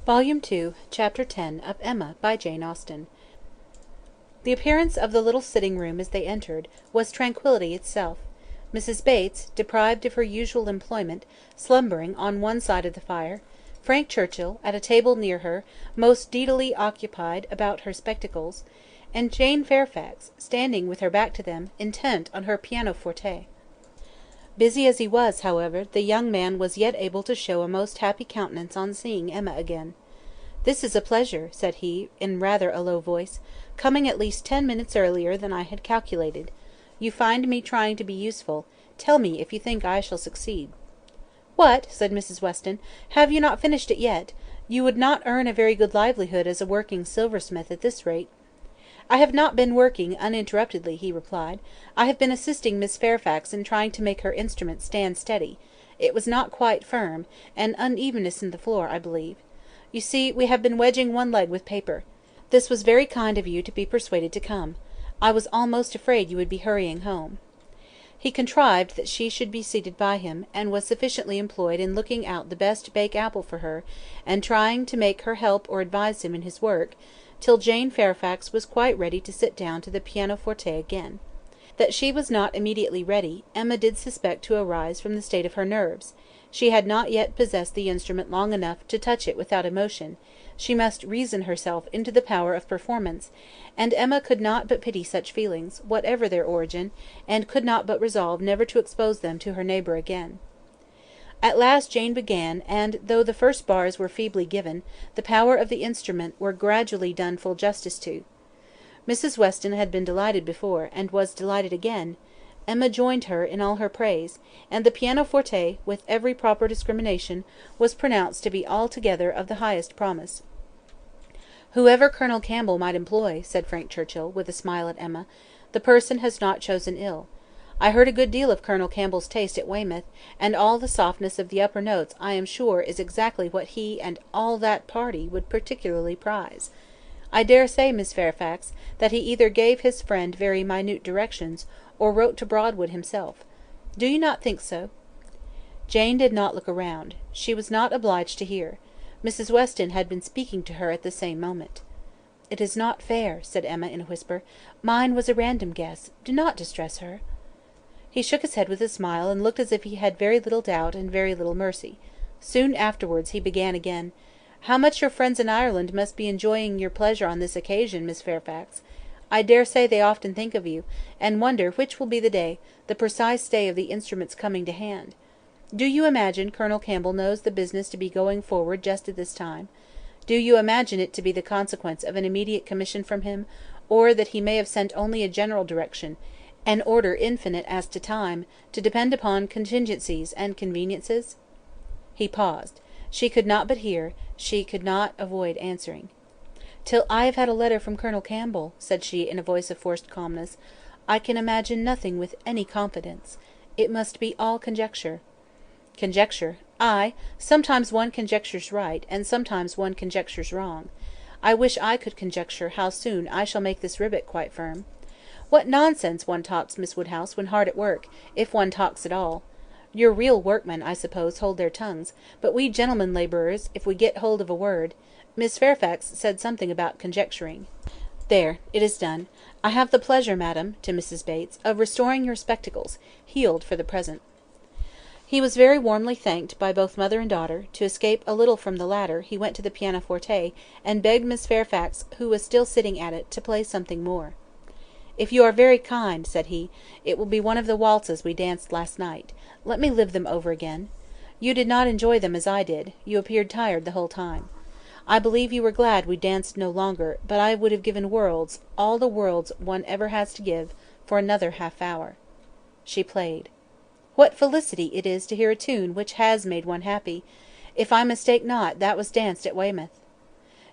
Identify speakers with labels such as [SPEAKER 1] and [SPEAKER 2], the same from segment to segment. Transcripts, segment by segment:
[SPEAKER 1] Volume 2, Chapter 10 of Emma by Jane Austen. The appearance of the little sitting-room as they entered, was tranquillity itself. Mrs. Bates, deprived of her usual employment, slumbering on one side of the fire; Frank Churchill, at a table near her, most deedily occupied about her spectacles; and Jane Fairfax, standing with her back to them, intent on her pianoforte. Busy as he was, however, the young man was yet able to show a most happy countenance on seeing Emma again. "This is a pleasure," said he, in rather a low voice, "coming at least 10 minutes earlier than I had calculated. You find me trying to be useful; tell me if you think I shall succeed." "What!" said Mrs. Weston, "have you not finished it yet? You would not earn a very good livelihood as a working silversmith at this rate." "I have not been working uninterruptedly," he replied. "I have been assisting Miss Fairfax in trying to make her instrument stand steady; it was not quite firm; an unevenness in the floor, I believe. You see, we have been wedging one leg with paper. This was very kind of you to be persuaded to come. I was almost afraid you would be hurrying home." He contrived that she should be seated by him, and was sufficiently employed in looking out the best bake apple for her, and trying to make her help or advise him in his work, till Jane Fairfax was quite ready to sit down to the pianoforte again. That she was not immediately ready, Emma did suspect to arise from the state of her nerves; she had not yet possessed the instrument long enough to touch it without emotion; she must reason herself into the power of performance, and Emma could not but pity such feelings, whatever their origin, and could not but resolve never to expose them to her neighbour again. At last Jane began, and, though the first bars were feebly given, the power of the instrument were gradually done full justice to. Mrs. Weston had been delighted before, and was delighted again; Emma joined her in all her praise, and the pianoforte, with every proper discrimination, was pronounced to be altogether of the highest promise. "Whoever Colonel Campbell might employ," said Frank Churchill, with a smile at Emma, "the person has not chosen ill. I heard a good deal of Colonel Campbell's taste at Weymouth, and all the softness of the upper notes I am sure is exactly what he and all that party would particularly prize. I dare say, Miss Fairfax, that he either gave his friend very minute directions, or wrote to Broadwood himself. Do you not think so?" Jane did not look round. She was not obliged to hear. Mrs. Weston had been speaking to her at the same moment. "It is not fair," said Emma in a whisper. "Mine was a random guess. Do not distress her." He shook his head with a smile, and looked as if he had very little doubt and very little mercy. Soon afterwards he began again. "How much your friends in Ireland must be enjoying your pleasure on this occasion, Miss Fairfax. I dare say they often think of you, and wonder which will be the day, the precise day of the instrument's coming to hand. Do you imagine Colonel Campbell knows the business to be going forward just at this time? Do you imagine it to be the consequence of an immediate commission from him, or that he may have sent only a general direction, an order infinite as to time, to depend upon contingencies and conveniences?" He paused. She could not but hear; she could not avoid answering. "Till I have had a letter from Colonel Campbell," said she in a voice of forced calmness, "I can imagine nothing with any confidence. It must be all conjecture." "Conjecture! Ay, sometimes one conjectures right, and sometimes one conjectures wrong. I wish I could conjecture how soon I shall make this rivet quite firm. What nonsense one talks, Miss Woodhouse, when hard at work, if one talks at all. Your real workmen, I suppose, hold their tongues, but we gentlemen labourers, if we get hold of a word— Miss Fairfax said something about conjecturing. There, it is done. I have the pleasure, madam," to Mrs. Bates, "of restoring your spectacles, healed for the present." He was very warmly thanked by both mother and daughter; to escape a little from the latter, he went to the pianoforte, and begged Miss Fairfax, who was still sitting at it, to play something more. "If you are very kind," said he, "it will be one of the waltzes we danced last night. Let me live them over again. You did not enjoy them as I did; you appeared tired the whole time. I believe you were glad we danced no longer, but I would have given worlds, all the worlds one ever has to give, for another half hour." She played. "What felicity it is to hear a tune which has made one happy! If I mistake not, that was danced at Weymouth."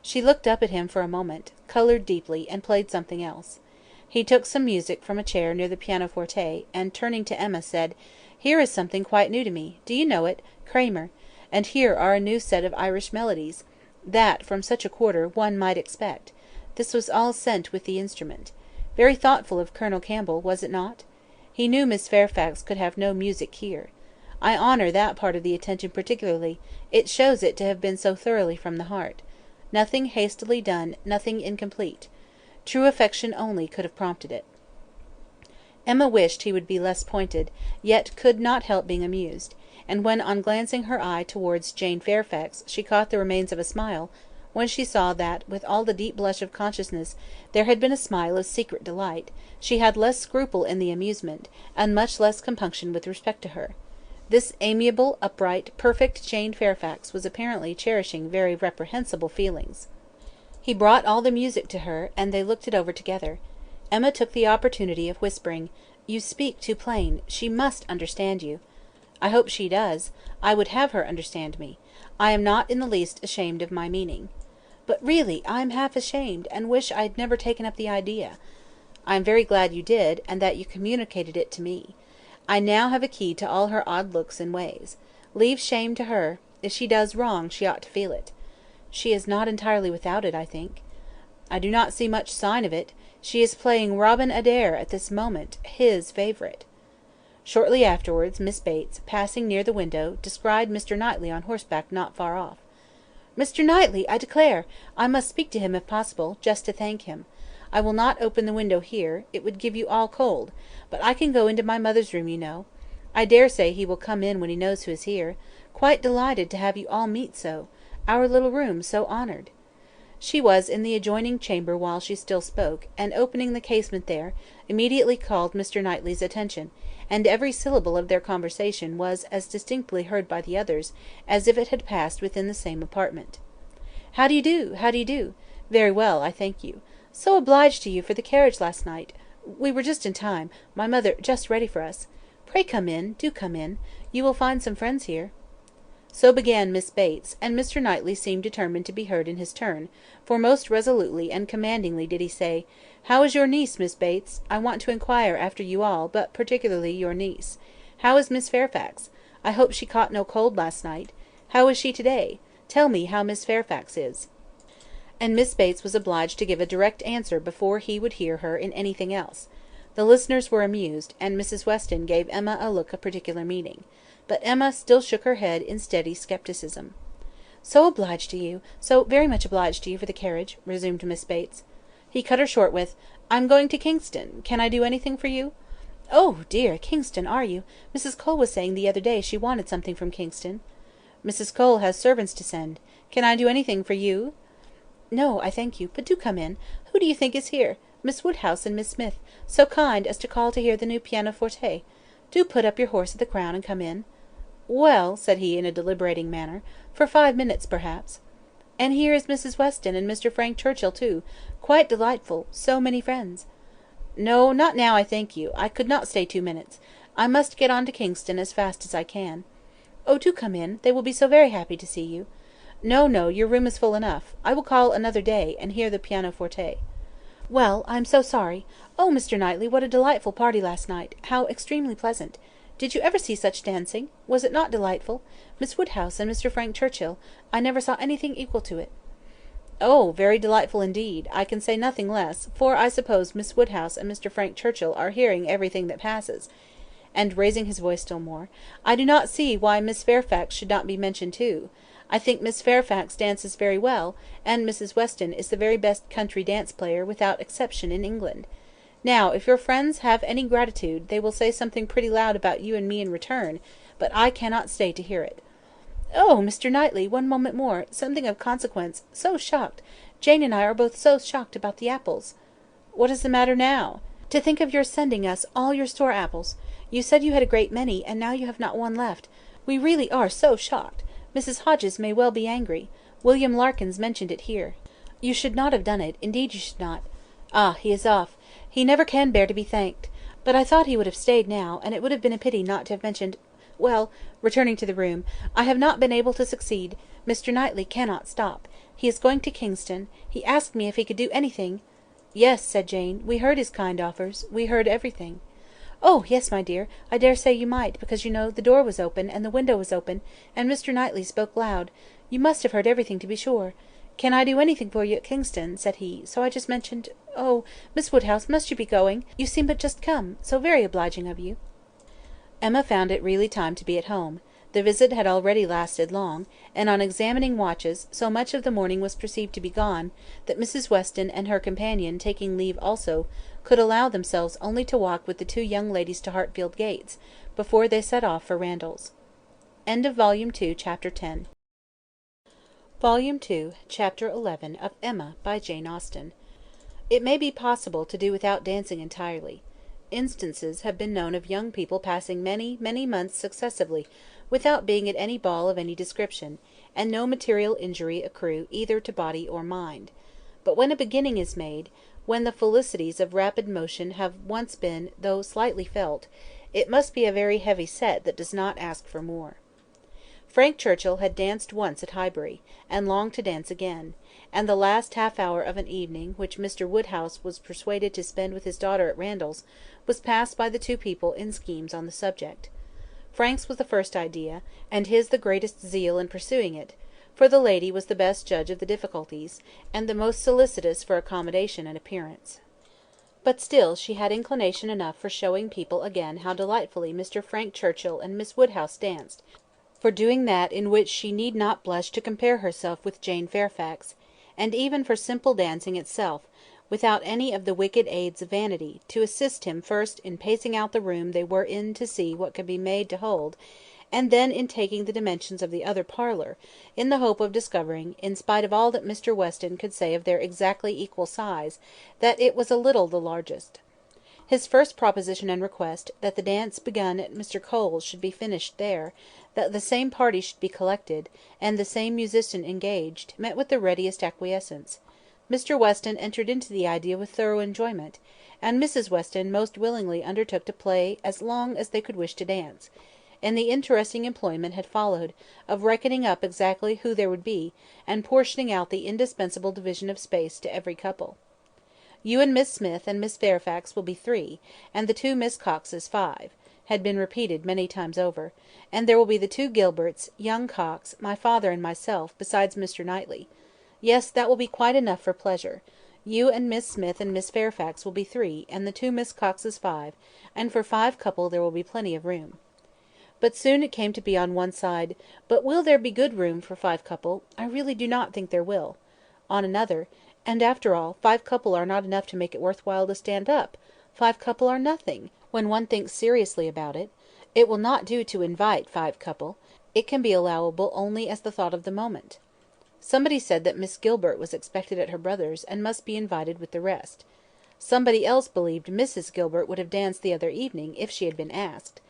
[SPEAKER 1] She looked up at him for a moment, coloured deeply, and played something else. He took some music from a chair near the pianoforte, and turning to Emma, said— "Here is something quite new to me. Do you know it? Kramer. And here are a new set of Irish melodies, that, from such a quarter, one might expect. This was all sent with the instrument. Very thoughtful of Colonel Campbell, was it not? He knew Miss Fairfax could have no music here. I honour that part of the attention particularly; it shows it to have been so thoroughly from the heart. Nothing hastily done, nothing incomplete. True affection only could have prompted it." Emma wished he would be less pointed, yet could not help being amused; and when on glancing her eye towards Jane Fairfax she caught the remains of a smile, when she saw that, with all the deep blush of consciousness, there had been a smile of secret delight, she had less scruple in the amusement, and much less compunction with respect to her. This amiable, upright, perfect Jane Fairfax was apparently cherishing very reprehensible feelings. He brought all the music to her, and they looked it over together. Emma took the opportunity of whispering, "You speak too plain; she must understand you." "I hope she does. I would have her understand me. I am not in the least ashamed of my meaning." "But really I am half ashamed, and wish I had never taken up the idea." "I am very glad you did, and that you communicated it to me. I now have a key to all her odd looks and ways. Leave shame to her; if she does wrong, she ought to feel it." "She is not entirely without it, I think." "I do not see much sign of it. She is playing Robin Adair at this moment, his favourite." Shortly afterwards, Miss Bates, passing near the window, descried Mr. Knightley on horseback not far off. "Mr. Knightley, I declare! I must speak to him if possible, just to thank him. I will not open the window here, it would give you all cold; but I can go into my mother's room, you know. I daresay he will come in when he knows who is here. Quite delighted to have you all meet so. Our little room so honoured." She was in the adjoining chamber while she still spoke, and opening the casement there, immediately called Mr. Knightley's attention, and every syllable of their conversation was as distinctly heard by the others, as if it had passed within the same apartment. "How do you do? How do you do? Very well, I thank you. So obliged to you for the carriage last night. We were just in time, my mother just ready for us. Pray come in, do come in. You will find some friends here." So began Miss Bates, and Mr. Knightley seemed determined to be heard in his turn, for most resolutely and commandingly did he say, "How is your niece, Miss Bates? I want to inquire after you all, but particularly your niece. How is Miss Fairfax? I hope she caught no cold last night. How is she to-day? Tell me how Miss Fairfax is." And Miss Bates was obliged to give a direct answer before he would hear her in anything else. The listeners were amused, and Mrs. Weston gave Emma a look of particular meaning. But Emma still shook her head in steady scepticism. "So obliged to you, so very much obliged to you for the carriage," resumed Miss Bates. He cut her short with, "I'm going to Kingston. Can I do anything for you?" "Oh, dear, Kingston, are you? Mrs. Cole was saying the other day she wanted something from Kingston." "Mrs. Cole has servants to send. Can I do anything for you?" "No, I thank you; but do come in. Who do you think is here? Miss Woodhouse and Miss Smith, so kind as to call to hear the new pianoforte. Do put up your horse at the Crown and come in." "Well," said he, in a deliberating manner, "for 5 minutes, perhaps." "And here is Mrs. Weston and Mr. Frank Churchill too. Quite delightful; so many friends." "No, not now, I thank you. I could not stay 2 minutes. I must get on to Kingston as fast as I can." "Oh, do come in; they will be so very happy to see you." "No, no, your room is full enough. I will call another day, and hear the pianoforte." "Well, I am so sorry. Oh, Mr. Knightley, what a delightful party last night! How extremely pleasant! Did you ever see such dancing? Was it not delightful? Miss Woodhouse and Mr. Frank Churchill, I never saw anything equal to it." "Oh, very delightful indeed. I can say nothing less, for I suppose Miss Woodhouse and Mr. Frank Churchill are hearing everything that passes." And raising his voice still more, "I do not see why Miss Fairfax should not be mentioned too. I think Miss Fairfax dances very well, and Mrs. Weston is the very best country dance player without exception in England. Now, if your friends have any gratitude, they will say something pretty loud about you and me in return, but I cannot stay to hear it." "Oh, Mr. Knightley, one moment more; something of consequence; so shocked; Jane and I are both so shocked about the apples." "What is the matter now?" "To think of your sending us all your store apples. You said you had a great many, and now you have not one left. We really are so shocked. Mrs. Hodges may well be angry. William Larkins mentioned it here. You should not have done it; indeed you should not. Ah, he is off. He never can bear to be thanked. But I thought he would have stayed now, and it would have been a pity not to have mentioned. Well," returning to the room, "I have not been able to succeed. Mr. Knightley cannot stop. He is going to Kingston. He asked me if he could do anything." "Yes," said Jane, "we heard his kind offers; we heard everything." "Oh, yes, my dear, I daresay you might, because, you know, the door was open, and the window was open, and Mr. Knightley spoke loud. You must have heard everything, to be sure. 'Can I do anything for you at Kingston?' said he, so I just mentioned. Oh, Miss Woodhouse, must you be going? You seem but just come; so very obliging of you." Emma found it really time to be at home. The visit had already lasted long, and on examining watches, so much of the morning was perceived to be gone, that Mrs. Weston and her companion, taking leave also, could allow themselves only to walk with the two young ladies to Hartfield gates, before they set off for Randalls. End of Volume 2, Chapter 10. Volume 2, Chapter 11 of Emma by Jane Austen. It may be possible to do without dancing entirely. Instances have been known of young people passing many, many months successively without being at any ball of any description, and no material injury accrue either to body or mind. But when a beginning is made, when the felicities of rapid motion have once been, though slightly felt, it must be a very heavy set that does not ask for more. Frank Churchill had danced once at Highbury, and longed to dance again; and the last half hour of an evening which Mr. Woodhouse was persuaded to spend with his daughter at Randalls was passed by the two people in schemes on the subject. Frank's was the first idea, and his the greatest zeal in pursuing it, for the lady was the best judge of the difficulties, and the most solicitous for accommodation and appearance. But still she had inclination enough for showing people again how delightfully Mr. Frank Churchill and Miss Woodhouse danced, for doing that in which she need not blush to compare herself with Jane Fairfax, and even for simple dancing itself, without any of the wicked aids of vanity, to assist him first in pacing out the room they were in to see what could be made to hold, and then in taking the dimensions of the other parlour, in the hope of discovering, in spite of all that Mr. Weston could say of their exactly equal size, that it was a little the largest. His first proposition and request, that the dance begun at Mr. Cole's should be finished there, that the same party should be collected, and the same musician engaged, met with the readiest acquiescence. Mr. Weston entered into the idea with thorough enjoyment, and Mrs. Weston most willingly undertook to play as long as they could wish to dance; and the interesting employment had followed, of reckoning up exactly who there would be, and portioning out the indispensable division of space to every couple. "You and Miss Smith and Miss Fairfax will be 3, and the 2 Miss Coxes 5," had been repeated many times over; "and there will be the 2 Gilberts, young Cox, my father and myself, besides Mr. Knightley. Yes, that will be quite enough for pleasure. You and Miss Smith and Miss Fairfax will be 3, and the 2 Miss Coxes 5, and for 5 couple there will be plenty of room." But soon it came to be on one side, "But will there be good room for 5 couple? I really do not think there will." On another, "And after all, 5 couple are not enough to make it worth while to stand up; 5 couple are nothing, when one thinks seriously about it. It will not do to invite 5 couple; it can be allowable only as the thought of the moment." Somebody said that Miss Gilbert was expected at her brother's, and must be invited with the rest. Somebody else believed Mrs. Gilbert would have danced the other evening, if she had been asked.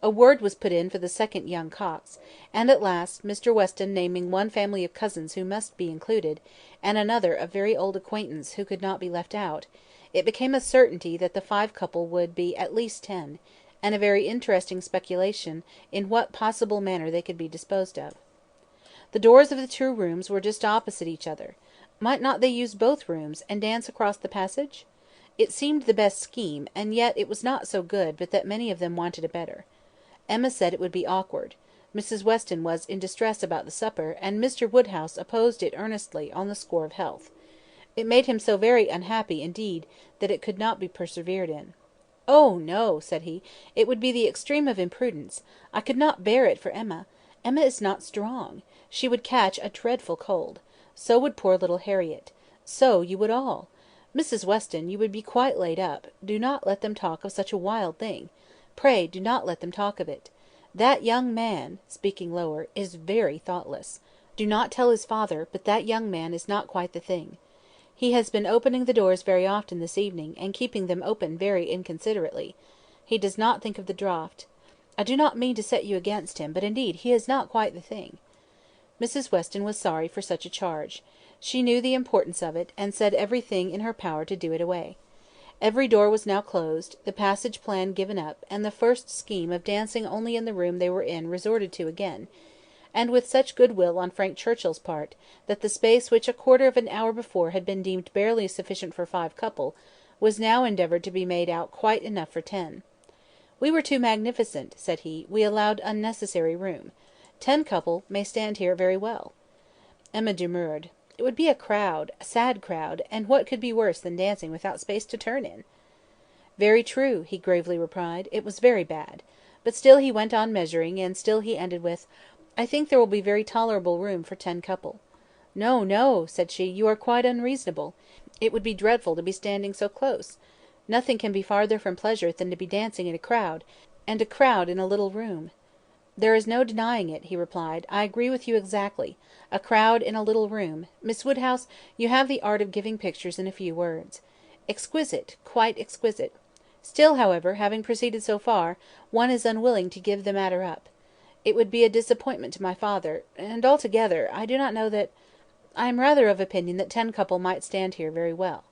[SPEAKER 1] A word was put in for the second young Cox; and at last, Mr. Weston naming one family of cousins who must be included, and another a very old acquaintance who could not be left out, it became a certainty that the 5 couple would be at least 10, and a very interesting speculation in what possible manner they could be disposed of. The doors of the 2 rooms were just opposite each other. Might not they use both rooms, and dance across the passage? It seemed the best scheme, and yet it was not so good but that many of them wanted a better. Emma said it would be awkward; Mrs. Weston was in distress about the supper; and Mr. Woodhouse opposed it earnestly, on the score of health. It made him so very unhappy, indeed, that it could not be persevered in. "Oh, no," said he, "it would be the extreme of imprudence. I could not bear it for Emma. Emma is not strong. She would catch a dreadful cold. So would poor little Harriet. So you would all. Mrs. Weston, you would be quite laid up. Do not let them talk of such a wild thing. Pray do not let them talk of it. That young man," speaking lower, "is very thoughtless. Do not tell his father, but that young man is not quite the thing. He has been opening the doors very often this evening, and keeping them open very inconsiderately. He does not think of the draught. I do not mean to set you against him, but indeed he is not quite the thing." Mrs. Weston was sorry for such a charge. She knew the importance of it, and said everything in her power to do it away. Every door was now closed, the passage plan given up, and the first scheme of dancing only in the room they were in resorted to again; and with such goodwill on Frank Churchill's part, that the space which a quarter of an hour before had been deemed barely sufficient for 5 couple, was now endeavoured to be made out quite enough for 10. "We were too magnificent," said he; "we allowed unnecessary room. 10 couple may stand here very well." Emma demurred. "It would be a crowd, a sad crowd; and what could be worse than dancing without space to turn in?" "Very true," he gravely replied; "it was very bad. But still he went on measuring, and still he ended with, "I think there will be very tolerable room for 10 couple." "No, no," said she, "you are quite unreasonable. It would be dreadful to be standing so close. Nothing can be farther from pleasure than to be dancing in a crowd, and a crowd in a little room." "There is no denying it," he replied. "I agree with you exactly. A crowd in a little room. Miss Woodhouse, you have the art of giving pictures in a few words. Exquisite, quite exquisite. Still, however, having proceeded so far, one is unwilling to give the matter up. It would be a disappointment to my father, and altogether, I do not know that. I am rather of opinion that 10 couple might stand here very well."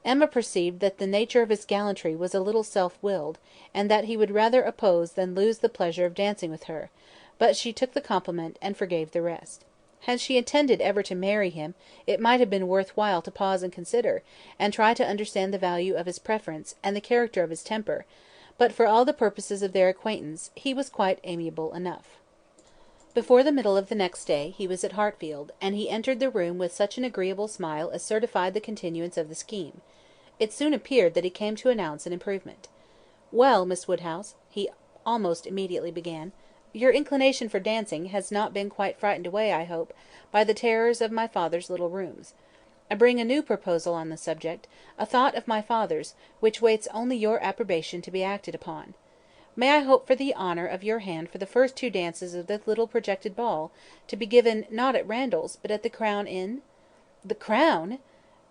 [SPEAKER 1] Emma perceived that the nature of his gallantry was a little self-willed, and that he would rather oppose than lose the pleasure of dancing with her; but she took the compliment, and forgave the rest. Had she intended ever to marry him, it might have been worth while to pause and consider, and try to understand the value of his preference, and the character of his temper; but for all the purposes of their acquaintance, he was quite amiable enough. Before the middle of the next day, he was at Hartfield, and he entered the room with such an agreeable smile as certified the continuance of the scheme. It soon appeared that he came to announce an improvement. "Well, Miss Woodhouse," he almost immediately began, "your inclination for dancing has not been quite frightened away, I hope, by the terrors of my father's little rooms. I bring a new proposal on the subject, a thought of my father's, which waits only your approbation to be acted upon. May I hope for the honour of your hand for the first 2 dances of the little projected ball, to be given, not at Randalls, but at the Crown Inn?" "The Crown!"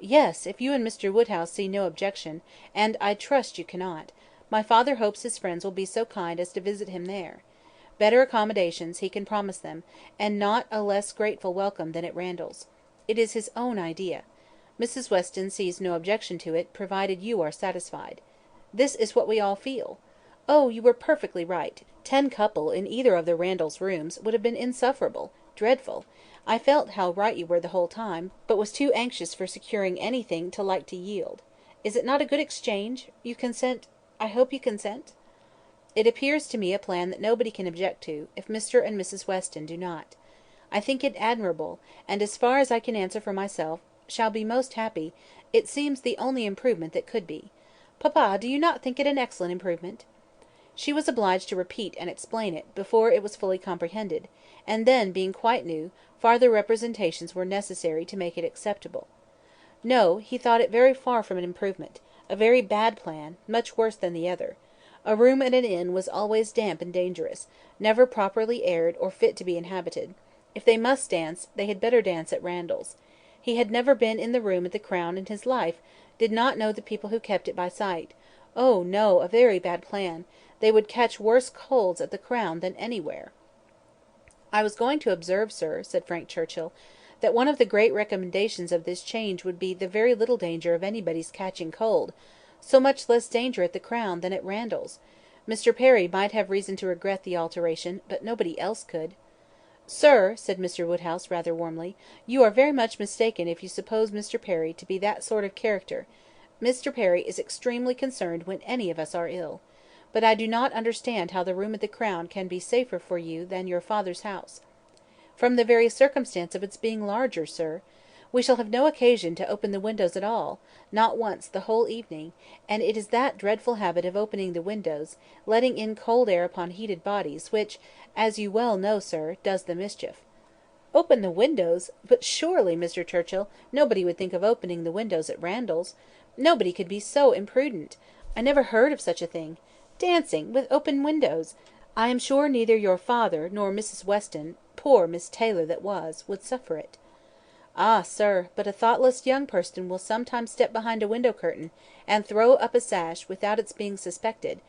[SPEAKER 1] "Yes, if you and Mr. Woodhouse see no objection, and I trust you cannot. My father hopes his friends will be so kind as to visit him there. Better accommodations, he can promise them, and not a less grateful welcome than at Randalls. It is his own idea. Mrs. Weston sees no objection to it, provided you are satisfied. This is what we all feel. Oh, you were perfectly right. 10 couple in either of the Randalls rooms would have been insufferable, dreadful. I felt how right you were the whole time, but was too anxious for securing anything to like to yield. Is it not a good exchange? You consent? I hope you consent?" "It appears to me a plan that nobody can object to, if Mr. and Mrs. Weston do not. I think it admirable, and, as far as I can answer for myself, shall be most happy. It seems the only improvement that could be. Papa, do you not think it an excellent improvement?" She was obliged to repeat and explain it, before it was fully comprehended; and then, being quite new, farther representations were necessary to make it acceptable. No, he thought it very far from an improvement; a very bad plan, much worse than the other. A room at an inn was always damp and dangerous, never properly aired or fit to be inhabited. If they must dance, they had better dance at Randalls. He had never been in the room at the Crown in his life, did not know the people who kept it by sight. Oh, no, a very bad plan. They would catch worse colds at the Crown than anywhere. "I was going to observe, sir," said Frank Churchill, "that one of the great recommendations of this change would be the very little danger of anybody's catching cold; so much less danger at the Crown than at Randalls. Mr. Perry might have reason to regret the alteration, but nobody else could." "Sir," said Mr. Woodhouse, rather warmly, "you are very much mistaken if you suppose Mr. Perry to be that sort of character. Mr. Perry is extremely concerned when any of us are ill. But I do not understand how the room at the Crown can be safer for you than your father's house." "From the very circumstance of its being larger, sir. We shall have no occasion to open the windows at all, not once the whole evening; and it is that dreadful habit of opening the windows, letting in cold air upon heated bodies, which, as you well know, sir, does the mischief." "Open the windows! But surely, Mr. Churchill, nobody would think of opening the windows at Randalls. Nobody could be so imprudent. I never heard of such a thing. Dancing with open windows! I am sure neither your father nor Mrs. Weston, poor Miss Taylor that was, would suffer it." "Ah, sir, but a thoughtless young person will sometimes step behind a window curtain, and throw up a sash, without its being suspected.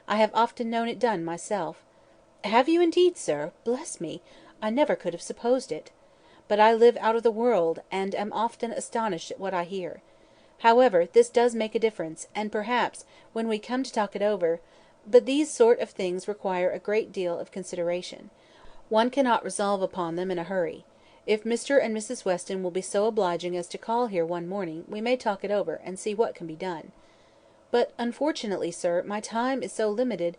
[SPEAKER 1] I have often known it done myself." "Have you indeed, sir? Bless me! I never could have supposed it. But I live out of the world, and am often astonished at what I hear. However, this does make a difference, and perhaps, when we come to talk it over. But these sort of things require a great deal of consideration. One cannot resolve upon them in a hurry. If Mr. and Mrs. Weston will be so obliging as to call here one morning, we may talk it over, and see what can be done." "But unfortunately, sir, my time is so limited—"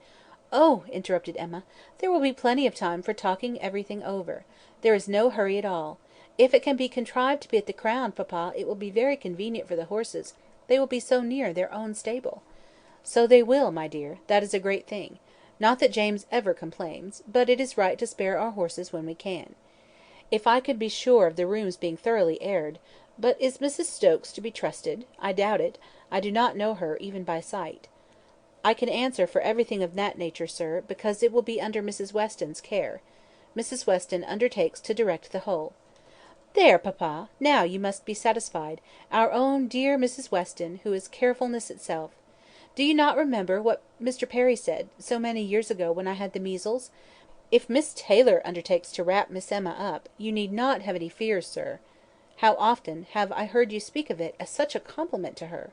[SPEAKER 1] "Oh!" interrupted Emma, "there will be plenty of time for talking everything over. There is no hurry at all. If it can be contrived to be at the Crown, papa, it will be very convenient for the horses; they will be so near their own stable." "So they will, my dear; that is a great thing. Not that James ever complains, but it is right to spare our horses when we can. If I could be sure of the rooms being thoroughly aired. But is Mrs. Stokes to be trusted? I doubt it. I do not know her, even by sight. I can answer for everything of that nature, sir, because it will be under Mrs. Weston's care. Mrs. Weston undertakes to direct the whole. There, papa! Now you must be satisfied. Our own dear Mrs. Weston, who is carefulness itself. Do you not remember what Mr. Perry said, so many years ago when I had the measles? If Miss Taylor undertakes to wrap Miss Emma up, you need not have any fears, sir. How often have I heard you speak of it as such a compliment to her?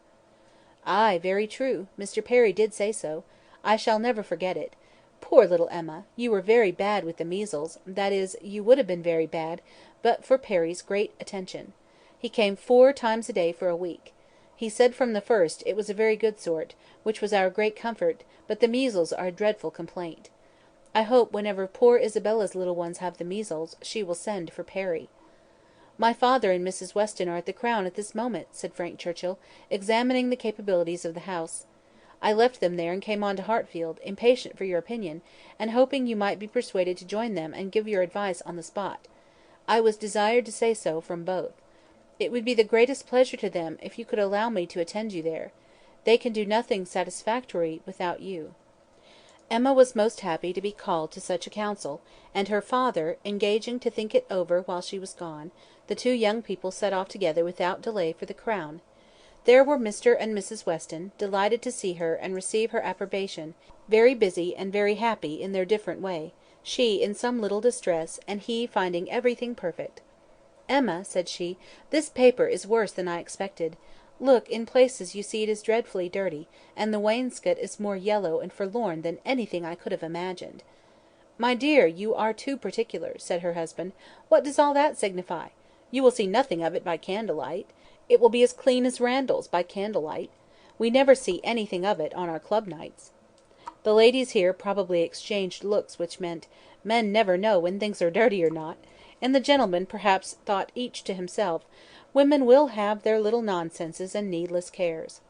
[SPEAKER 1] Ay, very true. Mr. Perry did say so. I shall never forget it. Poor little Emma, you were very bad with the measles, that is, you would have been very bad, but for Perry's great attention. He came 4 times a day for a week. He said from the first it was a very good sort, which was our great comfort, but the measles are a dreadful complaint. I hope whenever poor Isabella's little ones have the measles, she will send for Perry. My father and Mrs. Weston are at the Crown at this moment, said Frank Churchill, examining the capabilities of the house. I left them there and came on to Hartfield, impatient for your opinion, and hoping you might be persuaded to join them and give your advice on the spot. I was desired to say so from both. It would be the greatest pleasure to them if you could allow me to attend you there. They can do nothing satisfactory without you. Emma was most happy to be called to such a council, and her father, engaging to think it over while she was gone, the 2 young people set off together without delay for the Crown. There were Mr. and Mrs. Weston, delighted to see her and receive her approbation, very busy and very happy in their different way, she in some little distress, and he finding everything perfect. "Emma," said she, "this paper is worse than I expected. Look, in places you see it is dreadfully dirty, and the wainscot is more yellow and forlorn than anything I could have imagined." "My dear, you are too particular," said her husband. "What does all that signify? You will see nothing of it by candlelight. It will be as clean as Randall's by candlelight. We never see anything of it on our club nights." The ladies here probably exchanged looks which meant, "Men never know when things are dirty or not," and the gentlemen perhaps thought each to himself, "Women will have their little nonsenses and needless cares."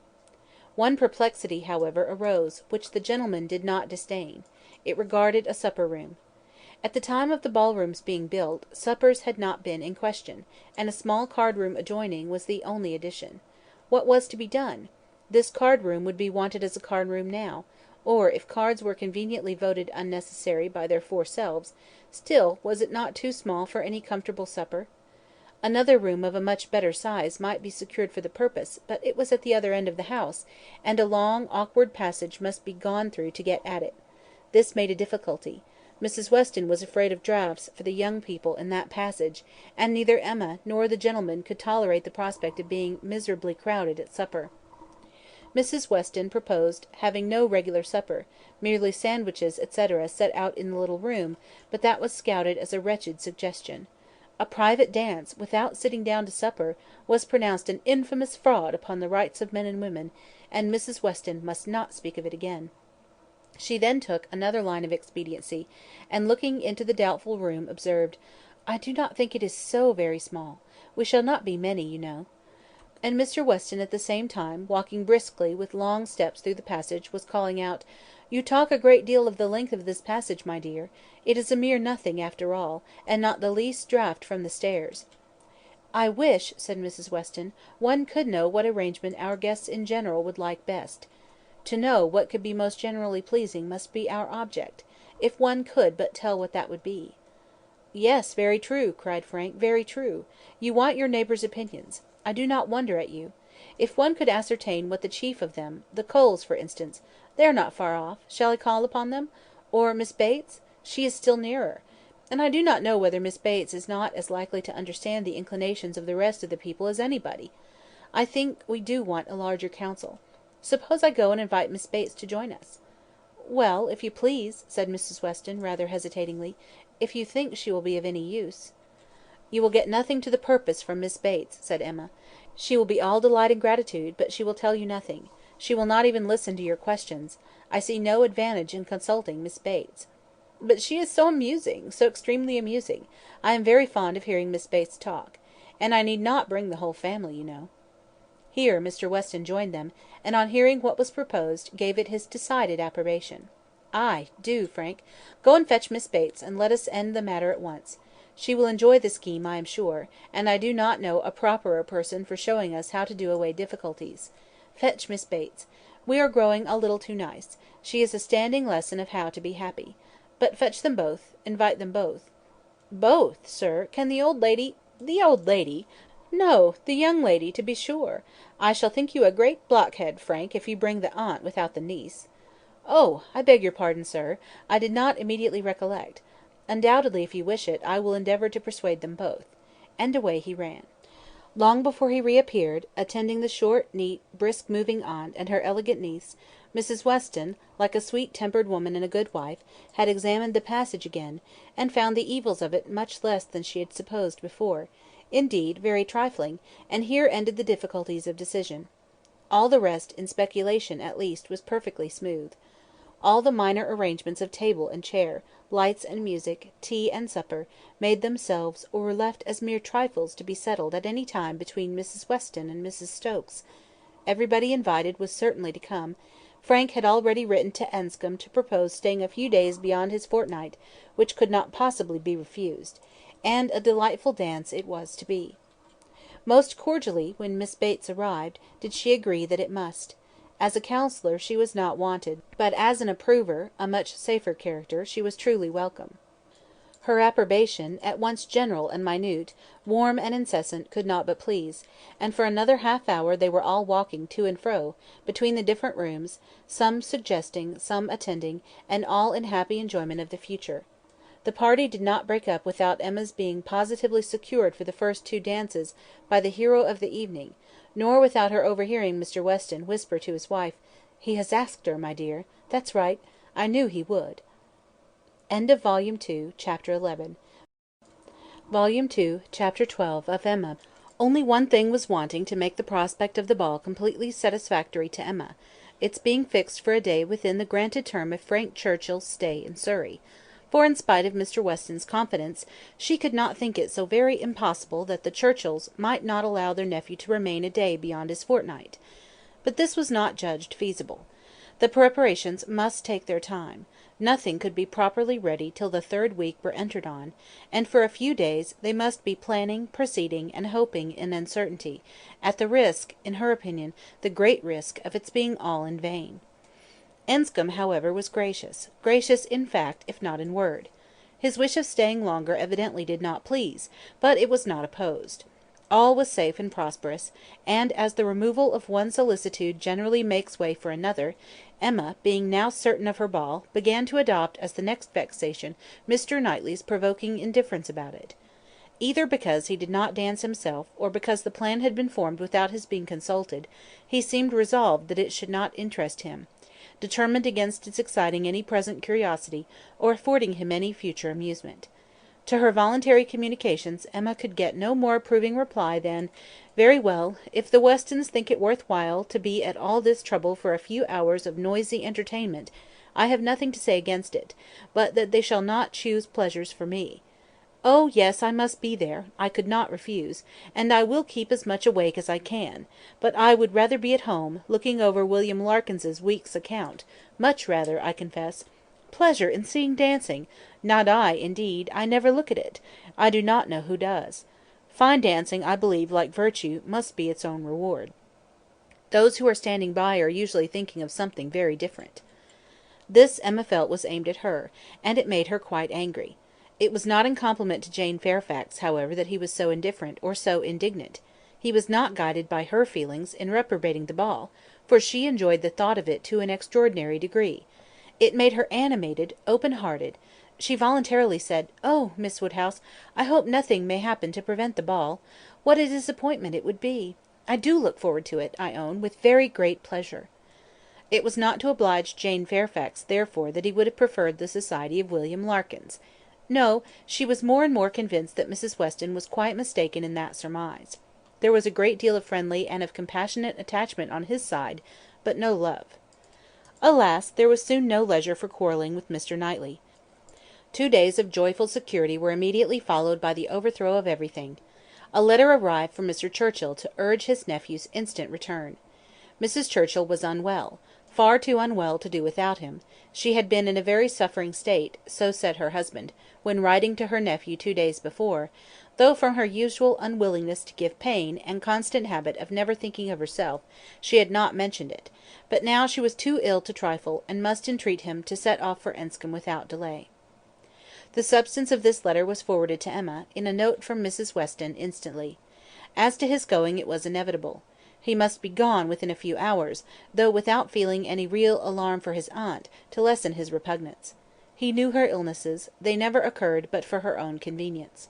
[SPEAKER 1] One perplexity, however, arose, which the gentlemen did not disdain. It regarded a supper room. At the time of the ballroom's being built, suppers had not been in question, and a small card room adjoining was the only addition. What was to be done? This card room would be wanted as a card room now, or, if cards were conveniently voted unnecessary by their 4 selves, still was it not too small for any comfortable supper? Another room of a much better size might be secured for the purpose, but it was at the other end of the house, and a long awkward passage must be gone through to get at it. This made a difficulty. Mrs. Weston was afraid of draughts for the young people in that passage, and neither Emma nor the gentlemen could tolerate the prospect of being miserably crowded at supper. Mrs. Weston proposed having no regular supper, merely sandwiches, etc., set out in the little room, but that was scouted as a wretched suggestion. A private dance, without sitting down to supper, was pronounced an infamous fraud upon the rights of men and women, and Mrs. Weston must not speak of it again. She then took another line of expediency, and looking into the doubtful room, observed, "I do not think it is so very small. We shall not be many, you know." And Mr. Weston at the same time, walking briskly with long steps through the passage, was calling out, "You talk a great deal of the length of this passage, my dear. It is a mere nothing, after all, and not the least draught from the stairs." "I wish," said Mrs. Weston, "one could know what arrangement our guests in general would like best. To know what could be most generally pleasing must be our object, if one could but tell what that would be." "Yes, very true," cried Frank, "very true. You want your neighbours' opinions. I do not wonder at you. If one could ascertain what the chief of them, the Coles, for instance, they are not far off, shall I call upon them? Or Miss Bates? She is still nearer. And I do not know whether Miss Bates is not as likely to understand the inclinations of the rest of the people as anybody. I think we do want a larger council. Suppose I go and invite Miss Bates to join us?" "Well, if you please," said Mrs. Weston, rather hesitatingly, "if you think she will be of any use." "You will get nothing to the purpose from Miss Bates," said Emma. "She will be all delight and gratitude, but she will tell you nothing. She will not even listen to your questions. I see no advantage in consulting Miss Bates." "But she is so amusing, so extremely amusing. I am very fond of hearing Miss Bates talk. And I need not bring the whole family, you know." Here Mr. Weston joined them, and on hearing what was proposed, gave it his decided approbation. Ay, do, Frank. Go and fetch Miss Bates, and let us end the matter at once. She will enjoy the scheme, I am sure, and I do not know a properer person for showing us how to do away difficulties. Fetch Miss Bates. We are growing a little too nice. She is a standing lesson of how to be happy. But fetch them both. Invite them both. Both, sir! Can the old lady— The old lady! No, the young lady, to be sure. I shall think you a great blockhead, Frank, if you bring the aunt without the niece. Oh! I beg your pardon, sir. I did not immediately recollect. Undoubtedly, if you wish it, I will endeavour to persuade them both." And away he ran. Long before he reappeared, attending the short, neat, brisk moving aunt and her elegant niece, Mrs. Weston, like a sweet-tempered woman and a good wife, had examined the passage again, and found the evils of it much less than she had supposed before; indeed, very trifling, and here ended the difficulties of decision. All the rest, in speculation at least, was perfectly smooth. All the minor arrangements of table and chair, lights and music, tea and supper, made themselves or were left as mere trifles to be settled at any time between Mrs. Weston and Mrs. Stokes. Everybody invited was certainly to come. Frank had already written to Enscombe to propose staying a few days beyond his fortnight, which could not possibly be refused; and a delightful dance it was to be. Most cordially, when Miss Bates arrived, did she agree that it must. As a counsellor she was not wanted, but as an approver, a much safer character, she was truly welcome. Her approbation, at once general and minute, warm and incessant, could not but please; and for another half hour they were all walking to and fro, between the different rooms, some suggesting, some attending, and all in happy enjoyment of the future. The party did not break up without Emma's being positively secured for the first two dances by the hero of the evening, nor without her overhearing Mr. Weston whisper to his wife, "He has asked her, my dear. That's right. I knew he would." End of Volume 2, Chapter 11. Volume 2, Chapter 12 of Emma. Only one thing was wanting to make the prospect of the ball completely satisfactory to Emma: its being fixed for a day within the granted term of Frank Churchill's stay in Surrey; for, in spite of Mr. Weston's confidence, she could not think it so very impossible that the Churchills might not allow their nephew to remain a day beyond his fortnight. But this was not judged feasible. The preparations must take their time; nothing could be properly ready till the third week were entered on; and for a few days they must be planning, proceeding, and hoping in uncertainty, at the risk, in her opinion, the great risk, of its being all in vain. Enscombe, however, was gracious in fact if not in word. His wish of staying longer evidently did not please, but it was not opposed. All was safe and prosperous; and as the removal of one solicitude generally makes way for another, Emma, being now certain of her ball, began to adopt as the next vexation Mr. Knightley's provoking indifference about it. Either because he did not dance himself, or because the plan had been formed without his being consulted, he seemed resolved that it should not interest him, determined against its exciting any present curiosity, or affording him any future amusement. To her voluntary communications Emma could get no more approving reply than, "Very well. If the Westons think it worth while to be at all this trouble for a few hours of noisy entertainment, I have nothing to say against it, but that they shall not choose pleasures for me. Oh, yes, I must be there, I could not refuse, and I will keep as much awake as I can; but I would rather be at home, looking over William Larkins's week's account, much rather, I confess. Pleasure in seeing dancing! Not I, indeed; I never look at it; I do not know who does. Fine dancing, I believe, like virtue, must be its own reward. Those who are standing by are usually thinking of something very different." This Emma felt was aimed at her, and it made her quite angry. It was not in compliment to Jane Fairfax, however, that he was so indifferent, or so indignant. He was not guided by her feelings in reprobating the ball, for she enjoyed the thought of it to an extraordinary degree. It made her animated, open-hearted. She voluntarily said, "Oh, Miss Woodhouse, I hope nothing may happen to prevent the ball. What a disappointment it would be! I do look forward to it, I own, with very great pleasure." It was not to oblige Jane Fairfax, therefore, that he would have preferred the society of William Larkins. No, she was more and more convinced that Mrs. Weston was quite mistaken in that surmise. There was a great deal of friendly and of compassionate attachment on his side, but no love. Alas, there was soon no leisure for quarrelling with Mr. Knightley. 2 days of joyful security were immediately followed by the overthrow of everything. A letter arrived from Mr. Churchill to urge his nephew's instant return. Mrs. Churchill was unwell; far too unwell to do without him; she had been in a very suffering state, so said her husband, when writing to her nephew 2 days before, though from her usual unwillingness to give pain, and constant habit of never thinking of herself, she had not mentioned it; but now she was too ill to trifle, and must entreat him to set off for Enscombe without delay. The substance of this letter was forwarded to Emma, in a note from Mrs. Weston, instantly. As to his going, it was inevitable. He must be gone within a few hours, though without feeling any real alarm for his aunt, to lessen his repugnance. He knew her illnesses; they never occurred but for her own convenience.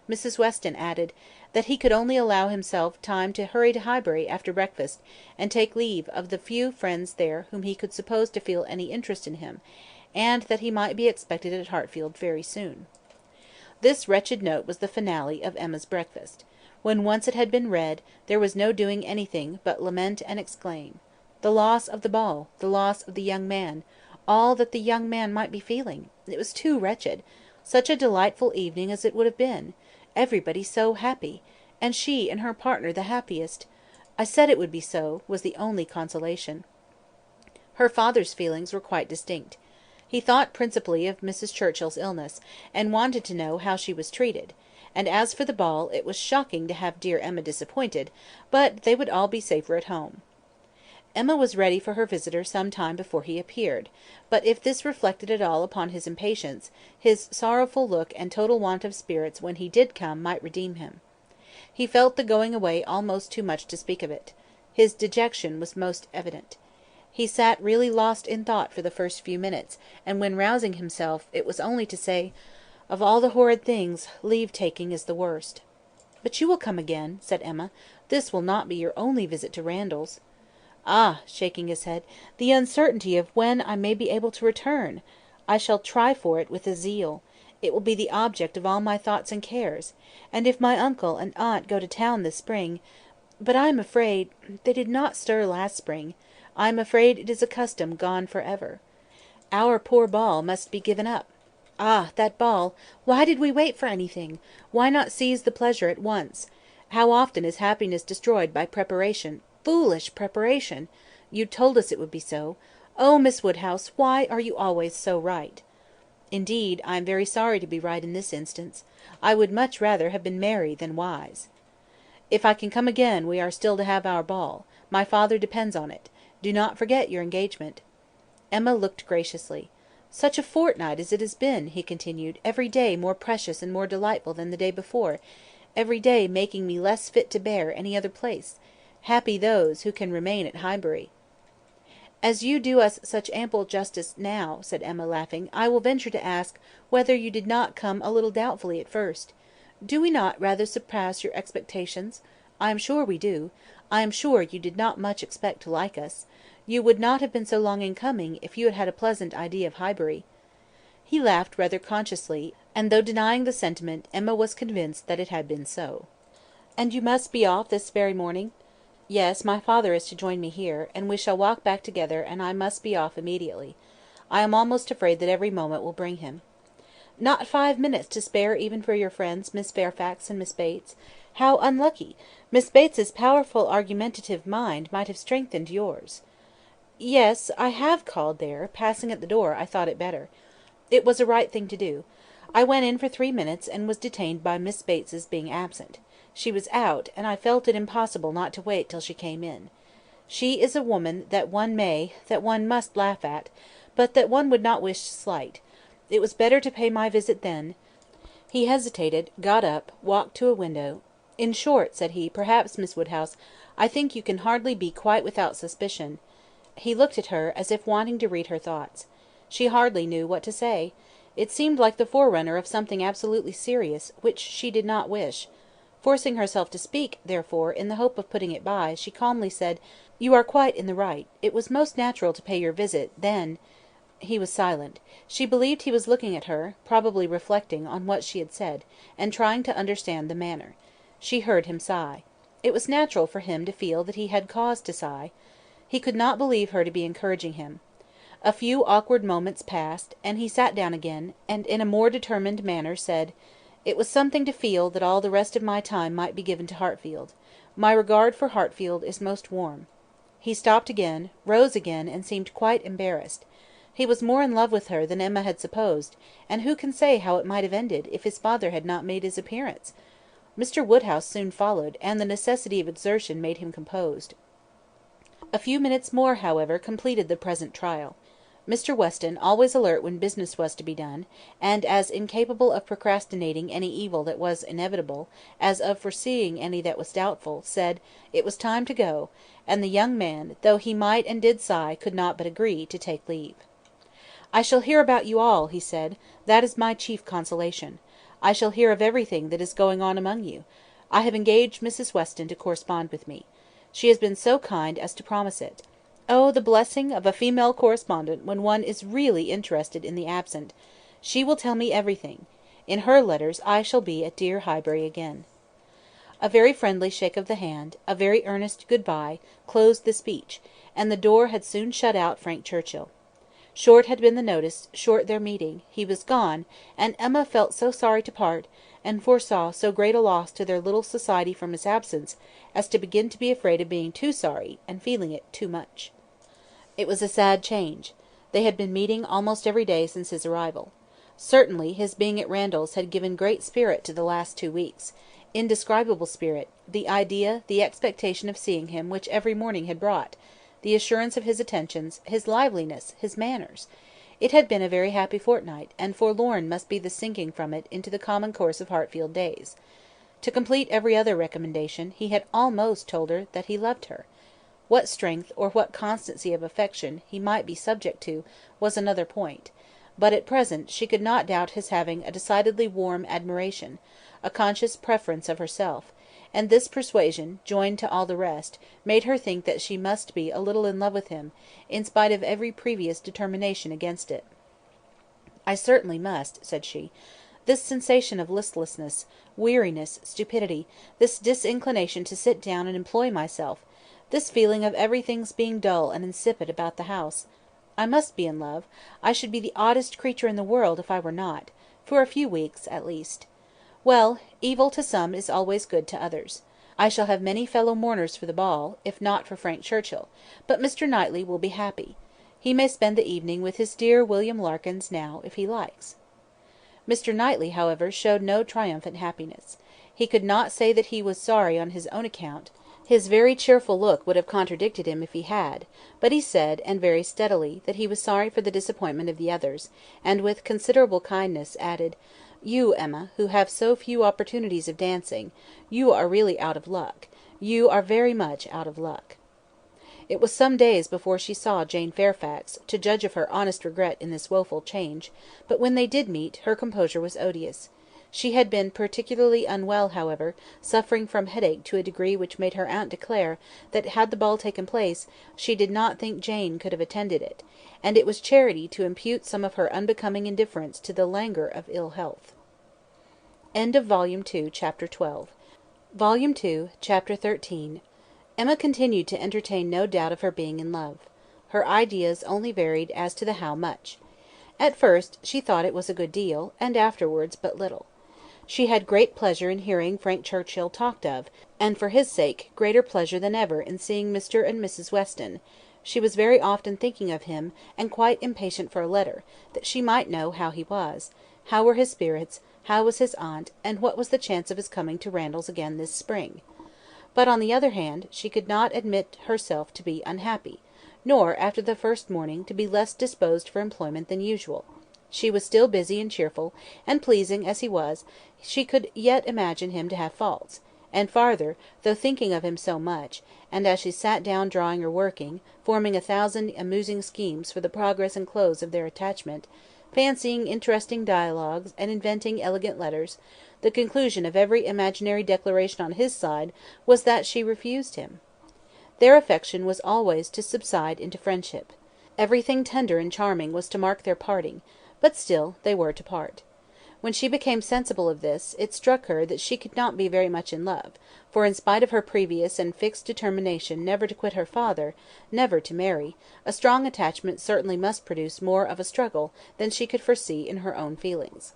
[SPEAKER 1] Mrs. Weston added, that he could only allow himself time to hurry to Highbury after breakfast, and take leave of the few friends there whom he could suppose to feel any interest in him, and that he might be expected at Hartfield very soon. This wretched note was the finale of Emma's breakfast. When once it had been read, there was no doing anything but lament and exclaim. The loss of the ball, the loss of the young man, all that the young man might be feeling! It was too wretched. Such a delightful evening as it would have been! Everybody so happy! And she and her partner the happiest! I said it would be so, was the only consolation. Her father's feelings were quite distinct. He thought principally of Mrs. Churchill's illness, and wanted to know how she was treated; and as for the ball, it was shocking to have dear Emma disappointed, but they would all be safer at home. Emma was ready for her visitor some time before he appeared; but if this reflected at all upon his impatience, his sorrowful look and total want of spirits when he did come might redeem him. He felt the going away almost too much to speak of it. His dejection was most evident. He sat really lost in thought for the first few minutes, and when rousing himself, it was only to say, "Of all the horrid things, leave taking is the worst." "But you will come again," said Emma. "This will not be your only visit to Randalls." "Ah!" shaking his head, "the uncertainty of when I may be able to return! I shall try for it with a zeal. It will be the object of all my thoughts and cares. And if my uncle and aunt go to town this spring. But I am afraid they did not stir last spring. I am afraid it is a custom gone for ever. Our poor ball must be given up. Ah! that ball! Why did we wait for anything? Why not seize the pleasure at once? How often is happiness destroyed by preparation, foolish preparation! You told us it would be so. Oh, Miss Woodhouse, why are you always so right?" "Indeed, I am very sorry to be right in this instance. I would much rather have been merry than wise." "If I can come again, we are still to have our ball. My father depends on it. Do not forget your engagement." Emma looked graciously. "Such a fortnight as it has been!" he continued; "every day more precious and more delightful than the day before; every day making me less fit to bear any other place. Happy those who can remain at Highbury." "As you do us such ample justice now," said Emma, laughing, "I will venture to ask whether you did not come a little doubtfully at first. Do we not rather surpass your expectations? I am sure we do. I am sure you did not much expect to like us. You would not have been so long in coming, if you had had a pleasant idea of Highbury." He laughed rather consciously, and though denying the sentiment, Emma was convinced that it had been so. "And you must be off this very morning?" "Yes, my father is to join me here, and we shall walk back together, and I must be off immediately. I am almost afraid that every moment will bring him." "Not 5 minutes to spare even for your friends, Miss Fairfax and Miss Bates? How unlucky! Miss Bates's powerful argumentative mind might have strengthened yours." "Yes, I have called there; passing at the door, I thought it better. It was a right thing to do. I went in for 3 minutes, and was detained by Miss Bates's being absent. She was out, and I felt it impossible not to wait till she came in. She is a woman that one may, that one must laugh at, but that one would not wish to slight. It was better to pay my visit then." He hesitated, got up, walked to a window. "In short," said he, "perhaps, Miss Woodhouse, I think you can hardly be quite without suspicion." He looked at her, as if wanting to read her thoughts. She hardly knew what to say. It seemed like the forerunner of something absolutely serious, which she did not wish. Forcing herself to speak, therefore, in the hope of putting it by, she calmly said, "You are quite in the right. It was most natural to pay your visit, then—" He was silent. She believed he was looking at her, probably reflecting on what she had said, and trying to understand the manner. She heard him sigh. It was natural for him to feel that he had cause to sigh. He could not believe her to be encouraging him. A few awkward moments passed, and he sat down again, and in a more determined manner said, "It was something to feel that all the rest of my time might be given to Hartfield. My regard for Hartfield is most warm." He stopped again, rose again, and seemed quite embarrassed. He was more in love with her than Emma had supposed, and who can say how it might have ended, if his father had not made his appearance? Mr. Woodhouse soon followed, and the necessity of exertion made him composed. A few minutes more, however, completed the present trial. Mr. Weston, always alert when business was to be done, and as incapable of procrastinating any evil that was inevitable, as of foreseeing any that was doubtful, said, it was time to go, and the young man, though he might and did sigh, could not but agree, to take leave. "I shall hear about you all," he said. "That is my chief consolation. I shall hear of everything that is going on among you. I have engaged Mrs. Weston to correspond with me. She has been so kind as to promise it. Oh, the blessing of a female correspondent when one is really interested in the absent! She will tell me everything. In her letters I shall be at dear Highbury again." A very friendly shake of the hand, a very earnest good-bye, closed the speech, and the door had soon shut out Frank Churchill. Short had been the notice, short their meeting; he was gone, and Emma felt so sorry to part, and foresaw so great a loss to their little society from his absence, as to begin to be afraid of being too sorry, and feeling it too much. It was a sad change. They had been meeting almost every day since his arrival. Certainly his being at Randalls had given great spirit to the last 2 weeks, indescribable spirit, the idea, the expectation of seeing him which every morning had brought, the assurance of his attentions, his liveliness, his manners. It had been a very happy fortnight, and forlorn must be the sinking from it into the common course of Hartfield days. To complete every other recommendation, he had almost told her that he loved her. What strength, or what constancy of affection, he might be subject to, was another point; but at present she could not doubt his having a decidedly warm admiration, a conscious preference of herself; and this persuasion, joined to all the rest, made her think that she must be a little in love with him, in spite of every previous determination against it. "I certainly must," said she. "This sensation of listlessness, weariness, stupidity, this disinclination to sit down and employ myself, this feeling of everything's being dull and insipid about the house. I must be in love. I should be the oddest creature in the world if I were not, for a few weeks, at least. Well, evil to some is always good to others. I shall have many fellow mourners for the ball, if not for Frank Churchill, but Mr. Knightley will be happy. He may spend the evening with his dear William Larkins now, if he likes." Mr. Knightley, however, showed no triumphant happiness. He could not say that he was sorry on his own account; his very cheerful look would have contradicted him if he had; but he said, and very steadily, that he was sorry for the disappointment of the others, and with considerable kindness added, "You, Emma, who have so few opportunities of dancing, you are really out of luck; you are very much out of luck." It was some days before she saw Jane Fairfax, to judge of her honest regret in this woeful change; but when they did meet, her composure was odious. She had been particularly unwell, however, suffering from headache to a degree which made her aunt declare, that had the ball taken place, she did not think Jane could have attended it; and it was charity to impute some of her unbecoming indifference to the languor of ill health. Volume 2, Chapter 12. Volume 2, Chapter 13. Emma continued to entertain no doubt of her being in love. Her ideas only varied as to the how much. At first, she thought it was a good deal, and afterwards but little. She had great pleasure in hearing Frank Churchill talked of, and for his sake greater pleasure than ever in seeing Mr. and Mrs. Weston. She was very often thinking of him, and quite impatient for a letter, that she might know how he was, how were his spirits, how was his aunt, and what was the chance of his coming to Randalls again this spring. But, on the other hand, she could not admit herself to be unhappy, nor, after the first morning, to be less disposed for employment than usual. She was still busy and cheerful, and pleasing as he was, she could yet imagine him to have faults; and farther, though thinking of him so much, and as she sat down drawing or working, forming 1,000 amusing schemes for the progress and close of their attachment, fancying interesting dialogues, and inventing elegant letters, the conclusion of every imaginary declaration on his side was that she refused him. Their affection was always to subside into friendship. Everything tender and charming was to mark their parting, but still they were to part. When she became sensible of this, it struck her that she could not be very much in love, for in spite of her previous and fixed determination never to quit her father, never to marry, a strong attachment certainly must produce more of a struggle than she could foresee in her own feelings.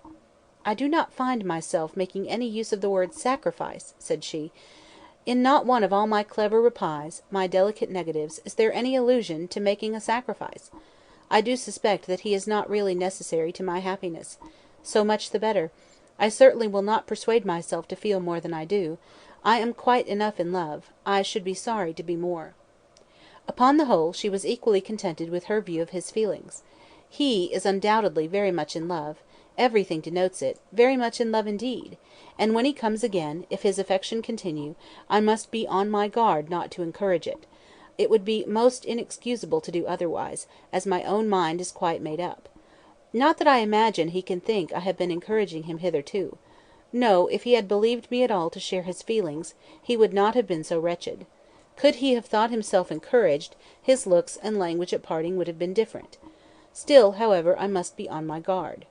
[SPEAKER 1] "I do not find myself making any use of the word sacrifice," said she. In not one of all my clever replies, my delicate negatives, is there any allusion to making a sacrifice. I do suspect that he is not really necessary to my happiness. So much the better. I certainly will not persuade myself to feel more than I do. I am quite enough in love. I should be sorry to be more." Upon the whole, she was equally contented with her view of his feelings. He is undoubtedly very much in love, everything denotes it, very much in love indeed, and when he comes again, if his affection continue, I must be on my guard not to encourage it. It would be most inexcusable to do otherwise, as my own mind is quite made up. Not that I imagine he can think I have been encouraging him hitherto. No, if he had believed me at all to share his feelings, he would not have been so wretched. Could he have thought himself encouraged, his looks and language at parting would have been different. Still, however, I must be on my guard.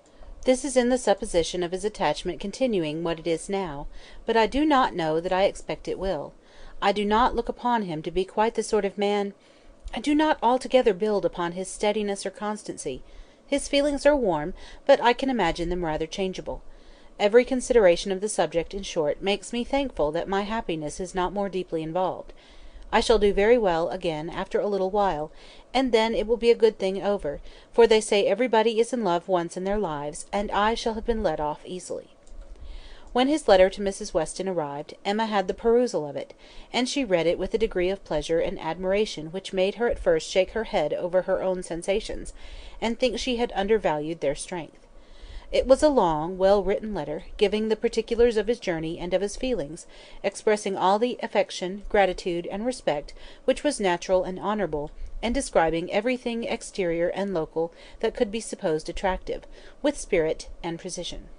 [SPEAKER 1] This is in the supposition of his attachment continuing what it is now, but I do not know that I expect it will. I do not look upon him to be quite the sort of man— I do not altogether build upon his steadiness or constancy. His feelings are warm, but I can imagine them rather changeable. Every consideration of the subject, in short, makes me thankful that my happiness is not more deeply involved. I shall do very well again after a little while, and then it will be a good thing over, for they say everybody is in love once in their lives, and I shall have been let off easily. When his letter to Mrs. Weston arrived, Emma had the perusal of it, and she read it with a degree of pleasure and admiration which made her at first shake her head over her own sensations, and think she had undervalued their strength. It was a long, well-written letter, giving the particulars of his journey and of his feelings, expressing all the affection, gratitude, and respect which was natural and honourable, and describing everything exterior and local that could be supposed attractive, with spirit and precision.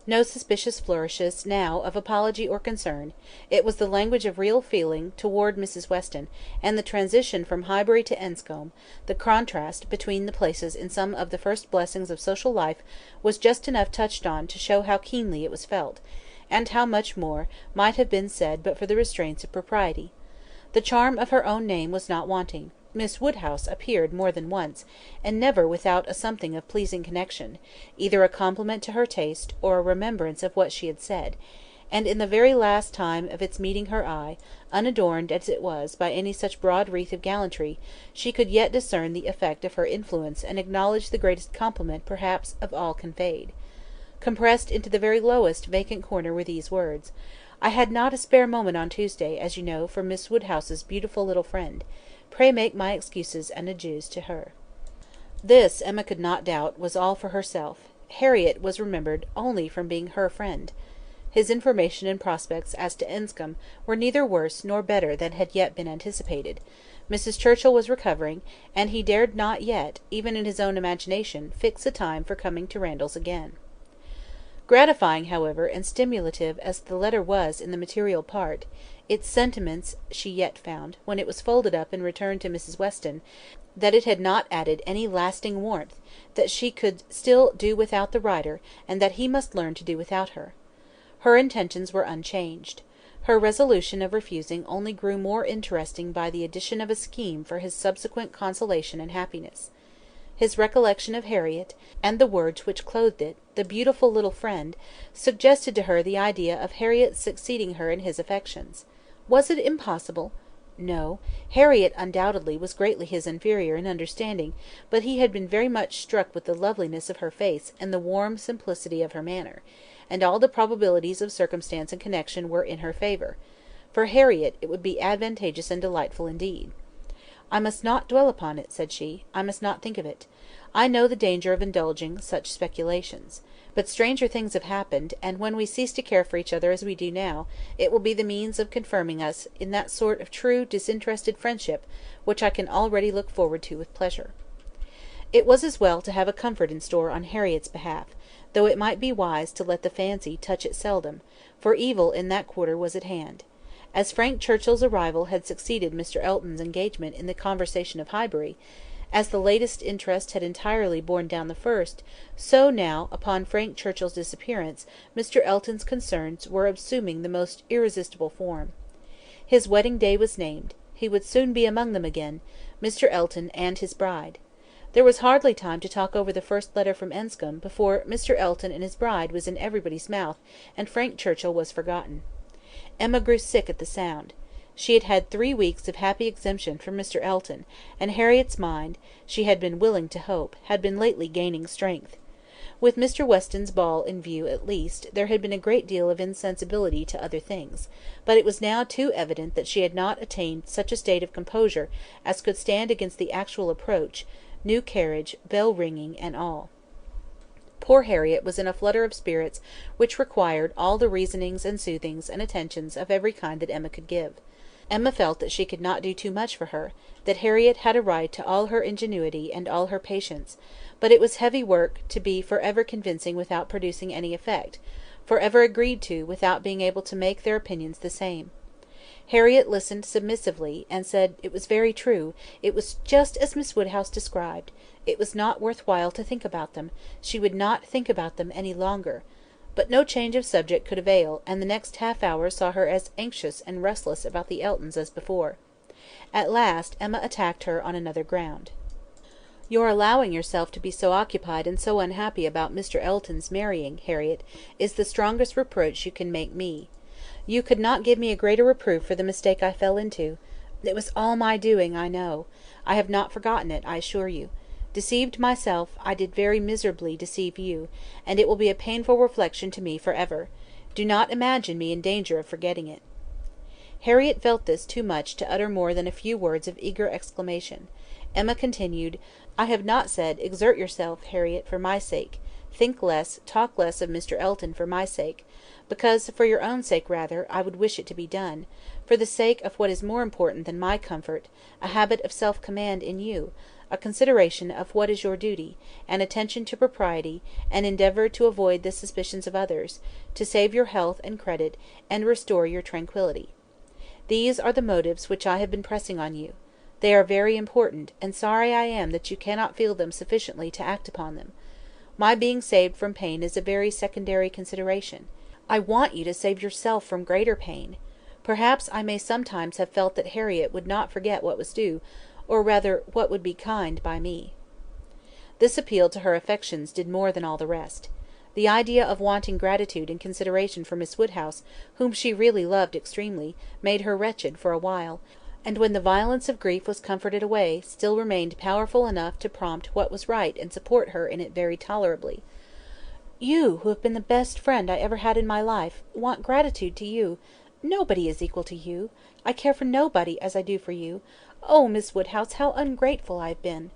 [SPEAKER 1] No suspicious flourishes now of apology or concern. It was the language of real feeling toward Mrs. Weston, and the transition from Highbury to Enscombe, the contrast between the places in some of the first blessings of social life, was just enough touched on to show how keenly it was felt, and how much more might have been said but for the restraints of propriety. The charm of her own name was not wanting. Miss Woodhouse appeared more than once, and never without a something of pleasing connection, either a compliment to her taste, or a remembrance of what she had said; and in the very last time of its meeting her eye, unadorned as it was by any such broad wreath of gallantry, she could yet discern the effect of her influence and acknowledge the greatest compliment perhaps of all conveyed. Compressed into the very lowest vacant corner were these words: "I had not a spare moment on Tuesday, as you know, for Miss Woodhouse's beautiful little friend. Pray make my excuses and adieus to her." This, Emma could not doubt, was all for herself. Harriet was remembered only from being her friend. His information and prospects as to Enscombe were neither worse nor better than had yet been anticipated. Mrs. Churchill was recovering, and he dared not yet, even in his own imagination, fix a time for coming to Randalls again. Gratifying, however, and stimulative as the letter was in the material part, its sentiments she yet found, when it was folded up and returned to Mrs. Weston, that it had not added any lasting warmth, that she could still do without the writer, and that he must learn to do without her. Her intentions were unchanged. Her resolution of refusing only grew more interesting by the addition of a scheme for his subsequent consolation and happiness. His recollection of Harriet, and the words which clothed it, the beautiful little friend, suggested to her the idea of Harriet succeeding her in his affections. Was it impossible? No. Harriet undoubtedly was greatly his inferior in understanding, but he had been very much struck with the loveliness of her face and the warm simplicity of her manner, and all the probabilities of circumstance and connection were in her favour. For Harriet it would be advantageous and delightful indeed. "I must not dwell upon it," said she. "I must not think of it. I know the danger of indulging such speculations. But stranger things have happened, and when we cease to care for each other as we do now, it will be the means of confirming us in that sort of true disinterested friendship which I can already look forward to with pleasure." It was as well to have a comfort in store on Harriet's behalf, though it might be wise to let the fancy touch it seldom, for evil in that quarter was at hand. As Frank Churchill's arrival had succeeded Mr. Elton's engagement in the conversation of Highbury, as the latest interest had entirely borne down the first, so now, upon Frank Churchill's disappearance, Mr. Elton's concerns were assuming the most irresistible form. His wedding day was named. He would soon be among them again, Mr. Elton and his bride. There was hardly time to talk over the first letter from Enscombe, before Mr. Elton and his bride was in everybody's mouth, and Frank Churchill was forgotten. Emma grew sick at the sound. She had had 3 weeks of happy exemption from Mr. Elton, and Harriet's mind, she had been willing to hope, had been lately gaining strength. With Mr. Weston's ball in view at least, there had been a great deal of insensibility to other things, but it was now too evident that she had not attained such a state of composure as could stand against the actual approach, new carriage, bell ringing, and all. Poor Harriet was in a flutter of spirits which required all the reasonings and soothings and attentions of every kind that Emma could give. Emma felt that she could not do too much for her, that Harriet had a right to all her ingenuity and all her patience, but it was heavy work to be for ever convincing without producing any effect, for ever agreed to without being able to make their opinions the same. Harriet listened submissively, and said it was very true, it was just as Miss Woodhouse described, it was not worth while to think about them, she would not think about them any longer. But no change of subject could avail, and the next half-hour saw her as anxious and restless about the Eltons as before. At last Emma attacked her on another ground. "Your allowing yourself to be so occupied and so unhappy about Mr. Elton's marrying, Harriet, is the strongest reproach you can make me. You could not give me a greater reproof for the mistake I fell into. It was all my doing, I know. I have not forgotten it, I assure you. Deceived myself, I did very miserably deceive you, and it will be a painful reflection to me for ever. Do not imagine me in danger of forgetting it." Harriet felt this too much to utter more than a few words of eager exclamation. Emma continued, "I have not said, exert yourself, Harriet, for my sake. Think less, talk less of Mr. Elton for my sake, because, for your own sake rather, I would wish it to be done, for the sake of what is more important than my comfort, a habit of self-command in you, a consideration of what is your duty, an attention to propriety, an endeavour to avoid the suspicions of others, to save your health and credit, and restore your tranquillity. These are the motives which I have been pressing on you. They are very important, and sorry I am that you cannot feel them sufficiently to act upon them. My being saved from pain is a very secondary consideration. I want you to save yourself from greater pain. Perhaps I may sometimes have felt that Harriet would not forget what was due, or rather what would be kind by me." This appeal to her affections did more than all the rest. The idea of wanting gratitude and consideration for Miss Woodhouse, whom she really loved extremely, made her wretched for a while, and when the violence of grief was comforted away, still remained powerful enough to prompt what was right and support her in it very tolerably. "You, who have been the best friend I ever had in my life, want gratitude to you! Nobody is equal to you. I care for nobody as I do for you. Oh, Miss Woodhouse, how ungrateful I have been!"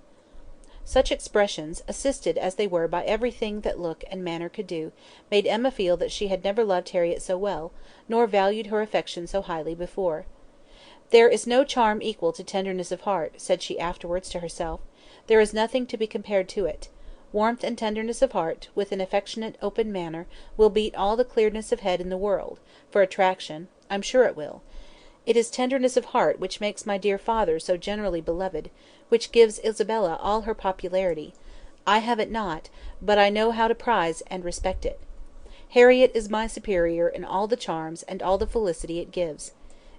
[SPEAKER 1] Such expressions, assisted as they were by everything that look and manner could do, made Emma feel that she had never loved Harriet so well, nor valued her affection so highly before. "There is no charm equal to tenderness of heart," said she afterwards to herself. "There is nothing to be compared to it. Warmth and tenderness of heart, with an affectionate open manner, will beat all the clearness of head in the world, for attraction, I'm sure it will. It is tenderness of heart which makes my dear father so generally beloved, which gives Isabella all her popularity. I have it not, but I know how to prize and respect it. Harriet is my superior in all the charms and all the felicity it gives.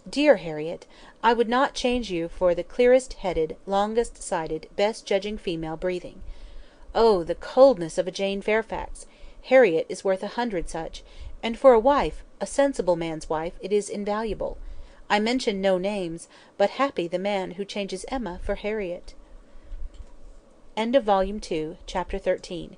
[SPEAKER 1] Dear Harriet, I would not change you for the clearest-headed, longest-sighted, best-judging female breathing. Oh, the coldness of a Jane Fairfax! Harriet is worth 100 such, and for a wife, a sensible man's wife, it is invaluable. I mention no names, but happy the man who changes Emma for Harriet." End of Volume 2, Chapter 13.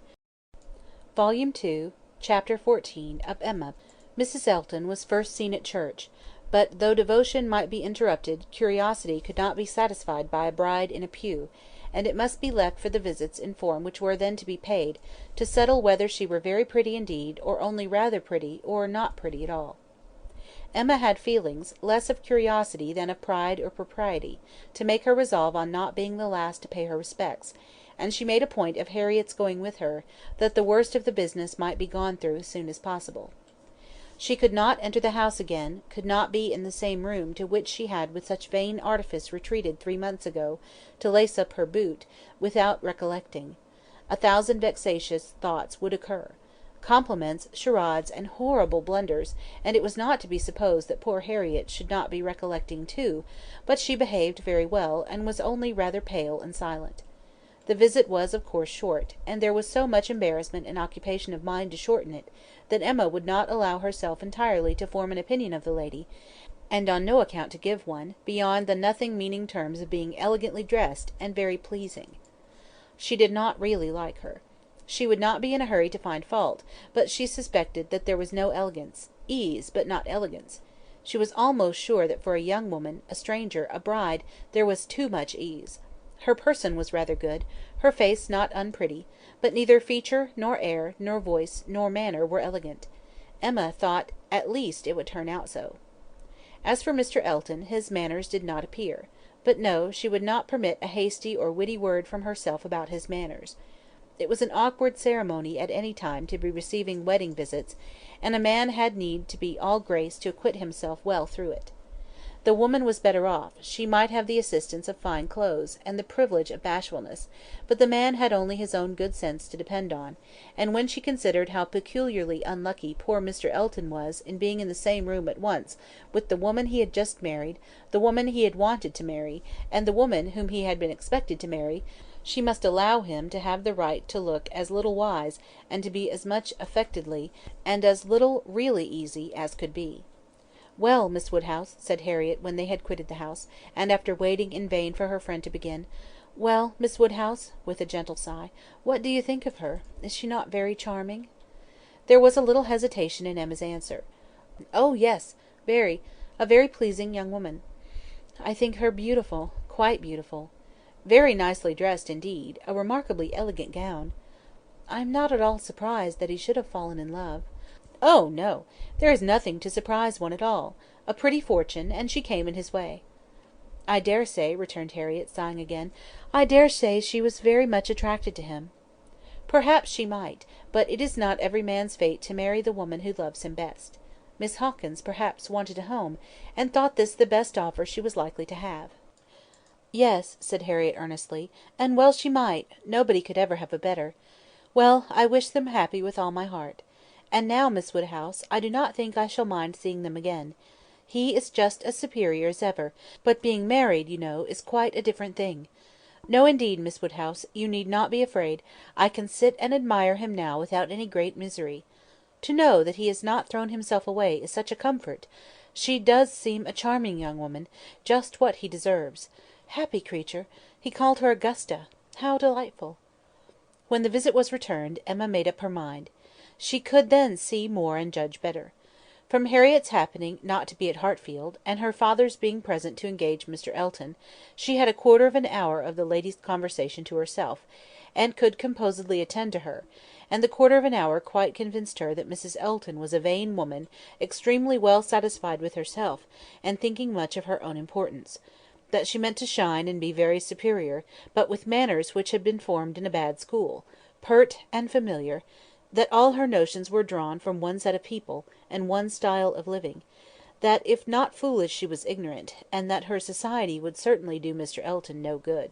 [SPEAKER 1] Volume 2, Chapter 14 of Emma. Mrs. Elton was first seen at church, but though devotion might be interrupted, curiosity could not be satisfied by a bride in a pew, and it must be left for the visits in form which were then to be paid, to settle whether she were very pretty indeed, or only rather pretty, or not pretty at all. Emma had feelings, less of curiosity than of pride or propriety, to make her resolve on not being the last to pay her respects, and she made a point of Harriet's going with her, that the worst of the business might be gone through as soon as possible. She could not enter the house again, could not be in the same room to which she had with such vain artifice retreated 3 months ago, to lace up her boot, without recollecting. 1,000 vexatious thoughts would occur. Compliments, charades, and horrible blunders, and it was not to be supposed that poor Harriet should not be recollecting too, but she behaved very well, and was only rather pale and silent. The visit was of course short, and there was so much embarrassment and occupation of mind to shorten it, that Emma would not allow herself entirely to form an opinion of the lady, and on no account to give one, beyond the nothing meaning terms of being elegantly dressed, and very pleasing. She did not really like her. She would not be in a hurry to find fault, but she suspected that there was no elegance, ease, but not elegance. She was almost sure that for a young woman, a stranger, a bride, there was too much ease. Her person was rather good, her face not unpretty, but neither feature, nor air, nor voice, nor manner were elegant. Emma thought at least it would turn out so. As for Mr. Elton, his manners did not appear; but no, she would not permit a hasty or witty word from herself about his manners. It was an awkward ceremony at any time to be receiving wedding visits, and a man had need to be all grace to acquit himself well through it. The woman was better off; she might have the assistance of fine clothes, and the privilege of bashfulness, but the man had only his own good sense to depend on; and when she considered how peculiarly unlucky poor Mr. Elton was in being in the same room at once with the woman he had just married, the woman he had wanted to marry, and the woman whom he had been expected to marry, she must allow him to have the right to look as little wise, and to be as much affectedly, and as little really easy, as could be. "Well, Miss Woodhouse," said Harriet, when they had quitted the house, and after waiting in vain for her friend to begin, "well, Miss Woodhouse," with a gentle sigh, "what do you think of her? Is she not very charming?" There was a little hesitation in Emma's answer. "Oh yes, very; a very pleasing young woman. I think her beautiful, quite beautiful. Very nicely dressed indeed; a remarkably elegant gown. I am not at all surprised that he should have fallen in love." "Oh no! There is nothing to surprise one at all. A pretty fortune, and she came in his way." "I daresay," returned Harriet, sighing again, "I daresay she was very much attracted to him." "Perhaps she might; but it is not every man's fate to marry the woman who loves him best. Miss Hawkins perhaps wanted a home, and thought this the best offer she was likely to have." "Yes," said Harriet earnestly, "and well she might; nobody could ever have a better. Well, I wish them happy with all my heart. And now, Miss Woodhouse, I do not think I shall mind seeing them again. He is just as superior as ever, but being married, you know, is quite a different thing. No, indeed, Miss Woodhouse, you need not be afraid; I can sit and admire him now without any great misery. To know that he has not thrown himself away is such a comfort. She does seem a charming young woman, just what he deserves. Happy creature! He called her Augusta. How delightful!" When the visit was returned, Emma made up her mind. She could then see more and judge better. From Harriet's happening not to be at Hartfield, and her father's being present to engage Mr. Elton, she had a quarter of an hour of the lady's conversation to herself, and could composedly attend to her; and the quarter of an hour quite convinced her that Mrs. Elton was a vain woman, extremely well satisfied with herself, and thinking much of her own importance; that she meant to shine and be very superior, but with manners which had been formed in a bad school, pert and familiar; that all her notions were drawn from one set of people, and one style of living; that if not foolish she was ignorant, and that her society would certainly do Mr. Elton no good.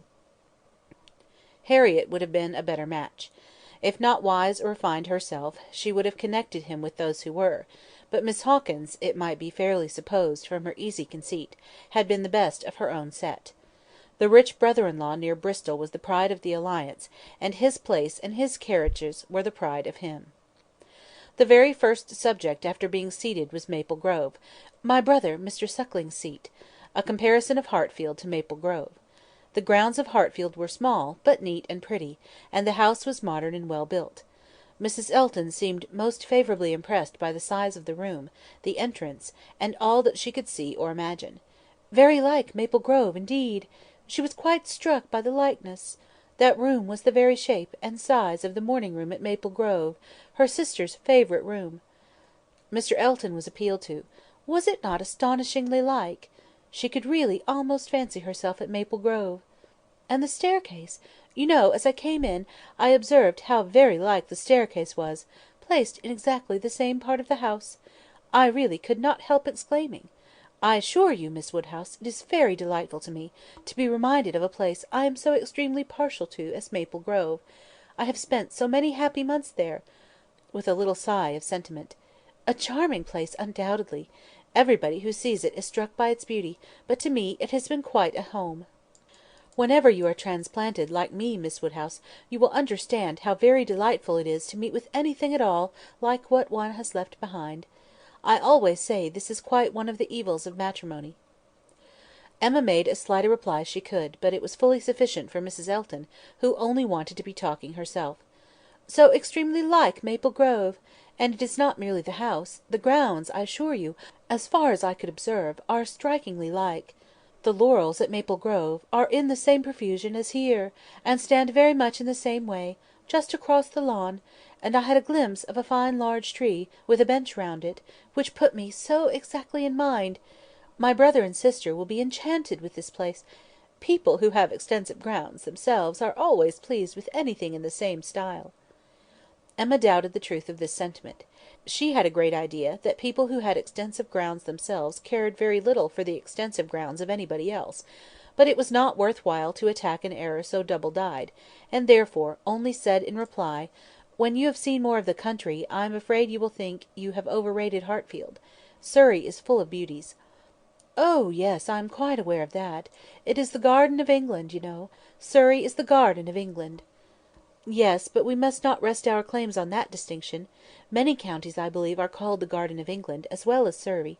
[SPEAKER 1] Harriet would have been a better match. If not wise or refined herself, she would have connected him with those who were; but Miss Hawkins, it might be fairly supposed from her easy conceit, had been the best of her own set. The rich brother-in-law near Bristol was the pride of the alliance, and his place and his carriages were the pride of him. The very first subject after being seated was Maple Grove, "my brother Mr. Suckling's seat," a comparison of Hartfield to Maple Grove. The grounds of Hartfield were small, but neat and pretty, and the house was modern and well built. Mrs. Elton seemed most favourably impressed by the size of the room, the entrance, and all that she could see or imagine. "Very like Maple Grove, indeed! She was quite struck by the likeness. That room was the very shape and size of the morning room at Maple Grove, her sister's favourite room." Mr. Elton was appealed to. Was it not astonishingly like? She could really almost fancy herself at Maple Grove. "And the staircase! You know, as I came in, I observed how very like the staircase was, placed in exactly the same part of the house. I really could not help exclaiming. I assure you, Miss Woodhouse, it is very delightful to me, to be reminded of a place I am so extremely partial to as Maple Grove. I have spent so many happy months there," with a little sigh of sentiment. "A charming place, undoubtedly. Everybody who sees it is struck by its beauty, but to me it has been quite a home." Whenever you are transplanted, like me, Miss Woodhouse, you will understand how very delightful it is to meet with anything at all like what one has left behind. I always say this is quite one of the evils of matrimony." Emma made as slight a reply as she could, but it was fully sufficient for Mrs. Elton, who only wanted to be talking herself. "So extremely like Maple Grove! And it is not merely the house; the grounds, I assure you, as far as I could observe, are strikingly like. The laurels at Maple Grove are in the same profusion as here, and stand very much in the same way, just across the lawn; and I had a glimpse of a fine large tree, with a bench round it, which put me so exactly in mind. My brother and sister will be enchanted with this place. People who have extensive grounds themselves are always pleased with anything in the same style." Emma doubted the truth of this sentiment. She had a great idea that people who had extensive grounds themselves cared very little for the extensive grounds of anybody else; but it was not worth while to attack an error so double-dyed, and therefore only said in reply, "When you have seen more of the country, I am afraid you will think you have overrated Hartfield. Surrey is full of beauties." "Oh, yes, I am quite aware of that. It is the garden of England, you know. Surrey is the garden of England." "Yes, but we must not rest our claims on that distinction. Many counties, I believe, are called the garden of England, as well as Surrey."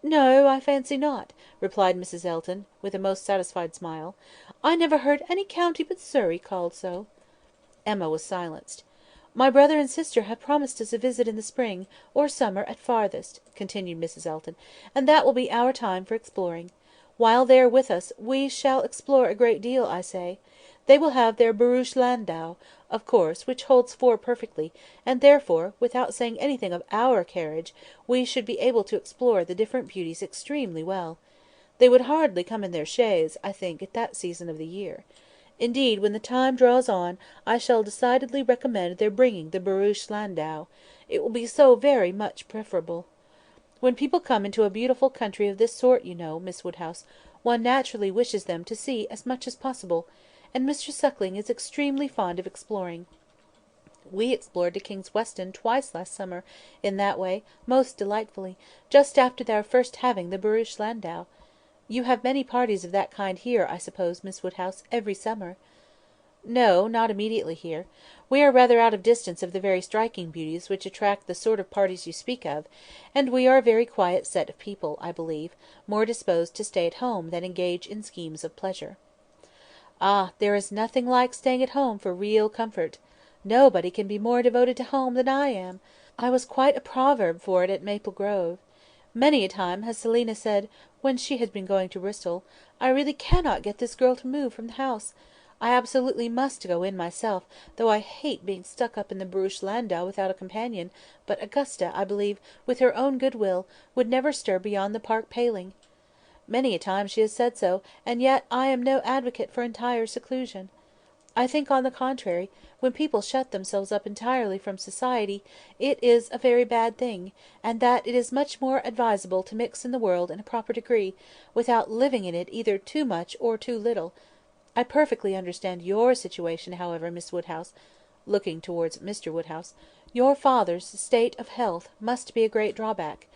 [SPEAKER 1] "No, I fancy not," replied Mrs. Elton, with a most satisfied smile. "I never heard any county but Surrey called so." Emma was silenced. "My brother and sister have promised us a visit in the spring, or summer at farthest," continued Mrs. Elton, "and that will be our time for exploring. While they are with us, we shall explore a great deal, I say. They will have their barouche landau, of course, which holds four perfectly, and therefore, without saying anything of our carriage, we should be able to explore the different beauties extremely well. They would hardly come in their chaise, I think, at that season of the year. Indeed, when the time draws on, I shall decidedly recommend their bringing the barouche landau. It will be so very much preferable. When people come into a beautiful country of this sort, you know, Miss Woodhouse, one naturally wishes them to see as much as possible, and Mr. Suckling is extremely fond of exploring. We explored to King's Weston twice last summer, in that way, most delightfully, just after our first having the barouche landau. You have many parties of that kind here, I suppose, Miss Woodhouse, every summer?" "No, not immediately here. We are rather out of distance of the very striking beauties which attract the sort of parties you speak of, and we are a very quiet set of people, I believe, more disposed to stay at home than engage in schemes of pleasure." "Ah, there is nothing like staying at home for real comfort. Nobody can be more devoted to home than I am. I was quite a proverb for it at Maple Grove. Many a time has Selina said, when she has been going to Bristol, 'I really cannot get this girl to move from the house. I absolutely must go in myself, though I hate being stuck up in the barouche landau without a companion; but Augusta, I believe, with her own good will, would never stir beyond the park paling.' Many a time she has said so, and yet I am no advocate for entire seclusion. I think, on the contrary, when people shut themselves up entirely from society, it is a very bad thing, and that it is much more advisable to mix in the world in a proper degree, without living in it either too much or too little. I perfectly understand your situation, however, Miss Woodhouse," looking towards Mr. Woodhouse. "Your father's state of health must be a great drawback.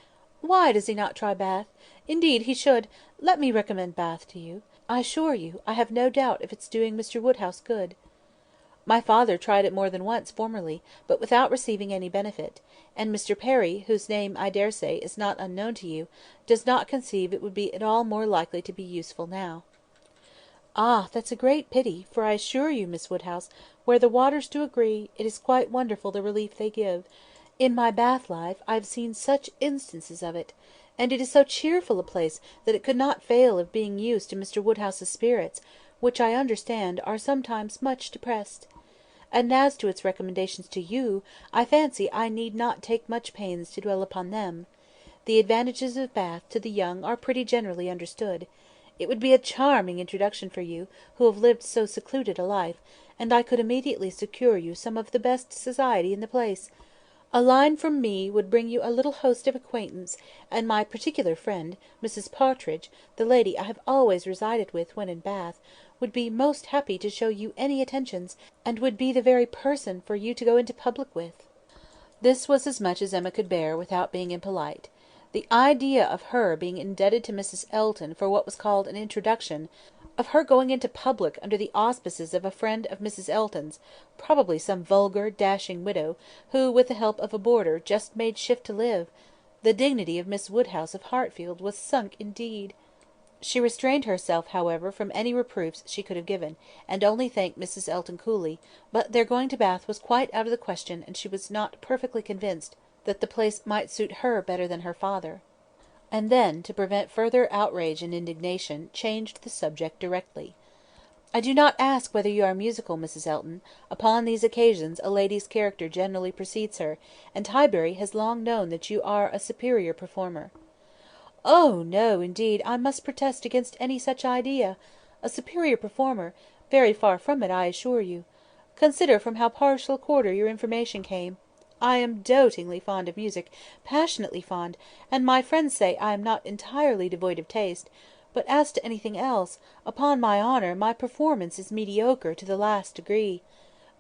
[SPEAKER 1] Why does he not try Bath? Indeed he should. Let me recommend Bath to you. I assure you, I have no doubt of its doing Mr. Woodhouse good." "My father tried it more than once formerly, but without receiving any benefit; and Mr. Perry, whose name, I daresay, is not unknown to you, does not conceive it would be at all more likely to be useful now." "Ah, that's a great pity; for I assure you, Miss Woodhouse, where the waters do agree, it is quite wonderful the relief they give. In my Bath life I have seen such instances of it. And it is so cheerful a place that it could not fail of being used to Mr. Woodhouse's spirits, which I understand are sometimes much depressed. And as to its recommendations to you, I fancy I need not take much pains to dwell upon them. The advantages of Bath to the young are pretty generally understood. It would be a charming introduction for you, who have lived so secluded a life, and I could immediately secure you some of the best society in the place. A line from me would bring you a little host of acquaintance, and my particular friend, Mrs. Partridge, the lady I have always resided with when in Bath, would be most happy to show you any attentions, and would be the very person for you to go into public with." This was as much as Emma could bear without being impolite. The idea of her being indebted to Mrs. Elton for what was called an introduction, Of her going into public under the auspices of a friend of Mrs. Elton's, probably some vulgar, dashing widow, who, with the help of a boarder, just made shift to live. The dignity of Miss Woodhouse of Hartfield was sunk indeed. She restrained herself, however, from any reproofs she could have given, and only thanked Mrs. Elton coolly; but their going to Bath was quite out of the question, and she was not perfectly convinced that the place might suit her better than her father. And then, to prevent further outrage and indignation, changed the subject directly. "I do not ask whether you are musical, Mrs. Elton. Upon these occasions a lady's character generally precedes her, and Highbury has long known that you are a superior performer." "Oh, no, indeed, I must protest against any such idea. A superior performer! Very far from it, I assure you. Consider from how partial a quarter your information came. I am dotingly fond of music, passionately fond, and my friends say I am not entirely devoid of taste; but as to anything else, upon my honour, my performance is mediocre to the last degree.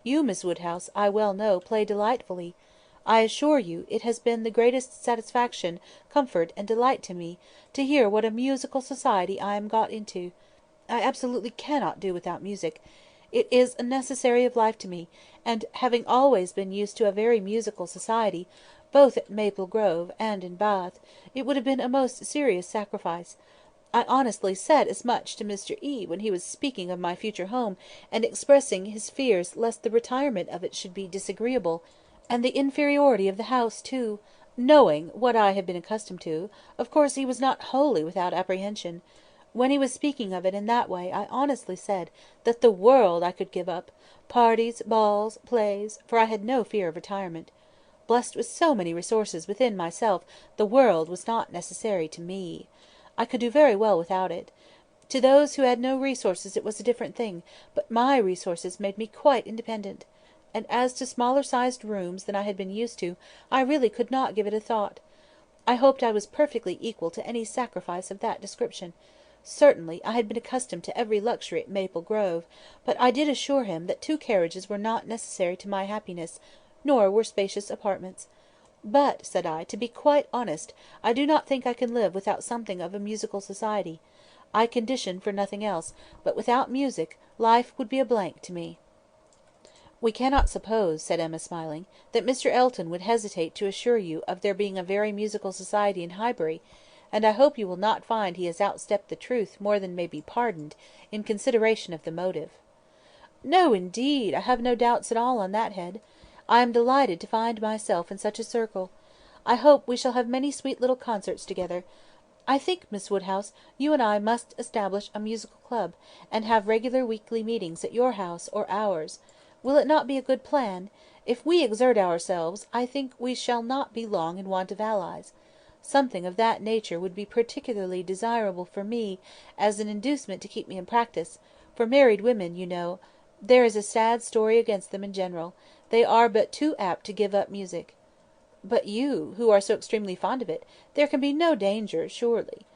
[SPEAKER 1] You, Miss Woodhouse, I well know, play delightfully. I assure you it has been the greatest satisfaction, comfort, and delight to me, to hear what a musical society I am got into. I absolutely cannot do without music. It is a necessary of life to me, and having always been used to a very musical society, both at Maple Grove and in Bath, it would have been a most serious sacrifice. I honestly said as much to Mr. E. when he was speaking of my future home, and expressing his fears lest the retirement of it should be disagreeable, and the inferiority of the house too. Knowing what I have been accustomed to, of course he was not wholly without apprehension. When he was speaking of it in that way, I honestly said that the world I could give up, parties, balls, plays, for I had no fear of retirement. Blessed with so many resources within myself, the world was not necessary to me. I could do very well without it. To those who had no resources it was a different thing, but my resources made me quite independent. And as to smaller sized rooms than I had been used to, I really could not give it a thought. I hoped I was perfectly equal to any sacrifice of that description. Certainly, I had been accustomed to every luxury at Maple Grove, but I did assure him that 2 carriages were not necessary to my happiness, nor were spacious apartments. But, said I, to be quite honest, I do not think I can live without something of a musical society. I condition for nothing else, but without music, life would be a blank to me. "We cannot suppose," said Emma, smiling, "that Mr. Elton would hesitate to assure you of there being a very musical society in Highbury, and I hope you will not find he has outstepped the truth more than may be pardoned, in consideration of the motive." "No, indeed, I have no doubts at all on that head. I am delighted to find myself in such a circle. I hope we shall have many sweet little concerts together. I think, Miss Woodhouse, you and I must establish a musical club, and have regular weekly meetings at your house or ours. Will it not be a good plan? If we exert ourselves, I think we shall not be long in want of allies. Something of that nature would be particularly desirable for me, as an inducement to keep me in practice; for married women, you know, there is a sad story against them in general; they are but too apt to give up music." "But you, who are so extremely fond of it, there can be no danger, surely."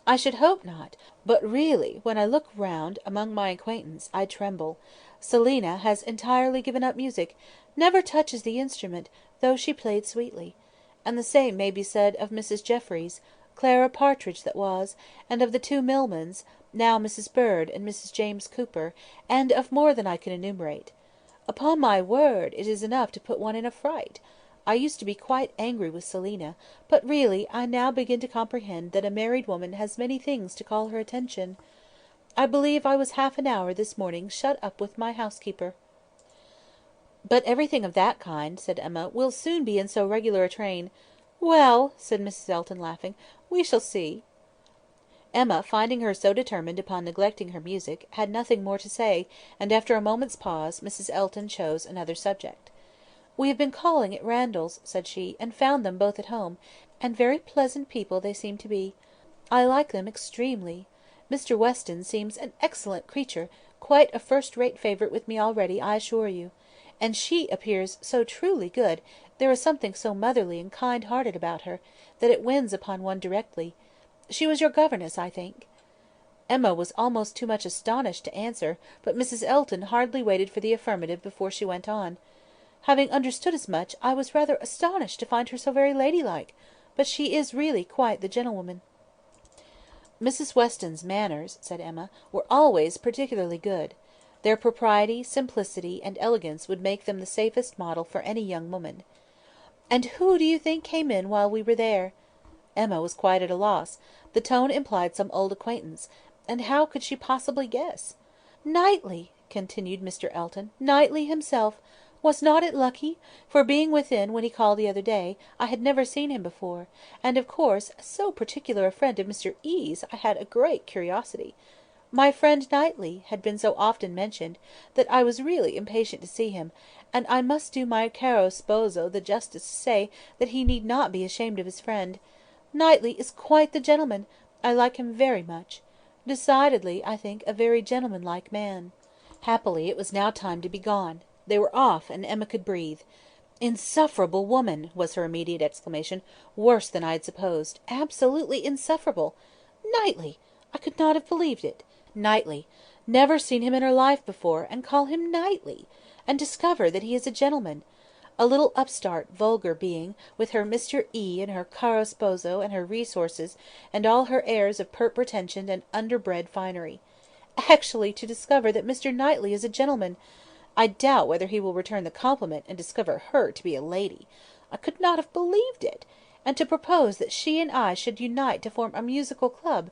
[SPEAKER 1] "I should hope not; but really, when I look round among my acquaintance, I tremble. Selina has entirely given up music, never touches the instrument, though she played sweetly. And the same may be said of Mrs. Jeffreys, Clara Partridge that was, and of the 2 Millmans, now Mrs. Bird and Mrs. James Cooper, and of more than I can enumerate. Upon my word, it is enough to put one in a fright. I used to be quite angry with Selina, but really I now begin to comprehend that a married woman has many things to call her attention. I believe I was half an hour this morning shut up with my housekeeper." "But everything of that kind," said Emma, "will soon be in so regular a train—" "Well," said Mrs. Elton, laughing, "we shall see." Emma, finding her so determined upon neglecting her music, had nothing more to say, and after a moment's pause, Mrs. Elton chose another subject. "We have been calling at Randalls," said she, "and found them both at home, and very pleasant people they seem to be. I like them extremely. Mr. Weston seems an excellent creature, quite a first-rate favourite with me already, I assure you. And she appears so truly good, there is something so motherly and kind-hearted about her, that it wins upon one directly. She was your governess, I think?" Emma was almost too much astonished to answer, but Mrs. Elton hardly waited for the affirmative before she went on. "Having understood as much, I was rather astonished to find her so very ladylike; but she is really quite the gentlewoman." "Mrs. Weston's manners," said Emma, "were always particularly good. Their propriety, simplicity, and elegance would make them the safest model for any young woman." "And who do you think came in while we were there?" Emma was quite at a loss. The tone implied some old acquaintance, and how could she possibly guess? "Knightley!" continued Mr. Elton. "Knightley himself. Was not it lucky? For being within when he called the other day, I had never seen him before; and, of course, so particular a friend of Mr. E.'s, I had a great curiosity. My friend Knightley had been so often mentioned, that I was really impatient to see him; and I must do my caro sposo the justice to say that he need not be ashamed of his friend. Knightley is quite the gentleman. I like him very much. Decidedly, I think, a very gentlemanlike man." Happily it was now time to be gone. They were off, and Emma could breathe. "Insufferable woman!" was her immediate exclamation. "Worse than I had supposed. Absolutely insufferable. Knightley! I could not have believed it. Knightley! Never seen him in her life before, and call him Knightley! And discover that he is a gentleman! A little upstart, vulgar being, with her Mr. E. and her caro sposo, and her resources, and all her airs of pert pretension and underbred finery. Actually to discover that Mr. Knightley is a gentleman! I doubt whether he will return the compliment, and discover her to be a lady. I could not have believed it. And to propose that she and I should unite to form a musical club!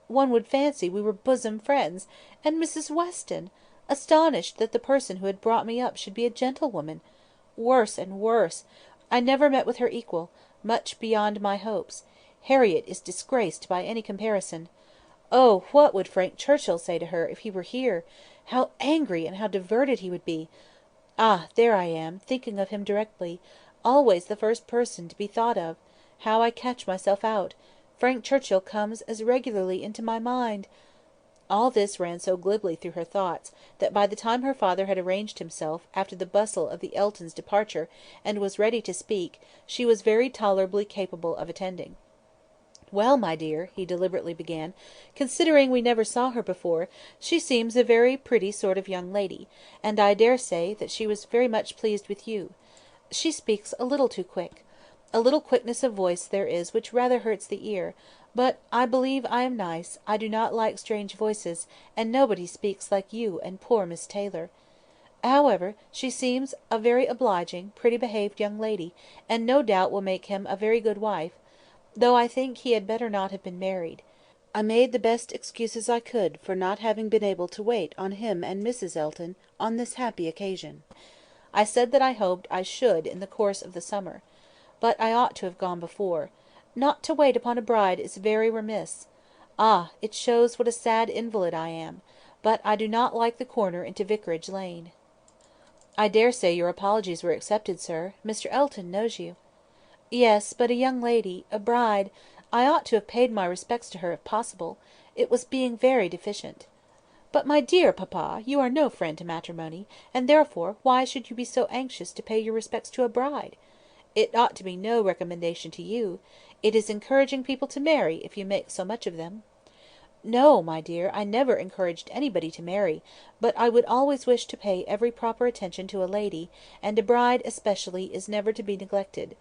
[SPEAKER 1] One would fancy we were bosom friends. And Mrs. Weston! Astonished that the person who had brought me up should be a gentlewoman. Worse and worse. I never met with her equal; much beyond my hopes. Harriet is disgraced by any comparison. Oh, what would Frank Churchill say to her, if he were here? How angry and how diverted he would be! Ah, there I am, thinking of him directly. Always the first person to be thought of. How I catch myself out! Frank Churchill comes as regularly into my mind." All this ran so glibly through her thoughts, that by the time her father had arranged himself, after the bustle of the Eltons' departure, and was ready to speak, she was very tolerably capable of attending. "Well, my dear," he deliberately began, "considering we never saw her before, she seems a very pretty sort of young lady, and I daresay that she was very much pleased with you. She speaks a little too quick. A little quickness of voice there is which rather hurts the ear; but I believe I am nice. I do not like strange voices, and nobody speaks like you and poor Miss Taylor. However, she seems a very obliging, pretty behaved young lady, and no doubt will make him a very good wife, though I think he had better not have been married. I made the best excuses I could for not having been able to wait on him and Mrs. Elton on this happy occasion. I said that I hoped I should in the course of the summer. But I ought to have gone before. Not to wait upon a bride is very remiss. Ah! it shows what a sad invalid I am. But I do not like the corner into Vicarage Lane." "I daresay your apologies were accepted, sir. Mr. Elton knows you." "Yes, but a young lady, a bride, I ought to have paid my respects to her if possible. It was being very deficient." "But, my dear papa, you are no friend to matrimony, and therefore why should you be so anxious to pay your respects to a bride? It ought to be no recommendation to you. It is encouraging people to marry, if you make so much of them." "No, my dear, I never encouraged anybody to marry; but I would always wish to pay every proper attention to a lady, and a bride especially is never to be neglected.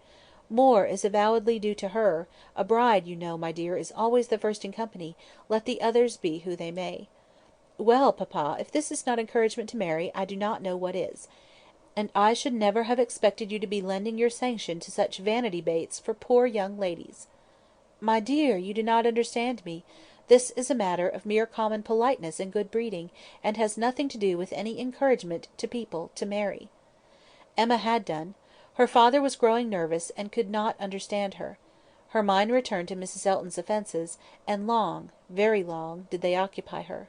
[SPEAKER 1] More is avowedly due to her; a bride, you know, my dear, is always the first in company, let the others be who they may." "Well, papa, if this is not encouragement to marry, I do not know what is. And I should never have expected you to be lending your sanction to such vanity baits for poor young ladies." "My dear, you do not understand me. This is a matter of mere common politeness and good breeding, and has nothing to do with any encouragement to people to marry." Emma had done. Her father was growing nervous, and could not understand her. Her mind returned to Mrs. Elton's offences, and long, very long, did they occupy her.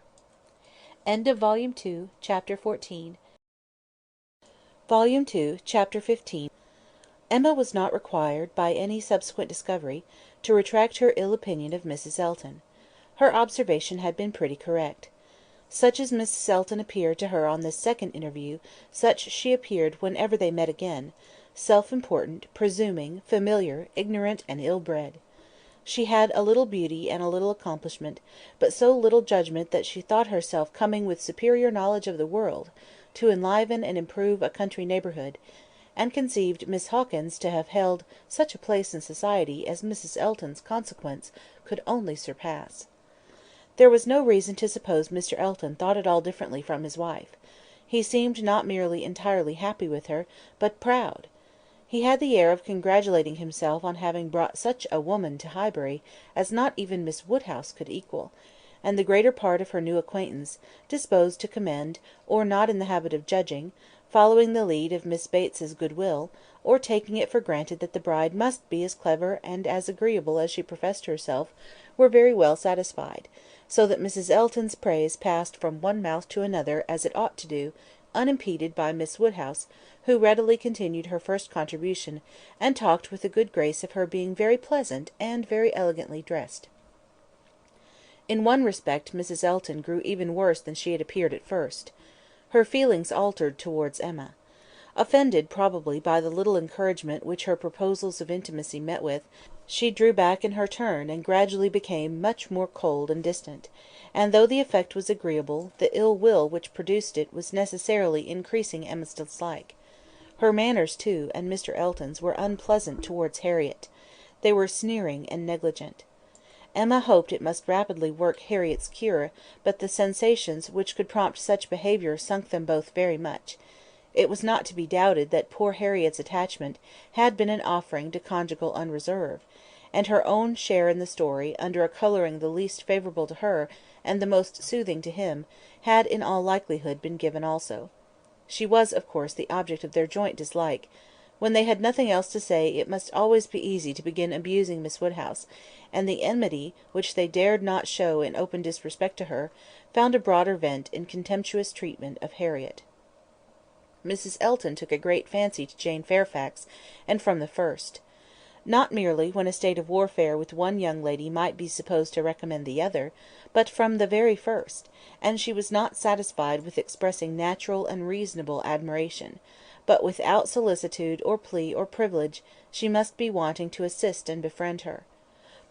[SPEAKER 1] Volume 2, Chapter 14. Volume 2, Chapter 15. Emma was not required, by any subsequent discovery, to retract her ill opinion of Mrs. Elton. Her observation had been pretty correct. Such as Mrs. Elton appeared to her on this second interview, such she appeared whenever they met again: self-important, presuming, familiar, ignorant, and ill-bred. She had a little beauty and a little accomplishment, but so little judgment that she thought herself coming with superior knowledge of the world, to enliven and improve a country neighbourhood, and conceived Miss Hawkins to have held such a place in society as Mrs. Elton's consequence could only surpass. There was no reason to suppose Mr. Elton thought at all differently from his wife. He seemed not merely entirely happy with her, but proud. He had the air of congratulating himself on having brought such a woman to Highbury as not even Miss Woodhouse could equal; and the greater part of her new acquaintance, disposed to commend, or not in the habit of judging, following the lead of Miss Bates's goodwill, or taking it for granted that the bride must be as clever and as agreeable as she professed herself, were very well satisfied; so that Mrs. Elton's praise passed from one mouth to another as it ought to do, unimpeded by Miss Woodhouse, who readily continued her first contribution, and talked with a good grace of her being very pleasant and very elegantly dressed. In one respect Mrs. Elton grew even worse than she had appeared at first. Her feelings altered towards Emma. Offended, probably, by the little encouragement which her proposals of intimacy met with, she drew back in her turn, and gradually became much more cold and distant; and though the effect was agreeable, the ill will which produced it was necessarily increasing Emma's dislike. Her manners, too, and Mr. Elton's, were unpleasant towards Harriet. They were sneering and negligent. Emma hoped it must rapidly work Harriet's cure, but the sensations which could prompt such behaviour sunk them both very much. It was not to be doubted that poor Harriet's attachment had been an offering to conjugal unreserve, and her own share in the story, under a colouring the least favourable to her, and the most soothing to him, had in all likelihood been given also. She was, of course, the object of their joint dislike. When they had nothing else to say, it must always be easy to begin abusing Miss Woodhouse, and the enmity, which they dared not show in open disrespect to her, found a broader vent in contemptuous treatment of Harriet. Mrs. Elton took a great fancy to Jane Fairfax, and from the first. Not merely when a state of warfare with one young lady might be supposed to recommend the other, but from the very first; and she was not satisfied with expressing natural and reasonable admiration, but without solicitude or plea or privilege, she must be wanting to assist and befriend her.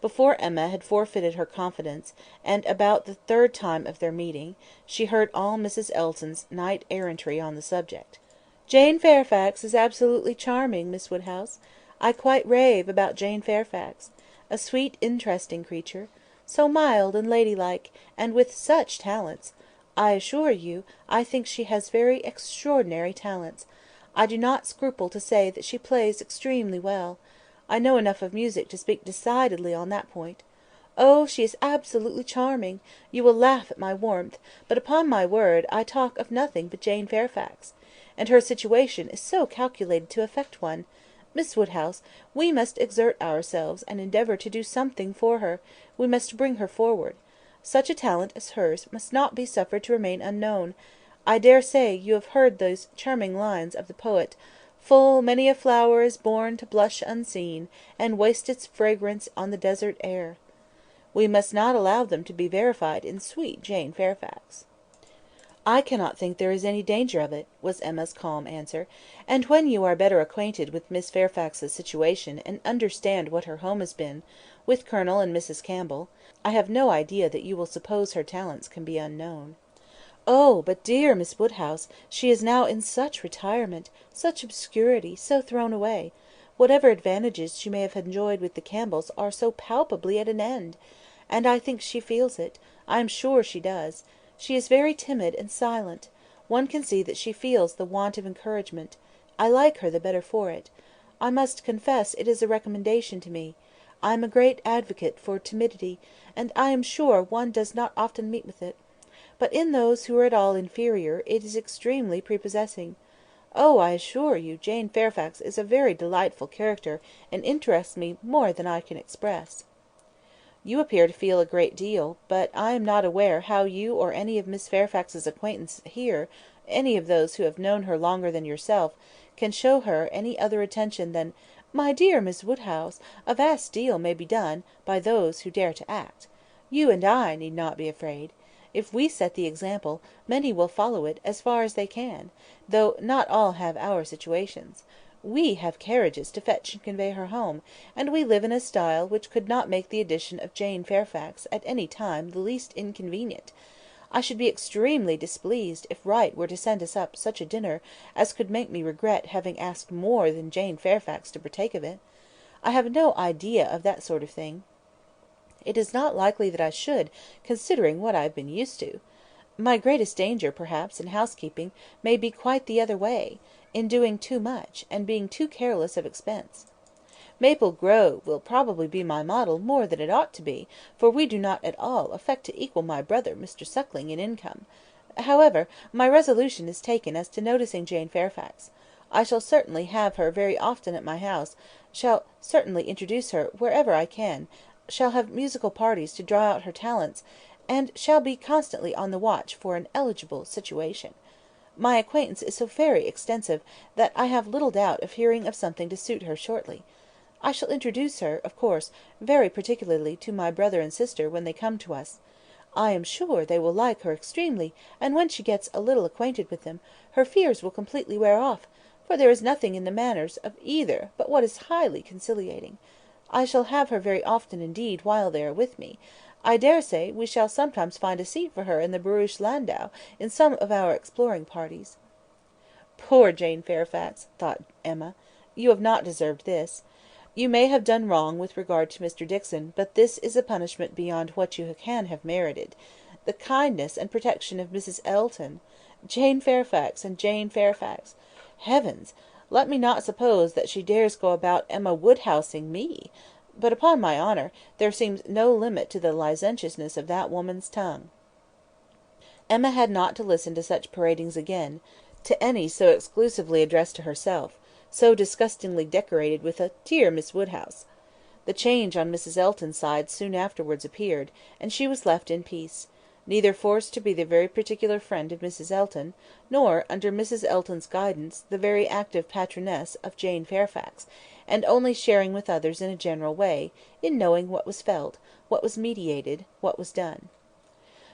[SPEAKER 1] Before Emma had forfeited her confidence, and about the third time of their meeting, she heard all Mrs. Elton's knight-errantry on the subject. "Jane Fairfax is absolutely charming, Miss Woodhouse. I quite rave about Jane Fairfax. A sweet interesting creature, so mild and ladylike, and with such talents. I assure you, I think she has very extraordinary talents. I do not scruple to say that she plays extremely well. I know enough of music to speak decidedly on that point. Oh, she is absolutely charming! You will laugh at my warmth, but upon my word I talk of nothing but Jane Fairfax. And her situation is so calculated to affect one. Miss Woodhouse, we must exert ourselves, and endeavour to do something for her. We must bring her forward. Such a talent as hers must not be suffered to remain unknown. I dare say you have heard those charming lines of the poet, 'Full many a flower is born to blush unseen, and waste its fragrance on the desert air.' We must not allow them to be verified in sweet Jane Fairfax." "I cannot think there is any danger of it," was Emma's calm answer; "and when you are better acquainted with Miss Fairfax's situation, and understand what her home has been, with Colonel and Mrs. Campbell, I have no idea that you will suppose her talents can be unknown." "Oh, but dear Miss Woodhouse, she is now in such retirement, such obscurity, so thrown away. Whatever advantages she may have enjoyed with the Campbells are so palpably at an end. And I think she feels it. I am sure she does. She is very timid and silent. One can see that she feels the want of encouragement. I like her the better for it. I must confess it is a recommendation to me. I am a great advocate for timidity, and I am sure one does not often meet with it. But in those who are at all inferior, it is extremely prepossessing. Oh, I assure you, Jane Fairfax is a very delightful character, and interests me more than I can express." "You appear to feel a great deal, but I am not aware how you or any of Miss Fairfax's acquaintance here, any of those who have known her longer than yourself, can show her any other attention than—" "My dear Miss Woodhouse, a vast deal may be done, by those who dare to act. You and I need not be afraid. If we set the example, many will follow it, as far as they can, though not all have our situations. We have carriages to fetch and convey her home, and we live in a style which could not make the addition of Jane Fairfax at any time the least inconvenient. I should be extremely displeased if Wright were to send us up such a dinner as could make me regret having asked more than Jane Fairfax to partake of it. I have no idea of that sort of thing."
[SPEAKER 2] It is not likely that I should, considering what I have been used to. My greatest danger, perhaps, in housekeeping, may be quite the other way, in doing too much, and being too careless of expense. Maple Grove will probably be my model more than it ought to be, for we do not at all affect to equal my brother, Mr. Suckling, in income. However, my resolution is taken as to noticing Jane Fairfax. I shall certainly have her very often at my house, shall certainly introduce her wherever I can, shall have musical parties to draw out her talents, and shall be constantly on the watch for an eligible situation. My acquaintance is so very extensive, that I have little doubt of hearing of something to suit her shortly. I shall introduce her, of course, very particularly to my brother and sister when they come to us. I am sure they will like her extremely, and when she gets a little acquainted with them, her fears will completely wear off, for there is nothing in the manners of either but what is highly conciliating. I shall have her very often indeed while they are with me. I daresay we shall sometimes find a seat for her in the barouche landau in some of our exploring parties." "Poor Jane Fairfax!" thought Emma. "You have not deserved this. You may have done wrong with regard to Mr. Dickson, but this is a punishment beyond what you can have merited. The kindness and protection of Mrs. Elton! Jane Fairfax and Jane Fairfax! Heavens! Let me not suppose that she dares go about Emma Woodhousing me! But upon my honour, there seems no limit to the licentiousness of that woman's tongue." Emma had not to listen to such paradings again, to any so exclusively addressed to herself, so disgustingly decorated with a "dear Miss Woodhouse." The change on Mrs. Elton's side soon afterwards appeared, and she was left in peace, neither forced to be the very particular friend of Mrs. Elton, nor, under Mrs. Elton's guidance, the very active patroness of Jane Fairfax, and only sharing with others in a general way, in knowing what was felt, what was meditated, what was done.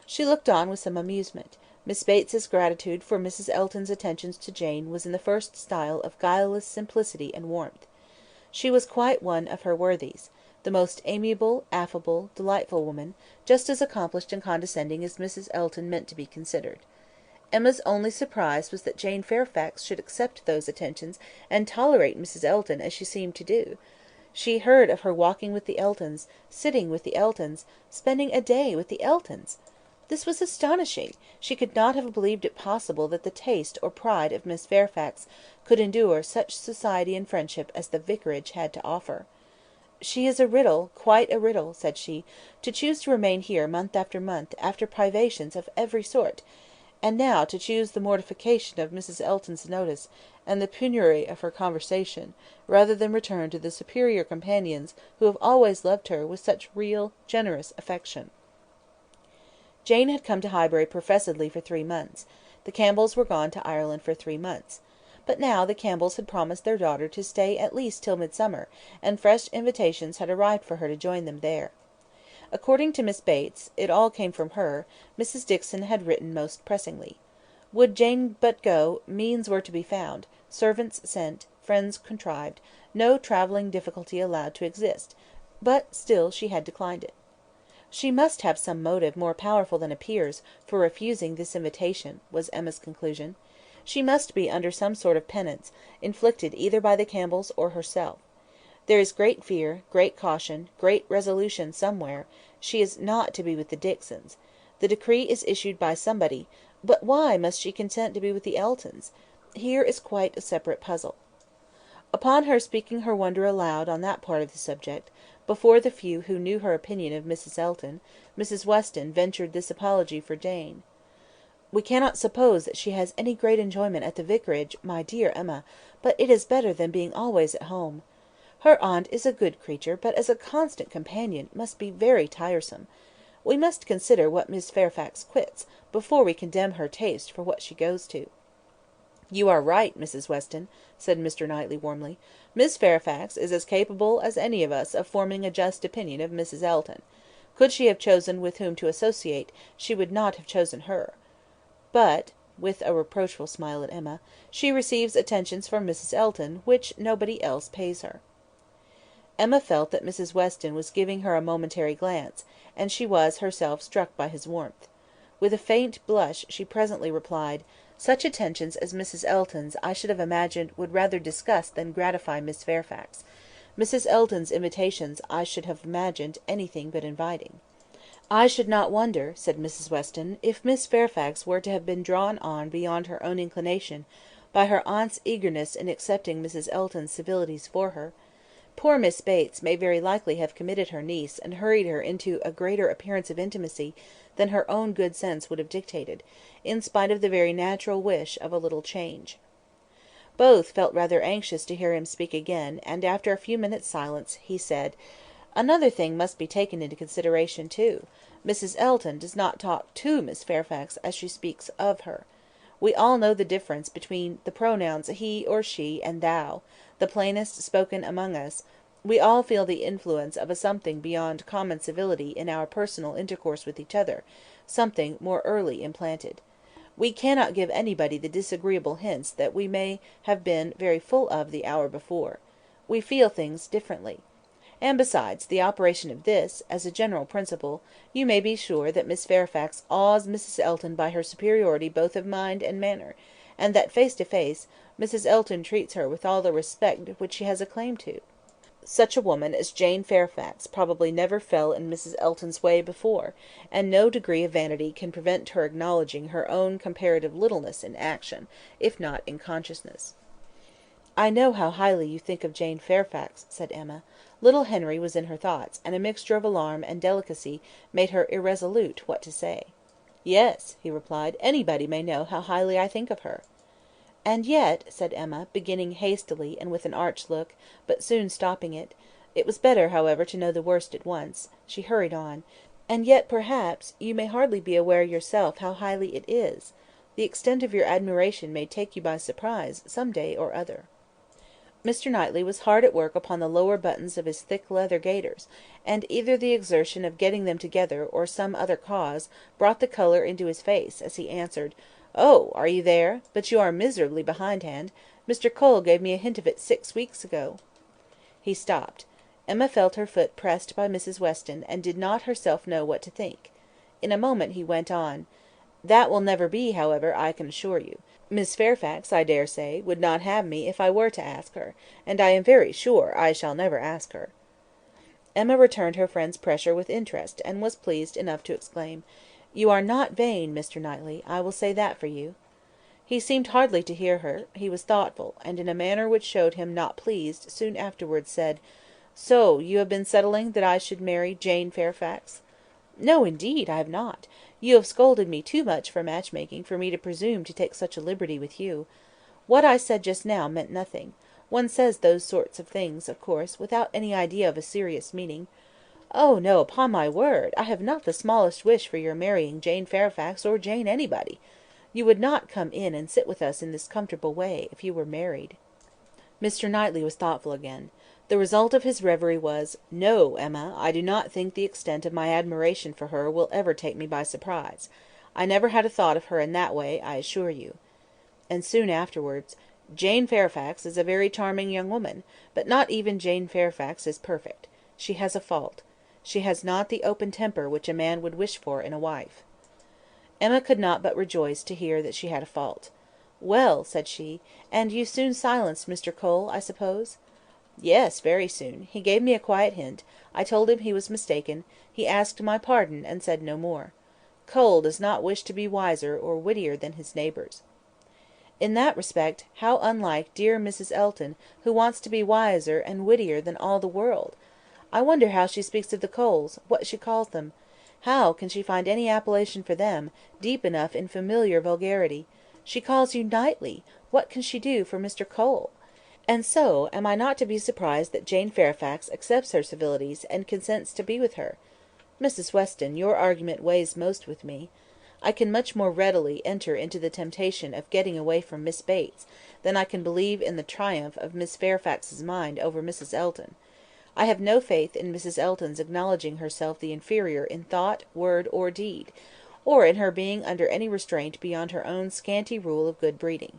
[SPEAKER 2] She looked on with some amusement. Miss Bates's gratitude for Mrs. Elton's attentions to Jane was in the first style of guileless simplicity and warmth. She was quite one of her worthies, the most amiable, affable, delightful woman, just as accomplished and condescending as Mrs. Elton meant to be considered. Emma's only surprise was that Jane Fairfax should accept those attentions, and tolerate Mrs. Elton as she seemed to do. She heard of her walking with the Eltons, sitting with the Eltons, spending a day with the Eltons. This was astonishing. She could not have believed it possible that the taste or pride of Miss Fairfax could endure such society and friendship as the vicarage had to offer. "She is a riddle, quite a riddle," said she, "to choose to remain here month after month, after privations of every sort, and now to choose the mortification of Mrs. Elton's notice, and the penury of her conversation, rather than return to the superior companions who have always loved her with such real, generous affection." Jane had come to Highbury professedly for 3 months. The Campbells were gone to Ireland for 3 months. But now the Campbells had promised their daughter to stay at least till midsummer, and fresh invitations had arrived for her to join them there. According to Miss Bates, it all came from her, Mrs. Dickson had written most pressingly. Would Jane but go, means were to be found, servants sent, friends contrived, no travelling difficulty allowed to exist; but still she had declined it. "She must have some motive more powerful than appears, for refusing this invitation," was Emma's conclusion. "She must be under some sort of penance, inflicted either by the Campbells or herself. There is great fear, great caution, great resolution somewhere; she is not to be with the Dicksons. The decree is issued by somebody, but why must she consent to be with the Eltons? Here is quite a separate puzzle." Upon her speaking her wonder aloud on that part of the subject, before the few who knew her opinion of Mrs. Elton, Mrs. Weston ventured this apology for Jane. "We cannot suppose that she has any great enjoyment at the vicarage, my dear Emma, but it is better than being always at home. Her aunt is a good creature, but as a constant companion must be very tiresome. We must consider what Miss Fairfax quits, before we condemn her taste for what she goes to." "You are right, Mrs. Weston," said Mr. Knightley warmly. "Miss Fairfax is as capable as any of us of forming a just opinion of Mrs. Elton. Could she have chosen with whom to associate, she would not have chosen her. But," with a reproachful smile at Emma, "she receives attentions from Mrs. Elton, which nobody else pays her." Emma felt that Mrs. Weston was giving her a momentary glance, and she was herself struck by his warmth. With a faint blush she presently replied, "Such attentions as Mrs. Elton's I should have imagined would rather disgust than gratify Miss Fairfax. Mrs. Elton's invitations I should have imagined anything but inviting. "I should not wonder," said Mrs. Weston, "if Miss Fairfax were to have been drawn on beyond her own inclination by her aunt's eagerness in accepting Mrs. Elton's civilities for her. Poor Miss Bates may very likely have committed her niece and hurried her into a greater appearance of intimacy than her own good sense would have dictated, in spite of the very natural wish of a little change." Both felt rather anxious to hear him speak again, and after a few minutes' silence, he said, "Another thing must be taken into consideration too. Mrs. Elton does not talk to Miss Fairfax as she speaks of her. We all know the difference between the pronouns he or she and thou, the plainest spoken among us. We all feel the influence of a something beyond common civility in our personal intercourse with each other, something more early implanted. We cannot give anybody the disagreeable hints that we may have been very full of the hour before. We feel things differently. And besides the operation of this, as a general principle, you may be sure that Miss Fairfax awes Mrs. Elton by her superiority both of mind and manner, and that face to face, Mrs. Elton treats her with all the respect which she has a claim to. Such a woman as Jane Fairfax probably never fell in Mrs. Elton's way before, and no degree of vanity can prevent her acknowledging her own comparative littleness in action, if not in consciousness. "I know how highly you think of Jane Fairfax," said Emma. Little Henry was in her thoughts, and a mixture of alarm and delicacy made her irresolute what to say. "Yes," he replied, "anybody may know how highly I think of her." "And yet," said Emma, beginning hastily and with an arch look, but soon stopping it, it was better, however, to know the worst at once, she hurried on, "and yet, perhaps, you may hardly be aware yourself how highly it is. The extent of your admiration may take you by surprise, some day or other." Mr. Knightley was hard at work upon the lower buttons of his thick leather gaiters, and either the exertion of getting them together, or some other cause, brought the colour into his face, as he answered, "Oh, are you there? But you are miserably behindhand. Mr. Cole gave me a hint of it 6 weeks ago." He stopped. Emma felt her foot pressed by Mrs. Weston, and did not herself know what to think. In a moment he went on, "That will never be, however, I can assure you. Miss Fairfax, I dare say, would not have me if I were to ask her, and I am very sure I shall never ask her." Emma returned her friend's pressure with interest, and was pleased enough to exclaim, "You are not vain, Mr. Knightley, I will say that for you." He seemed hardly to hear her; he was thoughtful, and in a manner which showed him not pleased, soon afterwards said, "So you have been settling that I should marry Jane Fairfax?" "No, indeed, I have not. You have scolded me too much for match-making for me to presume to take such a liberty with you. What I said just now meant nothing. One says those sorts of things, of course, without any idea of a serious meaning. Oh, no, upon my word, I have not the smallest wish for your marrying Jane Fairfax or Jane anybody. You would not come in and sit with us in this comfortable way if you were married." Mr. Knightley was thoughtful again. The result of his reverie was, "No, Emma, I do not think the extent of my admiration for her will ever take me by surprise. I never had a thought of her in that way, I assure you." And soon afterwards, "Jane Fairfax is a very charming young woman, but not even Jane Fairfax is perfect. She has a fault. She has not the open temper which a man would wish for in a wife." Emma could not but rejoice to hear that she had a fault. "Well," said she, "and you soon silenced Mr. Cole, I suppose?" "Yes, very soon. He gave me a quiet hint. I told him he was mistaken. He asked my pardon, and said no more. Cole does not wish to be wiser or wittier than his neighbours." In that respect, how unlike dear Mrs. Elton, who wants to be wiser and wittier than all the world! I wonder how she speaks of the Coles, what she calls them. How can she find any appellation for them, deep enough in familiar vulgarity? She calls you Knightley. What can she do for Mr. Cole? And so, am I not to be surprised that Jane Fairfax accepts her civilities, and consents to be with her? Mrs. Weston, your argument weighs most with me. I can much more readily enter into the temptation of getting away from Miss Bates, than I can believe in the triumph of Miss Fairfax's mind over Mrs. Elton. I have no faith in Mrs. Elton's acknowledging herself the inferior in thought, word, or deed, or in her being under any restraint beyond her own scanty rule of good breeding.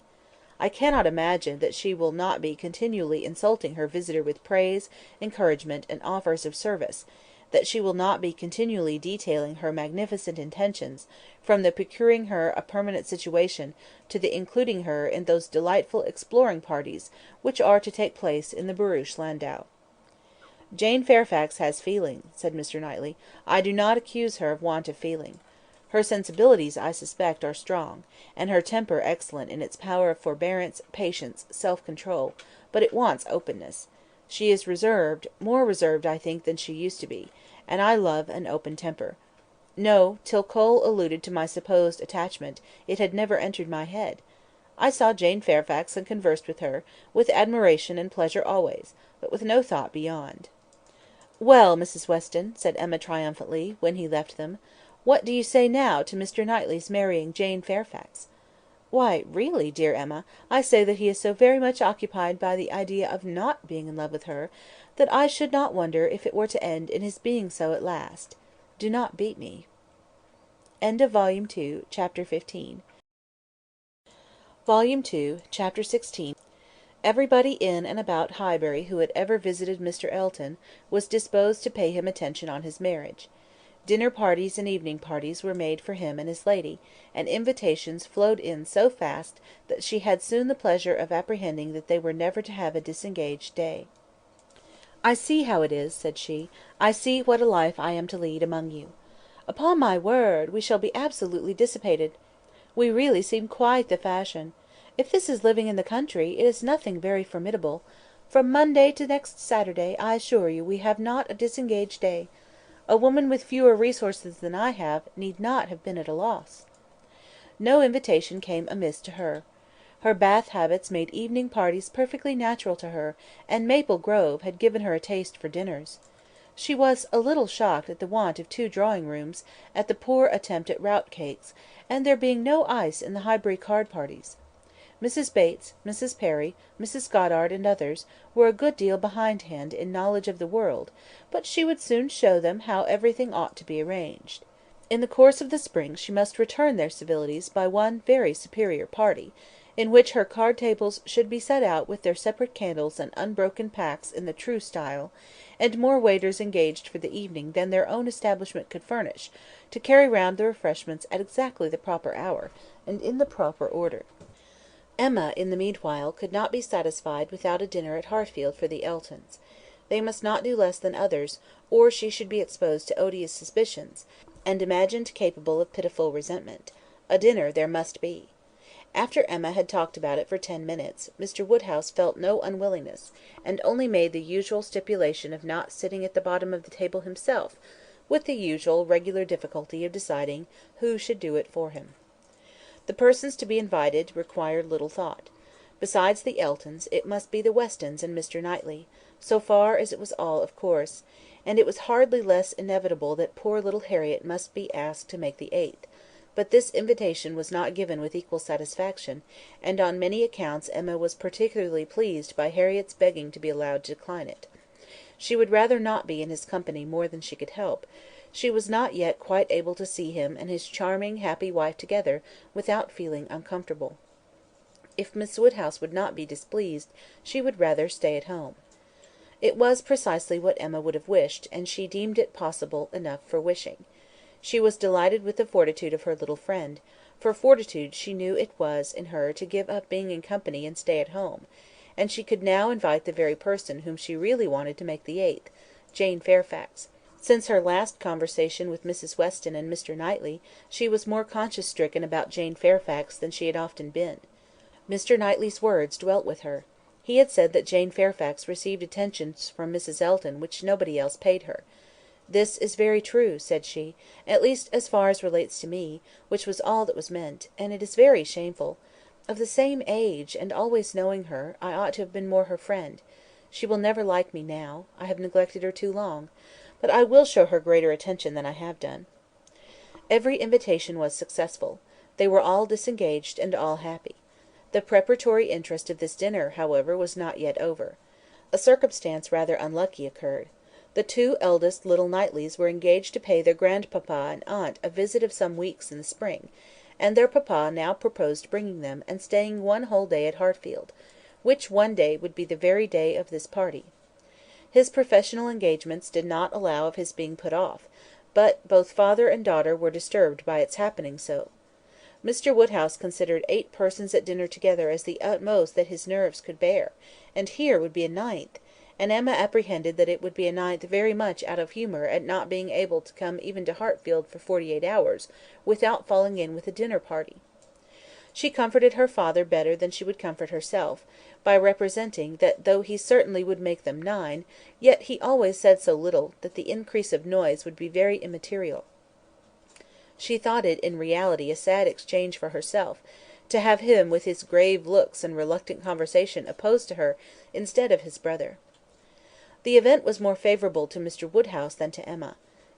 [SPEAKER 2] I cannot imagine that she will not be continually insulting her visitor with praise, encouragement, and offers of service, that she will not be continually detailing her magnificent intentions, from the procuring her a permanent situation to the including her in those delightful exploring parties which are to take place in the barouche landau. "Jane Fairfax has feeling," said Mr. Knightley. "I do not accuse her of want of feeling. Her sensibilities, I suspect, are strong, and her temper excellent in its power of forbearance, patience, self-control, but it wants openness. She is reserved, more reserved, I think, than she used to be, and I love an open temper. No, till Cole alluded to my supposed attachment, it had never entered my head. I saw Jane Fairfax and conversed with her, with admiration and pleasure always, but with no thought beyond." "Well, Mrs. Weston," said Emma triumphantly, when he left them, "what do you say now to Mr. Knightley's marrying Jane Fairfax?" "Why, really, dear Emma, I say that he is so very much occupied by the idea of not being in love with her, that I should not wonder if it were to end in his being so at last. Do not beat me." Volume 2, Chapter 15. Volume 2, Chapter 16. Everybody in and about Highbury who had ever visited Mr. Elton was disposed to pay him attention on his marriage. Dinner parties and evening parties were made for him and his lady, and invitations flowed in so fast that she had soon the pleasure of apprehending that they were never to have a disengaged day. "I see how it is," said she. "I see what a life I am to lead among you. Upon my word, we shall be absolutely dissipated. We really seem quite the fashion. If this is living in the country, it is nothing very formidable. From Monday to next Saturday, I assure you we have not a disengaged day. A woman with fewer resources than I have need not have been at a loss." No invitation came amiss to her. Her Bath habits made evening parties perfectly natural to her, and Maple Grove had given her a taste for dinners. She was a little shocked at the want of 2 drawing-rooms, at the poor attempt at rout cakes, and there being no ice in the Highbury card parties. Mrs. Bates, Mrs. Perry, Mrs. Goddard, and others, were a good deal behindhand in knowledge of the world, but she would soon show them how everything ought to be arranged. In the course of the spring she must return their civilities by one very superior party, in which her card tables should be set out with their separate candles and unbroken packs in the true style, and more waiters engaged for the evening than their own establishment could furnish, to carry round the refreshments at exactly the proper hour, and in the proper order. Emma, in the meanwhile, could not be satisfied without a dinner at Hartfield for the Eltons. They must not do less than others, or she should be exposed to odious suspicions, and imagined capable of pitiful resentment. A dinner there must be. After Emma had talked about it for 10 minutes, Mr. Woodhouse felt no unwillingness, and only made the usual stipulation of not sitting at the bottom of the table himself, with the usual regular difficulty of deciding who should do it for him. The persons to be invited required little thought. Besides the Eltons, it must be the Westons and Mr. Knightley, so far as it was all of course, and it was hardly less inevitable that poor little Harriet must be asked to make the 8th; but this invitation was not given with equal satisfaction, and on many accounts Emma was particularly pleased by Harriet's begging to be allowed to decline it. She would rather not be in his company more than she could help. She was not yet quite able to see him and his charming, happy wife together, without feeling uncomfortable. If Miss Woodhouse would not be displeased, she would rather stay at home. It was precisely what Emma would have wished, and she deemed it possible enough for wishing. She was delighted with the fortitude of her little friend, for fortitude she knew it was in her to give up being in company and stay at home, and she could now invite the very person whom she really wanted to make the 8th, Jane Fairfax. Since her last conversation with Mrs. Weston and Mr. Knightley, she was more conscience-stricken about Jane Fairfax than she had often been. Mr. Knightley's words dwelt with her. He had said that Jane Fairfax received attentions from Mrs. Elton which nobody else paid her. "This is very true," said she, "at least as far as relates to me, which was all that was meant, and it is very shameful. Of the same age, and always knowing her, I ought to have been more her friend. She will never like me now. I have neglected her too long. But I will show her greater attention than I have done." Every invitation was successful. They were all disengaged, and all happy. The preparatory interest of this dinner, however, was not yet over. A circumstance rather unlucky occurred. The 2 eldest little Knightleys were engaged to pay their grandpapa and aunt a visit of some weeks in the spring, and their papa now proposed bringing them and staying one whole day at Hartfield, which one day would be the very day of this party. His professional engagements did not allow of his being put off, but both father and daughter were disturbed by its happening so. Mr. Woodhouse considered 8 persons at dinner together as the utmost that his nerves could bear, and here would be a 9th, and Emma apprehended that it would be a ninth very much out of humour at not being able to come even to Hartfield for 48 hours, without falling in with a dinner party. She comforted her father better than she would comfort herself, by representing that though he certainly would make them 9, yet he always said so little, that the increase of noise would be very immaterial. She thought it in reality a sad exchange for herself, to have him with his grave looks and reluctant conversation opposed to her, instead of his brother. The event was more favourable to Mr. Woodhouse than to Emma.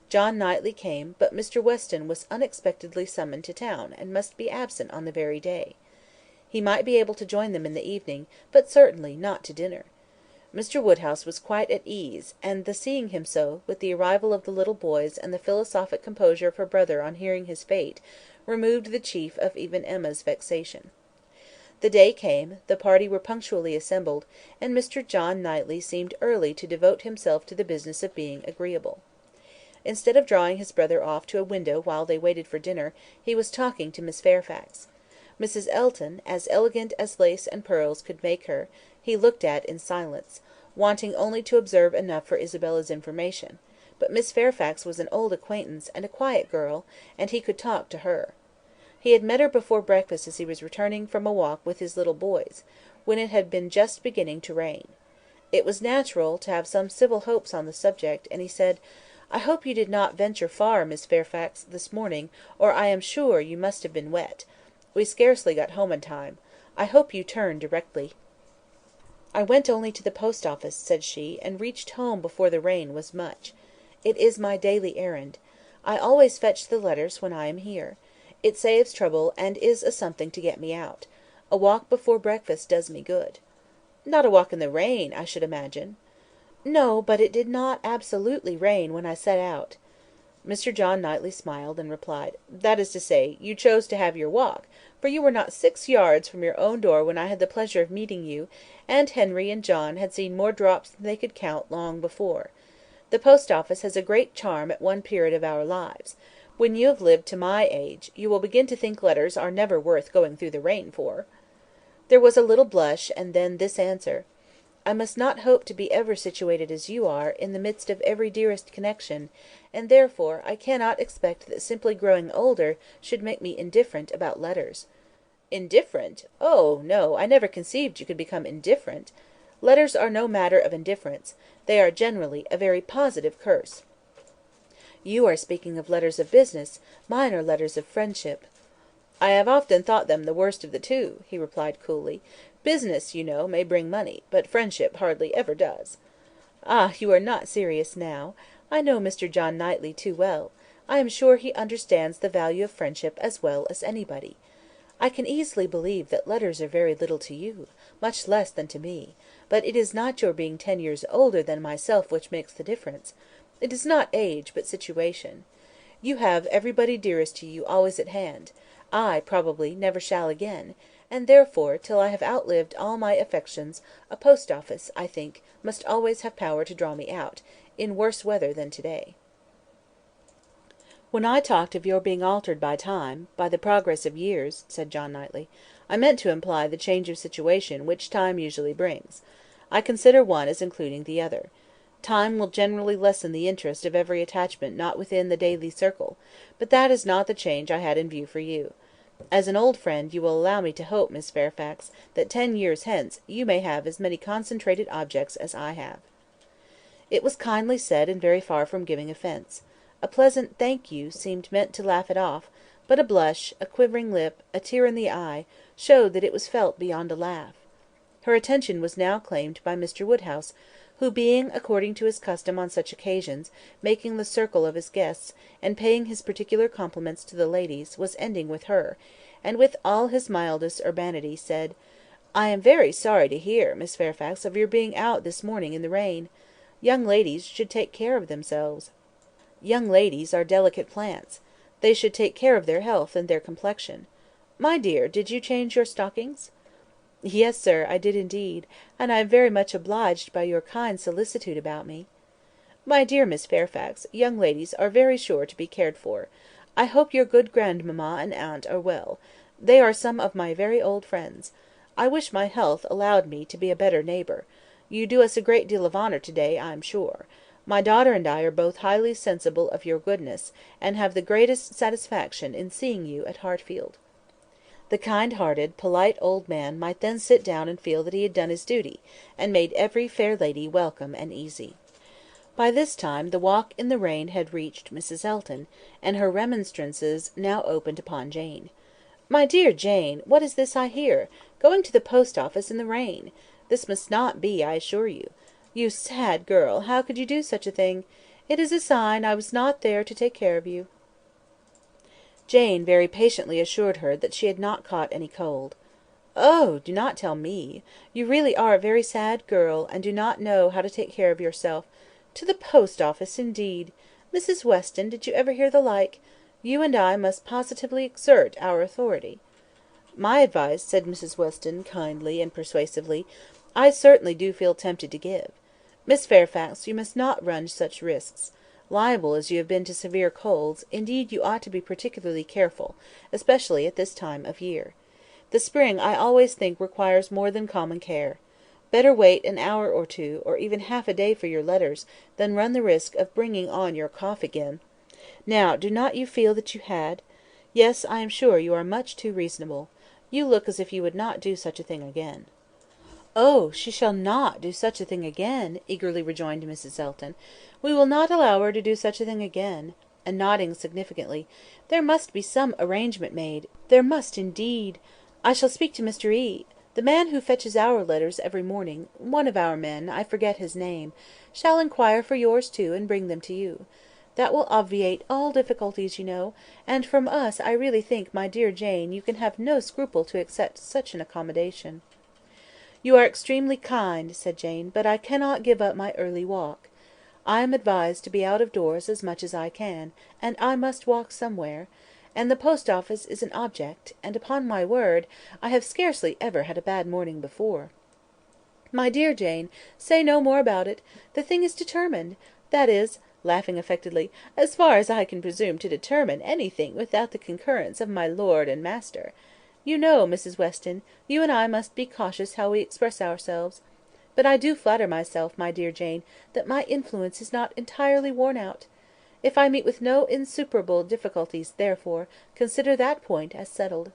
[SPEAKER 2] John Knightley came, but Mr. Weston was unexpectedly summoned to town, and must be absent on the very day. He might be able to join them in the evening, but certainly not to dinner. Mr. Woodhouse was quite at ease, and the seeing him so, with the arrival of the little boys and the philosophic composure of her brother on hearing his fate, removed the chief of even Emma's vexation. The day came, the party were punctually assembled, and Mr. John Knightley seemed early to devote himself to the business of being agreeable. Instead of drawing his brother off to a window while they waited for dinner, he was talking to Miss Fairfax. Mrs. Elton, as elegant as lace and pearls could make her, he looked at in silence, wanting only to observe enough for Isabella's information; but Miss Fairfax was an old acquaintance, and a quiet girl, and he could talk to her. He had met her before breakfast as he was returning from a walk with his little boys, when it had been just beginning to rain. It was natural to have some civil hopes on the subject, and he said, "I hope you did not venture far, Miss Fairfax, this morning, or I am sure you must have been wet. We scarcely got home in time. I hope you turn directly." "I went only to the post office," said she, "and reached home before the rain was much. It is my daily errand. I always fetch the letters when I am here. It saves trouble, and is a something to get me out. A walk before breakfast does me good." "Not a walk in the rain, I should imagine." "No, but it did not absolutely rain when I set out." Mr. John Knightley smiled, and replied, "That is to say, you chose to have your walk, for you were not 6 yards from your own door when I had the pleasure of meeting you, and Henry and John had seen more drops than they could count long before. The post office has a great charm at one period of our lives. When you have lived to my age, you will begin to think letters are never worth going through the rain for." There was a little blush, and then this answer: "I must not hope to be ever situated as you are, in the midst of every dearest connection, and therefore I cannot expect that simply growing older should make me indifferent about letters." "Indifferent? Oh, no, I never conceived you could become indifferent. Letters are no matter of indifference; they are generally a very positive curse." "You are speaking of letters of business; mine are letters of friendship." "I have often thought them the worst of the two," he replied coolly. "Business, you know, may bring money, but friendship hardly ever does." "Ah, you are not serious now. I know Mr. John Knightley too well. I am sure he understands the value of friendship as well as anybody. I can easily believe that letters are very little to you, much less than to me; but it is not your being 10 years older than myself which makes the difference. It is not age, but situation. You have everybody dearest to you always at hand. I, probably, never shall again; and therefore, till I have outlived all my affections, a post office, I think, must always have power to draw me out, in worse weather than to-day." "When I talked of your being altered by time, by the progress of years," said John Knightley, "I meant to imply the change of situation which time usually brings. I consider one as including the other. Time will generally lessen the interest of every attachment not within the daily circle, but that is not the change I had in view for you. As an old friend, you will allow me to hope, Miss Fairfax, that 10 years hence you may have as many concentrated objects as I have." It was kindly said, and very far from giving offence. A pleasant "thank you" seemed meant to laugh it off, but a blush, a quivering lip, a tear in the eye, showed that it was felt beyond a laugh. Her attention was now claimed by Mr. Woodhouse, who being, according to his custom on such occasions, making the circle of his guests, and paying his particular compliments to the ladies, was ending with her, and with all his mildest urbanity, said, "I am very sorry to hear, Miss Fairfax, of your being out this morning in the rain. Young ladies should take care of themselves. Young ladies are delicate plants. They should take care of their health and their complexion. My dear, did you change your stockings?" "Yes, sir, I did indeed, and I am very much obliged by your kind solicitude about me." "My dear Miss Fairfax, young ladies are very sure to be cared for. I hope your good grandmamma and aunt are well. They are some of my very old friends. I wish my health allowed me to be a better neighbour. You do us a great deal of honour to-day, I am sure. My daughter and I are both highly sensible of your goodness, and have the greatest satisfaction in seeing you at Hartfield." The kind-hearted, polite old man might then sit down and feel that he had done his duty, and made every fair lady welcome and easy. By this time the walk in the rain had reached Mrs. Elton, and her remonstrances now opened upon Jane. "My dear Jane, what is this I hear? Going to the post office in the rain! This must not be, I assure you. You sad girl, how could you do such a thing? It is a sign I was not there to take care of you." Jane very patiently assured her that she had not caught any cold. "Oh, do not tell me. You really are a very sad girl, and do not know how to take care of yourself. To the post office, indeed! Mrs. Weston, did you ever hear the like? You and I must positively exert our authority." "My advice," said Mrs. Weston, kindly and persuasively, "I certainly do feel tempted to give. Miss Fairfax, you must not run such risks. Liable as you have been to severe colds, indeed you ought to be particularly careful, especially at this time of year. The spring I always think requires more than common care. Better wait an hour or two, or even half a day for your letters, than run the risk of bringing on your cough again. Now, do not you feel that you had? Yes, I am sure you are much too reasonable. You look as if you would not do such a thing again." "Oh, she shall not do such a thing again," eagerly rejoined Mrs. Elton. "We will not allow her to do such a thing again;" and nodding significantly, "there must be some arrangement made, there must indeed. I shall speak to Mr. E. The man who fetches our letters every morning, one of our men, I forget his name, shall inquire for yours too, and bring them to you. That will obviate all difficulties, you know; and from us I really think, my dear Jane, you can have no scruple to accept such an accommodation." "You are extremely kind," said Jane, "but I cannot give up my early walk. I am advised to be out of doors as much as I can, and I must walk somewhere; and the post office is an object, and, upon my word, I have scarcely ever had a bad morning before." "My dear Jane, say no more about it. The thing is determined; that is," laughing affectedly, "as far as I can presume to determine anything without the concurrence of my lord and master. You know, Mrs. Weston, you and I must be cautious how we express ourselves. But I do flatter myself, my dear Jane, that my influence is not entirely worn out. If I meet with no insuperable difficulties, therefore, consider that point as settled."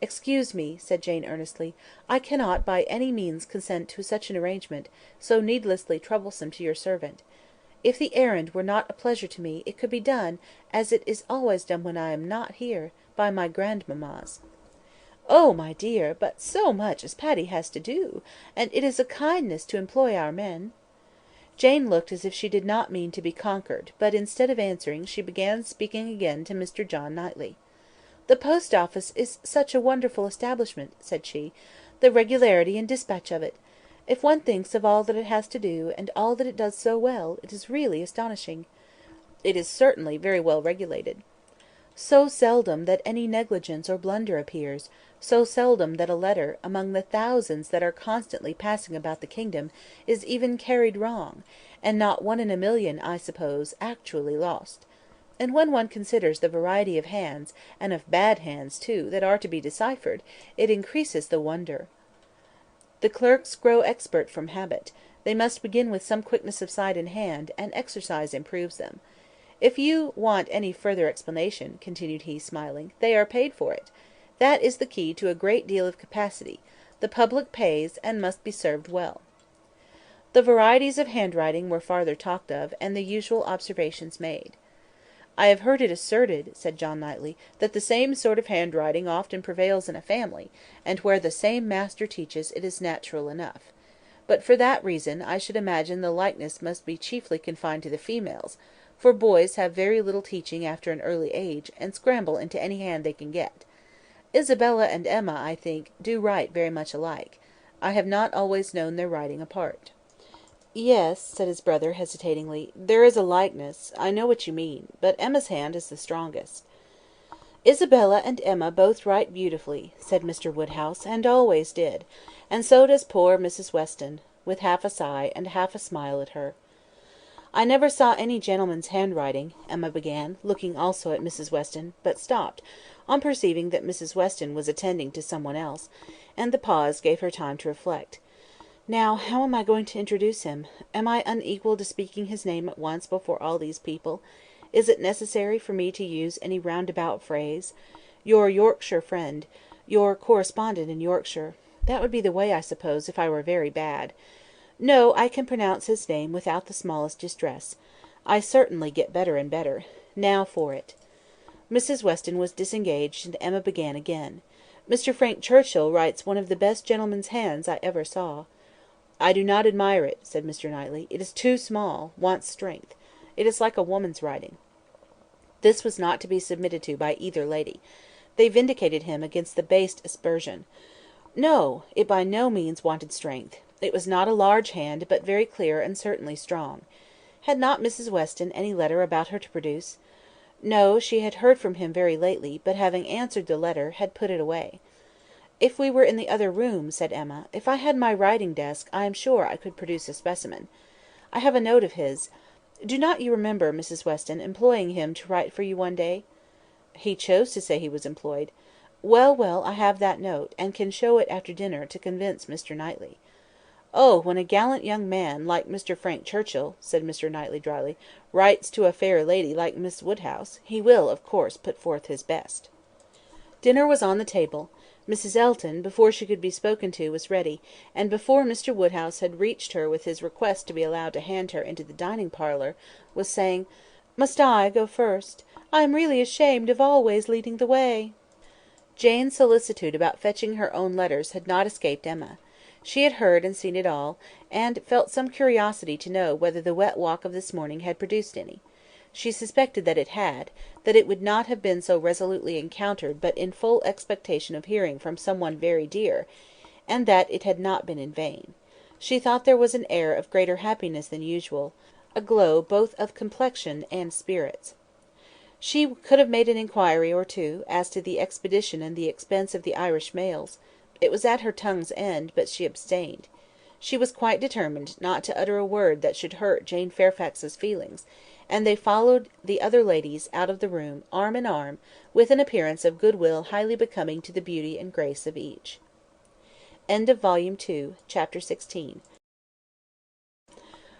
[SPEAKER 2] "Excuse me," said Jane earnestly, "I cannot by any means consent to such an arrangement, so needlessly troublesome to your servant. If the errand were not a pleasure to me, it could be done, as it is always done when I am not here, by my grandmammas." "Oh, my dear, but so much as Patty has to do! And it is a kindness to employ our men." Jane looked as if she did not mean to be conquered, but instead of answering, she began speaking again to Mr. John Knightley. "The post office is such a wonderful establishment," said she. "The regularity and dispatch of it! If one thinks of all that it has to do, and all that it does so well, it is really astonishing. It is certainly very well regulated. So seldom that any negligence or blunder appears; so seldom that a letter, among the thousands that are constantly passing about the kingdom, is even carried wrong; and not one in a million, I suppose, actually lost. And when one considers the variety of hands, and of bad hands too, that are to be deciphered, it increases the wonder. The clerks grow expert from habit; they must begin with some quickness of sight and hand, and exercise improves them. If you want any further explanation," continued he, smiling, "they are paid for it. That is the key to a great deal of capacity; the public pays, and must be served well." The varieties of handwriting were farther talked of, and the usual observations made. "I have heard it asserted," said John Knightley, "that the same sort of handwriting often prevails in a family, and where the same master teaches it is natural enough. But for that reason, I should imagine the likeness must be chiefly confined to the females, for boys have very little teaching after an early age, and scramble into any hand they can get. Isabella and Emma, I think, do write very much alike. I have not always known their writing apart." "Yes," said his brother, hesitatingly, "there is a likeness; I know what you mean; but Emma's hand is the strongest." "Isabella and Emma both write beautifully," said Mr. Woodhouse, "and always did; and so does poor Mrs. Weston," with half a sigh, and half a smile at her. "I never saw any gentleman's handwriting," Emma began, looking also at Mrs. Weston, but stopped, on perceiving that Mrs. Weston was attending to some one else, and the pause gave her time to reflect. Now, how am I going to introduce him? Am I unequal to speaking his name at once before all these people? Is it necessary for me to use any roundabout phrase? Your Yorkshire friend, your correspondent in Yorkshire. That would be the way, I suppose, if I were very bad. No, I can pronounce his name without the smallest distress. I certainly get better and better. Now for it. Mrs. Weston was disengaged, and Emma began again. Mr. Frank Churchill writes one of the best gentleman's hands I ever saw. I do not admire it, said Mr. Knightley. It is too small, wants strength. It is like a woman's writing. This was not to be submitted to by either lady. They vindicated him against the base aspersion. No, it by no means wanted strength. It was not a large hand, but very clear and certainly strong. Had not Mrs. Weston any letter about her to produce? No, she had heard from him very lately, but having answered the letter, had put it away. If we were in the other room, said Emma, if I had my writing desk, I am sure I could produce a specimen. I have a note of his. Do not you remember, Mrs. Weston, employing him to write for you one day? He chose to say he was employed. Well, well, I have that note, and can show it after dinner to convince Mr. Knightley. Oh, when a gallant young man, like Mr. Frank Churchill, said Mr. Knightley dryly, writes to a fair lady like Miss Woodhouse, he will, of course, put forth his best. Dinner was on the table. Mrs. Elton, before she could be spoken to, was ready, and before Mr. Woodhouse had reached her with his request to be allowed to hand her into the dining-parlour, was saying, "Must I go first? I am really ashamed of always leading the way." Jane's solicitude about fetching her own letters had not escaped Emma. She had heard and seen it all, and felt some curiosity to know whether the wet walk of this morning had produced any. She suspected that it had, that it would not have been so resolutely encountered but in full expectation of hearing from some one very dear, and that it had not been in vain. She thought there was an air of greater happiness than usual, a glow both of complexion and spirits. She could have made an inquiry or two, as to the expedition and the expense of the Irish mails. It was at her tongue's end, but she abstained. She was quite determined not to utter a word that should hurt Jane Fairfax's feelings, and they followed the other ladies out of the room, arm in arm, with an appearance of goodwill highly becoming to the beauty and grace of each. End of Volume 2, Chapter 16.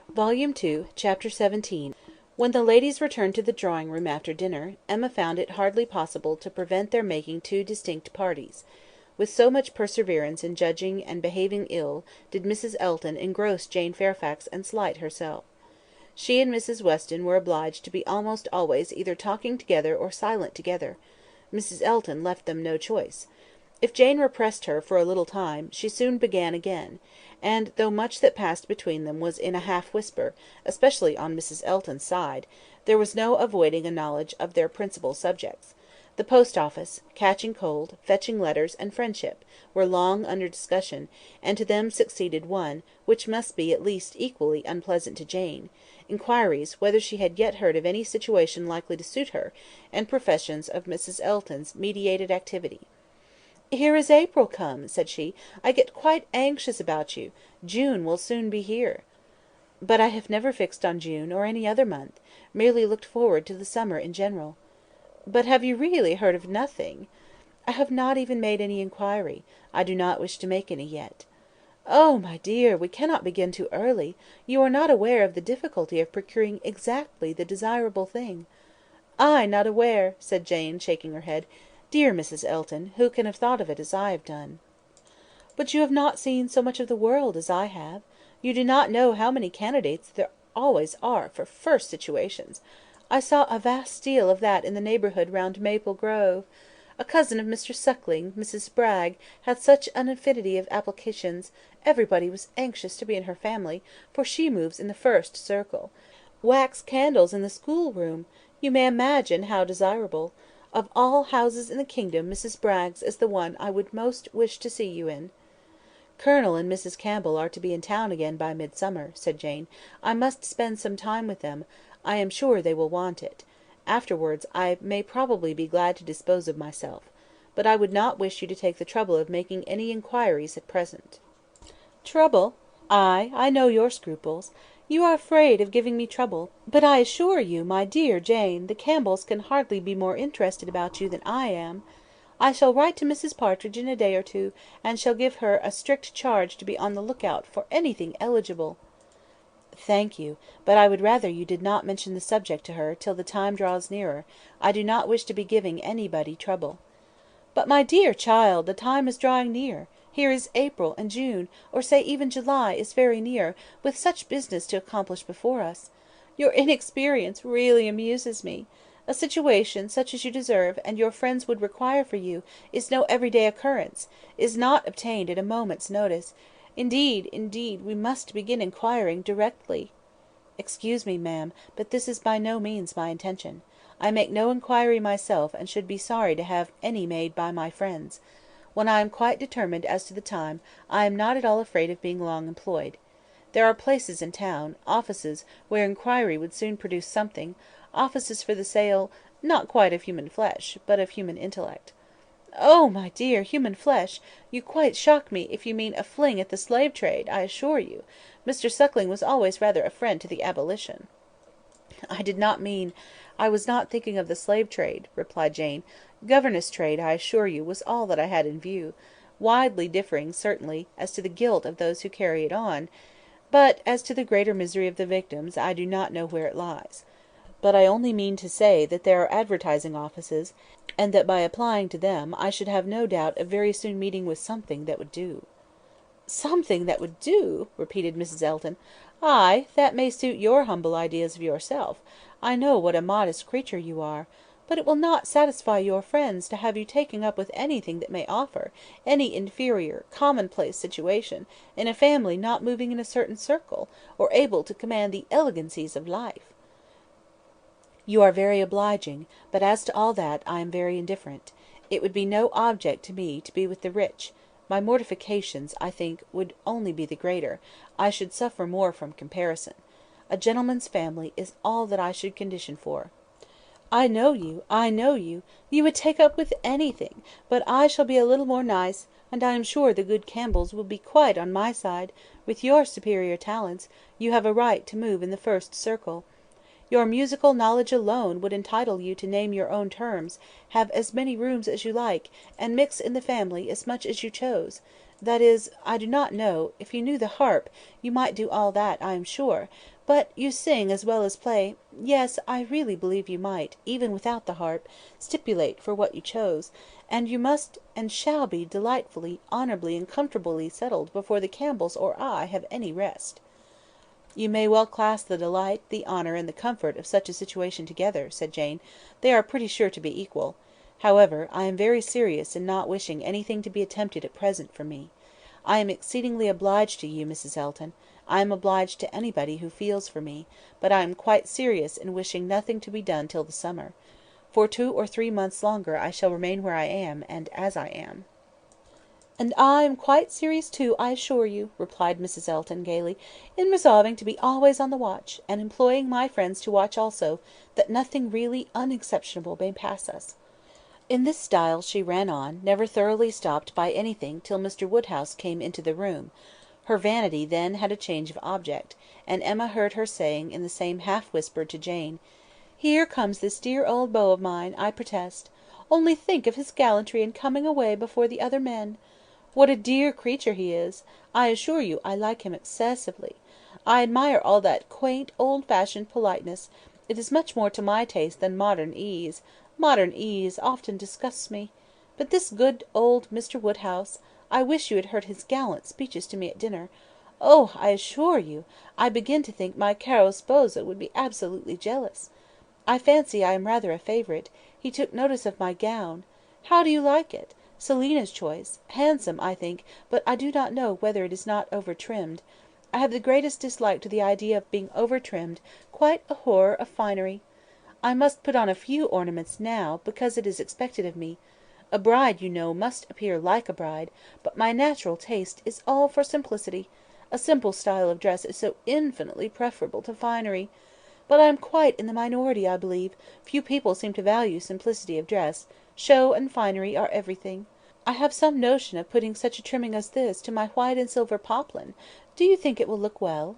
[SPEAKER 2] Volume 2, Chapter 17. When the ladies returned to the drawing-room after dinner, Emma found it hardly possible to prevent their making two distinct parties. With so much perseverance in judging and behaving ill did Mrs. Elton engross Jane Fairfax and slight herself. She and Mrs. Weston were obliged to be almost always either talking together or silent together. Mrs. Elton left them no choice. If Jane repressed her for a little time, she soon began again, and though much that passed between them was in a half-whisper, especially on Mrs. Elton's side, there was no avoiding a knowledge of their principal subjects. The post office, catching cold, fetching letters, and friendship, were long under discussion, and to them succeeded one, which must be at least equally unpleasant to Jane, inquiries whether she had yet heard of any situation likely to suit her, and professions of Mrs. Elton's meditated activity. "Here is April come," said she. "I get quite anxious about you. June will soon be here." "But I have never fixed on June, or any other month; merely looked forward to the summer in general." "But have you really heard of nothing?" "I have not even made any inquiry. I do not wish to make any yet." "Oh, my dear, we cannot begin too early. You are not aware of the difficulty of procuring exactly the desirable thing." "I not aware!" said Jane, shaking her head. "Dear Mrs. Elton, who can have thought of it as I have done?" "But you have not seen so much of the world as I have. You do not know how many candidates there always are for first situations. I saw a vast deal of that in the neighbourhood round Maple Grove. A cousin of Mr. Suckling, Mrs. Spragg, had such an infinity of applications. Everybody was anxious to be in her family, for she moves in the first circle. Wax candles in the schoolroom! You may imagine how desirable. Of all houses in the kingdom, Mrs. Spragg's is the one I would most wish to see you in." "Colonel and Mrs. Campbell are to be in town again by midsummer," said Jane. "I must spend some time with them. I am sure they will want it. Afterwards I may probably be glad to dispose of myself. But I would not wish you to take the trouble of making any inquiries at present." "Trouble! Ay, I know your scruples. You are afraid of giving me trouble; but I assure you, my dear Jane, the Campbells can hardly be more interested about you than I am. I shall write to Mrs Partridge in a day or two, and shall give her a strict charge to be on the look out for anything eligible." "Thank you, but I would rather you did not mention the subject to her till the time draws nearer. I do not wish to be giving anybody trouble." "But, my dear child, the time is drawing near. Here is April, and June, or say even July, is very near, with such business to accomplish before us. Your inexperience really amuses me. A situation, such as you deserve, and your friends would require for you, is no everyday occurrence, is not obtained at a moment's notice. Indeed, we must begin inquiring directly." "Excuse me, ma'am, but this is by no means my intention. I make no inquiry myself, and should be sorry to have any made by my friends. When I am quite determined as to the time, I am not at all afraid of being long employed. There are places in town, offices, where inquiry would soon produce something, offices for the sale, not quite of human flesh, but of human intellect." "Oh, my dear, human flesh! You quite shock me if you mean a fling at the slave trade, I assure you. Mr Suckling was always rather a friend to the abolition." I was not thinking of the slave trade," replied Jane. "Governess trade, I assure you, was all that I had in view; widely differing, certainly, as to the guilt of those who carry it on, but as to the greater misery of the victims, I do not know where it lies. But I only mean to say that there are advertising offices, and that by applying to them I should have no doubt of very soon meeting with something that would do." "Something that would do!" repeated Mrs. Elton. "Ay, that may suit your humble ideas of yourself. I know what a modest creature you are. But it will not satisfy your friends to have you taken up with anything that may offer, any inferior, commonplace situation, in a family not moving in a certain circle, or able to command the elegancies of life." "You are very obliging; but as to all that, I am very indifferent. It would be no object to me to be with the rich. My mortifications, I think, would only be the greater; I should suffer more from comparison. A gentleman's family is all that I should condition for." "I know you. You would take up with anything; but I shall be a little more nice, and I am sure the good Campbells will be quite on my side; with your superior talents, you have a right to move in the first circle. Your musical knowledge alone would entitle you to name your own terms, have as many rooms as you like, and mix in the family as much as you chose; that is, I do not know, if you knew the harp, you might do all that, I am sure; but you sing as well as play; yes, I really believe you might, even without the harp, stipulate for what you chose, and you must and shall be delightfully, honourably, and comfortably settled before the Campbells or I have any rest." "You may well class the delight, the honour, and the comfort of such a situation together," said Jane. "They are pretty sure to be equal. However, I am very serious in not wishing anything to be attempted at present for me. I am exceedingly obliged to you, Mrs. Elton. I am obliged to anybody who feels for me; but I am quite serious in wishing nothing to be done till the summer. For 2 or 3 months longer I shall remain where I am, and as I am." "And I am quite serious too, I assure you," replied Mrs. Elton, gaily, "in resolving to be always on the watch, and employing my friends to watch also, that nothing really unexceptionable may pass us." In this style she ran on, never thoroughly stopped by anything till Mr. Woodhouse came into the room. Her vanity then had a change of object, and Emma heard her saying in the same half whisper to Jane, "Here comes this dear old beau of mine, I protest. Only think of his gallantry in coming away before the other men! What a dear creature he is! I assure you I like him excessively. I admire all that quaint, old-fashioned politeness; it is much more to my taste than modern ease; modern ease often disgusts me. But this good old Mr. Woodhouse, I wish you had heard his gallant speeches to me at dinner. Oh, I assure you, I begin to think my caro sposo would be absolutely jealous. I fancy I am rather a favourite; he took notice of my gown. How do you like it? Selina's choice; handsome, I think, but I do not know whether it is not over trimmed. I have the greatest dislike to the idea of being over trimmed; quite a horror of finery. I must put on a few ornaments now, because it is expected of me. A bride, you know, must appear like a bride; but my natural taste is all for simplicity. A simple style of dress is so infinitely preferable to finery. But I am quite in the minority, I believe; few people seem to value simplicity of dress; show and finery are everything. I have some notion of putting such a trimming as this to my white and silver poplin. Do you think it will look well?"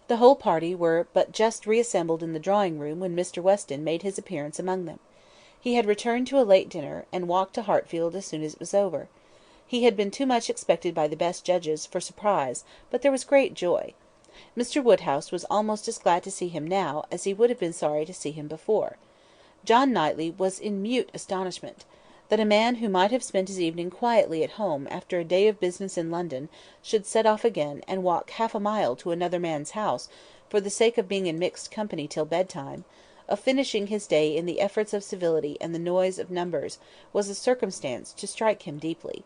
[SPEAKER 2] The whole party were but just reassembled in the drawing room when Mr. Weston made his appearance among them. He had returned to a late dinner, and walked to Hartfield as soon as it was over. He had been too much expected by the best judges for surprise, but there was great joy. Mr. Woodhouse was almost as glad to see him now as he would have been sorry to see him before. John Knightley was in mute astonishment. That a man who might have spent his evening quietly at home after a day of business in London should set off again and walk half a mile to another man's house for the sake of being in mixed company till bedtime, of finishing his day in the efforts of civility and the noise of numbers, was a circumstance to strike him deeply.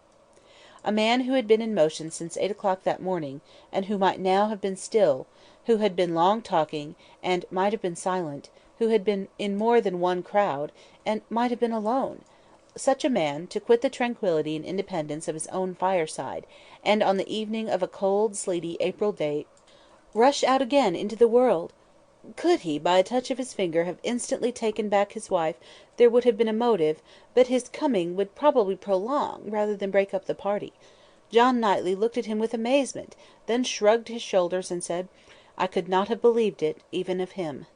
[SPEAKER 2] A man who had been in motion since 8 o'clock that morning, and who might now have been still, who had been long talking, and might have been silent, who had been in more than one crowd, and might have been alone; such a man, to quit the tranquillity and independence of his own fireside, and on the evening of a cold, sleety April day, rush out again into the world! Could he, by a touch of his finger, have instantly taken back his wife, there would have been a motive, but his coming would probably prolong, rather than break up the party. John Knightley looked at him with amazement, then shrugged his shoulders, and said, "I could not have believed it, even of him."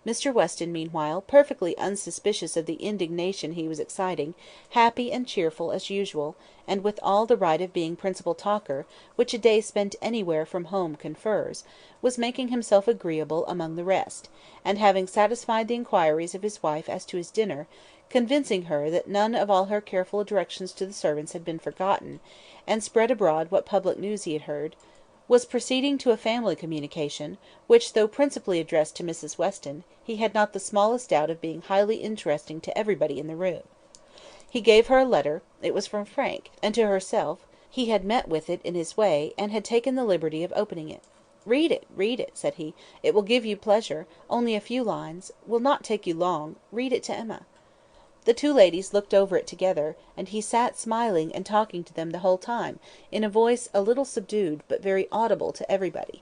[SPEAKER 2] Mr. Weston, meanwhile, perfectly unsuspicious of the indignation he was exciting, happy and cheerful as usual, and with all the right of being principal talker, which a day spent anywhere from home confers, was making himself agreeable among the rest, and having satisfied the inquiries of his wife as to his dinner, convincing her that none of all her careful directions to the servants had been forgotten, and spread abroad what public news he had heard, was proceeding to a family communication, which, though principally addressed to Mrs. Weston, he had not the smallest doubt of being highly interesting to everybody in the room. He gave her a letter; it was from Frank, and to herself; he had met with it in his way, and had taken the liberty of opening it. "Read it," said he. "It will give you pleasure; only a few lines; will not take you long; read it to Emma." The two ladies looked over it together, and he sat smiling and talking to them the whole time, in a voice a little subdued, but very audible to everybody.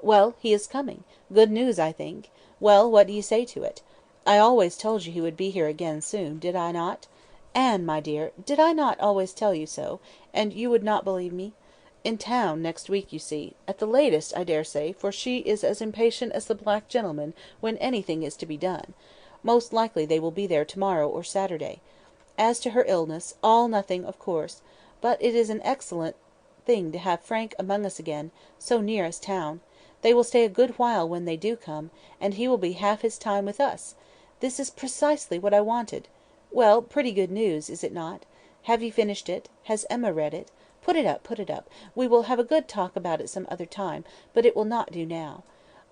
[SPEAKER 2] "Well, he is coming. Good news, I think. Well, what do you say to it? I always told you he would be here again soon, did I not? Anne, my dear, did I not always tell you so, and you would not believe me? In town next week, you see; at the latest, I daresay, for she is as impatient as the black gentleman when anything is to be done. Most likely they will be there to-morrow or Saturday. As to her illness, all nothing, of course; but it is an excellent thing to have Frank among us again, so near us town. They will stay a good while when they do come, and he will be half his time with us. This is precisely what I wanted. Well, pretty good news, is it not? Have you finished it? Has Emma read it? Put it up, put it up. We will have a good talk about it some other time, but it will not do now.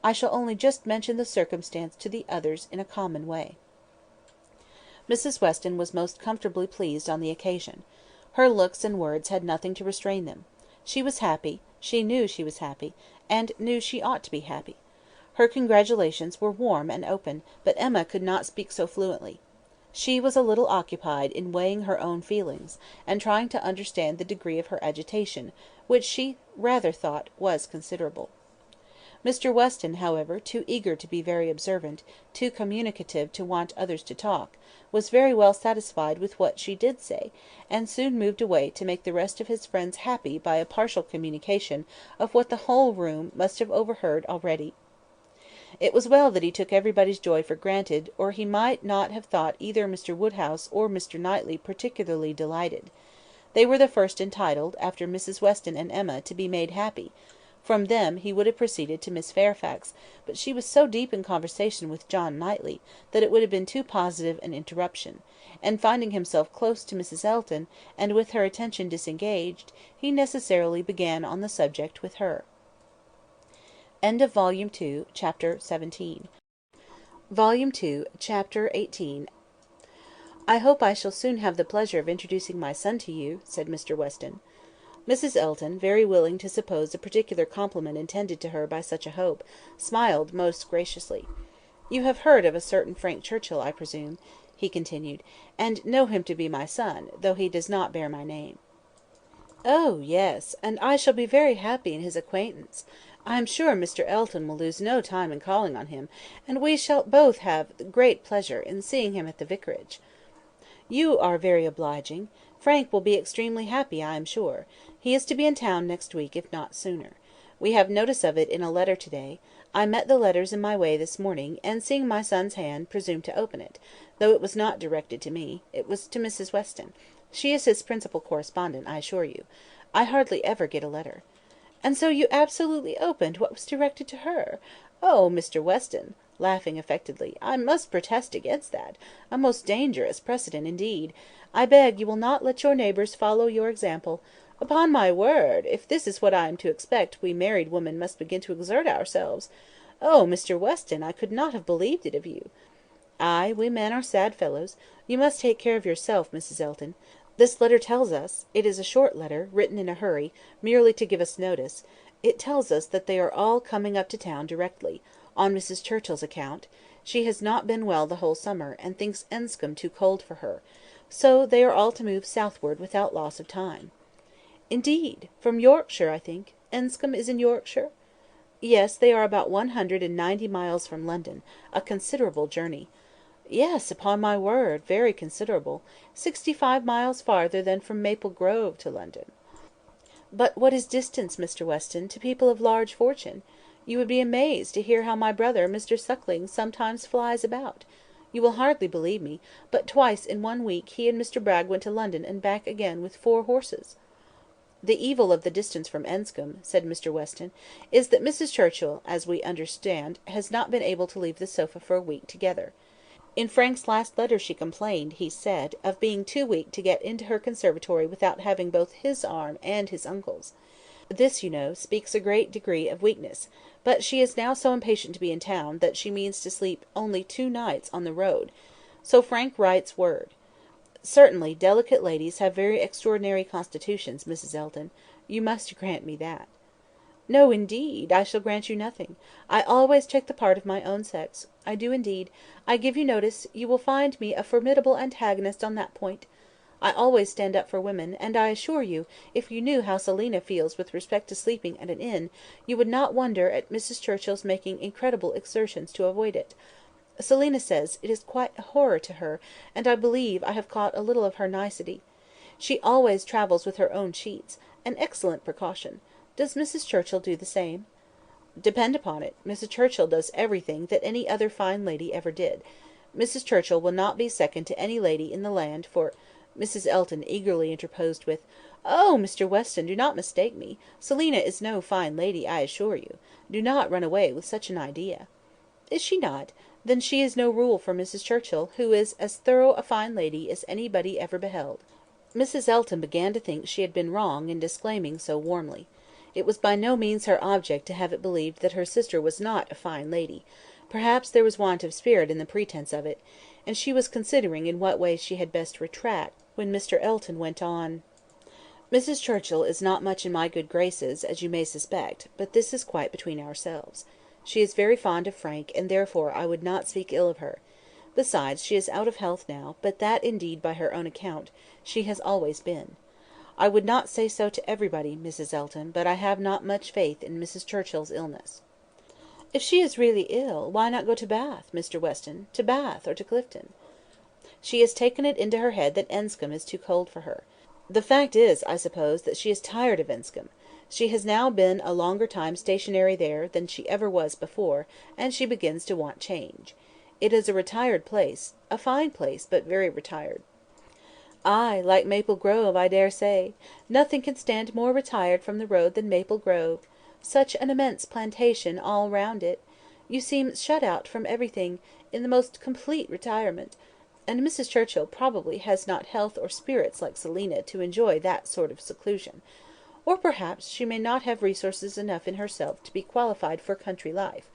[SPEAKER 2] I shall only just mention the circumstance to the others in a common way." Mrs. Weston was most comfortably pleased on the occasion. Her looks and words had nothing to restrain them. She was happy; she knew she was happy, and knew she ought to be happy. Her congratulations were warm and open, but Emma could not speak so fluently. She was a little occupied in weighing her own feelings, and trying to understand the degree of her agitation, which she rather thought was considerable. Mr. Weston, however, too eager to be very observant, too communicative to want others to talk, was very well satisfied with what she did say, and soon moved away to make the rest of his friends happy by a partial communication of what the whole room must have overheard already. It was well that he took everybody's joy for granted, or he might not have thought either Mr. Woodhouse or Mr. Knightley particularly delighted. They were the first entitled, after Mrs. Weston and Emma, to be made happy. From them he would have proceeded to Miss Fairfax, but she was so deep in conversation with John Knightley, that it would have been too positive an interruption; and finding himself close to Mrs. Elton, and with her attention disengaged, he necessarily began on the subject with her. Volume 2, Chapter 17. Volume 2, Chapter 18. "I hope I shall soon have the pleasure of introducing my son to you," said Mr. Weston. Mrs. Elton, very willing to suppose a particular compliment intended to her by such a hope, smiled most graciously. "You have heard of a certain Frank Churchill, I presume," he continued, "and know him to be my son, though he does not bear my name." "Oh, yes, and I shall be very happy in his acquaintance. I am sure Mr. Elton will lose no time in calling on him, and we shall both have great pleasure in seeing him at the vicarage." "You are very obliging. Frank will be extremely happy, I am sure. He is to be in town next week, if not sooner. We have notice of it in a letter to day.
[SPEAKER 1] I met the letters in my way this morning, and seeing my son's hand, presumed to open it, though it was not directed to me. It was to Mrs. Weston. She is his principal correspondent, I assure you. I hardly ever get a letter. And so you absolutely opened what was directed to her? Oh, Mr. Weston," laughing affectedly, "I must protest against that. A most dangerous precedent indeed. I beg you will not let your neighbours follow your example. Upon my word, if this is what I am to expect, we married women must begin to exert ourselves. Oh, Mr. Weston, I could not have believed it of you." "Ay, we men are sad fellows. You must take care of yourself, Mrs. Elton. This letter tells us—it is a short letter, written in a hurry, merely to give us notice—it tells us that they are all coming up to town directly, on Mrs. Churchill's account. She has not been well the whole summer, and thinks Enscombe too cold for her. So they are all to move southward without loss of time." "Indeed! From Yorkshire, I think. Enscombe is in Yorkshire?" "Yes, they are about 190 miles from London, a considerable journey." "Yes, upon my word, very considerable. 65 miles farther than from Maple Grove to London." "But what is distance, Mr. Weston, to people of large fortune? You would be amazed to hear how my brother, Mr. Suckling, sometimes flies about. You will hardly believe me, but twice in 1 week he and Mr. Bragg went to London and back again with 4 horses." "The evil of the distance from Enscombe," said Mr. Weston, "is that Mrs. Churchill, as we understand, has not been able to leave the sofa for a week together. In Frank's last letter she complained, he said, of being too weak to get into her conservatory without having both his arm and his uncle's. This, you know, speaks a great degree of weakness; but she is now so impatient to be in town, that she means to sleep only 2 nights on the road. So Frank writes word. Certainly, delicate ladies have very extraordinary constitutions, Mrs. Elton. You must grant me that." "No, indeed, I shall grant you nothing. I always take the part of my own sex. I do indeed. I give you notice, you will find me a formidable antagonist on that point. I always stand up for women; and I assure you, if you knew how Selina feels with respect to sleeping at an inn, you would not wonder at Mrs. Churchill's making incredible exertions to avoid it. Selina says it is quite a horror to her, and I believe I have caught a little of her nicety. She always travels with her own sheets, an excellent precaution. Does Mrs. Churchill do the same?" "Depend upon it, Mrs. Churchill does everything that any other fine lady ever did. Mrs. Churchill will not be second to any lady in the land for—" Mrs. Elton eagerly interposed with, "Oh, Mr. Weston, do not mistake me. Selina is no fine lady, I assure you. Do not run away with such an idea." "Is she not? Then she is no rule for Mrs. Churchill, who is as thorough a fine lady as anybody ever beheld." Mrs. Elton began to think she had been wrong in disclaiming so warmly. It was by no means her object to have it believed that her sister was not a fine lady; perhaps there was want of spirit in the pretence of it, and she was considering in what way she had best retract, when Mr. Elton went on— "Mrs. Churchill is not much in my good graces, as you may suspect, but this is quite between ourselves. She is very fond of Frank, and therefore I would not speak ill of her. Besides, she is out of health now, but that indeed by her own account, she has always been. I would not say so to everybody, Mrs. Elton, but I have not much faith in Mrs. Churchill's illness." "If she is really ill, why not go to Bath, Mr. Weston, to Bath or to Clifton?" "She has taken it into her head that Enscombe is too cold for her. The fact is, I suppose, that she is tired of Enscombe. She has now been a longer time stationary there than she ever was before, and she begins to want change. It is a retired place—a fine place, but very retired." "Ay, like Maple Grove, I dare say. Nothing can stand more retired from the road than Maple Grove. Such an immense plantation all round it. You seem shut out from everything, in the most complete retirement. And Mrs. Churchill probably has not health or spirits like Selina to enjoy that sort of seclusion. Or perhaps she may not have resources enough in herself to be qualified for country life.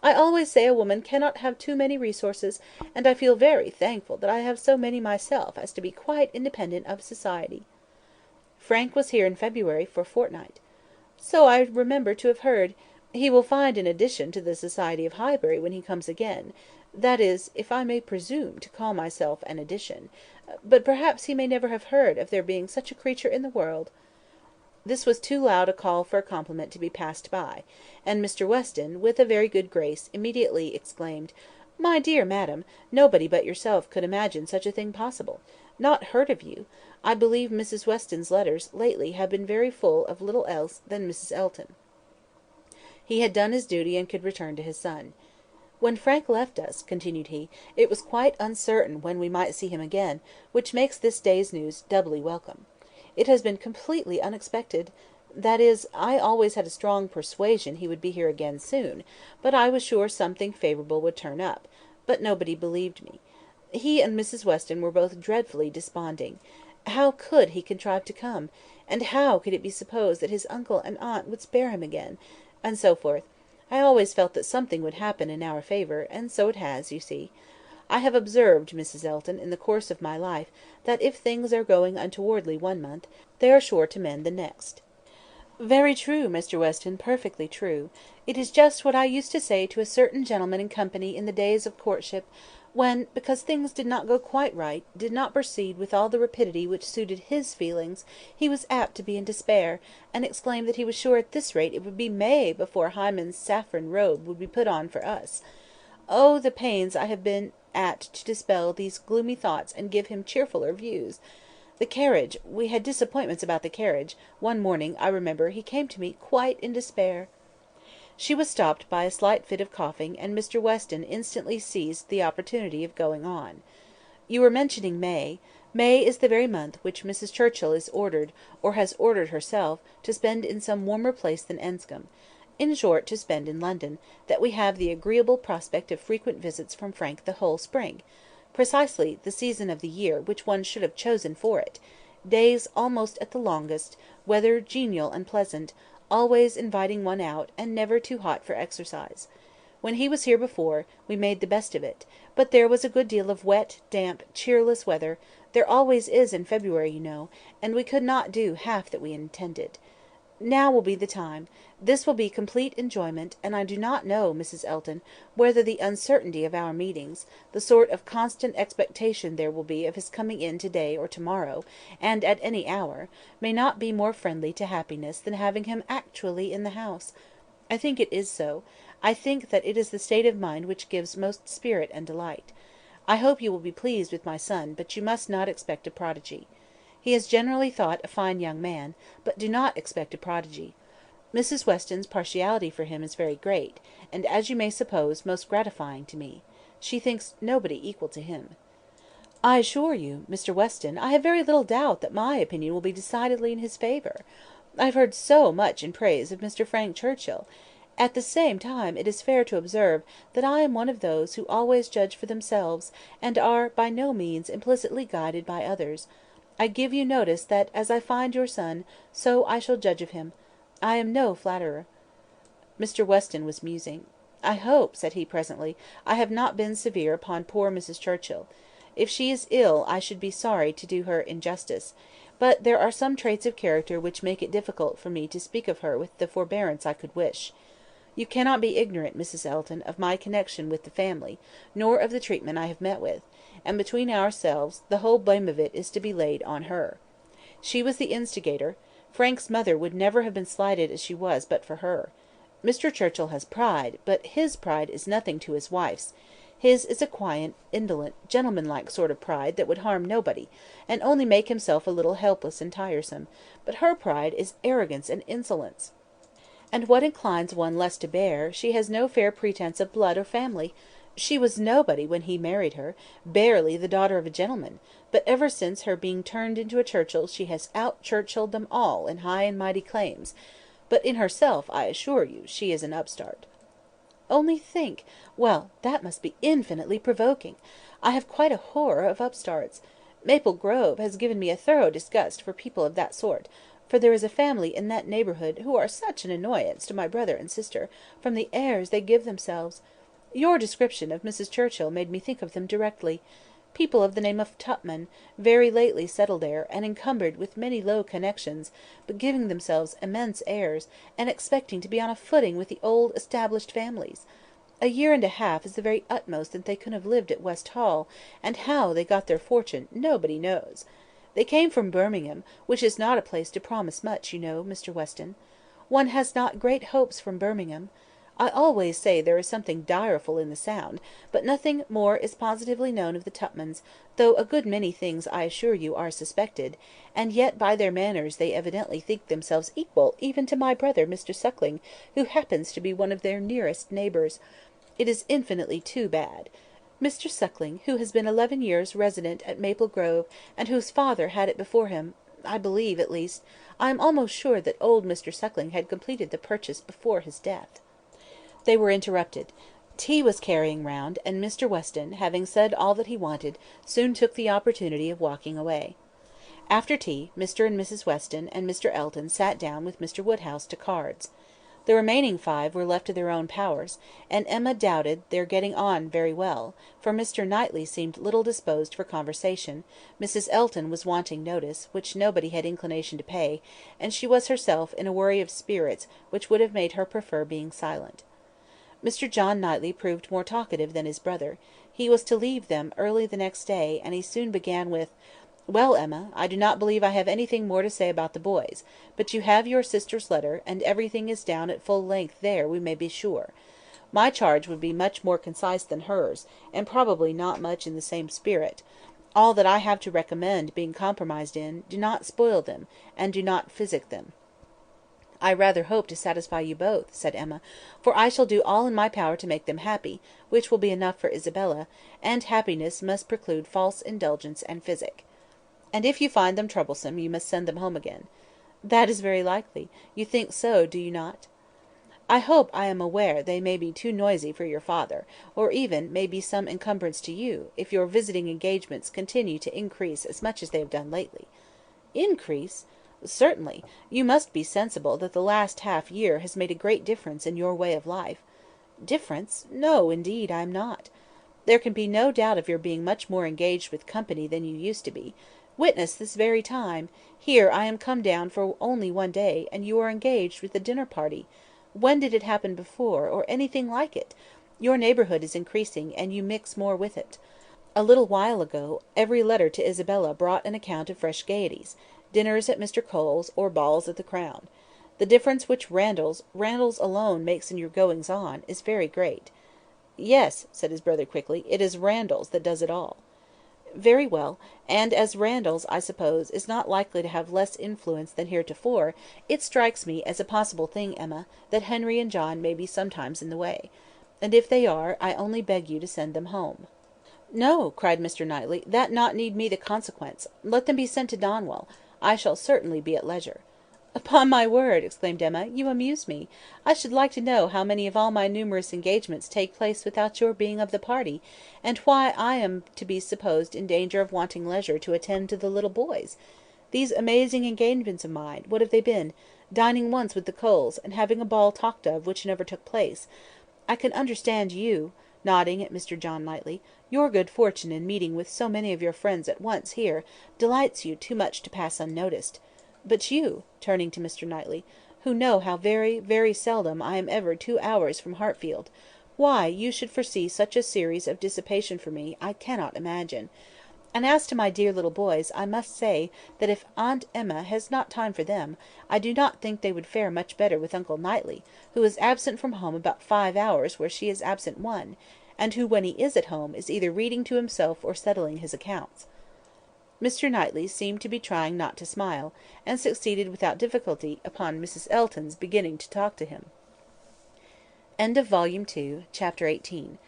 [SPEAKER 1] I always say a woman cannot have too many resources, and I feel very thankful that I have so many myself as to be quite independent of society." "Frank was here in February for a fortnight." "So I remember to have heard. He will find an addition to the society of Highbury when he comes again; that is, if I may presume to call myself an addition. But perhaps he may never have heard of there being such a creature in the world." This was too loud a call for a compliment to be passed by, and Mr. Weston, with a very good grace, immediately exclaimed, "My dear madam, nobody but yourself could imagine such a thing possible. Not heard of you! I believe Mrs. Weston's letters lately have been very full of little else than Mrs. Elton." He had done his duty and could return to his son. "When Frank left us," continued he, "it was quite uncertain when we might see him again, which makes this day's news doubly welcome. It has been completely unexpected; that is, I always had a strong persuasion he would be here again soon, but I was sure something favourable would turn up; but nobody believed me. He and Mrs. Weston were both dreadfully desponding. How could he contrive to come? And how could it be supposed that his uncle and aunt would spare him again? And so forth. I always felt that something would happen in our favour, and so it has, you see. I have observed, Mrs. Elton, in the course of my life, that if things are going untowardly one month, they are sure to mend the next." "Very true, Mr. Weston, perfectly true. It is just what I used to say to a certain gentleman in company in the days of courtship, when, because things did not go quite right, did not proceed with all the rapidity which suited his feelings, he was apt to be in despair, and exclaim that he was sure at this rate it would be May before Hymen's saffron robe would be put on for us. Oh, the pains I have been at to dispel these gloomy thoughts and give him cheerfuller views! The carriage, we had disappointments about the carriage; one morning, I remember, he came to me quite in despair." She was stopped by a slight fit of coughing, and Mr. Weston instantly seized the opportunity of going on. "You were mentioning May. May is the very month which Mrs. Churchill is ordered, or has ordered herself, to spend in some warmer place than Enscombe; in short, to spend in London, that we have the agreeable prospect of frequent visits from Frank the whole spring; precisely the season of the year which one should have chosen for it; days almost at the longest, weather genial and pleasant, always inviting one out, and never too hot for exercise. When he was here before, we made the best of it; but there was a good deal of wet, damp, cheerless weather; there always is in February, you know, and we could not do half that we intended. Now will be the time. This will be complete enjoyment; and I do not know, Mrs. Elton, whether the uncertainty of our meetings, the sort of constant expectation there will be of his coming in to-day or to-morrow, and at any hour, may not be more friendly to happiness than having him actually in the house. I think it is so. I think that it is the state of mind which gives most spirit and delight. I hope you will be pleased with my son, but you must not expect a prodigy. He is generally thought a fine young man, but do not expect a prodigy. Mrs. Weston's partiality for him is very great, and, as you may suppose, most gratifying to me. She thinks nobody equal to him." "I assure you, Mr. Weston, I have very little doubt that my opinion will be decidedly in his favour. I have heard so much in praise of Mr. Frank Churchill. At the same time, it is fair to observe that I am one of those who always judge for themselves, and are by no means implicitly guided by others. I give you notice that as I find your son, so I shall judge of him. I am no flatterer." Mr. Weston was musing. "I hope," said he, presently, "I have not been severe upon poor Mrs. Churchill. If she is ill, I should be sorry to do her injustice; but there are some traits of character which make it difficult for me to speak of her with the forbearance I could wish. You cannot be ignorant, Mrs. Elton, of my connection with the family, nor of the treatment I have met with; and between ourselves, the whole blame of it is to be laid on her. She was the instigator. Frank's mother would never have been slighted as she was but for her. Mr. Churchill has pride, but his pride is nothing to his wife's. His is a quiet, indolent, gentlemanlike sort of pride that would harm nobody, and only make himself a little helpless and tiresome; but her pride is arrogance and insolence. And what inclines one less to bear, she has no fair pretence of blood or family. She was nobody when he married her, barely the daughter of a gentleman; but ever since her being turned into a Churchill she has out-Churchilled them all in high and mighty claims; but in herself, I assure you, she is an upstart." "Only think! Well, that must be infinitely provoking. I have quite a horror of upstarts. Maple Grove has given me a thorough disgust for people of that sort, for there is a family in that neighbourhood who are such an annoyance to my brother and sister, from the airs they give themselves. Your description of Mrs. Churchill made me think of them directly. People of the name of Tupman, very lately settled there, and encumbered with many low connections, but giving themselves immense airs, and expecting to be on a footing with the old established families. A year and a half is the very utmost that they could have lived at West Hall, and how they got their fortune nobody knows. They came from Birmingham, which is not a place to promise much, you know, Mr. Weston. One has not great hopes from Birmingham.
[SPEAKER 2] I always say there is something direful in the sound, but nothing more is positively known of the Tupmans, though a good many things I assure you are suspected, and yet by their manners they evidently think themselves equal even to my brother Mr. Suckling, who happens to be one of their nearest neighbours. It is infinitely too bad. Mr. Suckling, who has been 11 years resident at Maple Grove, and whose father had it before him, I believe, at least, I am almost sure that old Mr. Suckling had completed the purchase before his death." They were interrupted. Tea was carrying round, and Mr. Weston, having said all that he wanted, soon took the opportunity of walking away. After tea, Mr. and Mrs. Weston and Mr. Elton sat down with Mr. Woodhouse to cards. The remaining 5 were left to their own powers, and Emma doubted their getting on very well, for Mr. Knightley seemed little disposed for conversation, Mrs. Elton was wanting notice, which nobody had inclination to pay, and she was herself in a worry of spirits which would have made her prefer being silent. Mr. John Knightley proved more talkative than his brother. He was to leave them early the next day, and he soon began with— "Well, Emma, I do not believe I have anything more to say about the boys, but you have your sister's letter, and everything is down at full length there, we may be sure. My charge would be much more concise than hers, and probably not much in the same spirit. All that I have to recommend being compromised in, do not spoil them, and do not physic them." "I rather hope to satisfy you both," said Emma, "for I shall do all in my power to make them happy, which will be enough for Isabella, and happiness must preclude false indulgence and physic." "And if you find them troublesome, you must send them home again." "That is very likely. You think so, do you not?" "I hope I am aware they may be too noisy for your father, or even may be some encumbrance to you, if your visiting engagements continue to increase as much as they have done lately." "Increase? Certainly. You must be sensible that the last half year has made a great difference in your way of life." "Difference? No, indeed, I am not." "There can be no doubt of your being much more engaged with company than you used to be. Witness this very time. Here I am come down for only 1 day, and you are engaged with a dinner party. When did it happen before, or anything like it? Your neighbourhood is increasing, and you mix more with it. A little while ago, every letter to Isabella brought an account of fresh gaieties, dinners at Mr. Cole's, or balls at the Crown. The difference which Randalls alone makes in your goings on, is very great." "Yes," said his brother quickly, "it is Randalls that does it all." "Very well; and as Randalls, I suppose, is not likely to have less influence than heretofore, it strikes me as a possible thing, Emma, that Henry and John may be sometimes in the way. And if they are, I only beg you to send them home." "No," cried Mr. Knightley, "that not need be the consequence. Let them be sent to Donwell. I shall certainly be at leisure." "Upon my word," exclaimed Emma, "you amuse me. I should like to know how many of all my numerous engagements take place without your being of the party, and why I am to be supposed in danger of wanting leisure to attend to the little boys. These amazing engagements of mine, what have they been? Dining once with the Coles, and having a ball talked of which never took place. I can understand you," nodding at Mr. John Knightley, "your good fortune in meeting with so many of your friends at once here, delights you too much to pass unnoticed. But you," turning to Mr. Knightley, "who know how very, very seldom I am ever 2 hours from Hartfield, why you should foresee such a series of dissipation for me, I cannot imagine. And as to my dear little boys, I must say, that if Aunt Emma has not time for them, I do not think they would fare much better with Uncle Knightley, who is absent from home about 5 hours where she is absent 1, and who when he is at home is either reading to himself or settling his accounts." Mr. Knightley seemed to be trying not to smile, and succeeded without difficulty upon Mrs. Elton's beginning to talk to him. Volume 2, Chapter 18.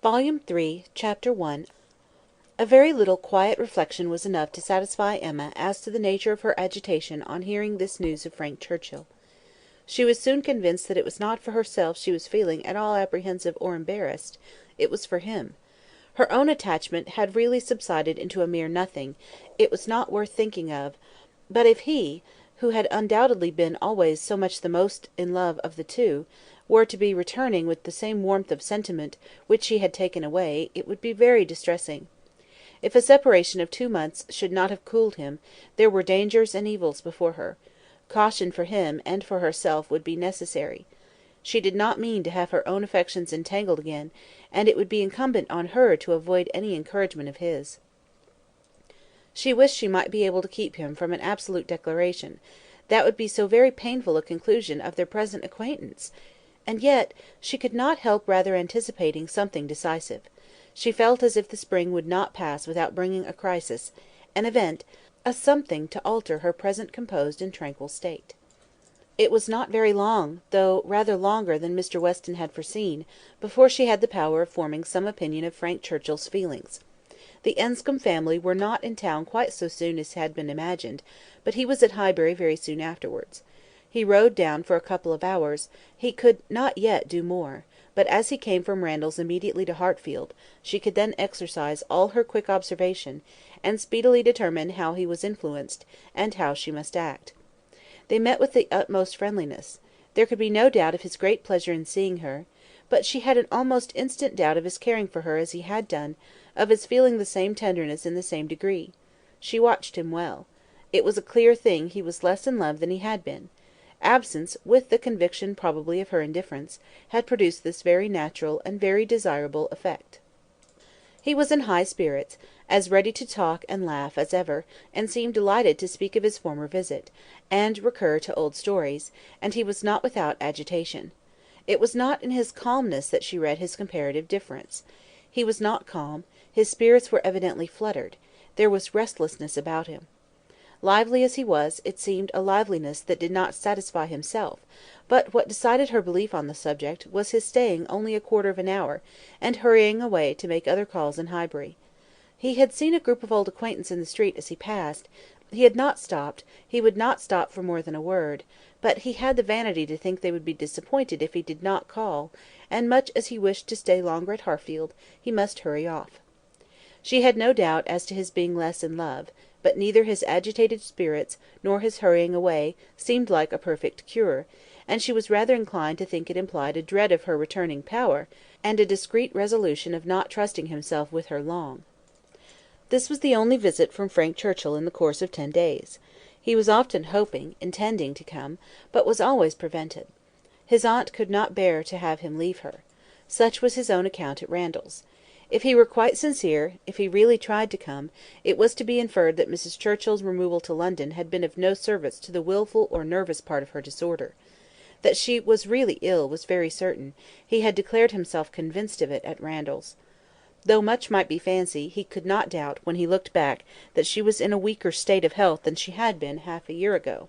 [SPEAKER 2] Volume 3, Chapter 1. A very little quiet reflection was enough to satisfy Emma as to the nature of her agitation on hearing this news of Frank Churchill. She was soon convinced that it was not for herself she was feeling at all apprehensive or embarrassed; it was for him. Her own attachment had really subsided into a mere nothing; it was not worth thinking of; but if he, who had undoubtedly been always so much the most in love of the two, were to be returning with the same warmth of sentiment which she had taken away, it would be very distressing. If a separation of 2 months should not have cooled him, there were dangers and evils before her. Caution for him and for herself would be necessary. She did not mean to have her own affections entangled again, and it would be incumbent on her to avoid any encouragement of his. She wished she might be able to keep him from an absolute declaration, That would be so very painful a conclusion of their present acquaintance! And yet she could not help rather anticipating something decisive. She felt as if the spring would not pass without bringing a crisis, an event, a something to alter her present composed and tranquil state. It was not very long, though rather longer than Mr. Weston had foreseen, before she had the power of forming some opinion of Frank Churchill's feelings. The Enscombe family were not in town quite so soon as had been imagined, but he was at Highbury very soon afterwards. He rode down for a couple of hours; he could not yet do more; but as he came from Randalls immediately to Hartfield, she could then exercise all her quick observation, and speedily determine how he was influenced, and how she must act. They met with the utmost friendliness. There could be no doubt of his great pleasure in seeing her; but she had an almost instant doubt of his caring for her as he had done, of his feeling the same tenderness in the same degree. She watched him well. It was a clear thing he was less in love than he had been. Absence, with the conviction probably of her indifference, had produced this very natural and very desirable effect. He was in high spirits, as ready to talk and laugh as ever, and seemed delighted to speak of his former visit, and recur to old stories, and he was not without agitation. It was not in his calmness that she read his comparative difference. He was not calm; his spirits were evidently fluttered; there was restlessness about him. Lively as he was, it seemed a liveliness that did not satisfy himself; but what decided her belief on the subject, was his staying only a quarter of an hour, and hurrying away to make other calls in Highbury. He had seen a group of old acquaintance in the street as he passed; he had not stopped, he would not stop for more than a word; but he had the vanity to think they would be disappointed if he did not call, and much as he wished to stay longer at Hartfield, he must hurry off. She had no doubt as to his being less in love; but neither his agitated spirits, nor his hurrying away, seemed like a perfect cure, and she was rather inclined to think it implied a dread of her returning power, and a discreet resolution of not trusting himself with her long. This was the only visit from Frank Churchill in the course of 10 days. He was often hoping, intending to come, but was always prevented. His aunt could not bear to have him leave her. Such was his own account at Randalls. If he were quite sincere, if he really tried to come, it was to be inferred that Mrs. Churchill's removal to London had been of no service to the wilful or nervous part of her disorder. That she was really ill was very certain; he had declared himself convinced of it at Randalls. Though much might be fancy, he could not doubt, when he looked back, that she was in a weaker state of health than she had been half a year ago.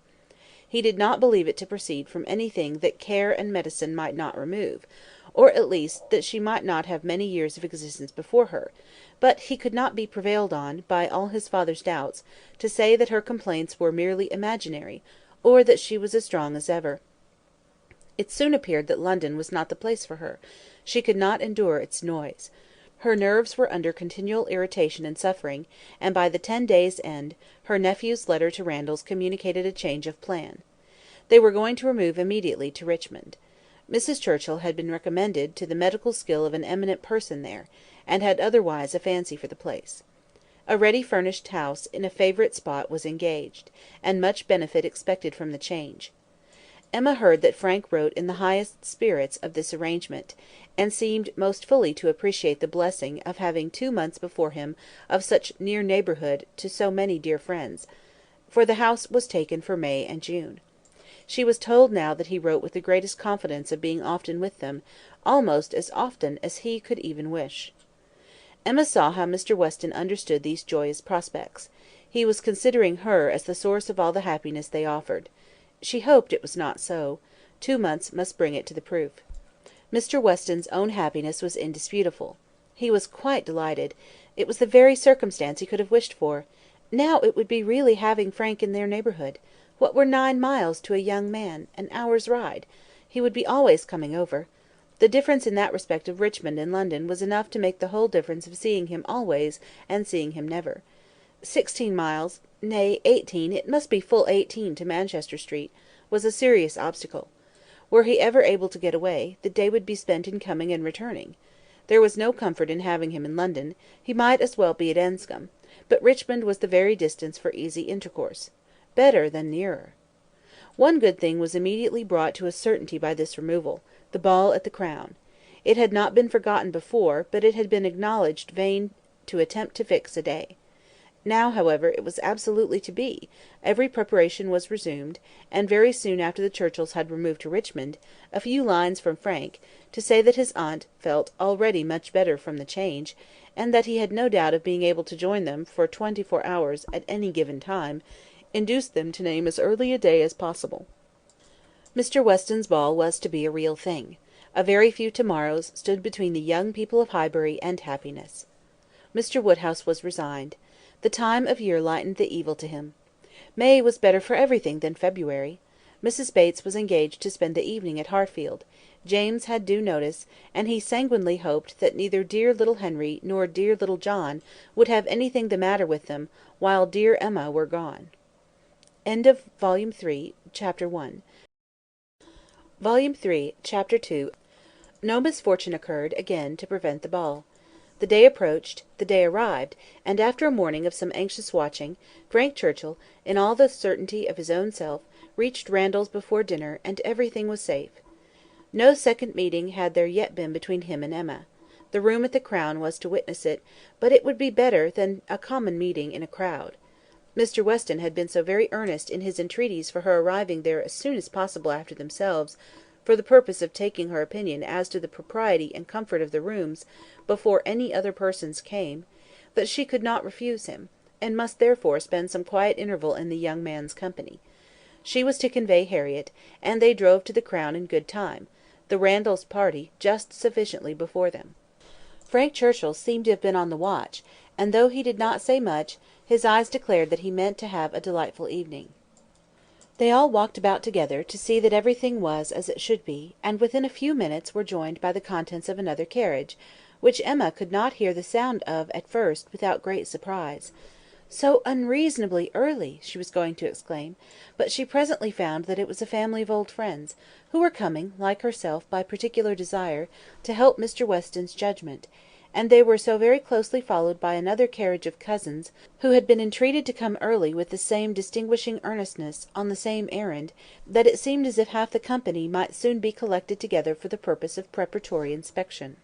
[SPEAKER 2] He did not believe it to proceed from anything that care and medicine might not remove, or at least that she might not have many years of existence before her; but he could not be prevailed on, by all his father's doubts, to say that her complaints were merely imaginary, or that she was as strong as ever. It soon appeared that London was not the place for her; she could not endure its noise. Her nerves were under continual irritation and suffering, and by the 10 days' end, her nephew's letter to Randalls communicated a change of plan. They were going to remove immediately to Richmond. Mrs. Churchill had been recommended to the medical skill of an eminent person there, and had otherwise a fancy for the place. A ready furnished house in a favourite spot was engaged, and much benefit expected from the change. Emma heard that Frank wrote in the highest spirits of this arrangement, and seemed most fully to appreciate the blessing of having 2 months before him of such near neighbourhood to so many dear friends; for the house was taken for May and June. She was told now that he wrote with the greatest confidence of being often with them, almost as often as he could even wish. Emma saw how Mr. Weston understood these joyous prospects. He was considering her as the source of all the happiness they offered. She hoped it was not so; 2 months must bring it to the proof. Mr. Weston's own happiness was indisputable. He was quite delighted; it was the very circumstance he could have wished for. Now it would be really having Frank in their neighbourhood. What were 9 miles to a young man? An hour's ride. He would be always coming over. The difference in that respect of Richmond and London was enough to make the whole difference of seeing him always, and seeing him never. 16 miles, nay 18, it must be full 18 to Manchester Street, was a serious obstacle. Were he ever able to get away, the day would be spent in coming and returning. There was no comfort in having him in London; he might as well be at Enscombe; but Richmond was the very distance for easy intercourse. Better than nearer. One good thing was immediately brought to a certainty by this removal, the ball at the Crown. It had not been forgotten before, but it had been acknowledged vain to attempt to fix a day. Now, however, it was absolutely to be; every preparation was resumed, and very soon after the Churchills had removed to Richmond, a few lines from Frank, to say that his aunt felt already much better from the change, and that he had no doubt of being able to join them for 24 hours at any given time, induced them to name as early a day as possible. Mr. Weston's ball was to be a real thing. A very few to-morrows stood between the young people of Highbury and happiness. Mr. Woodhouse was resigned. The time of year lightened the evil to him. May was better for everything than February. Mrs. Bates was engaged to spend the evening at Hartfield. James had due notice, and he sanguinely hoped that neither dear little Henry nor dear little John would have anything the matter with them while dear Emma were gone. End of Volume 3, Chapter 1. Volume 3, Chapter 2. No misfortune occurred, again, to prevent the ball. The day approached, the day arrived, and after a morning of some anxious watching, Frank Churchill, in all the certainty of his own self, reached Randalls before dinner, and everything was safe. No second meeting had there yet been between him and Emma. The room at the Crown was to witness it, but it would be better than a common meeting in a crowd. Mr. Weston had been so very earnest in his entreaties for her arriving there as soon as possible after themselves, for the purpose of taking her opinion as to the propriety and comfort of the rooms before any other persons came, that she could not refuse him, and must therefore spend some quiet interval in the young man's company. She was to convey Harriet, and they drove to the Crown in good time, the Randalls party just sufficiently before them. Frank Churchill seemed to have been on the watch, and though he did not say much, his eyes declared that he meant to have a delightful evening. They all walked about together, to see that everything was as it should be, and within a few minutes were joined by the contents of another carriage, which Emma could not hear the sound of at first without great surprise. "So unreasonably early!" she was going to exclaim, but she presently found that it was a family of old friends, who were coming, like herself, by particular desire, to help Mr. Weston's judgment; and they were so very closely followed by another carriage of cousins, who had been entreated to come early with the same distinguishing earnestness, on the same errand, that it seemed as if half the company might soon be collected together for the purpose of preparatory inspection.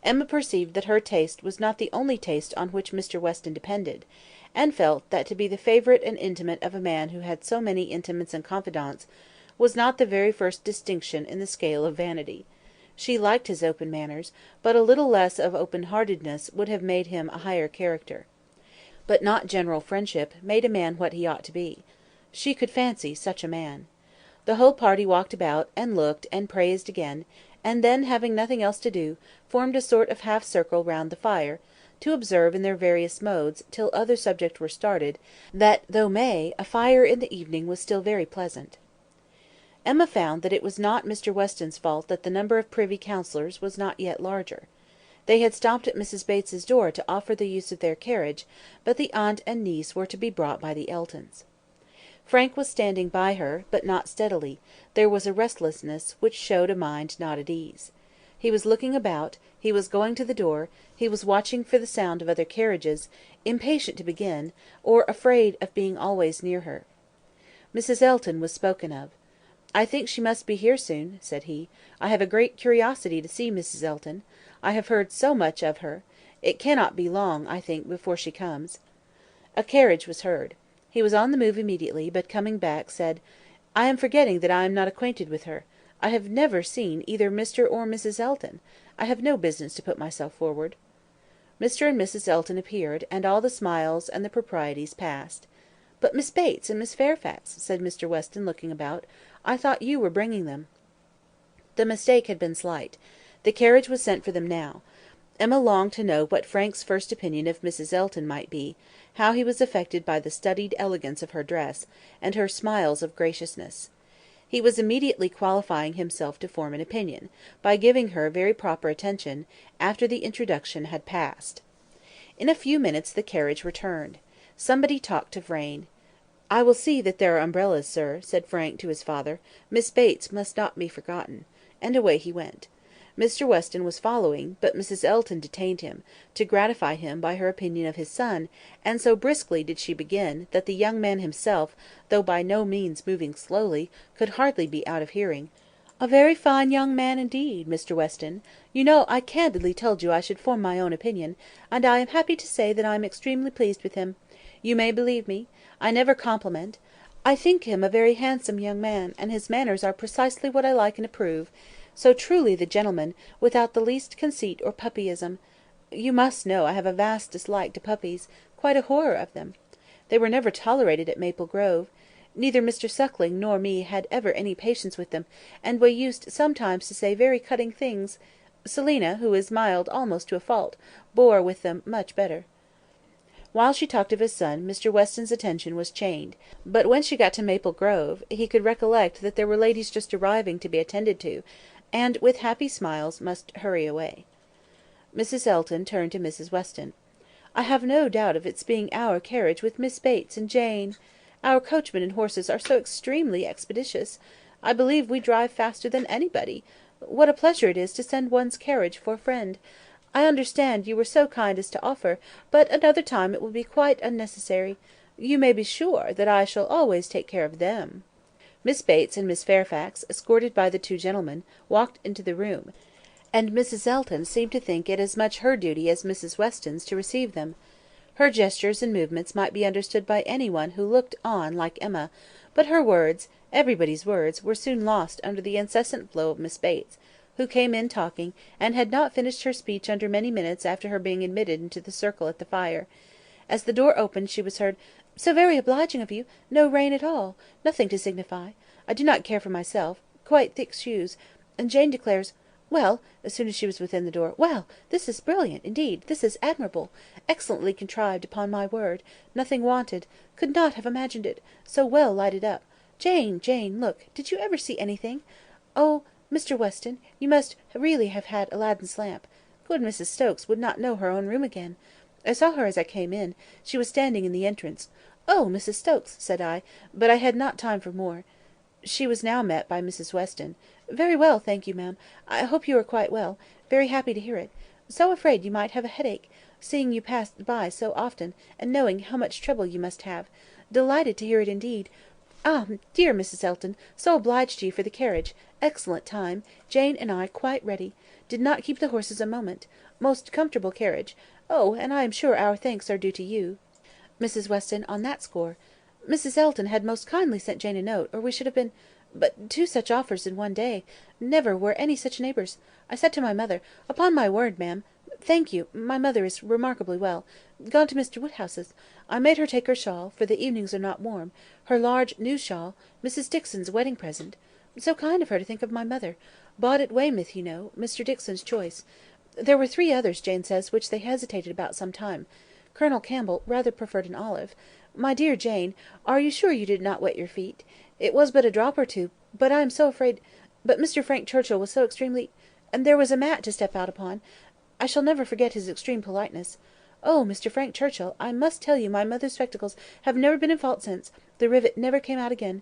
[SPEAKER 2] Emma perceived that her taste was not the only taste on which Mr. Weston depended, and felt that to be the favourite and intimate of a man who had so many intimates and confidants, was not the very first distinction in the scale of vanity. She liked his open manners, but a little less of open-heartedness would have made him a higher character. But not general friendship made a man what he ought to be. She could fancy such a man. The whole party walked about, and looked, and praised again, and then, having nothing else to do, formed a sort of half circle round the fire, to observe in their various modes, till other subjects were started, that, though May, a fire in the evening was still very pleasant. Emma found that it was not Mr. Weston's fault that the number of privy councillors was not yet larger. They had stopped at Mrs. Bates's door to offer the use of their carriage, but the aunt and niece were to be brought by the Eltons. Frank was standing by her, but not steadily; there was a restlessness which showed a mind not at ease. He was looking about, he was going to the door, he was watching for the sound of other carriages, impatient to begin, or afraid of being always near her. Mrs. Elton was spoken of. "I think she must be here soon," said he. "I have a great curiosity to see Mrs. Elton. I have heard so much of her. It cannot be long, I think, before she comes." A carriage was heard. He was on the move immediately, but coming back, said, "I am forgetting that I am not acquainted with her. I have never seen either Mr. or Mrs. Elton. I have no business to put myself forward." Mr. and Mrs. Elton appeared, and all the smiles and the proprieties passed. "But Miss Bates and Miss Fairfax," said Mr. Weston, looking about. "I thought you were bringing them." The mistake had been slight. The carriage was sent for them now. Emma longed to know what Frank's first opinion of Mrs. Elton might be, how he was affected by the studied elegance of her dress, and her smiles of graciousness. He was immediately qualifying himself to form an opinion, by giving her very proper attention, after the introduction had passed. In a few minutes the carriage returned. Somebody talked of rain. "I will see that there are umbrellas, sir," said Frank to his father. "Miss Bates must not be forgotten." And away he went. Mr. Weston was following, but Mrs. Elton detained him, to gratify him by her opinion of his son, and so briskly did she begin, that the young man himself, though by no means moving slowly, could hardly be out of hearing. "A very fine young man indeed, Mr. Weston. You know I candidly told you I should form my own opinion, and I am happy to say that I am extremely pleased with him. You may believe me, I never compliment. I think him a very handsome young man, and his manners are precisely what I like and approve. So truly the gentleman, without the least conceit or puppyism. You must know I have a vast dislike to puppies, quite a horror of them. They were never tolerated at Maple Grove. Neither Mr. Suckling nor me had ever any patience with them, and we used sometimes to say very cutting things. Selina, who is mild almost to a fault, bore with them much better." While she talked of his son, Mr. Weston's attention was chained; but when she got to Maple Grove, he could recollect that there were ladies just arriving to be attended to, and, with happy smiles, must hurry away. Mrs. Elton turned to Mrs. Weston. "I have no doubt of its being our carriage with Miss Bates and Jane. Our coachman and horses are so extremely expeditious. I believe we drive faster than anybody. What a pleasure it is to send one's carriage for a friend! I understand you were so kind as to offer, but another time it will be quite unnecessary. You may be sure that I shall always take care of them." Miss Bates and Miss Fairfax, escorted by the two gentlemen, walked into the room, and Mrs. Elton seemed to think it as much her duty as Mrs. Weston's to receive them. Her gestures and movements might be understood by any one who looked on like Emma, but her words, everybody's words, were soon lost under the incessant flow of Miss Bates, who came in talking, and had not finished her speech under many minutes after her being admitted into the circle at the fire. As the door opened she was heard, "So very obliging of you. No rain at all. Nothing to signify. I do not care for myself. Quite thick shoes. And Jane declares, well," as soon as she was within the door, "well, this is brilliant, indeed, this is admirable. Excellently contrived, upon my word. Nothing wanted. Could not have imagined it. So well lighted up. Jane, Jane, look, did you ever see anything? Oh, Mr. Weston, you must really have had Aladdin's lamp. Good Mrs. Stokes would not know her own room again. I saw her as I came in. She was standing in the entrance. 'Oh, Mrs. Stokes,' said I, but I had not time for more." She was now met by Mrs. Weston. "Very well, thank you, ma'am. I hope you are quite well. Very happy to hear it. So afraid you might have a headache, seeing you pass by so often, and knowing how much trouble you must have. Delighted to hear it indeed. Ah, dear Mrs. Elton, so obliged to you for the carriage. Excellent time. Jane and I quite ready. Did not keep the horses a moment. Most comfortable carriage. Oh, and I am sure our thanks are due to you, Mrs. Weston, on that score. Mrs. Elton had most kindly sent Jane a note, or we should have been. But two such offers in one day. Never were any such neighbours. I said to my mother, 'Upon my word, ma'am, thank you, my mother is remarkably well. Gone to Mr. Woodhouse's. I made her take her shawl, for the evenings are not warm, her large new shawl, Mrs. Dixon's wedding present. So kind of her to think of my mother. Bought at Weymouth, you know, Mr. Dixon's choice. There were three others, Jane says, which they hesitated about some time. Colonel Campbell rather preferred an olive. My dear Jane, are you sure you did not wet your feet? It was but a drop or two, but I am so afraid. But Mr. Frank Churchill was so extremely. And there was a mat to step out upon. I shall never forget his extreme politeness. Oh, Mr. Frank Churchill, I must tell you my mother's spectacles have never been in fault since. The rivet never came out again.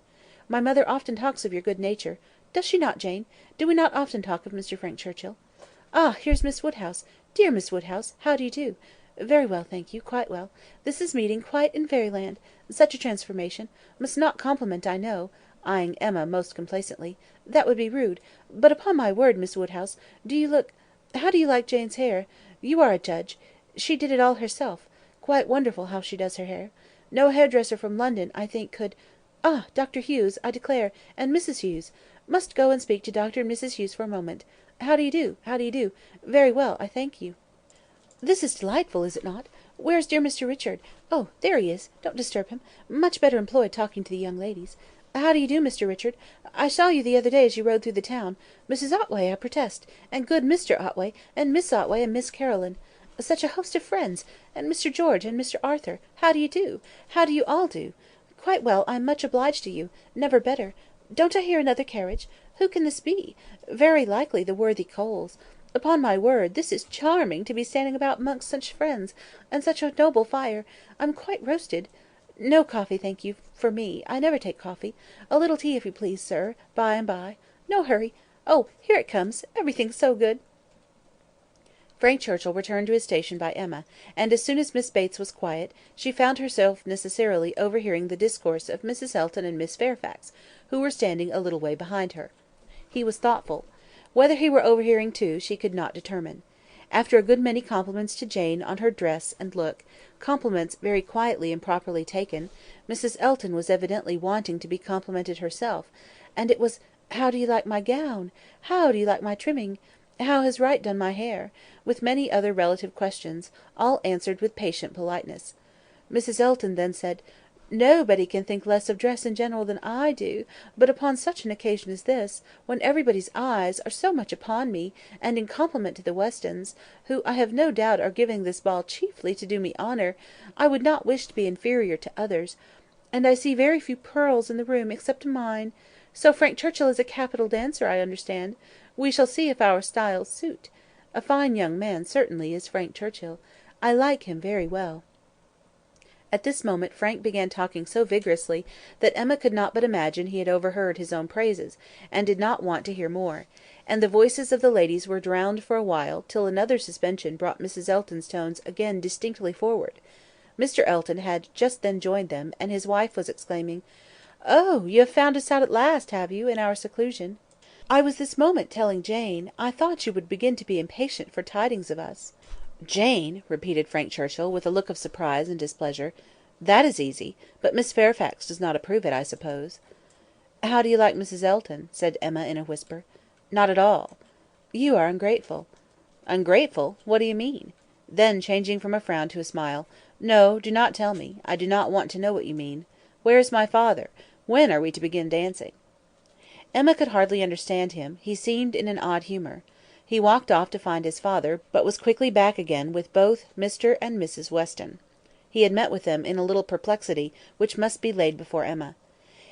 [SPEAKER 2] My mother often talks of your good nature. Does she not, Jane? Do we not often talk of Mr. Frank Churchill? Ah, here's Miss Woodhouse. Dear Miss Woodhouse, how do you do? Very well, thank you, quite well. This is meeting quite in fairyland. Such a transformation. Must not compliment, I know," eyeing Emma most complacently. "That would be rude. But upon my word, Miss Woodhouse, do you look. How do you like Jane's hair? You are a judge. She did it all herself. Quite wonderful how she does her hair. No hairdresser from London, I think, could. Ah, Dr. Hughes, I declare, and Mrs. Hughes. Must go and speak to Dr. and Mrs. Hughes for a moment. How do you do? How do you do? Very well, I thank you. This is delightful, is it not? Where's dear Mr. Richard? Oh, there he is. Don't disturb him. Much better employed talking to the young ladies. How do you do, Mr. Richard? I saw you the other day as you rode through the town. Mrs. Otway, I protest, and good Mr. Otway, and Miss Otway, and Miss Caroline. Such a host of friends, and Mr. George, and Mr. Arthur. How do you do? How do you all do? Quite well, I am much obliged to you. Never better. Don't I hear another carriage? Who can this be? Very likely the worthy Coles. Upon my word, this is charming to be standing about amongst such friends, and such a noble fire. I'm quite roasted. No coffee, thank you, for me. I never take coffee. A little tea, if you please, sir, by and by. No hurry. Oh, here it comes. Everything's so good." Frank Churchill returned to his station by Emma, and as soon as Miss Bates was quiet, she found herself necessarily overhearing the discourse of Mrs. Elton and Miss Fairfax, who were standing a little way behind her. He was thoughtful. Whether he were overhearing too, she could not determine. After a good many compliments to Jane on her dress and look, compliments very quietly and properly taken, Mrs. Elton was evidently wanting to be complimented herself, and it was "How do you like my gown?" "How do you like my trimming?" "How has Wright done my hair?" with many other relative questions, all answered with patient politeness. Mrs. Elton then said, "Nobody can think less of dress in general than I do, but upon such an occasion as this, when everybody's eyes are so much upon me, and in compliment to the Westons, who I have no doubt are giving this ball chiefly to do me honour, I would not wish to be inferior to others. And I see very few pearls in the room except mine. So Frank Churchill is a capital dancer, I understand. We shall see if our styles suit. A fine young man, certainly, is Frank Churchill. I like him very well." At this moment Frank began talking so vigorously that Emma could not but imagine he had overheard his own praises, and did not want to hear more; and the voices of the ladies were drowned for a while, till another suspension brought Mrs. Elton's tones again distinctly forward. Mr. Elton had just then joined them, and his wife was exclaiming, "Oh, you have found us out at last, have you, in our seclusion? I was this moment telling Jane, I thought you would begin to be impatient for tidings of us." "Jane!" repeated Frank Churchill, with a look of surprise and displeasure. "That is easy; but Miss Fairfax does not approve it, I suppose." "How do you like Mrs. Elton?" said Emma in a whisper. "Not at all." "You are ungrateful." "Ungrateful! What do you mean?" Then, changing from a frown to a smile, "No, do not tell me. I do not want to know what you mean. Where is my father? When are we to begin dancing?" Emma could hardly understand him; he seemed in an odd humour. He walked off to find his father, but was quickly back again with both Mr. and Mrs. Weston. He had met with them in a little perplexity, which must be laid before Emma.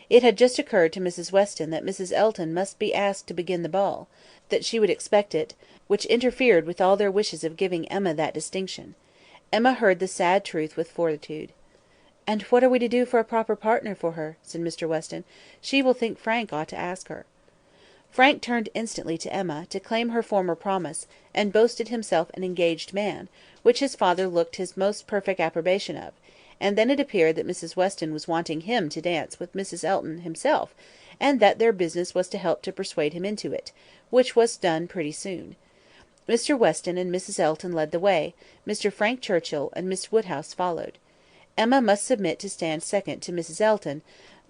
[SPEAKER 2] It had just occurred to Mrs. Weston that Mrs. Elton must be asked to begin the ball, that she would expect it, which interfered with all their wishes of giving Emma that distinction. Emma heard the sad truth with fortitude. "And what are we to do for a proper partner for her?" said Mr. Weston. "She will think Frank ought to ask her." Frank turned instantly to Emma, to claim her former promise, and boasted himself an engaged man, which his father looked his most perfect approbation of; and then it appeared that Mrs. Weston was wanting him to dance with Mrs. Elton himself, and that their business was to help to persuade him into it, which was done pretty soon. Mr. Weston and Mrs. Elton led the way; Mr. Frank Churchill and Miss Woodhouse followed. Emma must submit to stand second to Mrs. Elton,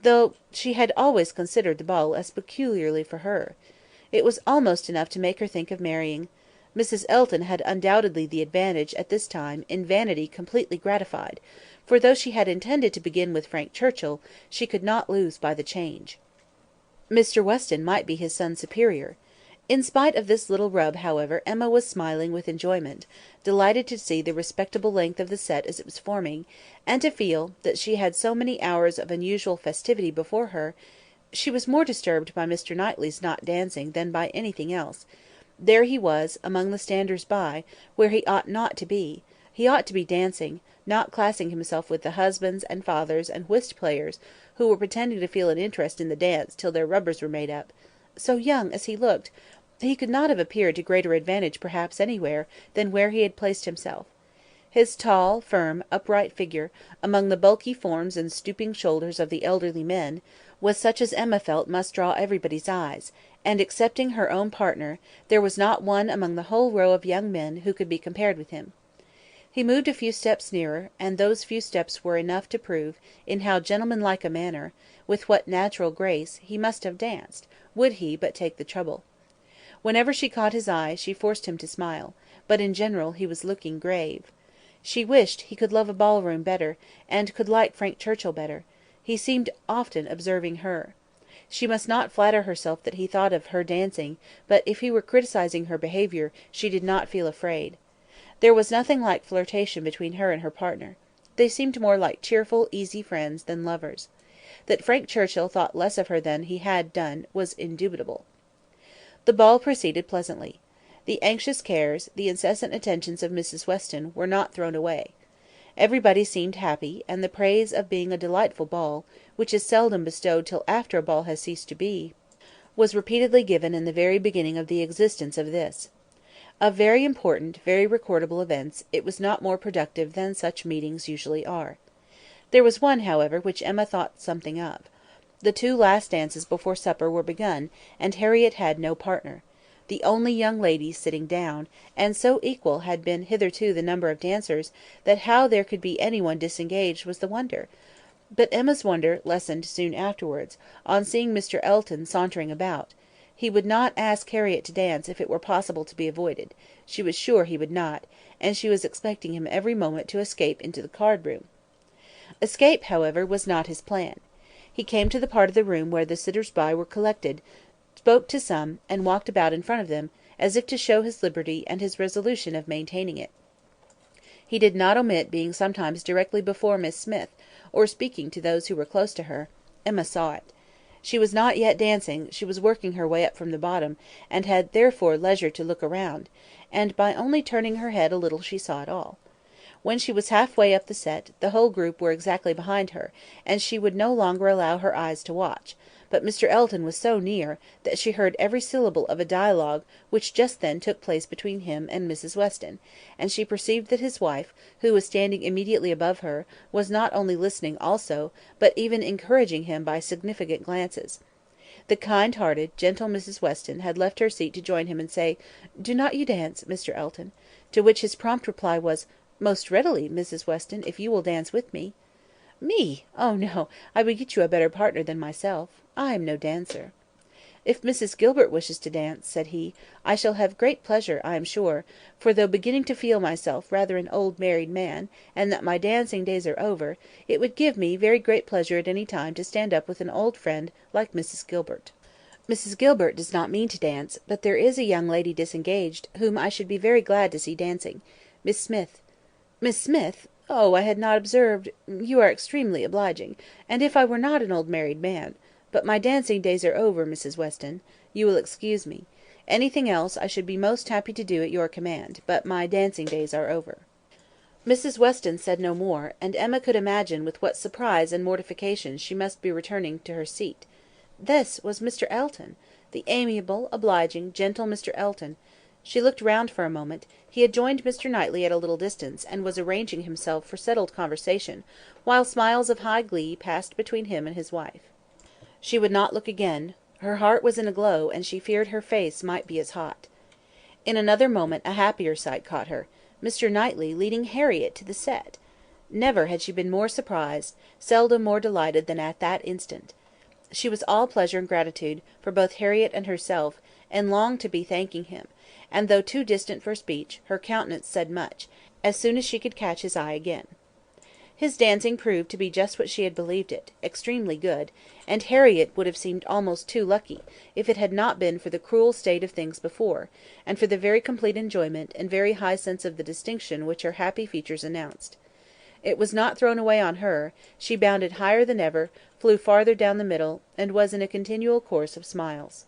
[SPEAKER 2] though she had always considered the ball as peculiarly for her. It was almost enough to make her think of marrying. Mrs. Elton had undoubtedly the advantage at this time in vanity completely gratified, for though she had intended to begin with Frank Churchill, she could not lose by the change. Mr. Weston might be his son's superior. In spite of this little rub, however, Emma was smiling with enjoyment, delighted to see the respectable length of the set as it was forming, and to feel that she had so many hours of unusual festivity before her. She was more disturbed by Mr. Knightley's not dancing than by anything else. There he was, among the standers by, where he ought not to be; he ought to be dancing, not classing himself with the husbands and fathers and whist players, who were pretending to feel an interest in the dance till their rubbers were made up. So young as he looked, he could not have appeared to greater advantage perhaps anywhere than where he had placed himself. His tall, firm, upright figure, among the bulky forms and stooping shoulders of the elderly men, was such as Emma felt must draw everybody's eyes; and, excepting her own partner, there was not one among the whole row of young men who could be compared with him. He moved a few steps nearer, and those few steps were enough to prove, in how gentlemanlike a manner, with what natural grace, he must have danced, would he but take the trouble. Whenever she caught his eye, she forced him to smile, but in general he was looking grave. She wished he could love a ballroom better, and could like Frank Churchill better; he seemed often observing her. She must not flatter herself that he thought of her dancing, but if he were criticising her behaviour, she did not feel afraid. There was nothing like flirtation between her and her partner. They seemed more like cheerful, easy friends than lovers. That Frank Churchill thought less of her than he had done was indubitable. The ball proceeded pleasantly. The anxious cares, the incessant attentions of Mrs. Weston, were not thrown away. Everybody seemed happy, and the praise of being a delightful ball, which is seldom bestowed till after a ball has ceased to be, was repeatedly given in the very beginning of the existence of this. Of very important, very recordable events, it was not more productive than such meetings usually are. There was one, however, which Emma thought something of. The two last dances before supper were begun, and Harriet had no partner. The only young lady sitting down, and so equal had been hitherto the number of dancers, that how there could be any one disengaged was the wonder. But Emma's wonder lessened soon afterwards, on seeing Mr. Elton sauntering about. He would not ask Harriet to dance if it were possible to be avoided; she was sure he would not, and she was expecting him every moment to escape into the card room. Escape, however, was not his plan. He came to the part of the room where the sitters by were collected, spoke to some, and walked about in front of them, as if to show his liberty and his resolution of maintaining it. He did not omit being sometimes directly before Miss Smith, or speaking to those who were close to her. Emma saw it. She was not yet dancing; she was working her way up from the bottom, and had therefore leisure to look around, and by only turning her head a little she saw it all. When she was half way up the set, the whole group were exactly behind her, and she would no longer allow her eyes to watch; but Mr. Elton was so near, that she heard every syllable of a dialogue which just then took place between him and Mrs. Weston, and she perceived that his wife, who was standing immediately above her, was not only listening also, but even encouraging him by significant glances. The kind-hearted, gentle Mrs. Weston had left her seat to join him and say, "Do not you dance, Mr. Elton?" to which his prompt reply was, "Most readily, Mrs. Weston, if you will dance with me." "Me! Oh, no, I would get you a better partner than myself. I am no dancer." "If Mrs. Gilbert wishes to dance," said he, "I shall have great pleasure, I am sure; for though beginning to feel myself rather an old married man, and that my dancing days are over, it would give me very great pleasure at any time to stand up with an old friend like Mrs. Gilbert. Mrs. Gilbert does not mean to dance, but there is a young lady disengaged, whom I should be very glad to see dancing. Miss Smith." "Miss Smith! Oh, I had not observed. You are extremely obliging; and if I were not an old married man. But my dancing days are over, Mrs. Weston. You will excuse me. Anything else I should be most happy to do at your command; but my dancing days are over." Mrs. Weston said no more, and Emma could imagine with what surprise and mortification she must be returning to her seat. This was Mr. Elton! The amiable, obliging, gentle Mr. Elton. She looked round for a moment; he had joined Mr. Knightley at a little distance, and was arranging himself for settled conversation, while smiles of high glee passed between him and his wife. She would not look again; her heart was in a glow, and she feared her face might be as hot. In another moment a happier sight caught her: Mr. Knightley leading Harriet to the set! Never had she been more surprised, seldom more delighted than at that instant. She was all pleasure and gratitude, for both Harriet and herself, and longed to be thanking him; and though too distant for speech, her countenance said much, as soon as she could catch his eye again. His dancing proved to be just what she had believed it, extremely good; and Harriet would have seemed almost too lucky, if it had not been for the cruel state of things before, and for the very complete enjoyment and very high sense of the distinction which her happy features announced. It was not thrown away on her; she bounded higher than ever, flew farther down the middle, and was in a continual course of smiles.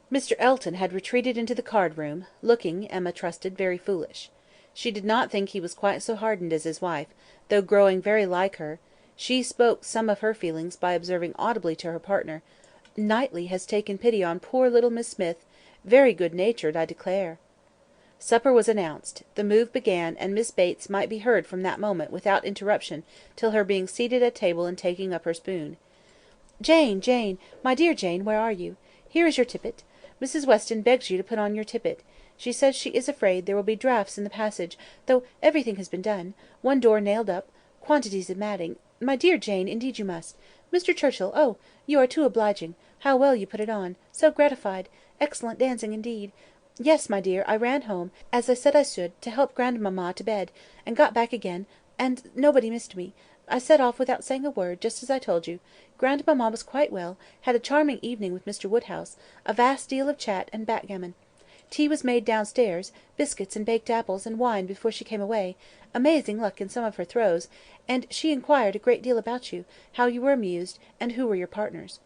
[SPEAKER 2] Mr. Elton had retreated into the card room, looking, Emma trusted, very foolish. She did not think he was quite so hardened as his wife, though growing very like her; she spoke some of her feelings by observing audibly to her partner, "Knightley has taken pity on poor little Miss Smith; very good natured, I declare." Supper was announced; the move began, and Miss Bates might be heard from that moment without interruption till her being seated at table and taking up her spoon. "Jane, Jane, my dear Jane, where are you? Here is your tippet. Mrs. Weston begs you to put on your tippet. She says she is afraid there will be draughts in the passage, though everything has been done; one door nailed up; quantities of matting. My dear Jane, indeed you must. Mr. Churchill, oh! you are too obliging. How well you put it on! So gratified! Excellent dancing indeed. Yes, my dear, I ran home, as I said I should, to help grandmamma to bed, and got back again, and nobody missed me. I set off without saying a word, just as I told you. Grandmamma was quite well; had a charming evening with Mr. Woodhouse; a vast deal of chat and backgammon. Tea was made downstairs; biscuits and baked apples and wine before she came away; amazing luck in some of her throws; and she inquired a great deal about you, how you were amused, and who were your partners.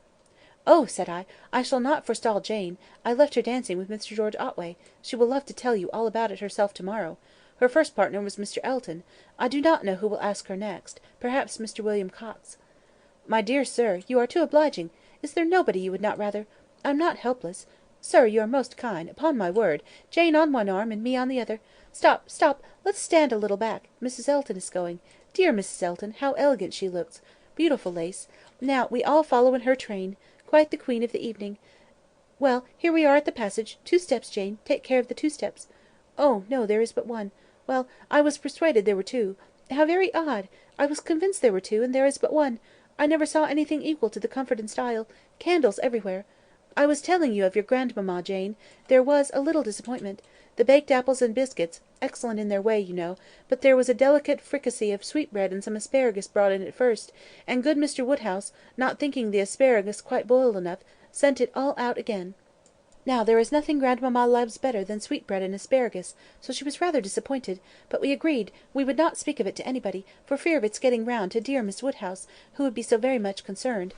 [SPEAKER 2] "Oh!" said I shall not forestall Jane; I left her dancing with Mr. George Otway; she will love to tell you all about it herself to morrow. Her first partner was Mr. Elton; I do not know who will ask her next; perhaps Mr. William Coxe." "My dear sir, you are too obliging. Is there nobody you would not rather? I am not helpless. Sir, you are most kind, upon my word; Jane on one arm, and me on the other. Stop, stop, let's stand a little back; Mrs. Elton is going. Dear Mrs. Elton, how elegant she looks! Beautiful lace. Now we all follow in her train. Quite the queen of the evening. Well, here we are at the passage. 2 steps, Jane. Take care of the 2 steps. Oh, no, there is but one. Well, I was persuaded there were 2. How very odd! I was convinced there were 2, and there is but one. I never saw anything equal to the comfort and style. Candles everywhere. I was telling you of your grandmamma, Jane. There was a little disappointment. The baked apples and biscuits, excellent in their way, you know, but there was a delicate fricassee of sweetbread and some asparagus brought in at first, and good Mr. Woodhouse, not thinking the asparagus quite boiled enough, sent it all out again. Now there is nothing grandmamma loves better than sweetbread and asparagus, so she was rather disappointed, but we agreed we would not speak of it to anybody, for fear of its getting round to dear Miss Woodhouse, who would be so very much concerned.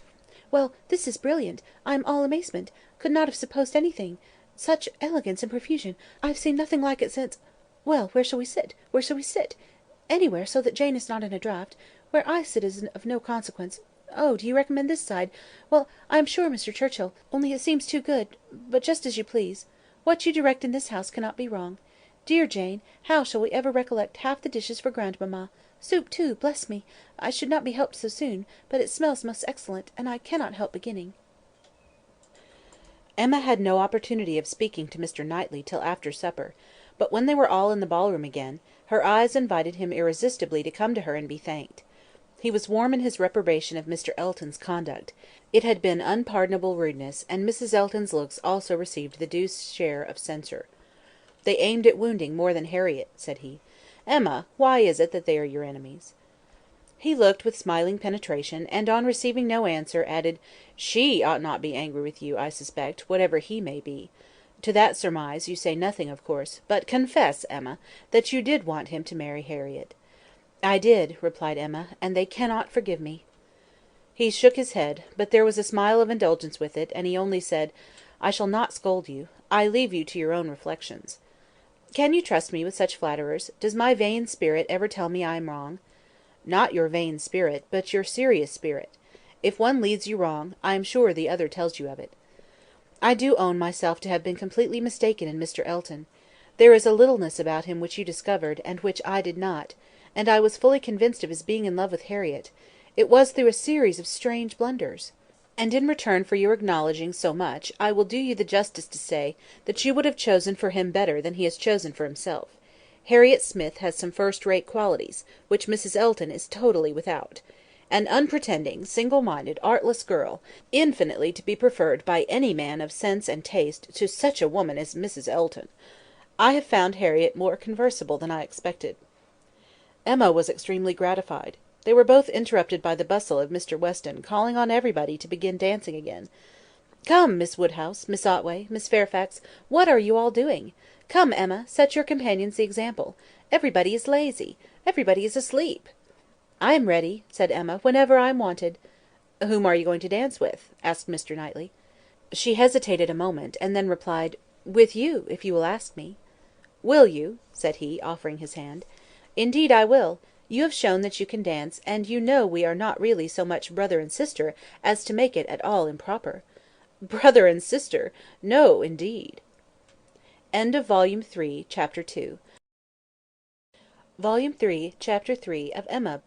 [SPEAKER 2] Well, this is brilliant. I am all amazement. Could not have supposed anything. Such elegance and profusion. I've seen nothing like it since— Well, where shall we sit? Where shall we sit? Anywhere, so that Jane is not in a draught. Where I sit is of no consequence. Oh, do you recommend this side? Well, I am sure Mr. Churchill, only it seems too good, but just as you please. What you direct in this house cannot be wrong. Dear Jane, how shall we ever recollect half the dishes for grandmamma? Soup too, bless me! I should not be helped so soon, but it smells most excellent, and I cannot help beginning.
[SPEAKER 1] Emma had no opportunity of speaking to Mr. Knightley till after supper, but when they were all in the ballroom again, her eyes invited him irresistibly to come to her and be thanked. He was warm in his reprobation of Mr. Elton's conduct. It had been unpardonable rudeness, and Mrs. Elton's looks also received the due share of censure. "They aimed at wounding more than Harriet," said he. "Emma, why is it that they are your enemies?" He looked with smiling penetration, and on receiving no answer, added, "She ought not be angry with you, I suspect, whatever he may be. To that surmise you say nothing, of course, but confess, Emma, that you did want him to marry Harriet." "I did," replied Emma, "and they cannot forgive me." He shook his head, but there was a smile of indulgence with it, and he only said, "I shall not scold you. I leave you to your own reflections." "Can you trust me with such flatterers? Does my vain spirit ever tell me I am wrong?" "Not your vain spirit, but your serious spirit. If one leads you wrong, I am sure the other tells you of it. I do own myself to have been completely mistaken in Mr. Elton. There is a littleness about him which you discovered, and which I did not, and I was fully convinced of his being in love with Harriet. It was through a series of strange blunders. And in return for your acknowledging so much, I will do you the justice to say, that you would have chosen for him better than he has chosen for himself. Harriet Smith has some first-rate qualities, which Mrs. Elton is totally without. An unpretending, single-minded, artless girl, infinitely to be preferred by any man of sense and taste to such a woman as Mrs. Elton. I have found Harriet more conversable than I expected." Emma was extremely gratified. They were both interrupted by the bustle of Mr. Weston calling on everybody to begin dancing again. "Come, Miss Woodhouse, Miss Otway, Miss Fairfax, what are you all doing? Come, Emma, set your companions the example. Everybody is lazy. Everybody is asleep." "I am ready," said Emma, "whenever I am wanted." "Whom are you going to dance with?" asked Mr. Knightley. She hesitated a moment, and then replied, "With you, if you will ask me." "Will you?" said he, offering his hand. "Indeed I will. You have shown that you can dance, and you know we are not really so much brother and sister as to make it at all improper." "Brother and sister! No, indeed." End of Volume 3, Chapter 2. Volume 3, Chapter 3 of Emma.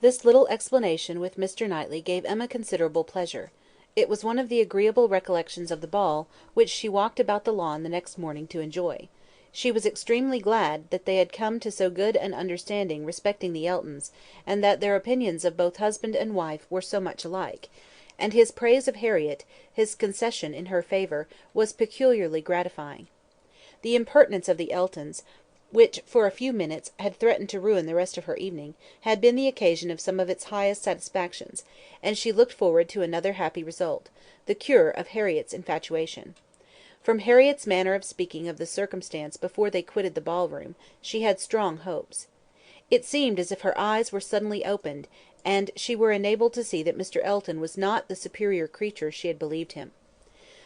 [SPEAKER 1] This little explanation with Mr. Knightley gave Emma considerable pleasure. It was one of the agreeable recollections of the ball, which she walked about the lawn the next morning to enjoy. She was extremely glad that they had come to so good an understanding respecting the Eltons, and that their opinions of both husband and wife were so much alike; and his praise of Harriet, his concession in her favour, was peculiarly gratifying. The impertinence of the Eltons, which for a few minutes had threatened to ruin the rest of her evening, had been the occasion of some of its highest satisfactions, and she looked forward to another happy result, the cure of Harriet's infatuation. From Harriet's manner of speaking of the circumstance before they quitted the ball-room, she had strong hopes. It seemed as if her eyes were suddenly opened, and she were enabled to see that Mr. Elton was not the superior creature she had believed him.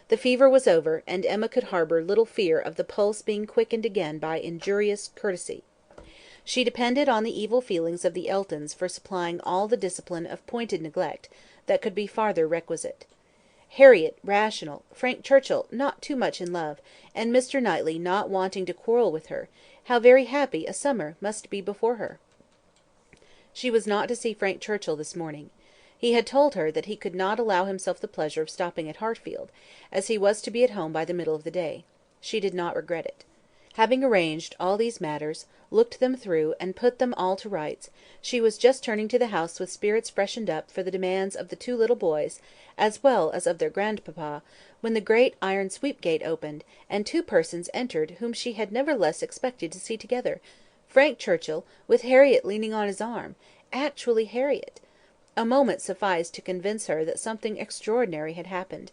[SPEAKER 1] The fever was over, and Emma could harbour little fear of the pulse being quickened again by injurious courtesy. She depended on the evil feelings of the Eltons for supplying all the discipline of pointed neglect that could be farther requisite. Harriet rational, Frank Churchill not too much in love, and Mr. Knightley not wanting to quarrel with her, how very happy a summer must be before her! She was not to see Frank Churchill this morning. He had told her that he could not allow himself the pleasure of stopping at Hartfield, as he was to be at home by the middle of the day. She did not regret it. Having arranged all these matters, looked them through, and put them all to rights, she was just turning to the house with spirits freshened up for the demands of the two little boys, as well as of their grandpapa, when the great iron sweep gate opened, and two persons entered whom she had nevertheless expected to see together: Frank Churchill, with Harriet leaning on his arm, actually Harriet. A moment sufficed to convince her that something extraordinary had happened.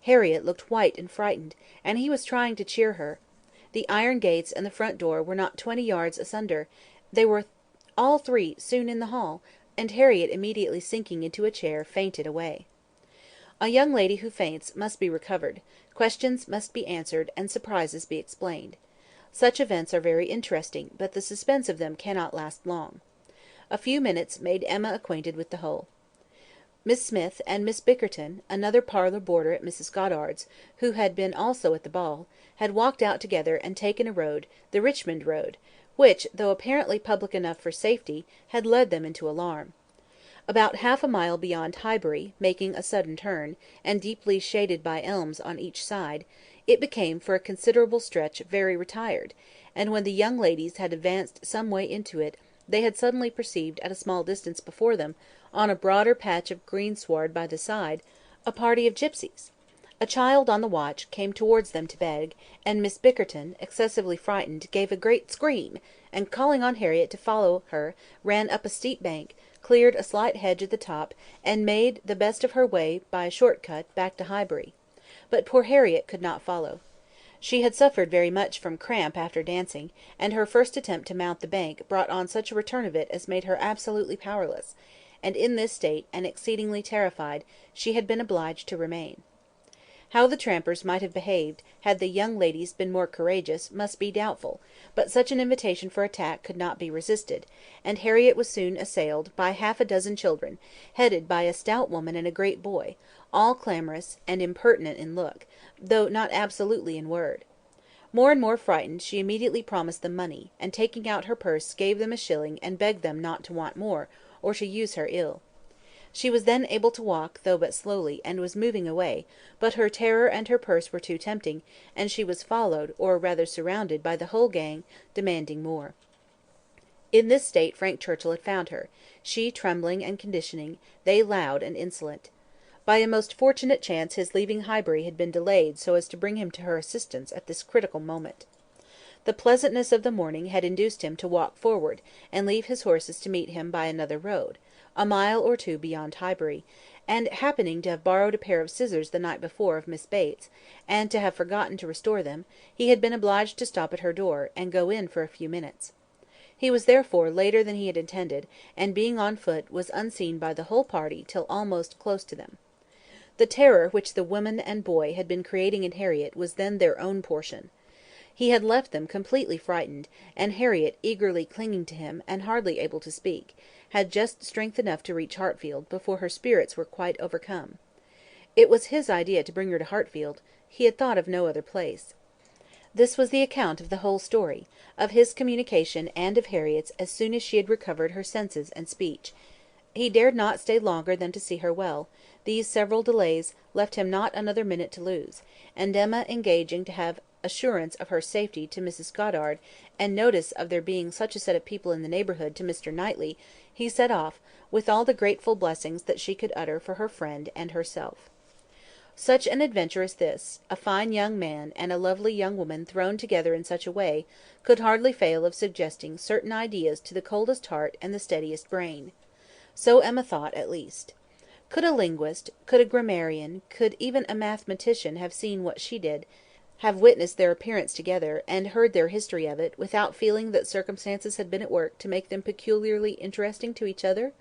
[SPEAKER 1] Harriet looked white and frightened, and he was trying to cheer her. The iron gates and the front door were not 20 yards asunder; they were all three soon in the hall, and Harriet immediately sinking into a chair, fainted away. A young lady who faints must be recovered, questions must be answered, and surprises be explained. Such events are very interesting, but the suspense of them cannot last long. A few minutes made Emma acquainted with the whole. Miss Smith and Miss Bickerton, another parlour boarder at Mrs. Goddard's, who had been also at the ball, had walked out together and taken a road, the Richmond road, which, though apparently public enough for safety, had led them into alarm. About half a mile beyond Highbury, making a sudden turn, and deeply shaded by elms on each side, it became for a considerable stretch very retired, and when the young ladies had advanced some way into it, they had suddenly perceived at a small distance before them, on a broader patch of greensward by the side, a party of gipsies. A child on the watch came towards them to beg, and Miss Bickerton, excessively frightened, gave a great scream, and calling on Harriet to follow her, ran up a steep bank, cleared a slight hedge at the top, and made the best of her way by a short cut back to Highbury. But poor Harriet could not follow. She had suffered very much from cramp after dancing, and her first attempt to mount the bank brought on such a return of it as made her absolutely powerless, and in this state, and exceedingly terrified, she had been obliged to remain. How the trampers might have behaved, had the young ladies been more courageous, must be doubtful, but such an invitation for attack could not be resisted, and Harriet was soon assailed by half a dozen children, headed by a stout woman and a great boy, all clamorous, and impertinent in look, though not absolutely in word. More and more frightened, she immediately promised them money, and taking out her purse gave them a shilling and begged them not to want more, or to use her ill. She was then able to walk, though but slowly, and was moving away, but her terror and her purse were too tempting, and she was followed, or rather surrounded, by the whole gang, demanding more. In this state Frank Churchill had found her, she trembling and conditioning, they loud and insolent. By a most fortunate chance his leaving Highbury had been delayed so as to bring him to her assistance at this critical moment. The pleasantness of the morning had induced him to walk forward, and leave his horses to meet him by another road, a mile or two beyond Highbury, and happening to have borrowed a pair of scissors the night before of Miss Bates, and to have forgotten to restore them, he had been obliged to stop at her door, and go in for a few minutes. He was therefore later than he had intended, and being on foot, was unseen by the whole party till almost close to them. The terror which the woman and boy had been creating in Harriet was then their own portion. He had left them completely frightened, and Harriet, eagerly clinging to him, and hardly able to speak, had just strength enough to reach Hartfield, before her spirits were quite overcome. It was his idea to bring her to Hartfield; he had thought of no other place. This was the account of the whole story, of his communication and of Harriet's as soon as she had recovered her senses and speech. He dared not stay longer than to see her well; these several delays left him not another minute to lose, and Emma engaging to have assurance of her safety to Mrs. Goddard, and notice of there being such a set of people in the neighbourhood to Mr. Knightley, he set off, with all the grateful blessings that she could utter for her friend and herself. Such an adventure as this, a fine young man and a lovely young woman thrown together in such a way, could hardly fail of suggesting certain ideas to the coldest heart and the steadiest brain. So Emma thought, at least. Could a linguist, could a grammarian, could even a mathematician have seen what she did, have witnessed their appearance together, and heard their history of it, without feeling that circumstances had been at work to make them peculiarly interesting to each other?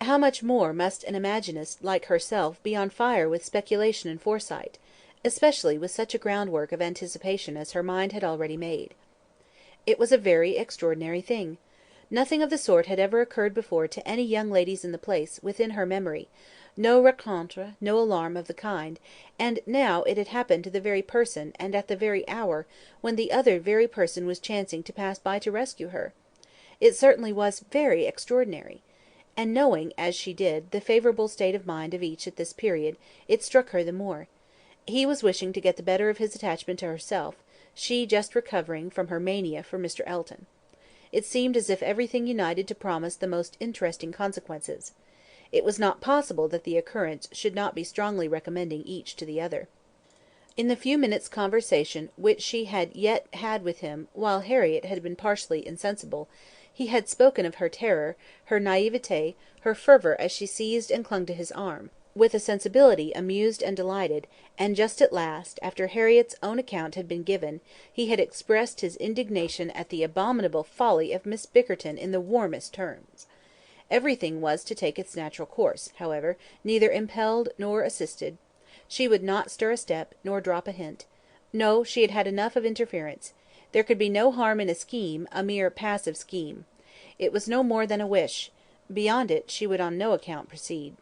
[SPEAKER 1] How much more must an imaginist like herself be on fire with speculation and foresight, especially with such a groundwork of anticipation as her mind had already made? It was a very extraordinary thing. Nothing of the sort had ever occurred before to any young ladies in the place, within her memory; no rencontre, no alarm of the kind; and now it had happened to the very person, and at the very hour, when the other very person was chancing to pass by to rescue her. It certainly was very extraordinary. and knowing, as she did, the favourable state of mind of each at this period, it struck her the more. He was wishing to get the better of his attachment to herself, she just recovering from her mania for Mr. Elton. It seemed as if everything united to promise the most interesting consequences. It was not possible that the occurrence should not be strongly recommending each to the other. In the few minutes' conversation which she had yet had with him, while Harriet had been partially insensible, he had spoken of her terror, her naivete, her fervour as she seized and clung to his arm, with a sensibility amused and delighted; and just at last, after Harriet's own account had been given, he had expressed his indignation at the abominable folly of Miss Bickerton in the warmest terms. Everything was to take its natural course, however, neither impelled nor assisted. She would not stir a step, nor drop a hint. No, she had had enough of interference. There could be no harm in a scheme, a mere passive scheme. It was no more than a wish. Beyond it she would on no account proceed.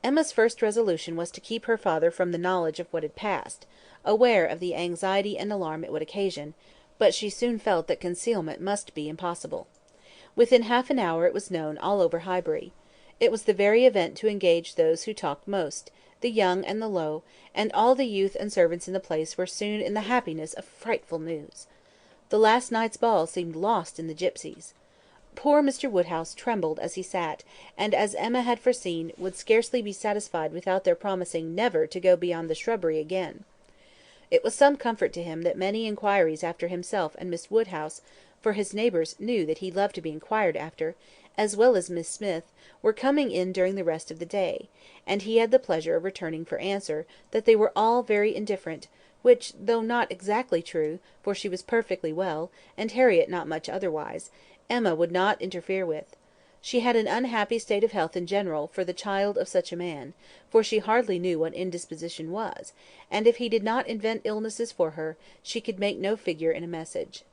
[SPEAKER 1] Emma's first resolution was to keep her father from the knowledge of what had passed, aware of the anxiety and alarm it would occasion, but she soon felt that concealment must be impossible. Within half an hour it was known all over Highbury. It was the very event to engage those who talked most, the young and the low, and all the youth and servants in the place were soon in the happiness of frightful news. The last night's ball seemed lost in the gipsies. Poor Mr. Woodhouse trembled as he sat, and, as Emma had foreseen, would scarcely be satisfied without their promising never to go beyond the shrubbery again. It was some comfort to him that many inquiries after himself and Miss Woodhouse, for his neighbours knew that he loved to be inquired after, as well as Miss Smith, were coming in during the rest of the day, and he had the pleasure of returning for answer, that they were all very indifferent, which, though not exactly true, for she was perfectly well, and Harriet not much otherwise, Emma would not interfere with. She had an unhappy state of health in general for the child of such a man, for she hardly knew what indisposition was, and if he did not invent illnesses for her, she could make no figure in a message.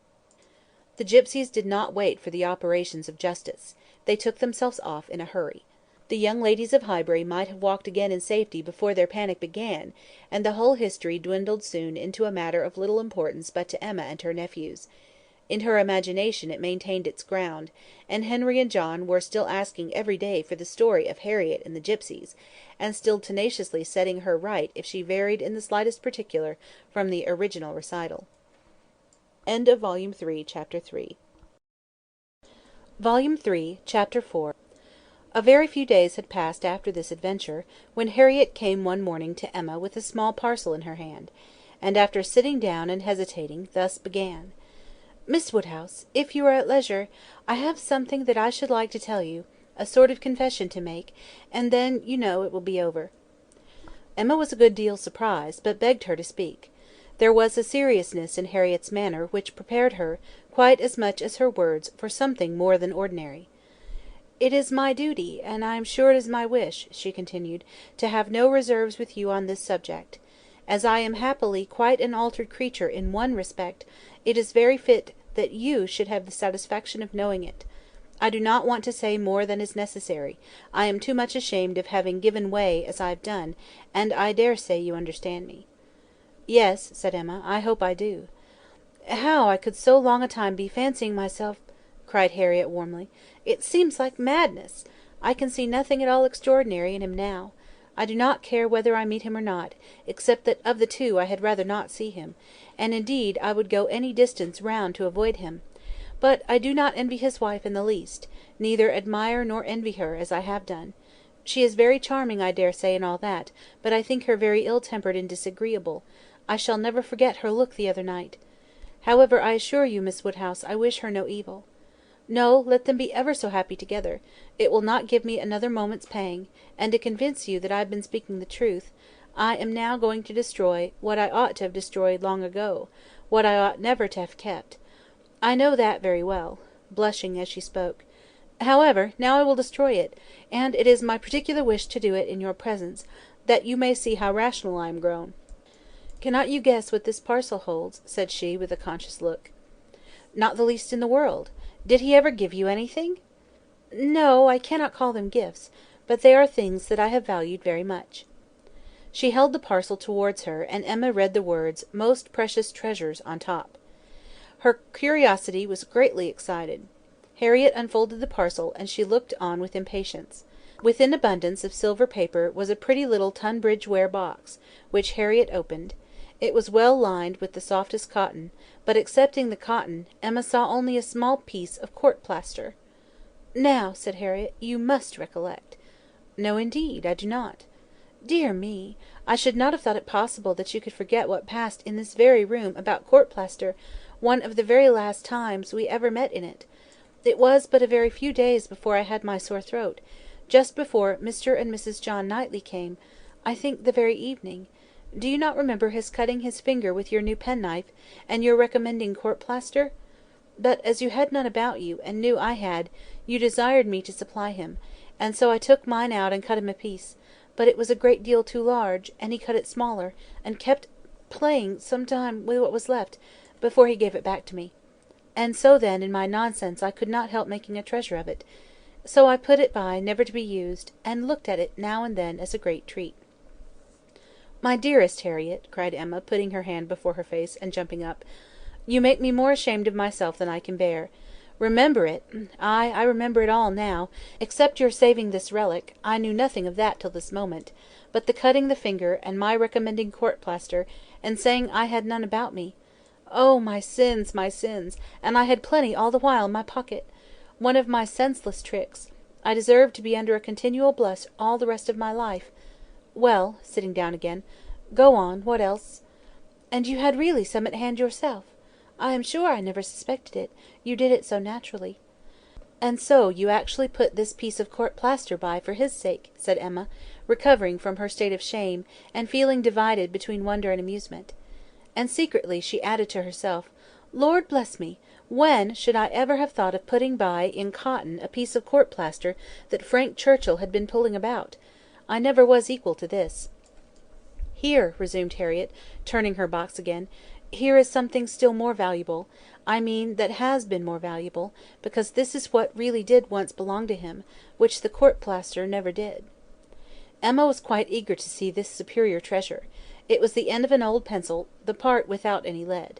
[SPEAKER 1] The gipsies did not wait for the operations of justice. They took themselves off in a hurry. The young ladies of Highbury might have walked again in safety before their panic began, and the whole history dwindled soon into a matter of little importance but to Emma and her nephews. In her imagination it maintained its ground, and Henry and John were still asking every day for the story of Harriet and the gipsies, and still tenaciously setting her right if she varied in the slightest particular from the original recital. End of Volume 3, Chapter 3. Volume 3, Chapter 4. A very few days had passed after this adventure, when Harriet came one morning to Emma with a small parcel in her hand, and after sitting down and hesitating, thus began: "Miss Woodhouse, if you are at leisure, I have something that I should like to tell you, a sort of confession to make, and then, you know, it will be over." Emma was a good deal surprised, but begged her to speak. There was a seriousness in Harriet's manner which prepared her, quite as much as her words, for something more than ordinary. "It is my duty, and I am sure it is my wish," she continued, "to have no reserves with you on this subject. As I am happily quite an altered creature in one respect, it is very fit that you should have the satisfaction of knowing it. I do not want to say more than is necessary. I am too much ashamed of having given way as I have done, and I daresay you understand me." "Yes," said Emma, "I hope I do." "How I could so long a time be fancying myself—" cried Harriet warmly. "It seems like madness. I can see nothing at all extraordinary in him now. I do not care whether I meet him or not, except that of the two I had rather not see him, and indeed I would go any distance round to avoid him. But I do not envy his wife in the least, neither admire nor envy her, as I have done. She is very charming, I daresay, and all that, but I think her very ill-tempered and disagreeable. I shall never forget her look the other night. However, I assure you, Miss Woodhouse, I wish her no evil. No, let them be ever so happy together, it will not give me another moment's pang; and to convince you that I have been speaking the truth, I am now going to destroy what I ought to have destroyed long ago, what I ought never to have kept. I know that very well," blushing as she spoke. "However, now I will destroy it, and it is my particular wish to do it in your presence, that you may see how rational I am grown. Cannot you guess what this parcel holds?" said she, with a conscious look. "Not the least in the world. Did he ever give you anything?" "No, I cannot call them gifts, but they are things that I have valued very much." She held the parcel towards her, and Emma read the words, "Most precious treasures," on top. Her curiosity was greatly excited. Harriet unfolded the parcel, and she looked on with impatience. Within abundance of silver paper was a pretty little Tunbridge ware box, which Harriet opened. It was well lined with the softest cotton, but, excepting the cotton, Emma saw only a small piece of court plaster. "Now," said Harriet, "you must recollect." "No, indeed, I do not." "Dear me! I should not have thought it possible that you could forget what passed in this very room about court plaster, one of the very last times we ever met in it. It was but a very few days before I had my sore throat, just before Mr. and Mrs. John Knightley came, I think the very evening. Do you not remember his cutting his finger with your new penknife, and your recommending court plaster? But as you had none about you, and knew I had, you desired me to supply him, and so I took mine out and cut him a piece, but it was a great deal too large, and he cut it smaller, and kept playing some time with what was left, before he gave it back to me. And so then in my nonsense I could not help making a treasure of it. So I put it by never to be used, and looked at it now and then as a great treat." "My dearest Harriet," cried Emma, putting her hand before her face, and jumping up, "you make me more ashamed of myself than I can bear. Remember it! Ay, I remember it all now, except your saving this relic; I knew nothing of that till this moment; but the cutting the finger, and my recommending court plaster, and saying I had none about me. Oh, my sins, my sins! And I had plenty all the while in my pocket! One of my senseless tricks. I deserve to be under a continual blush all the rest of my life. Well," sitting down again, "go on, what else?" "And you had really some at hand yourself? I am sure I never suspected it, you did it so naturally." "And so you actually put this piece of court plaster by for his sake," said Emma, recovering from her state of shame, and feeling divided between wonder and amusement. And secretly she added to herself, "Lord bless me! When should I ever have thought of putting by in cotton a piece of court plaster that Frank Churchill had been pulling about? I never was equal to this." "Here," resumed Harriet, turning her box again, "here is something still more valuable; I mean that has been more valuable, because this is what really did once belong to him, which the court plaster never did." Emma was quite eager to see this superior treasure. It was the end of an old pencil, the part without any lead.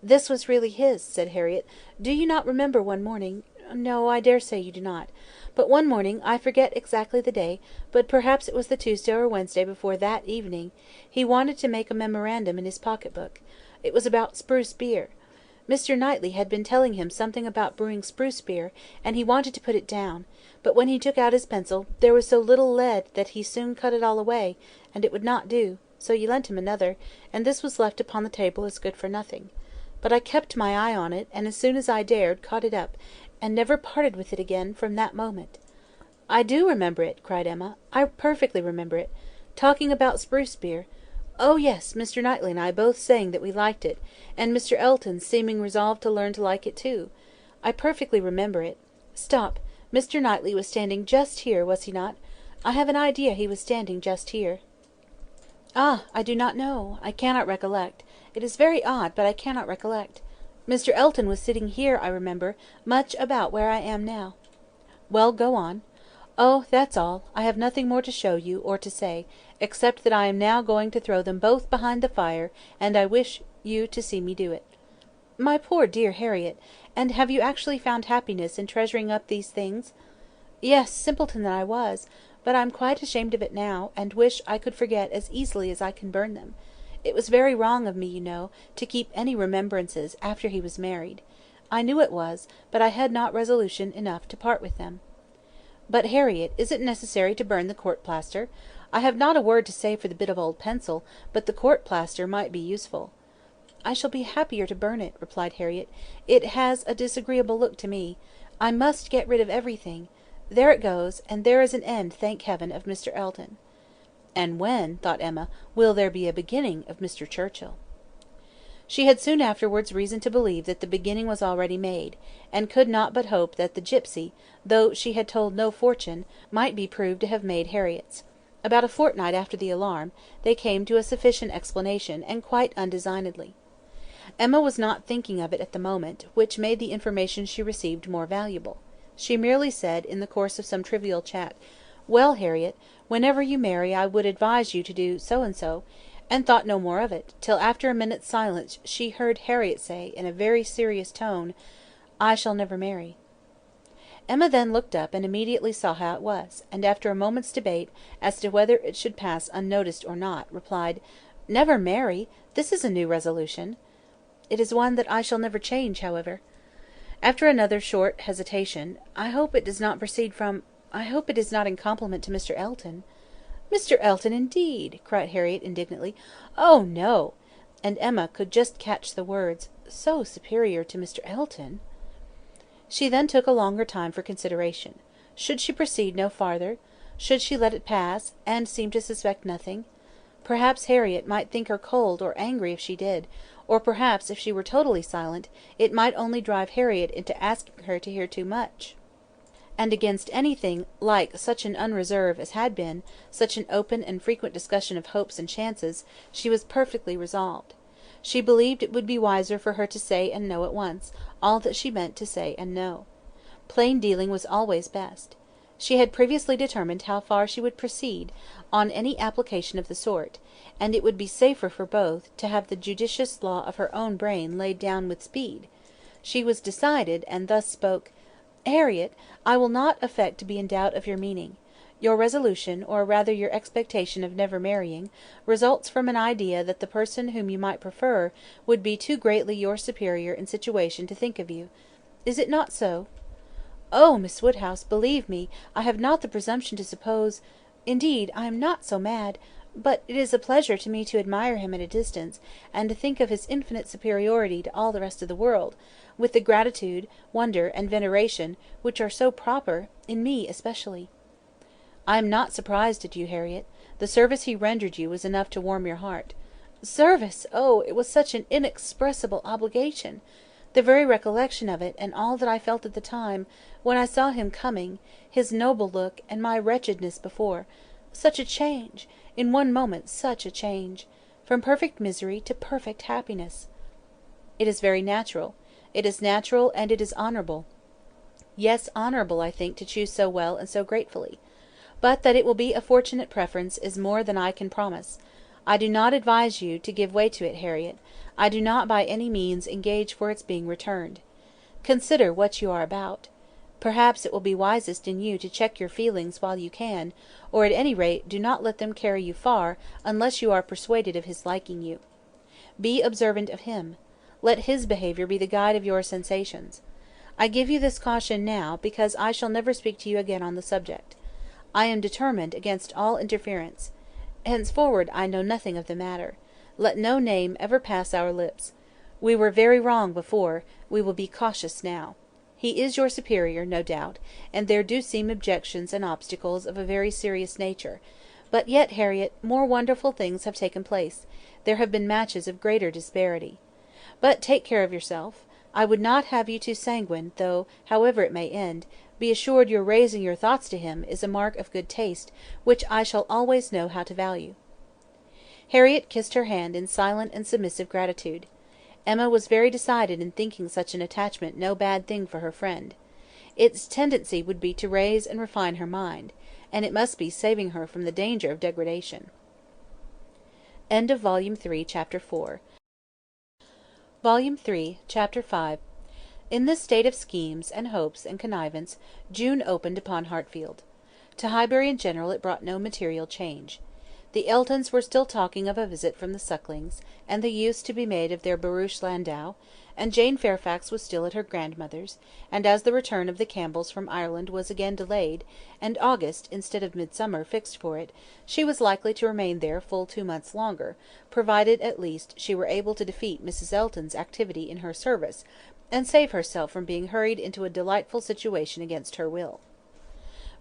[SPEAKER 1] "This was really his," said Harriet. "Do you not remember one morning—no, I daresay you do not. But one morning, I forget exactly the day, but perhaps it was the Tuesday or Wednesday before that evening, he wanted to make a memorandum in his pocket book. It was about spruce beer. Mr. Knightley had been telling him something about brewing spruce beer, and he wanted to put it down; but when he took out his pencil, there was so little lead that he soon cut it all away, and it would not do, so you lent him another, and this was left upon the table as good for nothing. But I kept my eye on it, and as soon as I dared, caught it up, and never parted with it again from that moment." "I do remember it," cried Emma. "I perfectly remember it. Talking about spruce beer. Oh yes, Mr. Knightley and I both saying that we liked it, and Mr. Elton seeming resolved to learn to like it too. I perfectly remember it. Stop, Mr. Knightley was standing just here, was he not? I have an idea he was standing just here." "Ah! I do not know. I cannot recollect. It is very odd, but I cannot recollect. Mr. Elton was sitting here, I remember, much about where I am now." "Well, go on." "Oh, that's all. I have nothing more to show you, or to say, except that I am now going to throw them both behind the fire, and I wish you to see me do it." "My poor dear Harriet! And have you actually found happiness in treasuring up these things?" "Yes, simpleton that I was! But I'm quite ashamed of it now, and wish I could forget as easily as I can burn them. It was very wrong of me, you know, to keep any remembrances after he was married. I knew it was, but I had not resolution enough to part with them." "But, Harriet, is it necessary to burn the court plaster? I have not a word to say for the bit of old pencil, but the court plaster might be useful." "I shall be happier to burn it," replied Harriet. "It has a disagreeable look to me. I must get rid of everything. There it goes, and there is an end, thank heaven, of Mr. Elton." And when, thought Emma, will there be a beginning of Mr. Churchill? She had soon afterwards reason to believe that the beginning was already made, and could not but hope that the gipsy, though she had told no fortune, might be proved to have made Harriet's. About a fortnight after the alarm, they came to a sufficient explanation, and quite undesignedly. Emma was not thinking of it at the moment, which made the information she received more valuable. She merely said, in the course of some trivial chat, "Well, Harriet, whenever you marry I would advise you to do so and so," and thought no more of it, till after a minute's silence she heard Harriet say, in a very serious tone, "I shall never marry." Emma then looked up and immediately saw how it was, and after a moment's debate as to whether it should pass unnoticed or not, replied, "Never marry! This is a new resolution." "It is one that I shall never change, however." After another short hesitation, "I hope it does not proceed from—I hope it is not in compliment to Mr. Elton." "Mr. Elton, indeed!" cried Harriett indignantly. "Oh, no!" and Emma could just catch the words, "so superior to Mr. Elton." She then took a longer time for consideration. Should she proceed no farther? Should she let it pass, and seem to suspect nothing? Perhaps Harriett might think her cold or angry if she did; or perhaps, if she were totally silent, it might only drive Harriett into asking her to hear too much. And against anything like such an unreserve as had been, such an open and frequent discussion of hopes and chances, she was perfectly resolved. She believed it would be wiser for her to say and know at once, all that she meant to say and know. Plain dealing was always best. She had previously determined how far she would proceed on any application of the sort, and it would be safer for both, to have the judicious law of her own brain laid down with speed. She was decided, and thus spoke: "Harriett, I will not affect to be in doubt of your meaning. Your resolution, or rather your expectation of never marrying, results from an idea that the person whom you might prefer would be too greatly your superior in situation to think of you. Is it not so?" "Oh, Miss Woodhouse, believe me, I have not the presumption to suppose—indeed, I am not so mad—but it is a pleasure to me to admire him at a distance, and to think of his infinite superiority to all the rest of the world, with the gratitude, wonder, and veneration, which are so proper, in me especially." "I am not surprised at you, Harriett. The service he rendered you was enough to warm your heart." "Service! Oh, it was such an inexpressible obligation! The very recollection of it, and all that I felt at the time, when I saw him coming, his noble look, and my wretchedness before. Such a change! In one moment such a change! From perfect misery to perfect happiness." "It is very natural. It is natural, and it is honourable. Yes, honourable, I think, to choose so well and so gratefully. But that it will be a fortunate preference is more than I can promise. I do not advise you to give way to it, Harriett. I do not by any means engage for its being returned. Consider what you are about. Perhaps it will be wisest in you to check your feelings while you can, or at any rate do not let them carry you far unless you are persuaded of his liking you. Be observant of him. Let his behaviour be the guide of your sensations. I give you this caution now, because I shall never speak to you again on the subject. I am determined against all interference. Henceforward I know nothing of the matter. Let no name ever pass our lips. We were very wrong before, we will be cautious now. He is your superior, no doubt, and there do seem objections and obstacles of a very serious nature; but yet, Harriett, more wonderful things have taken place; there have been matches of greater disparity. But take care of yourself. I would not have you too sanguine, though, however it may end, be assured your raising your thoughts to him is a mark of good taste, which I shall always know how to value." Harriett kissed her hand in silent and submissive gratitude. Emma was very decided in thinking such an attachment no bad thing for her friend. Its tendency would be to raise and refine her mind, and it must be saving her from the danger of degradation. End of Volume 3, Chapter 4. Volume 3, Chapter 5. In this state of schemes, and hopes, and connivance, June opened upon Hartfield. To Highbury in general it brought no material change. The Eltons were still talking of a visit from the Sucklings, and the use to be made of their barouche landau, and Jane Fairfax was still at her grandmother's, and as the return of the Campbells from Ireland was again delayed, and August, instead of midsummer, fixed for it, she was likely to remain there full 2 months longer, provided, at least, she were able to defeat Mrs. Elton's activity in her service, and save herself from being hurried into a delightful situation against her will.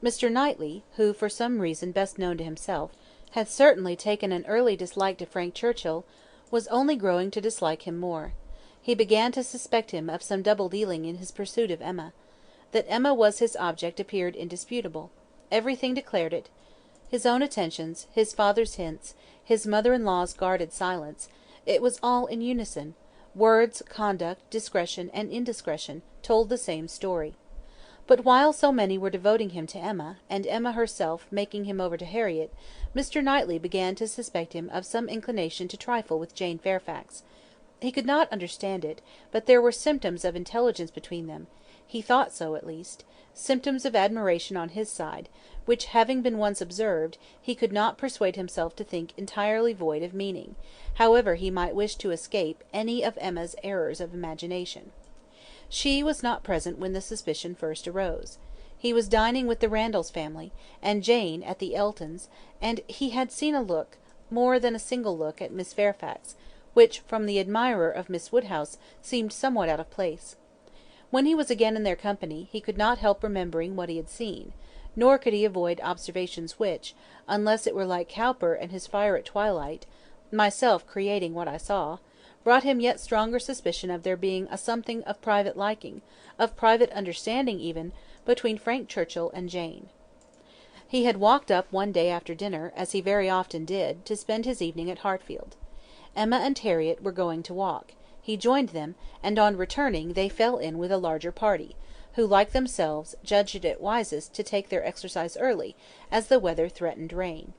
[SPEAKER 1] Mr. Knightley, who, for some reason best known to himself, had certainly taken an early dislike to Frank Churchill, was only growing to dislike him more. He began to suspect him of some double dealing in his pursuit of Emma. That Emma was his object appeared indisputable. Everything declared it. His own attentions, his father's hints, his mother-in-law's guarded silence, it was all in unison; words, conduct, discretion, and indiscretion, told the same story. But while so many were devoting him to Emma, and Emma herself making him over to Harriett, Mr. Knightley began to suspect him of some inclination to trifle with Jane Fairfax. He could not understand it, but there were symptoms of intelligence between them; he thought so, at least. symptoms of admiration on his side, which having been once observed, he could not persuade himself to think entirely void of meaning, however he might wish to escape any of Emma's errors of imagination. She was not present when the suspicion first arose. He was dining with the Randalls family, and Jane at the Eltons, and he had seen a look, more than a single look, at Miss Fairfax, which, from the admirer of Miss Woodhouse, seemed somewhat out of place. When he was again in their company, he could not help remembering what he had seen, nor could he avoid observations which, unless it were like Cowper and his fire at twilight, myself creating what I saw, brought him yet stronger suspicion of there being a something of private liking, of private understanding even, between Frank Churchill and Jane. He had walked up one day after dinner, as he very often did, to spend his evening at Hartfield. Emma and Harriett were going to walk. He joined them, and on returning they fell in with a larger party, who, like themselves, judged it wisest to take their exercise early, as the weather threatened rain.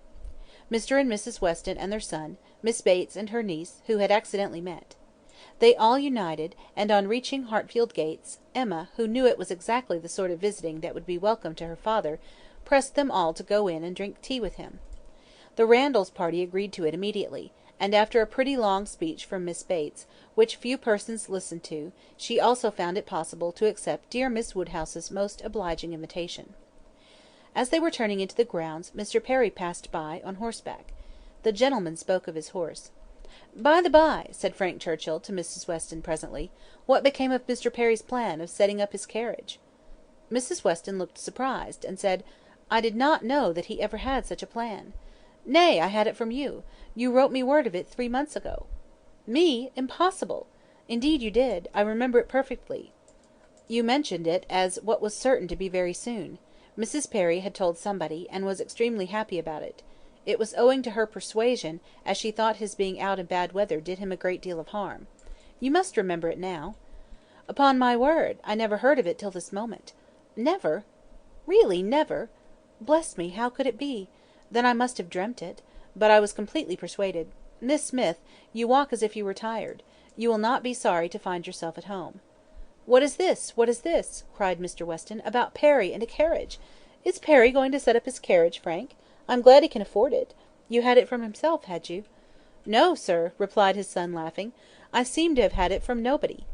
[SPEAKER 1] Mr. and Mrs. Weston and their son, Miss Bates and her niece, who had accidentally met. They all united, and on reaching Hartfield gates, Emma, who knew it was exactly the sort of visiting that would be welcome to her father, pressed them all to go in and drink tea with him. The Randalls party agreed to it immediately, and after a pretty long speech from Miss Bates, which few persons listened to, she also found it possible to accept dear Miss Woodhouse's most obliging invitation. As they were turning into the grounds, Mr. Perry passed by, on horseback. The gentleman spoke of his horse. "By the by," said Frank Churchill to Mrs. Weston presently, "what became of Mr. Perry's plan of setting up his carriage?" Mrs. Weston looked surprised, and said, "I did not know that he ever had such a plan." "Nay, I had it from you. You wrote me word of it 3 months ago." "Me! Impossible!" "Indeed you did. I remember it perfectly. You mentioned it as what was certain to be very soon. Mrs. Perry had told somebody, and was extremely happy about it. It was owing to her persuasion, as she thought his being out in bad weather did him a great deal of harm. You must remember it now." "Upon my word, I never heard of it till this moment." "Never! Really never! Bless me, how could it be? Then I must have dreamt it. But I was completely persuaded. Miss Smith, you walk as if you were tired. You will not be sorry to find yourself at home." "What is this? What is this?" cried Mr. Weston, "about Perry and a carriage? Is Perry going to set up his carriage, Frank? I'm glad he can afford it. You had it from himself, had you?" "No, sir," replied his son, laughing. "I seem to have had it from nobody."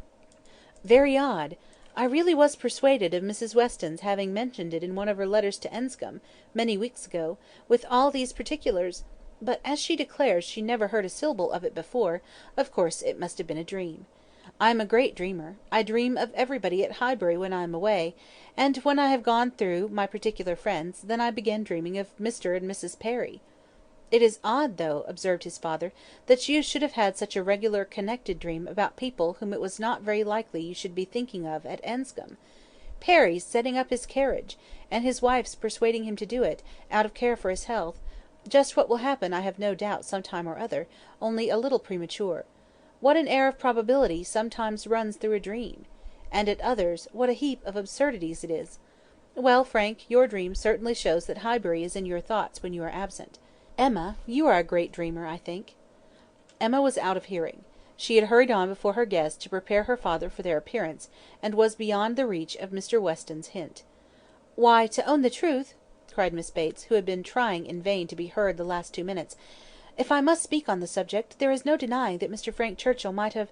[SPEAKER 1] "Very odd. I really was persuaded of Mrs. Weston's having mentioned it in one of her letters to Enscombe, many weeks ago, with all these particulars; but as she declares she never heard a syllable of it before, of course it must have been a dream. I am a great dreamer. I dream of everybody at Highbury when I am away, and when I have gone through my particular friends, then I begin dreaming of Mr. and Mrs. Perry." "It is odd, though," observed his father, "that you should have had such a regular connected dream about people whom it was not very likely you should be thinking of at Enscombe. Perry's setting up his carriage, and his wife's persuading him to do it, out of care for his health; just what will happen I have no doubt some time or other, only a little premature. What an air of probability sometimes runs through a dream! And at others, what a heap of absurdities it is! Well, Frank, your dream certainly shows that Highbury is in your thoughts when you are absent. Emma, you are a great dreamer, I think." Emma was out of hearing. She had hurried on before her guests to prepare her father for their appearance, and was beyond the reach of Mr. Weston's hint. "Why, to own the truth," cried Miss Bates, who had been trying in vain to be heard the last 2 minutes, "if I must speak on the subject, there is no denying that Mr. Frank Churchill might have.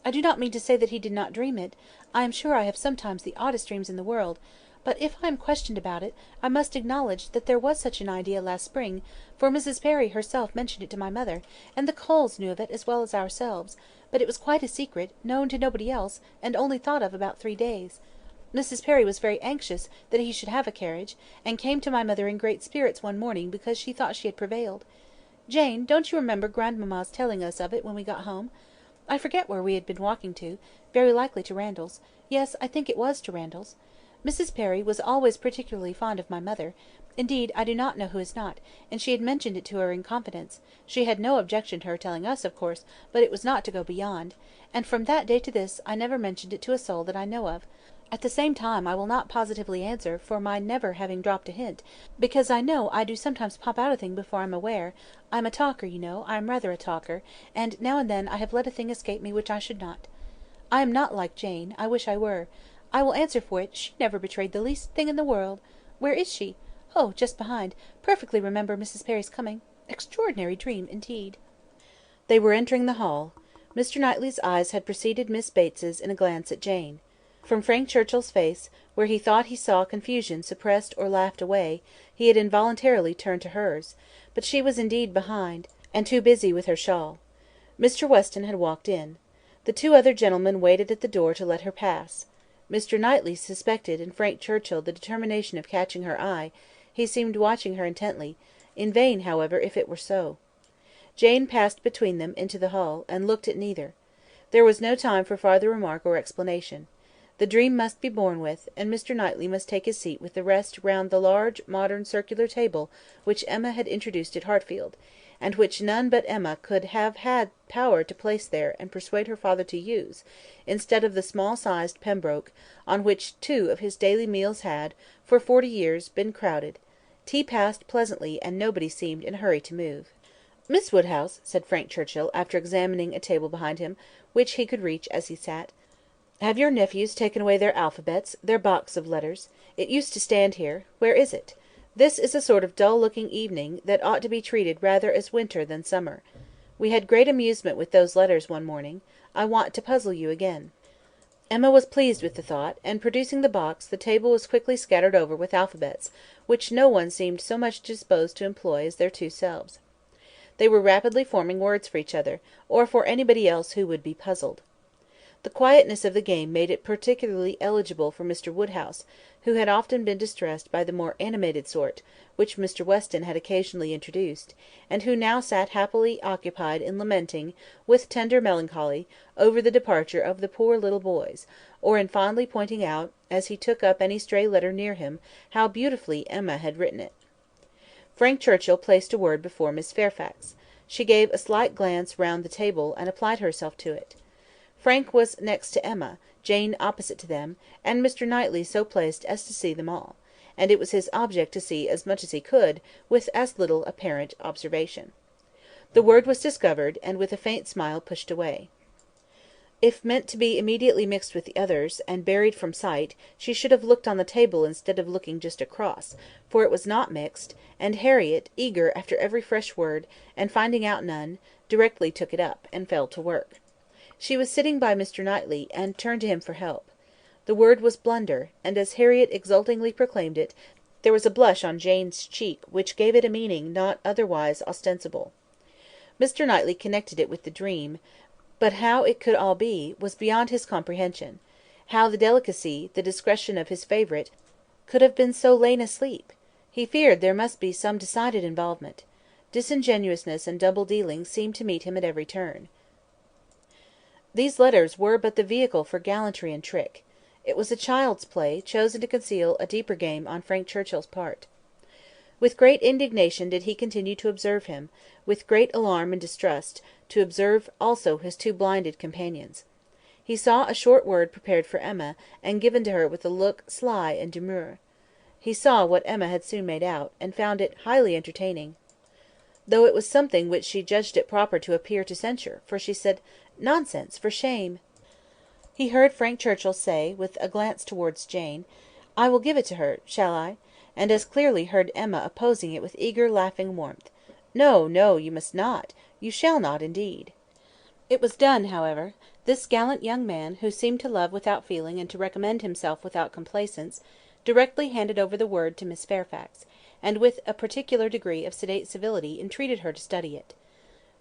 [SPEAKER 1] I do not mean to say that he did not dream it. I am sure I have sometimes the oddest dreams in the world. But if I am questioned about it, I must acknowledge that there was such an idea last spring, for Mrs. Perry herself mentioned it to my mother, and the Coles knew of it as well as ourselves; but it was quite a secret, known to nobody else, and only thought of about 3 days. Mrs. Perry was very anxious that he should have a carriage, and came to my mother in great spirits one morning because she thought she had prevailed. Jane, don't you remember grandmamma's telling us of it when we got home? I forget where we had been walking to; very likely to Randalls. Yes, I think it was to Randalls. Mrs. Perry was always particularly fond of my mother; indeed, I do not know who is not, and she had mentioned it to her in confidence; she had no objection to her telling us, of course, but it was not to go beyond; and from that day to this I never mentioned it to a soul that I know of. At the same time I will not positively answer for my never having dropped a hint, because I know I do sometimes pop out a thing before I'm aware. I'm a talker, you know; I am rather a talker, and now and then I have let a thing escape me which I should not. I am not like Jane; I wish I were. I will answer for it, she never betrayed the least thing in the world. Where is she? Oh, just behind. Perfectly remember Mrs. Perry's coming. Extraordinary dream, indeed." They were entering the hall. Mr. Knightley's eyes had preceded Miss Bates's in a glance at Jane. From Frank Churchill's face, where he thought he saw confusion suppressed or laughed away, he had involuntarily turned to hers; but she was indeed behind, and too busy with her shawl. Mr. Weston had walked in. The two other gentlemen waited at the door to let her pass. Mr. Knightley suspected in Frank Churchill the determination of catching her eye; he seemed watching her intently; in vain, however, if it were so. Jane passed between them into the hall, and looked at neither. There was no time for farther remark or explanation. The dream must be borne with, and Mr. Knightley must take his seat with the rest round the large, modern, circular table which Emma had introduced at Hartfield, and which none but Emma could have had power to place there and persuade her father to use, instead of the small sized Pembroke, on which two of his daily meals had, for 40 years, been crowded. Tea passed pleasantly, and nobody seemed in a hurry to move. "Miss Woodhouse," said Frank Churchill, after examining a table behind him, which he could reach as he sat, "have your nephews taken away their alphabets, their box of letters? It used to stand here. Where is it? This is a sort of dull looking evening, that ought to be treated rather as winter than summer. We had great amusement with those letters one morning. I want to puzzle you again." Emma was pleased with the thought, and producing the box, the table was quickly scattered over with alphabets, which no one seemed so much disposed to employ as their two selves. They were rapidly forming words for each other, or for anybody else who would be puzzled. The quietness of the game made it particularly eligible for Mr. Woodhouse, who had often been distressed by the more animated sort, which Mr. Weston had occasionally introduced, and who now sat happily occupied in lamenting, with tender melancholy, over the departure of the poor little boys, or in fondly pointing out, as he took up any stray letter near him, how beautifully Emma had written it. Frank Churchill placed a word before Miss Fairfax. She gave a slight glance round the table, and applied herself to it. Frank was next to Emma, Jane opposite to them, and Mr. Knightley so placed as to see them all; and it was his object to see as much as he could, with as little apparent observation. The word was discovered, and with a faint smile pushed away. If meant to be immediately mixed with the others, and buried from sight, she should have looked on the table instead of looking just across, for it was not mixed, and Harriet, eager after every fresh word, and finding out none, directly took it up, and fell to work. She was sitting by Mr. Knightley, and turned to him for help. The word was blunder, and as Harriet exultingly proclaimed it, there was a blush on Jane's cheek which gave it a meaning not otherwise ostensible. Mr. Knightley connected it with the dream, but how it could all be, was beyond his comprehension; how the delicacy, the discretion of his favourite, could have been so lain asleep. He feared there must be some decided involvement. Disingenuousness and double dealing seemed to meet him at every turn. These letters were but the vehicle for gallantry and trick. It was a child's play, chosen to conceal a deeper game on Frank Churchill's part. With great indignation did he continue to observe him; with great alarm and distrust, to observe also his two blinded companions. He saw a short word prepared for Emma, and given to her with a look sly and demure. He saw what Emma had soon made out, and found it highly entertaining, though it was something which she judged it proper to appear to censure, for she said, "Nonsense, for shame!" He heard Frank Churchill say, with a glance towards Jane, "I will give it to her, shall I?" and as clearly heard Emma opposing it with eager laughing warmth. "No, no, you must not. You shall not, indeed." It was done, however. This gallant young man, who seemed to love without feeling and to recommend himself without complaisance, directly handed over the word to Miss Fairfax, and with a particular degree of sedate civility entreated her to study it.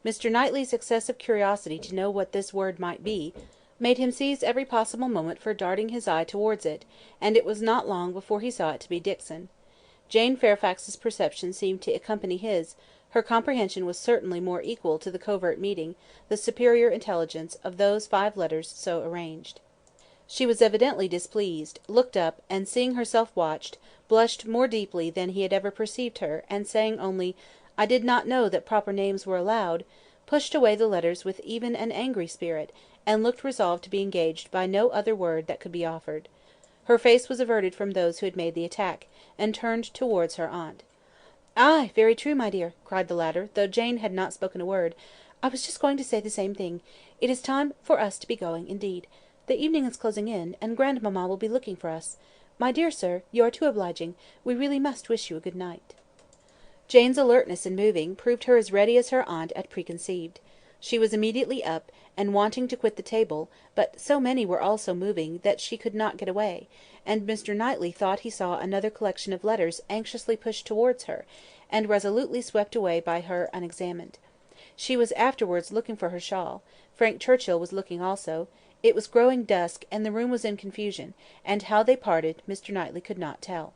[SPEAKER 1] Mr. Knightley's excessive curiosity to know what this word might be, made him seize every possible moment for darting his eye towards it, and it was not long before he saw it to be Dixon. Jane Fairfax's perception seemed to accompany his; her comprehension was certainly more equal to the covert meaning, the superior intelligence, of those 5 letters so arranged. She was evidently displeased, looked up, and seeing herself watched, blushed more deeply than he had ever perceived her, and saying only, "I did not know that proper names were allowed," pushed away the letters with even an angry spirit, and looked resolved to be engaged by no other word that could be offered. Her face was averted from those who had made the attack, and turned towards her aunt. "Ay, very true, my dear," cried the latter, though Jane had not spoken a word. "I was just going to say the same thing. It is time for us to be going, indeed. The evening is closing in, and grandmamma will be looking for us. My dear sir, you are too obliging. We really must wish you a good night." Jane's alertness in moving proved her as ready as her aunt had preconceived. She was immediately up, and wanting to quit the table, but so many were also moving that she could not get away, and Mr. Knightley thought he saw another collection of letters anxiously pushed towards her, and resolutely swept away by her unexamined. She was afterwards looking for her shawl; Frank Churchill was looking also; it was growing dusk, and the room was in confusion, and how they parted Mr. Knightley could not tell.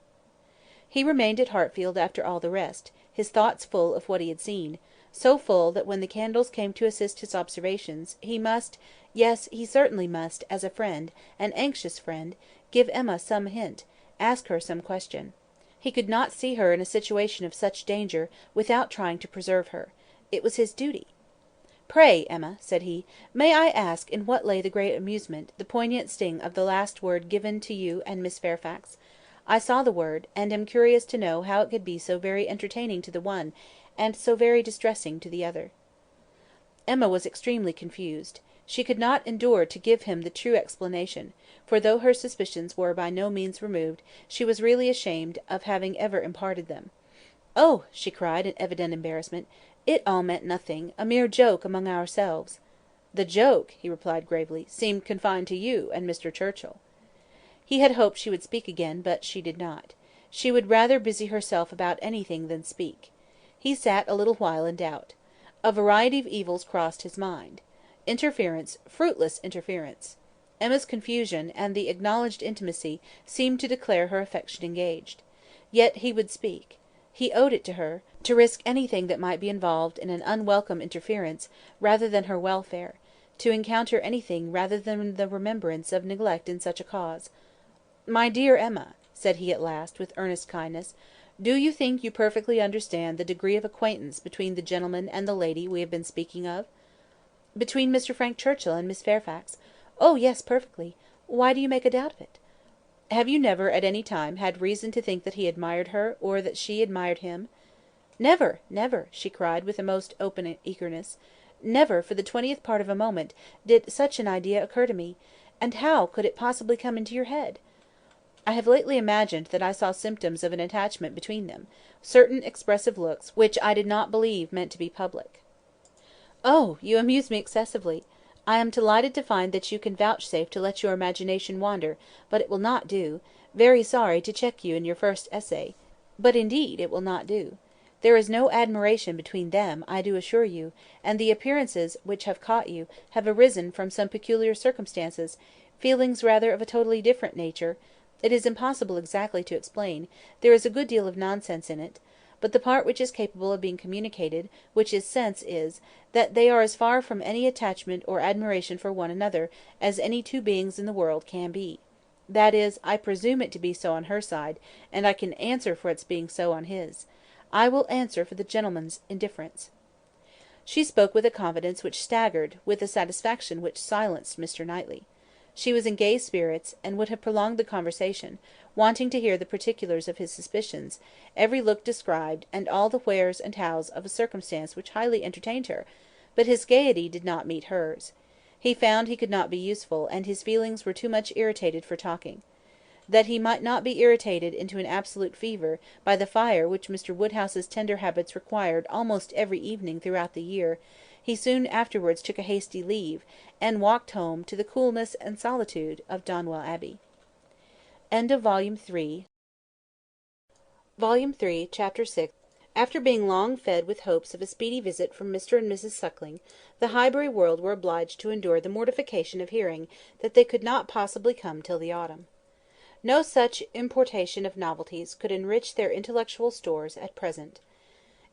[SPEAKER 1] He remained at Hartfield after all the rest, his thoughts full of what he had seen; so full that when the candles came to assist his observations, he must, yes, he certainly must, as a friend, an anxious friend, give Emma some hint, ask her some question. He could not see her in a situation of such danger without trying to preserve her. It was his duty. "Pray, Emma," said he, "may I ask in what lay the great amusement, the poignant sting of the last word given to you and Miss Fairfax? I saw the word, and am curious to know how it could be so very entertaining to the one, and so very distressing to the other." Emma was extremely confused. She could not endure to give him the true explanation; for though her suspicions were by no means removed, she was really ashamed of having ever imparted them. "Oh!" she cried, in evident embarrassment, "it all meant nothing; a mere joke among ourselves." "The joke," he replied gravely, "seemed confined to you and Mr. Churchill." He had hoped she would speak again, but she did not. She would rather busy herself about anything than speak. He sat a little while in doubt. A variety of evils crossed his mind. Interference, fruitless interference. Emma's confusion, and the acknowledged intimacy, seemed to declare her affection engaged. Yet he would speak. He owed it to her, to risk anything that might be involved in an unwelcome interference, rather than her welfare; to encounter anything rather than the remembrance of neglect in such a cause. "My dear Emma," said he at last, with earnest kindness, "do you think you perfectly understand the degree of acquaintance between the gentleman and the lady we have been speaking of?" "Between Mr. Frank Churchill and Miss Fairfax? Oh yes, perfectly. Why do you make a doubt of it?" "Have you never, at any time, had reason to think that he admired her, or that she admired him?" "Never, never," she cried, with a most open eagerness. "Never, for the 20th part of a moment, did such an idea occur to me. And how could it possibly come into your head?" "I have lately imagined that I saw symptoms of an attachment between them; certain expressive looks, which I did not believe meant to be public." "Oh! you amuse me excessively. I am delighted to find that you can vouchsafe to let your imagination wander, but it will not do; very sorry to check you in your first essay, but indeed it will not do. There is no admiration between them, I do assure you; and the appearances which have caught you, have arisen from some peculiar circumstances, feelings rather of a totally different nature; it is impossible exactly to explain; there is a good deal of nonsense in it; but the part which is capable of being communicated, which is sense, is, that they are as far from any attachment or admiration for one another, as any two beings in the world can be. That is, I presume it to be so on her side, and I can answer for its being so on his. I will answer for the gentleman's indifference." She spoke with a confidence which staggered, with a satisfaction which silenced Mr. Knightley. She was in gay spirits, and would have prolonged the conversation, wanting to hear the particulars of his suspicions, every look described, and all the wheres and hows of a circumstance which highly entertained her; but his gaiety did not meet hers. He found he could not be useful, and his feelings were too much irritated for talking. That he might not be irritated into an absolute fever, by the fire which Mr. Woodhouse's tender habits required almost every evening throughout the year, he soon afterwards took a hasty leave, and walked home to the coolness and solitude of Donwell Abbey. Volume 3, Chapter 6. After being long fed with hopes of a speedy visit from Mr. and Mrs. Suckling, the Highbury world were obliged to endure the mortification of hearing that they could not possibly come till the autumn. No such importation of novelties could enrich their intellectual stores at present.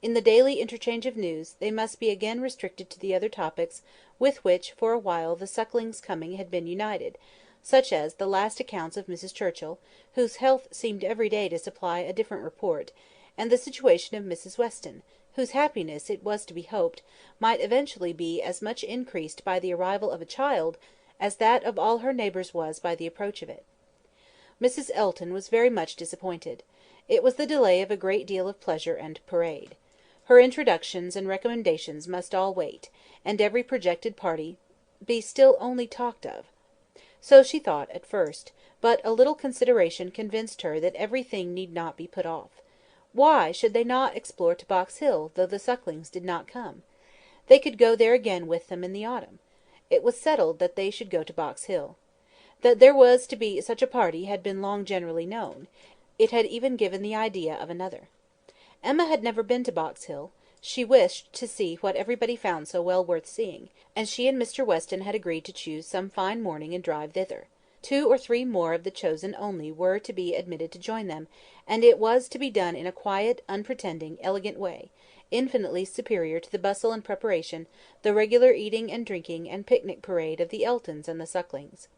[SPEAKER 1] In the daily interchange of news, they must be again restricted to the other topics with which for a while the Sucklings' coming had been united, such as the last accounts of Mrs. Churchill, whose health seemed every day to supply a different report, and the situation of Mrs. Weston, whose happiness, it was to be hoped, might eventually be as much increased by the arrival of a child, as that of all her neighbours was by the approach of it. Mrs. Elton was very much disappointed. It was the delay of a great deal of pleasure and parade. Her introductions and recommendations must all wait, and every projected party be still only talked of. So she thought at first, but a little consideration convinced her that everything need not be put off. Why should they not explore to Box Hill, though the Sucklings did not come? They could go there again with them in the autumn. It was settled that they should go to Box Hill. That there was to be such a party had been long generally known; it had even given the idea of another. Emma had never been to Box Hill. She wished to see what everybody found so well worth seeing, and she and Mr. Weston had agreed to choose some fine morning and drive thither. 2 or 3 more of the chosen only were to be admitted to join them, and it was to be done in a quiet, unpretending, elegant way, infinitely superior to the bustle and preparation, the regular eating and drinking and picnic parade of the Eltons and the Sucklings.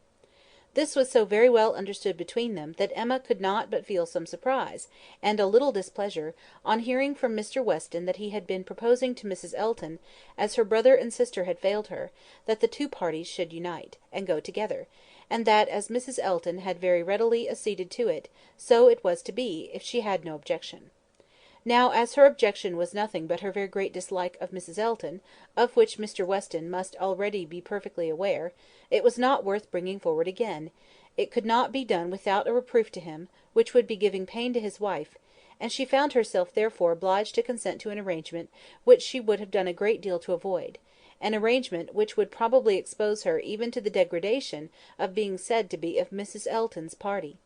[SPEAKER 1] This was so very well understood between them, that Emma could not but feel some surprise, and a little displeasure, on hearing from Mr. Weston that he had been proposing to Mrs. Elton, as her brother and sister had failed her, that the 2 parties should unite, and go together; and that as Mrs. Elton had very readily acceded to it, so it was to be, if she had no objection. Now, as her objection was nothing but her very great dislike of Mrs. Elton, of which Mr. Weston must already be perfectly aware, it was not worth bringing forward again; it could not be done without a reproof to him, which would be giving pain to his wife, and she found herself therefore obliged to consent to an arrangement which she would have done a great deal to avoid, an arrangement which would probably expose her even to the degradation of being said to be of Mrs. Elton's party.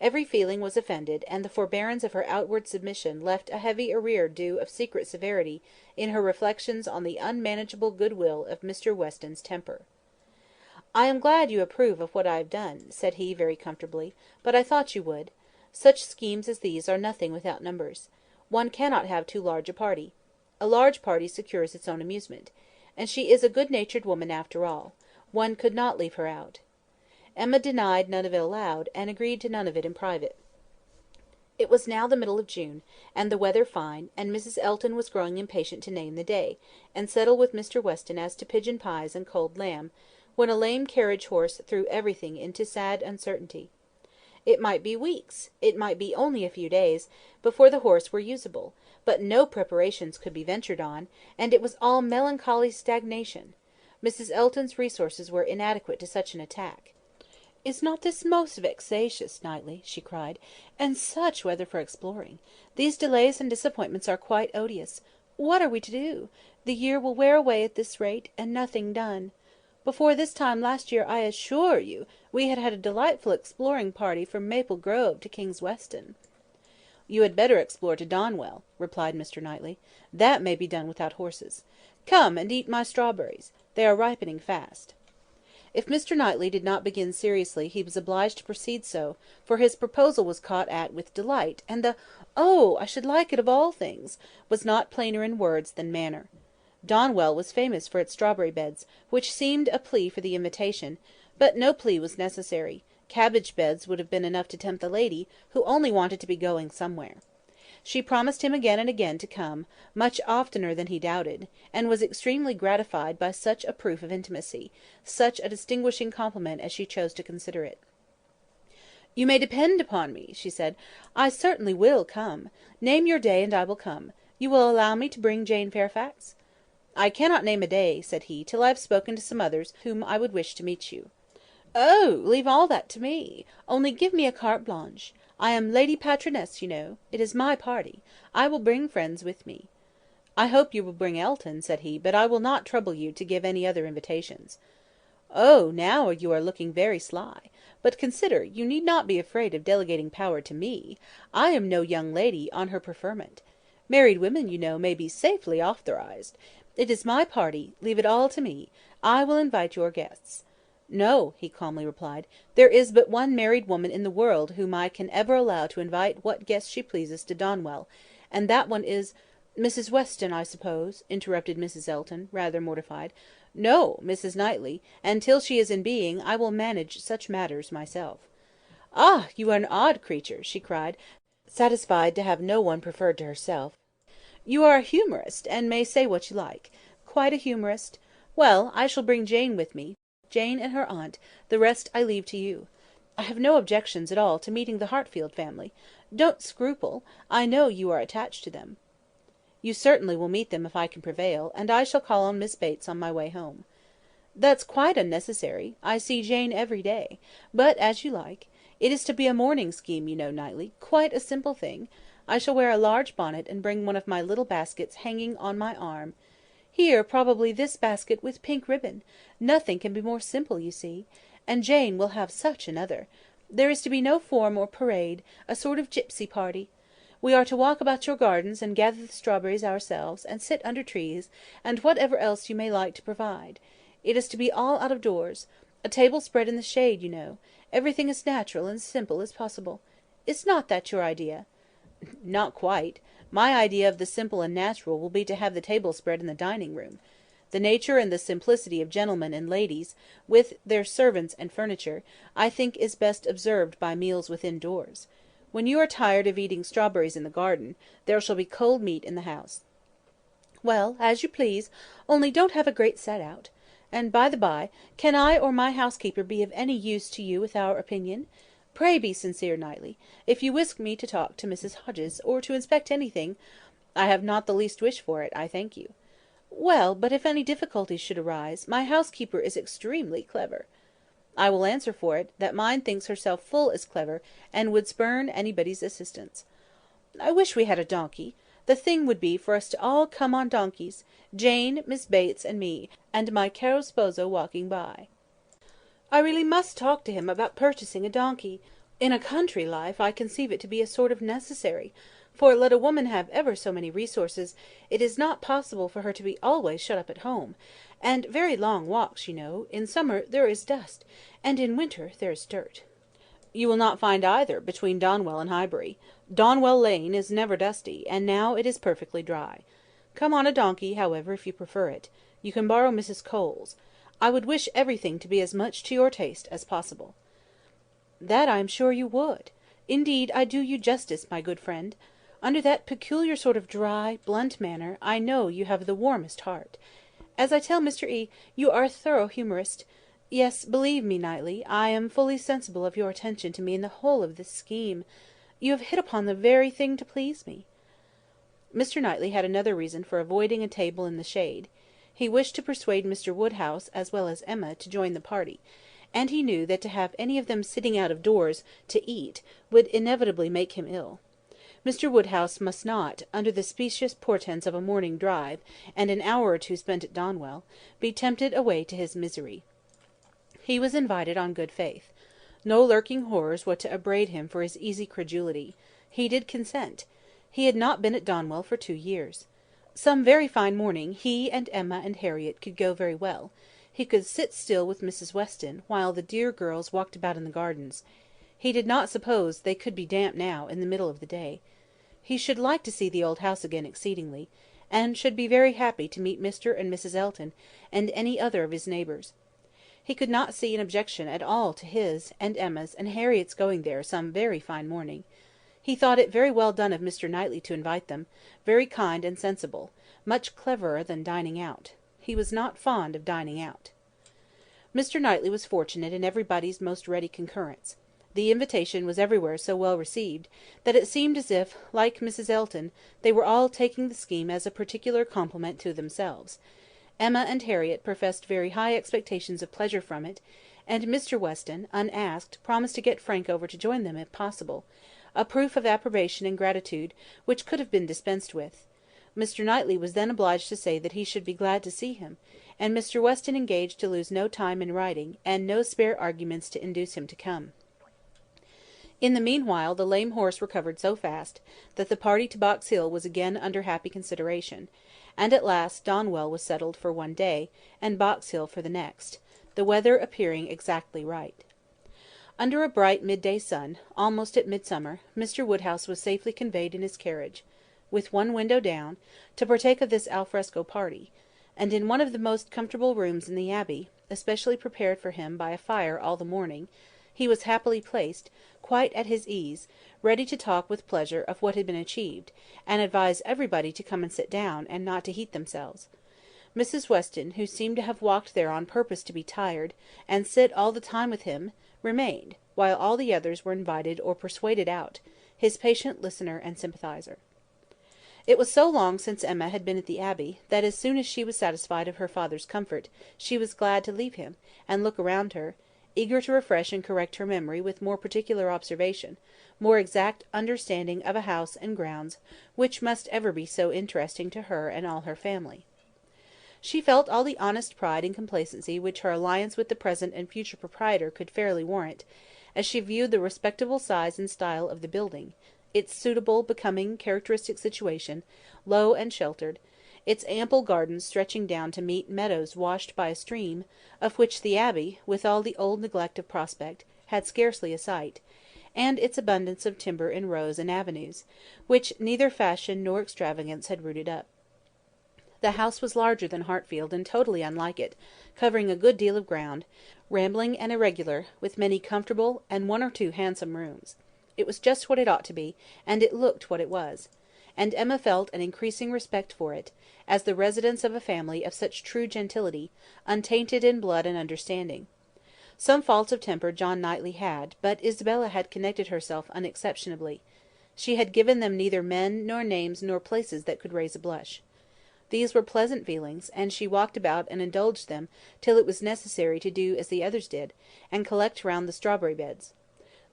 [SPEAKER 1] Every feeling was offended, and the forbearance of her outward submission left a heavy arrear due of secret severity in her reflections on the unmanageable goodwill of Mr. Weston's temper. "I am glad you approve of what I have done," said he very comfortably, "but I thought you would. Such schemes as these are nothing without numbers. One cannot have too large a party. A large party secures its own amusement. And she is a good-natured woman after all. One could not leave her out." Emma denied none of it aloud, and agreed to none of it in private. It was now the middle of June, and the weather fine, and Mrs. Elton was growing impatient to name the day, and settle with Mr. Weston as to pigeon pies and cold lamb, when a lame carriage horse threw everything into sad uncertainty. It might be weeks, it might be only a few days, before the horse were usable, but no preparations could be ventured on, and it was all melancholy stagnation. Mrs. Elton's resources were inadequate to such an attack. "Is not this most vexatious, Knightley?" she cried. "And such weather for exploring! These delays and disappointments are quite odious. What are we to do? The year will wear away at this rate, and nothing done. Before this time last year, I assure you, we had had a delightful exploring party from Maple Grove to King's Weston." "You had better explore to Donwell," replied Mr. Knightley. "That may be done without horses. Come and eat my strawberries. They are ripening fast." If Mr. Knightley did not begin seriously, he was obliged to proceed so, for his proposal was caught at with delight, and the "Oh, I should like it of all things!" was not plainer in words than manner. Donwell was famous for its strawberry beds, which seemed a plea for the invitation; but no plea was necessary; cabbage beds would have been enough to tempt the lady, who only wanted to be going somewhere. She promised him again and again to come, much oftener than he doubted, and was extremely gratified by such a proof of intimacy, such a distinguishing compliment as she chose to consider it. "You may depend upon me," she said. "I certainly will come. Name your day, and I will come. You will allow me to bring Jane Fairfax?" "I cannot name a day," said he, "till I have spoken to some others whom I would wish to meet you." "Oh! leave all that to me. Only give me a carte blanche. I am Lady Patroness, you know. It is my party. I will bring friends with me." "I hope you will bring Elton," said he, "but I will not trouble you to give any other invitations." "Oh! now you are looking very sly. But consider, you need not be afraid of delegating power to me. I am no young lady on her preferment. Married women, you know, may be safely authorised. It is my party; leave it all to me. I will invite your guests." "No," he calmly replied. "There is but one married woman in the world whom I can ever allow to invite what guests she pleases to Donwell, and that one is—" "Mrs. Weston, I suppose," interrupted Mrs. Elton, rather mortified. "No, Mrs. Knightley; and till she is in being, I will manage such matters myself." "Ah! you are an odd creature," she cried, satisfied to have no one preferred to herself. "You are a humourist, and may say what you like. Quite a humourist. Well, I shall bring Jane with me. Jane and her aunt; the rest I leave to you. I have no objections at all to meeting the Hartfield family. Don't scruple. I know you are attached to them." "You certainly will meet them if I can prevail, and I shall call on Miss Bates on my way home." "That's quite unnecessary. I see Jane every day. But as you like. It is to be a morning scheme, you know, Knightley. Quite a simple thing. I shall wear a large bonnet, and bring one of my little baskets hanging on my arm. Here, probably this basket with pink ribbon. Nothing can be more simple, you see. And Jane will have such another. There is to be no form or parade, a sort of gipsy party. We are to walk about your gardens, and gather the strawberries ourselves, and sit under trees, and whatever else you may like to provide. It is to be all out of doors. A table spread in the shade, you know. Everything as natural and simple as possible. Is not that your idea?" "Not quite. My idea of the simple and natural will be to have the table spread in the dining room. The nature and the simplicity of gentlemen and ladies, with their servants and furniture, I think is best observed by meals within doors. When you are tired of eating strawberries in the garden, there shall be cold meat in the house." "Well, as you please, only don't have a great set out. And, by the by, can I or my housekeeper be of any use to you with our opinion? Pray be sincere, Knightley. If you wish me to talk to Mrs Hodges, or to inspect anything—" "I have not the least wish for it, I thank you." "Well, but if any difficulties should arise, my housekeeper is extremely clever." "I will answer for it, that mine thinks herself full as clever, and would spurn anybody's assistance." "I wish we had a donkey. The thing would be for us all to come on donkeys, Jane, Miss Bates, and me, and my caro sposo walking by. I really must talk to him about purchasing a donkey. In a country life I conceive it to be a sort of necessary, for let a woman have ever so many resources, it is not possible for her to be always shut up at home, and very long walks, you know. In summer there is dust, and in winter there is dirt." "You will not find either, between Donwell and Highbury. Donwell Lane is never dusty, and now it is perfectly dry. Come on a donkey, however, if you prefer it. You can borrow Mrs Cole's. I would wish everything to be as much to your taste as possible." "That I am sure you would. Indeed, I do you justice, my good friend. Under that peculiar sort of dry, blunt manner, I know you have the warmest heart. As I tell Mr E., you are a thorough humourist. Yes, believe me, Knightley, I am fully sensible of your attention to me in the whole of this scheme. You have hit upon the very thing to please me." Mr. Knightley had another reason for avoiding a table in the shade. He wished to persuade Mr. Woodhouse, as well as Emma, to join the party, and he knew that to have any of them sitting out of doors to eat would inevitably make him ill. Mr. Woodhouse must not, under the specious pretence of a morning drive, and an hour or two spent at Donwell, be tempted away to his misery. He was invited on good faith. No lurking horrors were to upbraid him for his easy credulity. He did consent. He had not been at Donwell for 2 years. Some very fine morning he and Emma and Harriet could go very well. He could sit still with Mrs Weston, while the dear girls walked about in the gardens. He did not suppose they could be damp now, in the middle of the day. He should like to see the old house again exceedingly, and should be very happy to meet Mr and Mrs Elton, and any other of his neighbours. He could not see an objection at all to his, and Emma's, and Harriet's going there some very fine morning. He thought it very well done of Mr. Knightley to invite them, very kind and sensible, much cleverer than dining out. He was not fond of dining out. Mr. Knightley was fortunate in everybody's most ready concurrence. The invitation was everywhere so well received, that it seemed as if, like Mrs Elton, they were all taking the scheme as a particular compliment to themselves. Emma and Harriet professed very high expectations of pleasure from it, and Mr Weston, unasked, promised to get Frank over to join them if possible, a proof of approbation and gratitude which could have been dispensed with. Mr. Knightley was then obliged to say that he should be glad to see him, and Mr Weston engaged to lose no time in writing, and no spare arguments to induce him to come. In the meanwhile the lame horse recovered so fast, that the party to Box Hill was again under happy consideration, and at last Donwell was settled for one day, and Box Hill for the next, the weather appearing exactly right. Under a bright midday sun, almost at midsummer, Mr Woodhouse was safely conveyed in his carriage, with one window down, to partake of this alfresco party, and in one of the most comfortable rooms in the Abbey, especially prepared for him by a fire all the morning, he was happily placed, quite at his ease, ready to talk with pleasure of what had been achieved, and advise everybody to come and sit down, and not to heat themselves. Mrs Weston, who seemed to have walked there on purpose to be tired, and sit all the time with him, remained, while all the others were invited or persuaded out, his patient listener and sympathizer. It was so long since Emma had been at the Abbey, that as soon as she was satisfied of her father's comfort, she was glad to leave him, and look around her, eager to refresh and correct her memory with more particular observation, more exact understanding of a house and grounds which must ever be so interesting to her and all her family. She felt all the honest pride and complacency which her alliance with the present and future proprietor could fairly warrant, as she viewed the respectable size and style of the building, its suitable, becoming, characteristic situation, low and sheltered, its ample gardens stretching down to meet meadows washed by a stream, of which the Abbey, with all the old neglect of prospect, had scarcely a sight, and its abundance of timber in rows and avenues, which neither fashion nor extravagance had rooted up. The house was larger than Hartfield, and totally unlike it, covering a good deal of ground, rambling and irregular, with many comfortable and one or two handsome rooms. It was just what it ought to be, and it looked what it was; and Emma felt an increasing respect for it, as the residence of a family of such true gentility, untainted in blood and understanding. Some faults of temper John Knightley had, but Isabella had connected herself unexceptionably. She had given them neither men, nor names, nor places that could raise a blush. These were pleasant feelings, and she walked about and indulged them till it was necessary to do as the others did, and collect round the strawberry beds.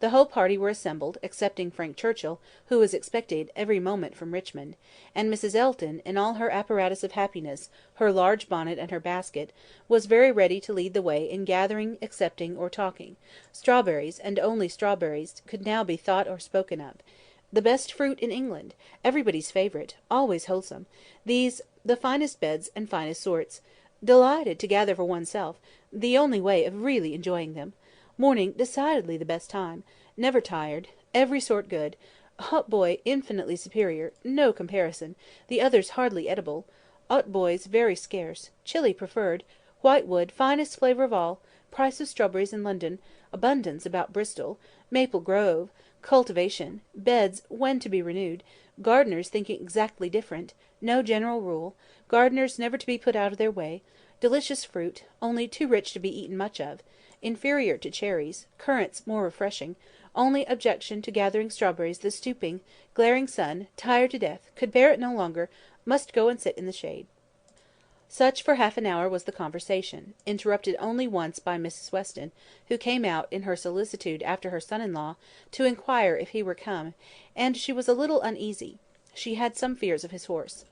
[SPEAKER 1] The whole party were assembled, excepting Frank Churchill, who was expected every moment from Richmond; and Mrs. Elton, in all her apparatus of happiness, her large bonnet and her basket, was very ready to lead the way in gathering, accepting, or talking. Strawberries, and only strawberries, could now be thought or spoken of. The best fruit in England, everybody's favourite, always wholesome; these, the finest beds and finest sorts; delighted to gather for oneself, the only way of really enjoying them; morning decidedly the best time; never tired; every sort good; hautboy infinitely superior; no comparison; the others hardly edible; hautboys very scarce; chili preferred; whitewood finest flavour of all; price of strawberries in London; abundance about Bristol; Maple Grove; cultivation; beds when to be renewed; gardeners thinking exactly different; no general rule; gardeners never to be put out of their way; delicious fruit, only too rich to be eaten much of; inferior to cherries; currants more refreshing; only objection to gathering strawberries the stooping, glaring sun; tired to death; could bear it no longer; must go and sit in the shade. Such for half an hour was the conversation, interrupted only once by Mrs. Weston, who came out, in her solicitude after her son-in-law, to inquire if he were come, and she was a little uneasy; she had some fears of his horse.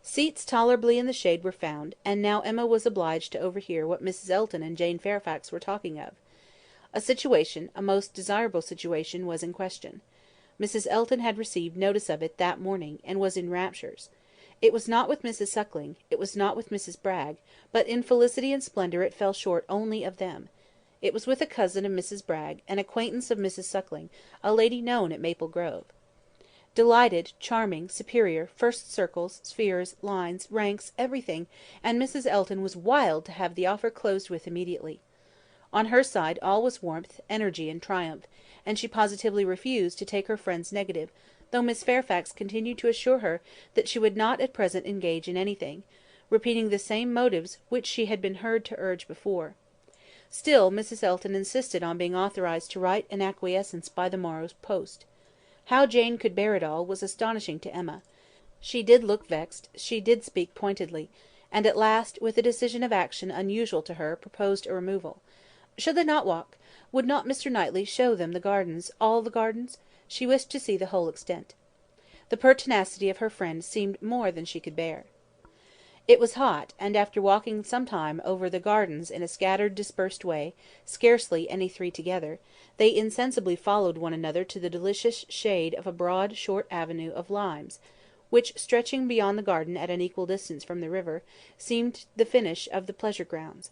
[SPEAKER 1] Seats tolerably in the shade were found, and now Emma was obliged to overhear what Mrs. Elton and Jane Fairfax were talking of. A situation, a most desirable situation, was in question. Mrs. Elton had received notice of it that morning, and was in raptures. It was not with Mrs. Suckling, it was not with Mrs. Bragg, but in felicity and splendour it fell short only of them. It was with a cousin of Mrs. Bragg, an acquaintance of Mrs. Suckling, a lady known at Maple Grove. Delighted, charming, superior, first circles, spheres, lines, ranks, everything; and Mrs. Elton was wild to have the offer closed with immediately. On her side all was warmth, energy, and triumph, and she positively refused to take her friend's negative, though Miss Fairfax continued to assure her that she would not at present engage in anything, repeating the same motives which she had been heard to urge before. Still Mrs. Elton insisted on being authorised to write an acquiescence by the morrow's post. How Jane could bear it all, was astonishing to Emma. She did look vexed, she did speak pointedly, and at last, with a decision of action unusual to her, proposed a removal. Should they not walk? Would not Mr. Knightley show them the gardens, all the gardens? She wished to see the whole extent. The pertinacity of her friend seemed more than she could bear. It was hot, and after walking some time over the gardens in a scattered dispersed way, scarcely any three together, they insensibly followed one another to the delicious shade of a broad short avenue of limes, which, stretching beyond the garden at an equal distance from the river, seemed the finish of the pleasure grounds.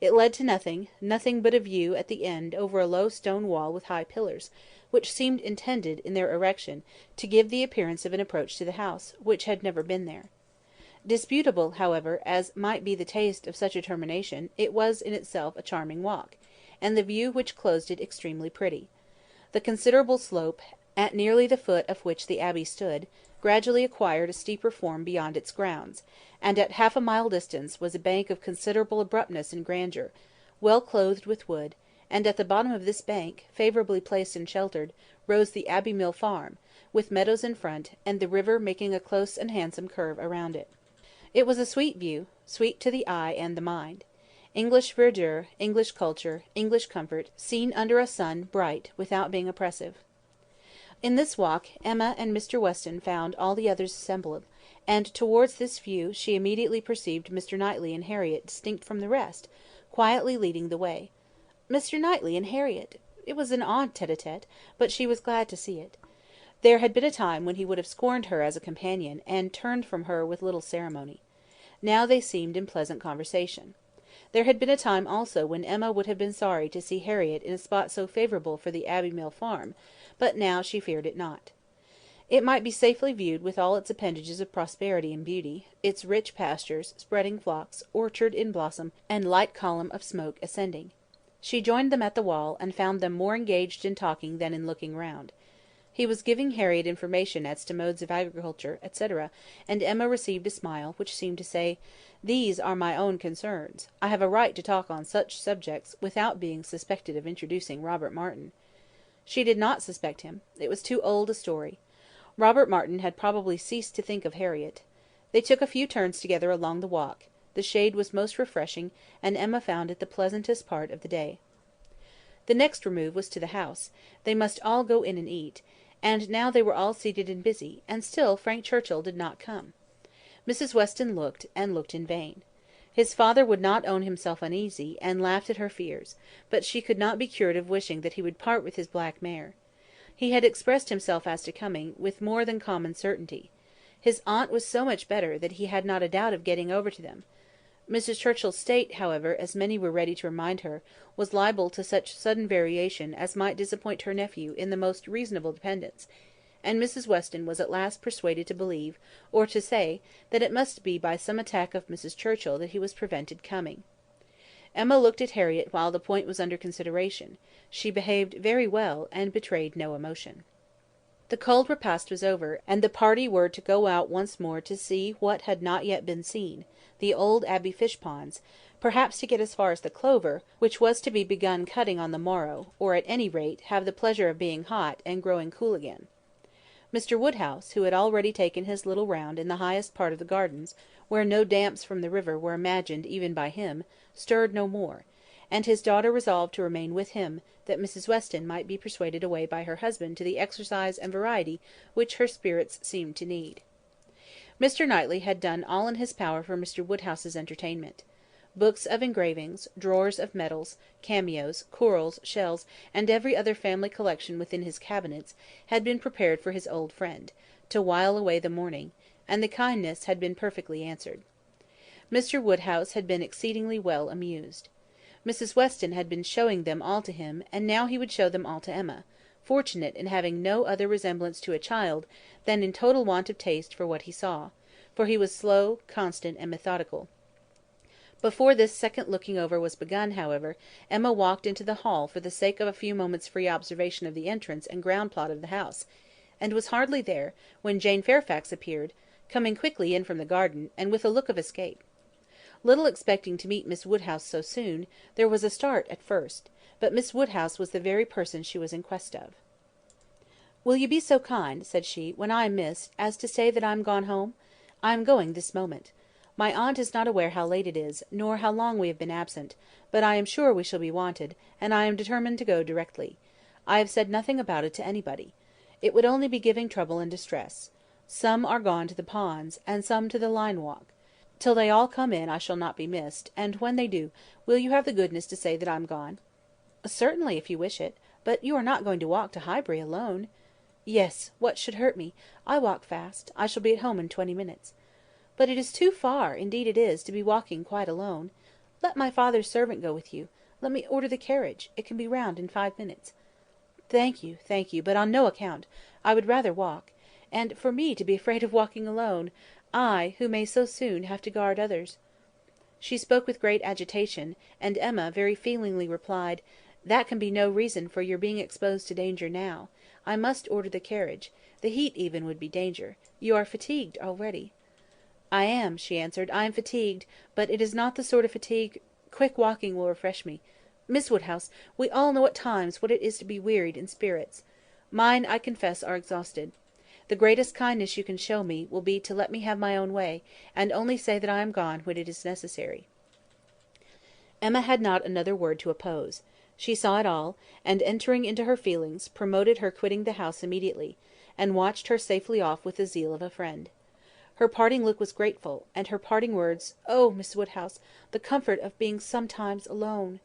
[SPEAKER 1] It led to nothing, nothing but a view at the end over a low stone wall with high pillars, which seemed intended, in their erection, to give the appearance of an approach to the house, which had never been there. Disputable, however, as might be the taste of such a termination, it was in itself a charming walk, and the view which closed it extremely pretty. The considerable slope, at nearly the foot of which the Abbey stood, gradually acquired a steeper form beyond its grounds, and at half a mile distance was a bank of considerable abruptness and grandeur, well clothed with wood, and at the bottom of this bank, favourably placed and sheltered, rose the Abbey Mill Farm, with meadows in front, and the river making a close and handsome curve around it. It was a sweet view, sweet to the eye and the mind. English verdure, English culture, English comfort, seen under a sun bright without being oppressive. In this walk, Emma and Mr. Weston found all the others assembled, and towards this view she immediately perceived Mr. Knightley and Harriet distinct from the rest, quietly leading the way. Mr. Knightley and Harriet! It was an odd tête-à-tête, but she was glad to see it. There had been a time when he would have scorned her as a companion, and turned from her with little ceremony. Now they seemed in pleasant conversation. There had been a time also when Emma would have been sorry to see Harriet in a spot so favourable for the Abbey Mill farm, but now she feared it not. It might be safely viewed with all its appendages of prosperity and beauty, its rich pastures, spreading flocks, orchard in blossom, and light column of smoke ascending. She joined them at the wall, and found them more engaged in talking than in looking round. He was giving Harriet information as to modes of agriculture, etc., and Emma received a smile, which seemed to say, "These are my own concerns. I have a right to talk on such subjects, without being suspected of introducing Robert Martin." She did not suspect him. It was too old a story. Robert Martin had probably ceased to think of Harriet. They took a few turns together along the walk. The shade was most refreshing, and Emma found it the pleasantest part of the day. The next remove was to the house. They must all go in and eat, and now they were all seated and busy, and still Frank Churchill did not come. Mrs. Weston looked, and looked in vain. His father would not own himself uneasy, and laughed at her fears, but she could not be cured of wishing that he would part with his black mare. He had expressed himself as to coming, with more than common certainty. His aunt was so much better, that he had not a doubt of getting over to them. Mrs. Churchill's state, however, as many were ready to remind her, was liable to such sudden variation as might disappoint her nephew in the most reasonable dependence, and Mrs. Weston was at last persuaded to believe, or to say, that it must be by some attack of Mrs. Churchill that he was prevented coming. Emma looked at Harriet while the point was under consideration. She behaved very well, and betrayed no emotion. The cold repast was over, and the party were to go out once more to see what had not yet been seen, the old Abbey fish ponds, perhaps to get as far as the clover, which was to be begun cutting on the morrow, or at any rate have the pleasure of being hot, and growing cool again. Mr. Woodhouse, who had already taken his little round in the highest part of the gardens, where no damps from the river were imagined even by him, stirred no more, and his daughter resolved to remain with him, that Mrs. Weston might be persuaded away by her husband to the exercise and variety which her spirits seemed to need. Mr. Knightley had done all in his power for Mr. Woodhouse's entertainment. Books of engravings, drawers of medals, cameos, corals, shells, and every other family collection within his cabinets, had been prepared for his old friend, to while away the morning, and the kindness had been perfectly answered. Mr. Woodhouse had been exceedingly well amused. Mrs. Weston had been showing them all to him, and now he would show them all to Emma, fortunate in having no other resemblance to a child than in total want of taste for what he saw, for he was slow, constant, and methodical. Before this second looking over was begun, however, Emma walked into the hall for the sake of a few moments' free observation of the entrance and ground plot of the house, and was hardly there, when Jane Fairfax appeared, coming quickly in from the garden, and with a look of escape. Little expecting to meet Miss Woodhouse so soon, there was a start at first, but Miss Woodhouse was the very person she was in quest of. "Will you be so kind," said she, "when I am missed, as to say that I am gone home? I am going this moment. My aunt is not aware how late it is, nor how long we have been absent, but I am sure we shall be wanted, and I am determined to go directly. I have said nothing about it to anybody. It would only be giving trouble and distress. Some are gone to the ponds, and some to the Line Walk. Till they all come in I shall not be missed, and when they do, will you have the goodness to say that I am gone?" "Certainly, if you wish it. But you are not going to walk to Highbury alone?" "Yes. What should hurt me? I walk fast. I shall be at home in 20 minutes." "But it is too far, indeed it is, to be walking quite alone. Let my father's servant go with you. Let me order the carriage. It can be round in 5 minutes." Thank you, but on no account. I would rather walk. And for me to be afraid of walking alone! I, who may so soon have to guard others." She spoke with great agitation, and Emma very feelingly replied, "That can be no reason for your being exposed to danger now. I must order the carriage. The heat even would be danger. You are fatigued already." "I am," she answered, "I am fatigued, but it is not the sort of fatigue. Quick walking will refresh me. Miss Woodhouse, we all know at times what it is to be wearied in spirits. Mine, I confess, are exhausted. The greatest kindness you can show me will be to let me have my own way, and only say that I am gone when it is necessary." Emma had not another word to oppose. She saw it all, and, entering into her feelings, promoted her quitting the house immediately, and watched her safely off with the zeal of a friend. Her parting look was grateful, and her parting words, "Oh, Miss Woodhouse, the comfort of being sometimes alone!"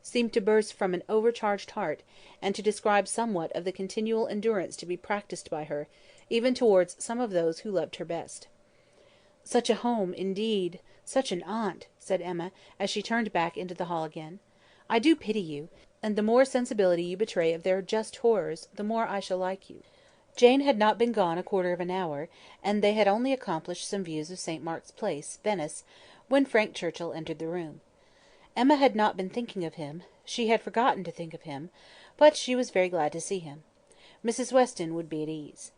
[SPEAKER 1] seemed to burst from an overcharged heart, and to describe somewhat of the continual endurance to be practised by her, even towards some of those who loved her best. "Such a home, indeed! Such an aunt!" said Emma, as she turned back into the hall again. "I do pity you, and the more sensibility you betray of their just horrors, the more I shall like you." Jane had not been gone a quarter of an hour, and they had only accomplished some views of St. Mark's Place, Venice, when Frank Churchill entered the room. Emma had not been thinking of him, she had forgotten to think of him, but she was very glad to see him. Mrs. Weston would be at ease.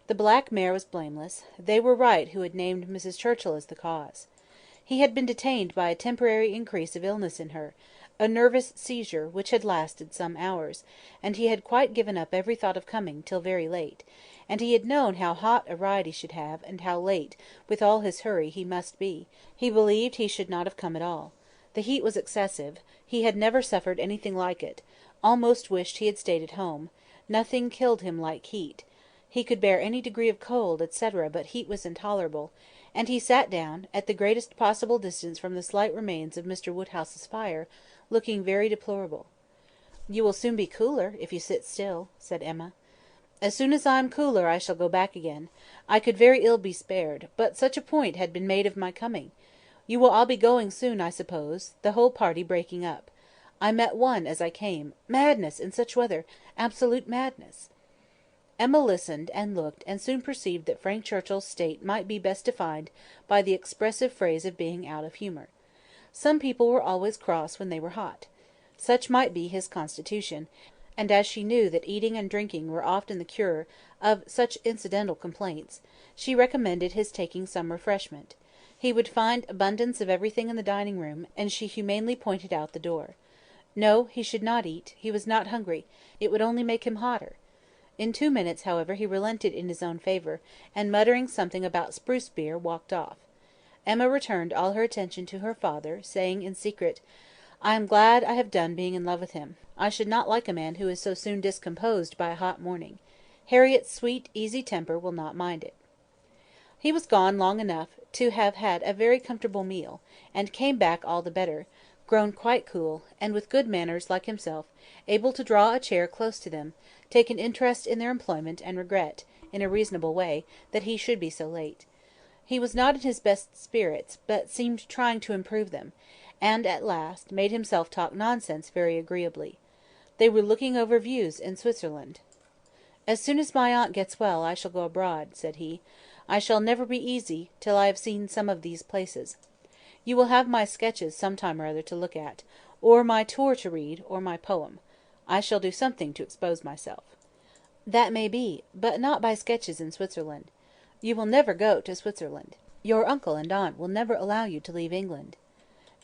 [SPEAKER 1] The black mare was blameless; they were right who had named Mrs. Churchill as the cause. He had been detained by a temporary increase of illness in her, a nervous seizure which had lasted some hours, and he had quite given up every thought of coming till very late, and he had known how hot a ride he should have, and how late, with all his hurry, he must be, he believed he should not have come at all. The heat was excessive; he had never suffered anything like it; almost wished he had stayed at home; nothing killed him like heat; he could bear any degree of cold, etc., but heat was intolerable; and he sat down, at the greatest possible distance from the slight remains of Mr. Woodhouse's fire, looking very deplorable. "You will soon be cooler, if you sit still," said Emma. "As soon as I am cooler I shall go back again. I could very ill be spared, but such a point had been made of my coming. You will all be going soon, I suppose, the whole party breaking up. I met one as I came. Madness in such weather! Absolute madness!" Emma listened, and looked, and soon perceived that Frank Churchill's state might be best defined by the expressive phrase of being out of humour. Some people were always cross when they were hot. Such might be his constitution, and as she knew that eating and drinking were often the cure of such incidental complaints, she recommended his taking some refreshment. He would find abundance of everything in the dining room, and she humanely pointed out the door. No, he should not eat; he was not hungry; it would only make him hotter. In 2 minutes, however, he relented in his own favour, and muttering something about spruce beer, walked off. Emma returned all her attention to her father, saying in secret, "I am glad I have done being in love with him. I should not like a man who is so soon discomposed by a hot morning. Harriet's sweet, easy temper will not mind it." He was gone long enough to have had a very comfortable meal, and came back all the better, grown quite cool, and with good manners like himself, able to draw a chair close to them, take an interest in their employment, and regret, in a reasonable way, that he should be so late. He was not in his best spirits, but seemed trying to improve them, and, at last, made himself talk nonsense very agreeably. They were looking over views in Switzerland. "As soon as my aunt gets well I shall go abroad," said he. "I shall never be easy till I have seen some of these places. You will have my sketches some time or other to look at, or my tour to read, or my poem. I shall do something to expose myself." "That may be, but not by sketches in Switzerland. You will never go to Switzerland. Your uncle and aunt will never allow you to leave England."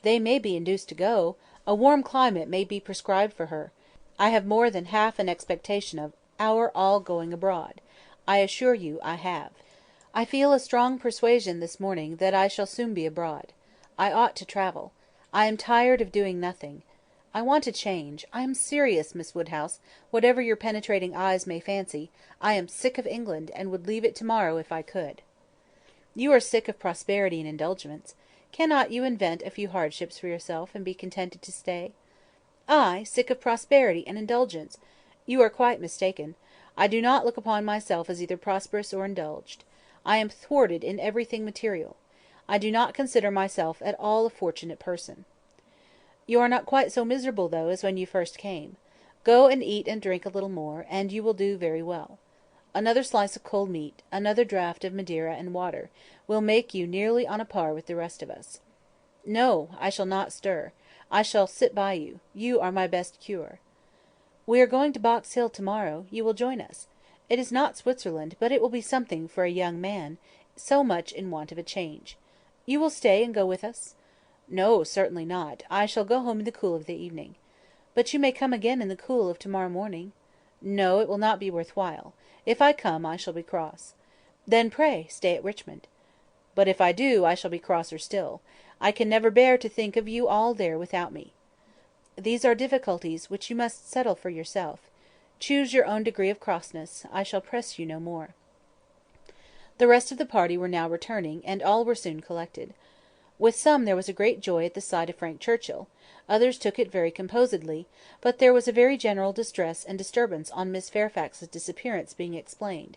[SPEAKER 1] "They may be induced to go. A warm climate may be prescribed for her. I have more than half an expectation of our all going abroad. I assure you I have. I feel a strong persuasion this morning that I shall soon be abroad. I ought to travel. I am tired of doing nothing. I want a change. I am serious, Miss Woodhouse, whatever your penetrating eyes may fancy. I am sick of England, and would leave it to-morrow if I could." "You are sick of prosperity and indulgence. Cannot you invent a few hardships for yourself, and be contented to stay?" "I sick of prosperity and indulgence! You are quite mistaken. I do not look upon myself as either prosperous or indulged. I am thwarted in everything material. I do not consider myself at all a fortunate person." "You are not quite so miserable, though, as when you first came. Go and eat and drink a little more, and you will do very well. Another slice of cold meat, another draught of Madeira and water, will make you nearly on a par with the rest of us." "No, I shall not stir. I shall sit by you. You are my best cure." "We are going to Box Hill to-morrow. You will join us. It is not Switzerland, but it will be something for a young man, so much in want of a change. You will stay and go with us?" "No, certainly not. I shall go home in the cool of the evening." "But you may come again in the cool of to-morrow morning." "No, it will not be worth while. If I come I shall be cross. "Then pray stay at Richmond." "But if I do, I shall be crosser still. I can never bear to think of you all there without me." "These are difficulties which you must settle for yourself. Choose your own degree of crossness. I shall press you no more." The rest of the party were now returning, and all were soon collected. With some there was great joy at the sight of Frank Churchill; others took it very composedly; but there was a very general distress and disturbance on Miss Fairfax's disappearance being explained.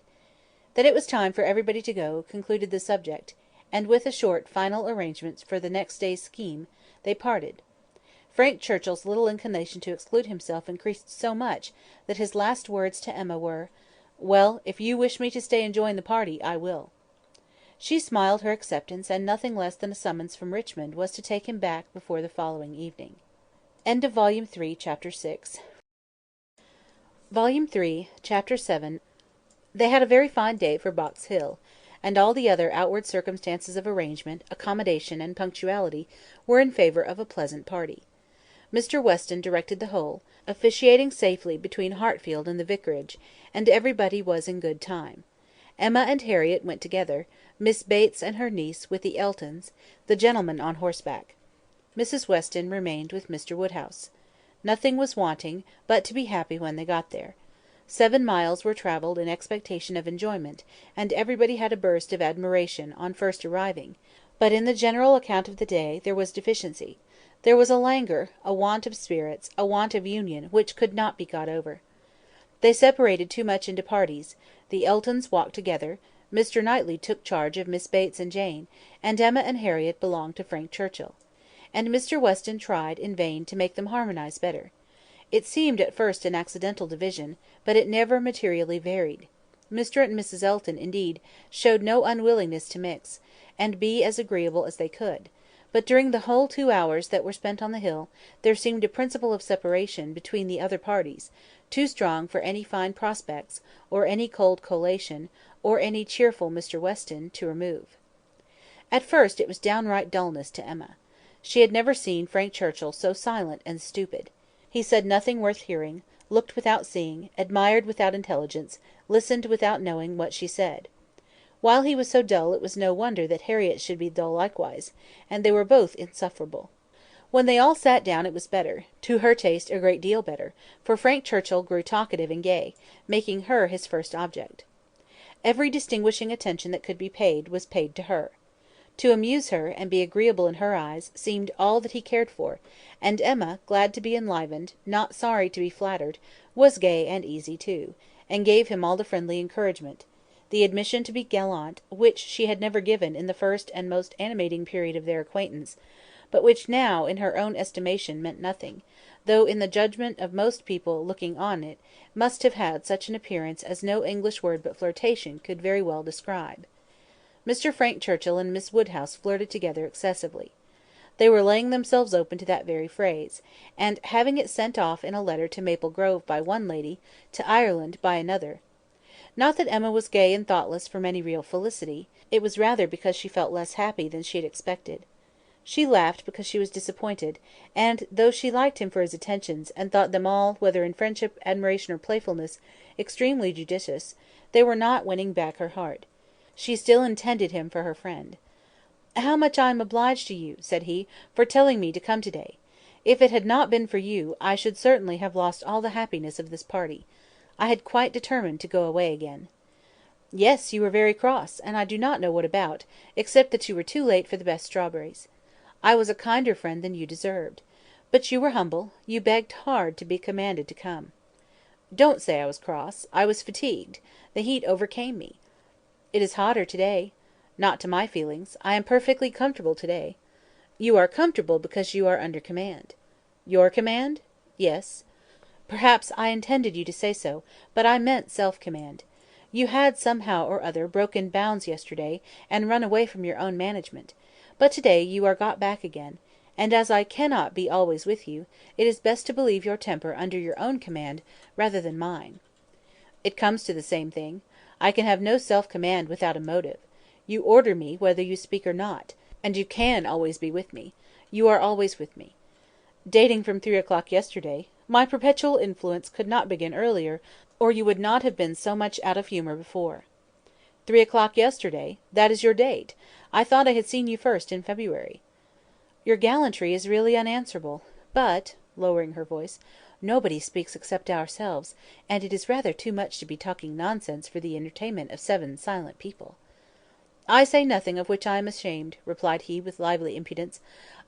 [SPEAKER 1] That it was time for everybody to go, concluded the subject; and with a short final arrangement for the next day's scheme, they parted. Frank Churchill's little inclination to exclude himself increased so much, that his last words to Emma were, "Well, if you wish me to stay and join the party, I will." She smiled her acceptance, and nothing less than a summons from Richmond was to take him back before the following evening. Volume 3, Chapter 7. They had a very fine day for Box Hill, and all the other outward circumstances of arrangement, accommodation, and punctuality were in favour of a pleasant party. Mr. Weston directed the whole, officiating safely between Hartfield and the vicarage, and everybody was in good time. Emma and Harriett went together, Miss Bates and her niece with the Eltons, the gentlemen on horseback. Mrs. Weston remained with Mr. Woodhouse. Nothing was wanting but to be happy when they got there. 7 miles were travelled in expectation of enjoyment, and everybody had a burst of admiration on first arriving; but in the general account of the day there was deficiency. There was a languor, a want of spirits, a want of union, which could not be got over. They separated too much into parties; the Eltons walked together; Mr. Knightley took charge of Miss Bates and Jane, and Emma and Harriett belonged to Frank Churchill. And Mr. Weston tried, in vain, to make them harmonise better. It seemed at first an accidental division, but it never materially varied. Mr. and Mrs. Elton, indeed, showed no unwillingness to mix, and be as agreeable as they could; but during the whole 2 hours that were spent on the hill, there seemed a principle of separation between the other parties, too strong for any fine prospects, or any cold collation, or any cheerful Mr. Weston, to remove. At first it was downright dulness to Emma. She had never seen Frank Churchill so silent and stupid. He said nothing worth hearing, looked without seeing, admired without intelligence, listened without knowing what she said. While he was so dull, it was no wonder that Harriett should be dull likewise, and they were both insufferable. When they all sat down it was better, to her taste a great deal better, for Frank Churchill grew talkative and gay, making her his first object. Every distinguishing attention that could be paid, was paid to her. To amuse her, and be agreeable in her eyes, seemed all that he cared for; and Emma, glad to be enlivened, not sorry to be flattered, was gay and easy too, and gave him all the friendly encouragement, the admission to be gallant, which she had never given in the first and most animating period of their acquaintance, but which now, in her own estimation, meant nothing, though in the judgment of most people looking on it must have had such an appearance as no English word but flirtation could very well describe. Mr. Frank Churchill and Miss Woodhouse flirted together excessively. They were laying themselves open to that very phrase, and having it sent off in a letter to Maple Grove by one lady, to Ireland by another. Not that Emma was gay and thoughtless from any real felicity; it was rather because she felt less happy than she had expected. She laughed because she was disappointed, and though she liked him for his attentions, and thought them all, whether in friendship, admiration, or playfulness, extremely judicious, they were not winning back her heart. She still intended him for her friend. "How much I am obliged to you," said he, "for telling me to come to-day. If it had not been for you, I should certainly have lost all the happiness of this party. I had quite determined to go away again." "Yes, you were very cross, and I do not know what about, except that you were too late for the best strawberries. I was a kinder friend than you deserved. But you were humble; you begged hard to be commanded to come." "Don't say I was cross. I was fatigued. The heat overcame me." "It is hotter to-day." "Not to my feelings. I am perfectly comfortable to-day." "You are comfortable because you are under command." "Your command?" "Yes." "Perhaps I intended you to say so, but I meant self-command. You had, somehow or other, broken bounds yesterday, and run away from your own management; but to-day you are got back again, and as I cannot be always with you, it is best to believe your temper under your own command, rather than mine." "It comes to the same thing. I can have no self-command without a motive. You order me whether you speak or not, and you can always be with me. You are always with me." "Dating from 3 o'clock yesterday. My perpetual influence could not begin earlier, or you would not have been so much out of humour before." 3 o'clock yesterday. That is your date. I thought I had seen you first in February." "Your gallantry is really unanswerable. But," lowering her voice, "nobody speaks except ourselves, and it is rather too much to be talking nonsense for the entertainment of 7 silent people." "I say nothing of which I am ashamed," replied he, with lively impudence.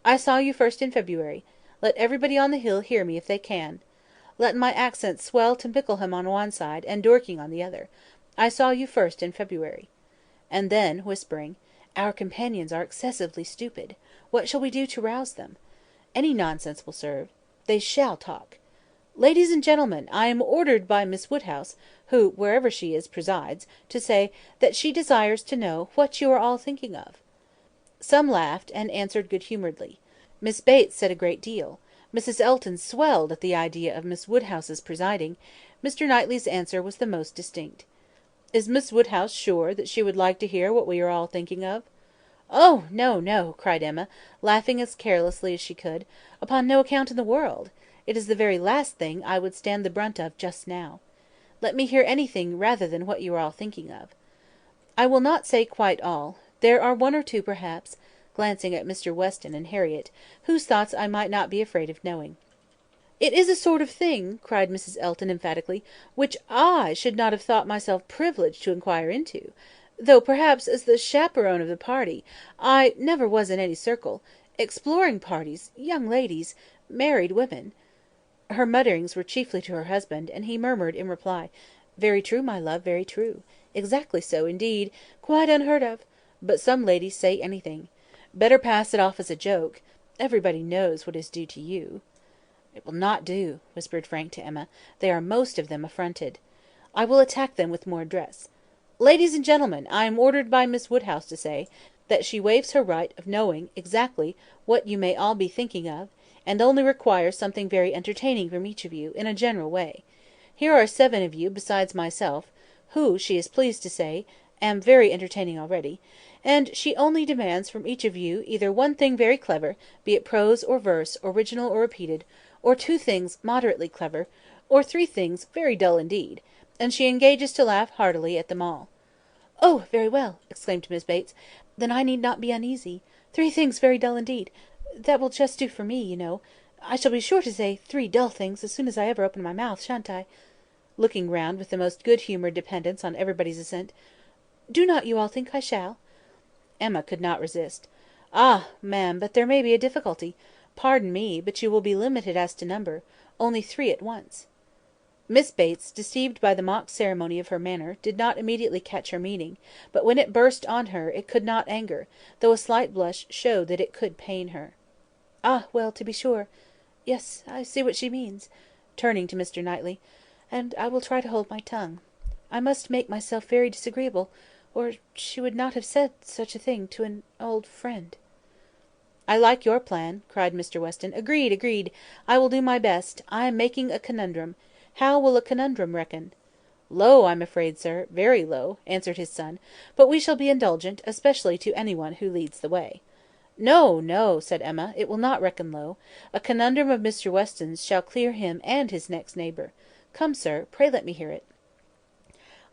[SPEAKER 1] "I saw you first in February. Let everybody on the hill hear me if they can. Let my accent swell to Mickleham on one side, and Dorking on the other. I saw you first in February." And then, whispering, "Our companions are excessively stupid. What shall we do to rouse them? Any nonsense will serve. They shall talk. Ladies and gentlemen, I am ordered by Miss Woodhouse, who, wherever she is, presides, to say, that she desires to know what you are all thinking of." Some laughed, and answered good humouredly. Miss Bates said a great deal. Mrs. Elton swelled at the idea of Miss Woodhouse's presiding. Mr. Knightley's answer was the most distinct. "Is Miss Woodhouse sure that she would like to hear what we are all thinking of?" "Oh, no, no," cried Emma, laughing as carelessly as she could. "Upon no account in the world. It is the very last thing I would stand the brunt of just now. Let me hear anything rather than what you are all thinking of. I will not say quite all. There are one or two, perhaps," glancing at Mr. Weston and Harriett, "whose thoughts I might not be afraid of knowing." "It is a sort of thing," cried Mrs. Elton, emphatically, "which I should not have thought myself privileged to inquire into; though, perhaps, as the chaperon of the party, I never was in any circle, exploring parties, young ladies, married women—" Her mutterings were chiefly to her husband, and he murmured in reply, "Very true, my love, very true. Exactly so, indeed. Quite unheard of. But some ladies say anything. Better pass it off as a joke. Everybody knows what is due to you." "It will not do," whispered Frank to Emma. "They are most of them affronted. I will attack them with more address. Ladies and gentlemen, I am ordered by Miss Woodhouse to say, that she waives her right of knowing exactly what you may all be thinking of, and only requires something very entertaining from each of you, in a general way. Here are 7 of you besides myself, who, she is pleased to say, am very entertaining already, and she only demands from each of you either one thing very clever, be it prose or verse, original or repeated, or 2 things moderately clever, or 3 things very dull indeed, and she engages to laugh heartily at them all." "Oh, very well," exclaimed Miss Bates. "Then I need not be uneasy. 3 things very dull indeed. That will just do for me, you know. I shall be sure to say 3 dull things as soon as I ever open my mouth, shan't I?" looking round with the most good-humoured dependence on everybody's assent. "Do not you all think I shall?" Emma could not resist. "Ah, ma'am, but there may be a difficulty. Pardon me, but you will be limited as to number. Only 3 at once." Miss Bates, deceived by the mock ceremony of her manner, did not immediately catch her meaning, but when it burst on her it could not anger, though a slight blush showed that it could pain her. "Ah, well, to be sure. Yes, I see what she means," turning to Mr. Knightley, "and I will try to hold my tongue. I must make myself very disagreeable, or she would not have said such a thing to an old friend." "I like your plan," cried Mr. Weston. "Agreed, agreed. I will do my best. I am making a conundrum. How will a conundrum reckon?" "Low, I'm afraid, sir, very low," answered his son; "but we shall be indulgent, especially to anyone who leads the way." "No, no," said Emma, "it will not reckon low. A conundrum of Mr. Weston's shall clear him and his next neighbour. Come, sir, pray let me hear it."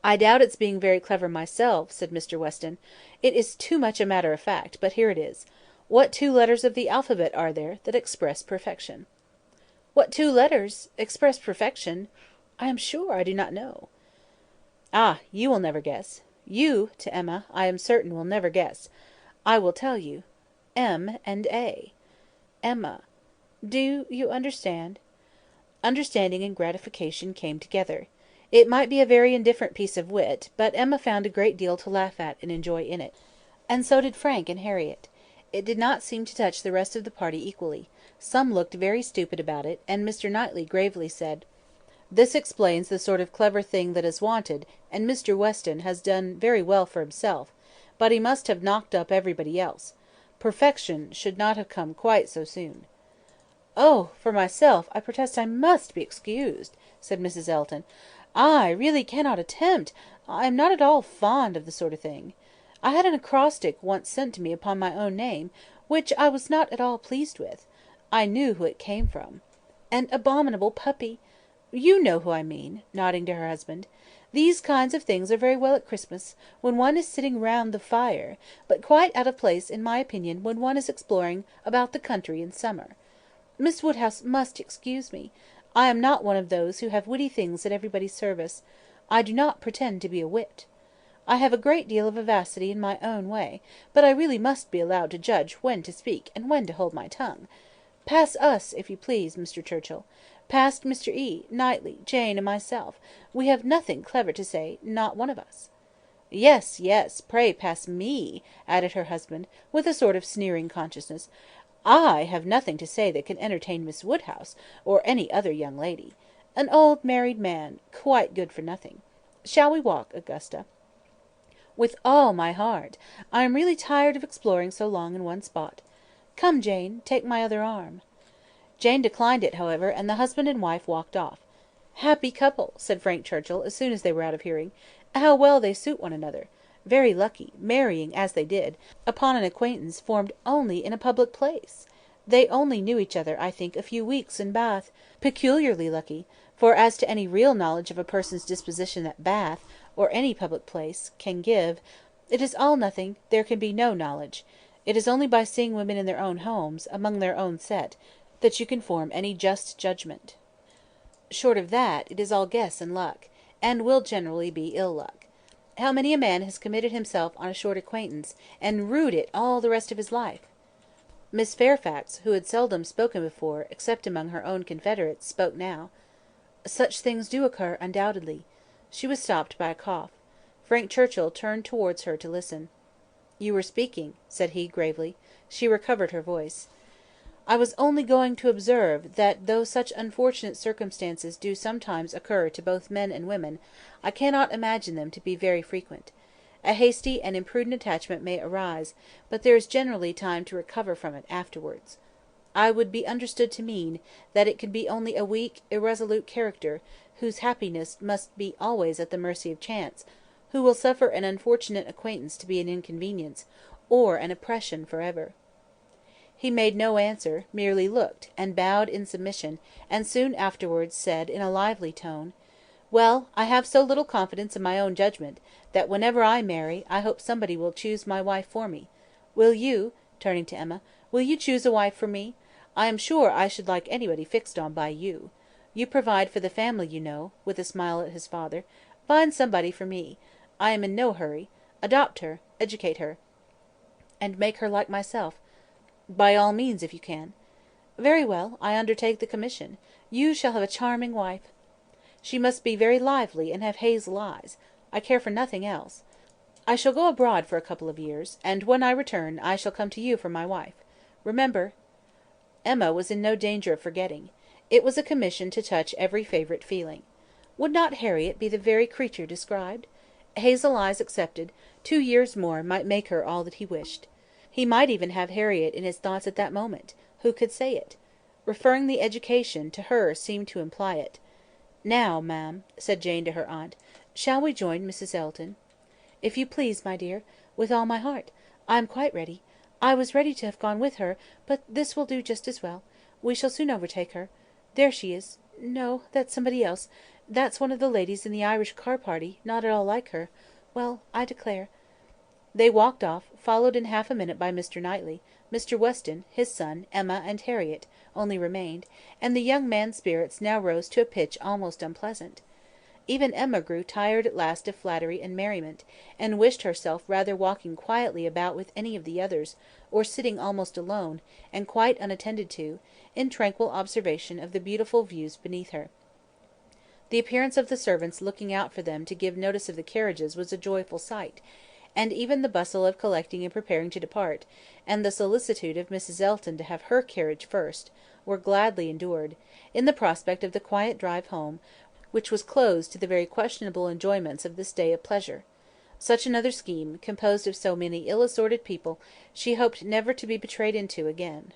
[SPEAKER 1] "I doubt its being very clever myself," said Mr. Weston. "It is too much a matter of fact; but here it is. What 2 letters of the alphabet are there that express perfection?" "What 2 letters express perfection? I am sure I do not know." "Ah, you will never guess. You," to Emma, "I am certain will never guess. I will tell you. M and A. Emma. Do you understand?" Understanding and gratification came together. It might be a very indifferent piece of wit, but Emma found a great deal to laugh at and enjoy in it. And so did Frank and Harriett. It did not seem to touch the rest of the party equally. Some looked very stupid about it, and Mr. Knightley gravely said, "This explains the sort of clever thing that is wanted, and Mr. Weston has done very well for himself, but he must have knocked up everybody else. Perfection should not have come quite so soon." "Oh, for myself, I protest I must be excused," said Mrs. Elton. "I really cannot attempt. I am not at all fond of the sort of thing. I had an acrostic once sent to me upon my own name, which I was not at all pleased with. I knew who it came from. An abominable puppy! You know who I mean," nodding to her husband. These kinds of things are very well at Christmas, when one is sitting round the fire, but quite out of place, in my opinion, when one is exploring about the country in summer. Miss Woodhouse must excuse me. I am not one of those who have witty things at everybody's service. I do not pretend to be a wit. I have a great deal of vivacity in my own way, but I really must be allowed to judge when to speak and when to hold my tongue. Pass us, if you please, Mr. Churchill. Past Mr. E., Knightley, Jane, and myself. We have nothing clever to say, not one of us. Yes, yes, pray pass me, added her husband, with a sort of sneering consciousness. I have nothing to say that can entertain Miss Woodhouse, or any other young lady. An old married man, quite good for nothing. Shall we walk, Augusta? With all my heart. I am really tired of exploring so long in one spot. Come, Jane, take my other arm. Jane declined it, however, and the husband and wife walked off. Happy couple, said Frank Churchill, as soon as they were out of hearing. How well they suit one another. Very lucky, marrying, as they did, upon an acquaintance formed only in a public place. They only knew each other, I think, a few weeks in Bath. Peculiarly lucky, for as to any real knowledge of a person's disposition that Bath, or any public place, can give, it is all nothing, there can be no knowledge. It is only by seeing women in their own homes, among their own set, that you can form any just judgment. Short of that, it is all guess and luck, and will generally be ill luck. How many a man has committed himself on a short acquaintance, and rued it all the rest of his life? Miss Fairfax, who had seldom spoken before, except among her own confederates, spoke now. Such things do occur, undoubtedly. She was stopped by a cough. Frank Churchill turned towards her to listen. You were speaking, said he, gravely. She recovered her voice. I was only going to observe, that though such unfortunate circumstances do sometimes occur to both men and women, I cannot imagine them to be very frequent. A hasty and imprudent attachment may arise, but there is generally time to recover from it afterwards. I would be understood to mean, that it can be only a weak, irresolute character, whose happiness must be always at the mercy of chance, who will suffer an unfortunate acquaintance to be an inconvenience, or an oppression for ever. He made no answer, merely looked, and bowed in submission, and soon afterwards said, in a lively tone, Well, I have so little confidence in my own judgment, that whenever I marry, I hope somebody will choose my wife for me. Will you, turning to Emma, will you choose a wife for me? I am sure I should like anybody fixed on by you. You provide for the family, you know, with a smile at his father. Find somebody for me. I am in no hurry. Adopt her, educate her, and make her like myself. By all means, if you can. Very well, I undertake the commission. You shall have a charming wife. She must be very lively, and have hazel eyes. I care for nothing else. I shall go abroad for a couple of years, and when I return, I shall come to you for my wife. Remember. Emma was in no danger of forgetting. It was a commission to touch every favourite feeling. Would not Harriet be the very creature described? Hazel eyes excepted, 2 years more might make her all that he wished. He might even have Harriet in his thoughts at that moment. Who could say it? Referring the education to her seemed to imply it. Now, ma'am, said Jane to her aunt, shall we join Mrs. Elton? If you please, my dear, with all my heart. I am quite ready. I was ready to have gone with her, but this will do just as well. We shall soon overtake her. There she is. No, that's somebody else. That's one of the ladies in the Irish car party, not at all like her. Well, I declare. They walked off, followed in half a minute by Mr. Knightley. Mr. Weston, his son, Emma, and Harriet, only remained, and the young man's spirits now rose to a pitch almost unpleasant. Even Emma grew tired at last of flattery and merriment, and wished herself rather walking quietly about with any of the others, or sitting almost alone, and quite unattended to, in tranquil observation of the beautiful views beneath her. The appearance of the servants looking out for them to give notice of the carriages was a joyful sight, and even the bustle of collecting and preparing to depart, and the solicitude of Mrs. Elton to have her carriage first, were gladly endured, in the prospect of the quiet drive home, which was closed to the very questionable enjoyments of this day of pleasure. Such another scheme, composed of so many ill-assorted people, she hoped never to be betrayed into again.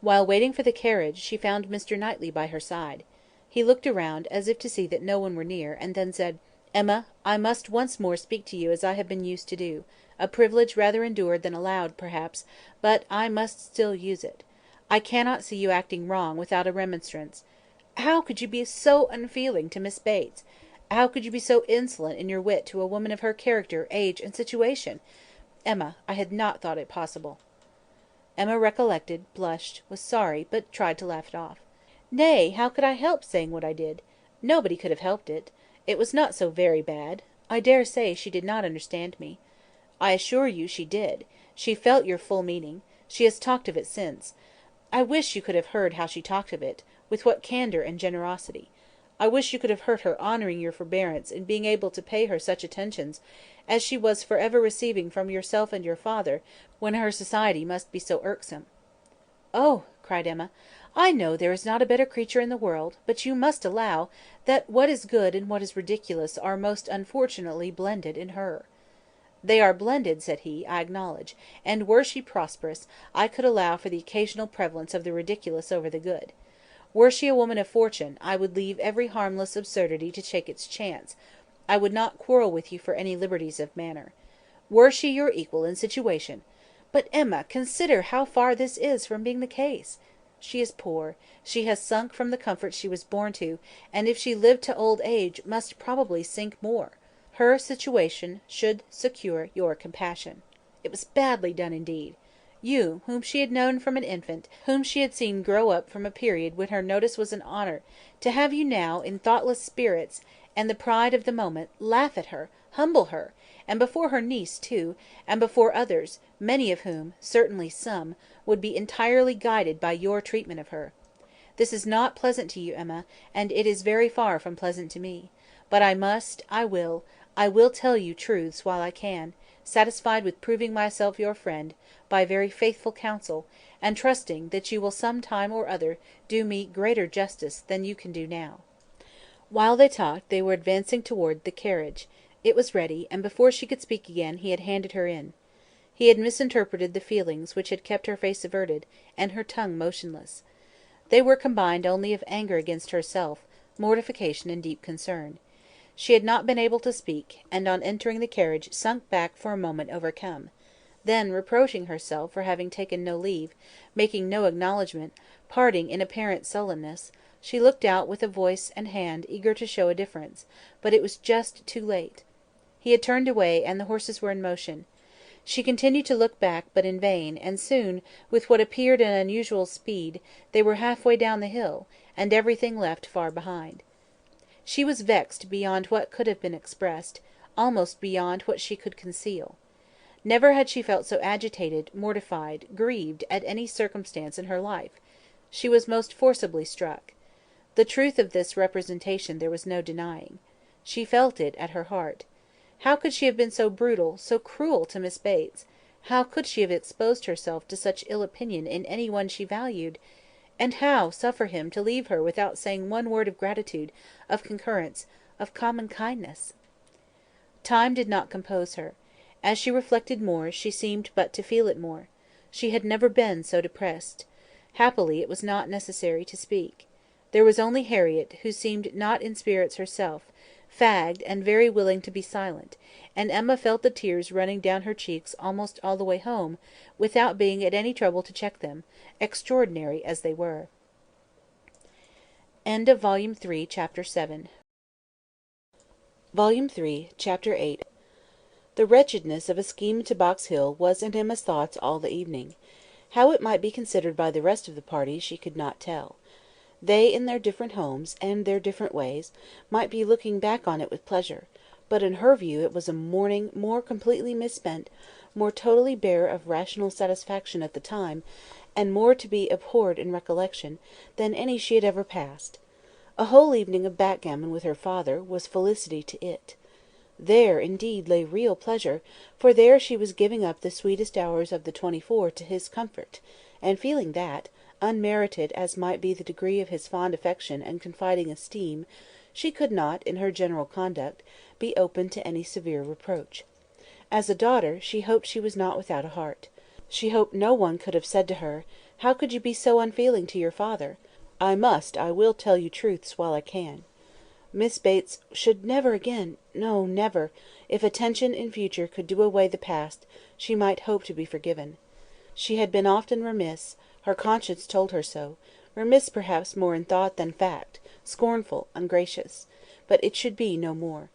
[SPEAKER 1] While waiting for the carriage, she found Mr. Knightley by her side. He looked around, as if to see that no one were near, and then said, Emma, I must once more speak to you as I have been used to do, a privilege rather endured than allowed, perhaps, but I must still use it. I cannot see you acting wrong without a remonstrance. How could you be so unfeeling to Miss Bates? How could you be so insolent in your wit to a woman of her character, age, and situation? Emma, I had not thought it possible." Emma recollected, blushed, was sorry, but tried to laugh it off. "Nay, how could I help saying what I did? Nobody could have helped it. It was not so very bad. I dare say she did not understand me." "I assure you she did. She felt your full meaning. She has talked of it since. I wish you could have heard how she talked of it, with what candour and generosity. I wish you could have heard her honouring your forbearance in being able to pay her such attentions as she was for ever receiving from yourself and your father, when her society must be so irksome." "Oh!" cried Emma, "I know there is not a better creature in the world; but you must allow, that what is good and what is ridiculous are most unfortunately blended in her." "They are blended," said he, "I acknowledge; and were she prosperous, I could allow for the occasional prevalence of the ridiculous over the good. Were she a woman of fortune, I would leave every harmless absurdity to take its chance. I would not quarrel with you for any liberties of manner. Were she your equal in situation— But, Emma, consider how far this is from being the case. She is poor; she has sunk from the comforts she was born to, and if she lived to old age, must probably sink more. Her situation should secure your compassion. It was badly done indeed. You, whom she had known from an infant, whom she had seen grow up from a period when her notice was an honour, to have you now, in thoughtless spirits, and the pride of the moment, laugh at her, humble her, and before her niece too, and before others, many of whom, certainly some, would be entirely guided by your treatment of her. This is not pleasant to you, Emma, and it is very far from pleasant to me. But I will tell you truths while I can, satisfied with proving myself your friend, by very faithful counsel, and trusting that you will some time or other do me greater justice than you can do now." While they talked, they were advancing towards the carriage. It was ready, and before she could speak again, he had handed her in. He had misinterpreted the feelings which had kept her face averted, and her tongue motionless. They were combined only of anger against herself, mortification, and deep concern. She had not been able to speak, and on entering the carriage sunk back for a moment overcome; then, reproaching herself for having taken no leave, making no acknowledgment, parting in apparent sullenness, she looked out with a voice and hand eager to show a difference, but it was just too late. He had turned away, and the horses were in motion. She continued to look back, but in vain, and soon, with what appeared an unusual speed, they were half way down the hill, and everything left far behind. She was vexed beyond what could have been expressed, almost beyond what she could conceal. Never had she felt so agitated, mortified, grieved, at any circumstance in her life. She was most forcibly struck. The truth of this representation there was no denying. She felt it at her heart. How could she have been so brutal, so cruel to Miss Bates? How could she have exposed herself to such ill opinion in any one she valued? And how suffer him to leave her without saying one word of gratitude, of concurrence, of common kindness? Time did not compose her. As she reflected more, she seemed but to feel it more. She had never been so depressed. Happily it was not necessary to speak. There was only Harriet, who seemed not in spirits herself, fagged, and very willing to be silent, and Emma felt the tears running down her cheeks almost all the way home, without being at any trouble to check them, extraordinary as they were. Volume 3, Chapter 7. Volume 3, Chapter 8. The wretchedness of a scheme to Box Hill was in Emma's thoughts all the evening. How it might be considered by the rest of the party she could not tell. They, in their different homes, and their different ways, might be looking back on it with pleasure; but in her view it was a morning more completely misspent, more totally bare of rational satisfaction at the time, and more to be abhorred in recollection, than any she had ever passed. A whole evening of backgammon with her father was felicity to it. There, indeed, lay real pleasure, for there she was giving up the sweetest hours of the 24 to his comfort, and feeling that, unmerited as might be the degree of his fond affection and confiding esteem, she could not, in her general conduct, be open to any severe reproach. As a daughter, she hoped she was not without a heart. She hoped no one could have said to her, "How could you be so unfeeling to your father? I will tell you truths while I can." Miss Bates should never again, no, never, if attention in future could do away the past, she might hope to be forgiven. She had been often remiss, her conscience told her so; remiss perhaps more in thought than fact, scornful, ungracious. But it should be no more.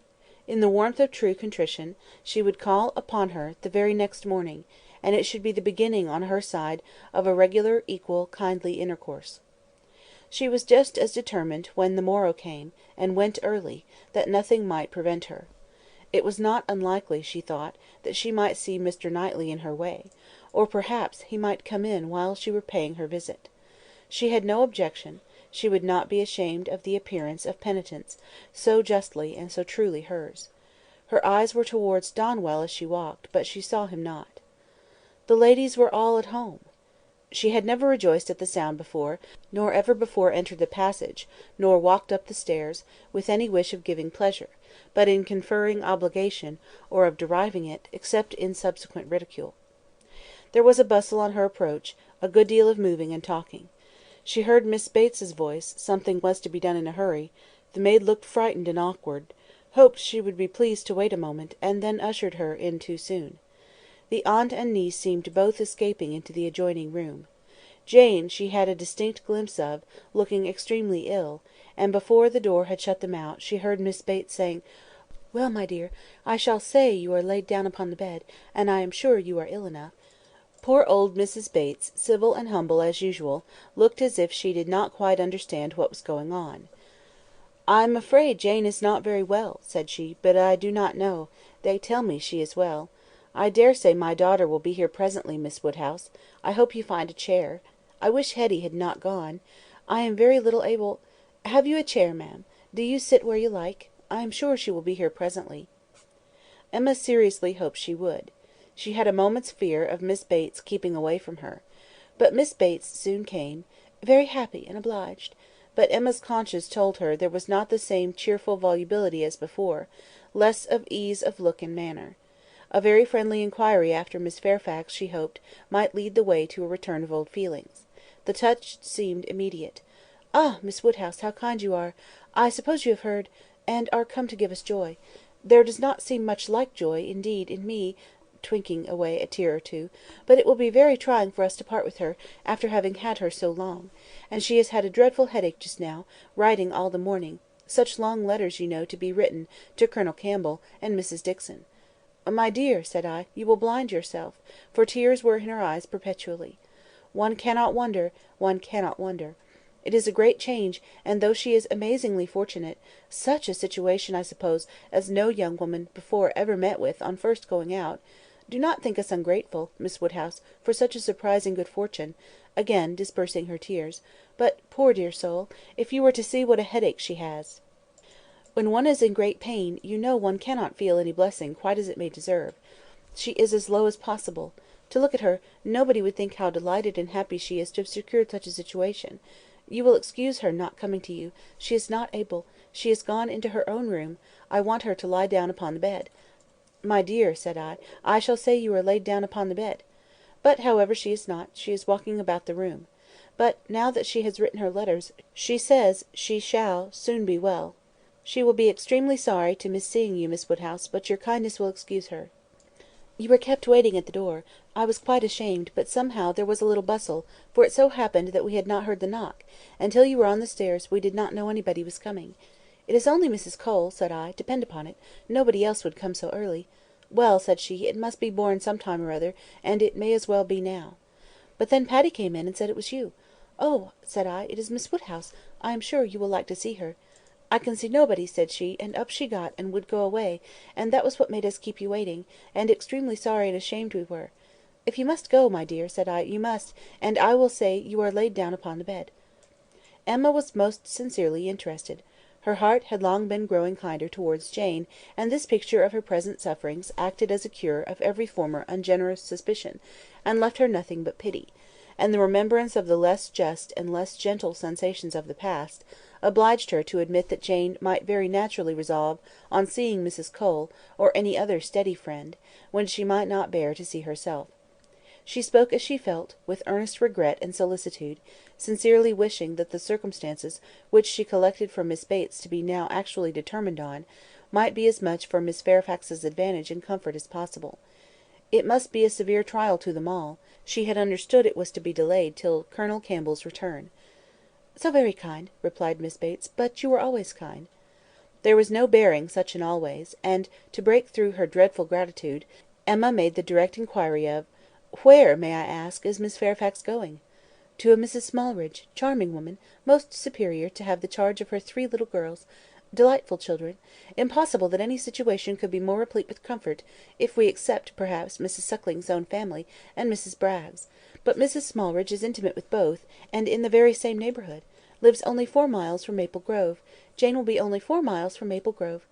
[SPEAKER 1] In the warmth of true contrition, she would call upon her the very next morning, and it should be the beginning on her side of a regular, equal, kindly intercourse. She was just as determined when the morrow came, and went early, that nothing might prevent her. It was not unlikely, she thought, that she might see Mr. Knightley in her way, or perhaps he might come in while she were paying her visit. She had no objection; she would not be ashamed of the appearance of penitence, so justly and so truly hers. Her eyes were towards Donwell as she walked, but she saw him not. The ladies were all at home! She had never rejoiced at the sound before, nor ever before entered the passage, nor walked up the stairs, with any wish of giving pleasure, but in conferring obligation, or of deriving it, except in subsequent ridicule. There was a bustle on her approach, a good deal of moving and talking. She heard Miss Bates's voice; something was to be done in a hurry; the maid looked frightened and awkward, hoped she would be pleased to wait a moment, and then ushered her in too soon. The aunt and niece seemed both escaping into the adjoining room. Jane she had a distinct glimpse of, looking extremely ill, and before the door had shut them out, she heard Miss Bates saying, "Well, my dear, I shall say you are laid down upon the bed, and I am sure you are ill enough." Poor old Mrs. Bates, civil and humble as usual, looked as if she did not quite understand what was going on. "I am afraid Jane is not very well," said she, "but I do not know; they tell me she is well. I daresay my daughter will be here presently, Miss Woodhouse. I hope you find a chair. I wish Hetty had not gone. I am very little able— Have you a chair, ma'am? Do you sit where you like? I am sure she will be here presently." Emma seriously hoped she would. She had a moment's fear of Miss Bates keeping away from her. But Miss Bates soon came, "very happy and obliged;" but Emma's conscience told her there was not the same cheerful volubility as before, less of ease of look and manner. A very friendly inquiry after Miss Fairfax, she hoped, might lead the way to a return of old feelings. The touch seemed immediate. "Ah, Miss Woodhouse, how kind you are! I suppose you have heard, and are come to give us joy. There does not seem much like joy, indeed, in me," twinking away a tear or two; "but it will be very trying for us to part with her, after having had her so long. And she has had a dreadful headache just now, writing all the morning; such long letters, you know, to be written to Colonel Campbell and Mrs. Dixon." "My dear," said I, "you will blind yourself," for tears were in her eyes perpetually. "One cannot wonder, one cannot wonder. It is a great change, and though she is amazingly fortunate, such a situation, I suppose, as no young woman before ever met with on first going out. Do not think us ungrateful, Miss Woodhouse, for such a surprising good fortune," again dispersing her tears; "but, poor dear soul, if you were to see what a headache she has! When one is in great pain, you know one cannot feel any blessing quite as it may deserve. She is as low as possible. To look at her, nobody would think how delighted and happy she is to have secured such a situation. You will excuse her not coming to you; she is not able; she is gone into her own room; I want her to lie down upon the bed." "My dear," said I shall say you are laid down upon the bed." But, however, she is not; she is walking about the room. But, now that she has written her letters, she says she shall soon be well. She will be extremely sorry to miss seeing you, Miss Woodhouse, but your kindness will excuse her. You were kept waiting at the door. I was quite ashamed, but somehow there was a little bustle, for it so happened that we had not heard the knock, and till you were on the stairs we did not know anybody was coming. "It is only Mrs. Cole," said I; "depend upon it, nobody else would come so early." "Well," said she, "it must be borne some time or other, and it may as well be now." But then Patty came in and said it was you. "Oh," said I, "it is Miss Woodhouse; I am sure you will like to see her." "I can see nobody," said she; and up she got, and would go away, and that was what made us keep you waiting, and extremely sorry and ashamed we were. If you must go, my dear," said I, "you must, and I will say you are laid down upon the bed." Emma was most sincerely interested. Her heart had long been growing kinder towards Jane, and this picture of her present sufferings acted as a cure of every former ungenerous suspicion, and left her nothing but pity; and the remembrance of the less just and less gentle sensations of the past, obliged her to admit that Jane might very naturally resolve on seeing Mrs. Cole, or any other steady friend, when she might not bear to see herself. She spoke as she felt, with earnest regret and solicitude, sincerely wishing that the circumstances which she collected from Miss Bates to be now actually determined on, might be as much for Miss Fairfax's advantage and comfort as possible. It must be a severe trial to them all; she had understood it was to be delayed till Colonel Campbell's return.
[SPEAKER 2] "So very kind," replied Miss Bates, "but you were always kind." There was no bearing such an always, and, to break through her dreadful gratitude, Emma made the direct inquiry of, "Where, may I ask, is Miss Fairfax going?" "To a Mrs. Smallridge, charming woman, most superior, to have the charge of her 3 little girls. Delightful children. Impossible that any situation could be more replete with comfort, if we except, perhaps, Mrs. Suckling's own family, and Mrs. Bragg's. But Mrs. Smallridge is intimate with both, and in the very same neighbourhood. Lives only 4 miles from Maple Grove. Jane will be only 4 miles from Maple Grove.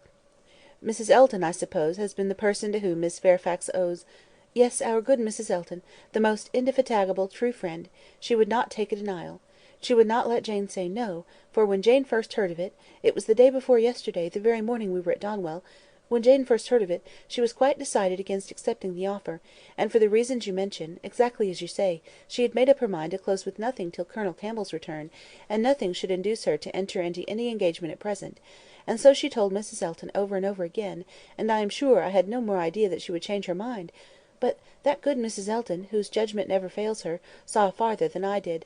[SPEAKER 2] Mrs. Elton, I suppose, has been the person to whom Miss Fairfax owes—" "Yes, our good Mrs. Elton, the most indefatigable, true friend. She would not take a denial. She would not let Jane say no, for when Jane first heard of it was the day before yesterday, the very morning we were at Donwell, when Jane first heard of it, she was quite decided against accepting the offer, and for the reasons you mention, exactly as you say, she had made up her mind to close with nothing till Colonel Campbell's return, and nothing should induce her to enter into any engagement at present; and so she told Mrs. Elton over and over again, and I am sure I had no more idea that she would change her mind; but that good Mrs. Elton, whose judgment never fails her, saw farther than I did.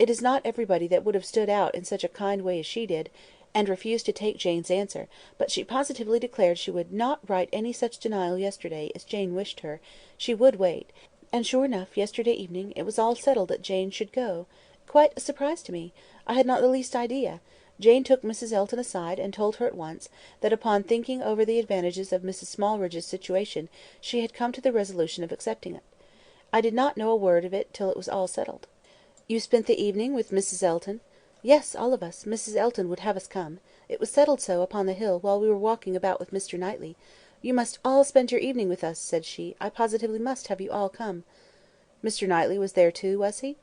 [SPEAKER 2] It is not everybody that would have stood out in such a kind way as she did, and refused to take Jane's answer, but she positively declared she would not write any such denial yesterday as Jane wished her; she would wait; and sure enough, yesterday evening it was all settled that Jane should go. Quite a surprise to me. I had not the least idea. Jane took Mrs. Elton aside, and told her at once, that upon thinking over the advantages of Mrs. Smallridge's situation, she had come to the resolution of accepting it. I did not know a word of it till it was all settled." "You spent the evening with Mrs. Elton?" "Yes, all of us. Mrs. Elton would have us come. It was settled so, upon the hill, while we were walking about with Mr. Knightley. 'You must all spend your evening with us,' said she. 'I positively must have you all come.'" "Mr. Knightley was there too, was he?"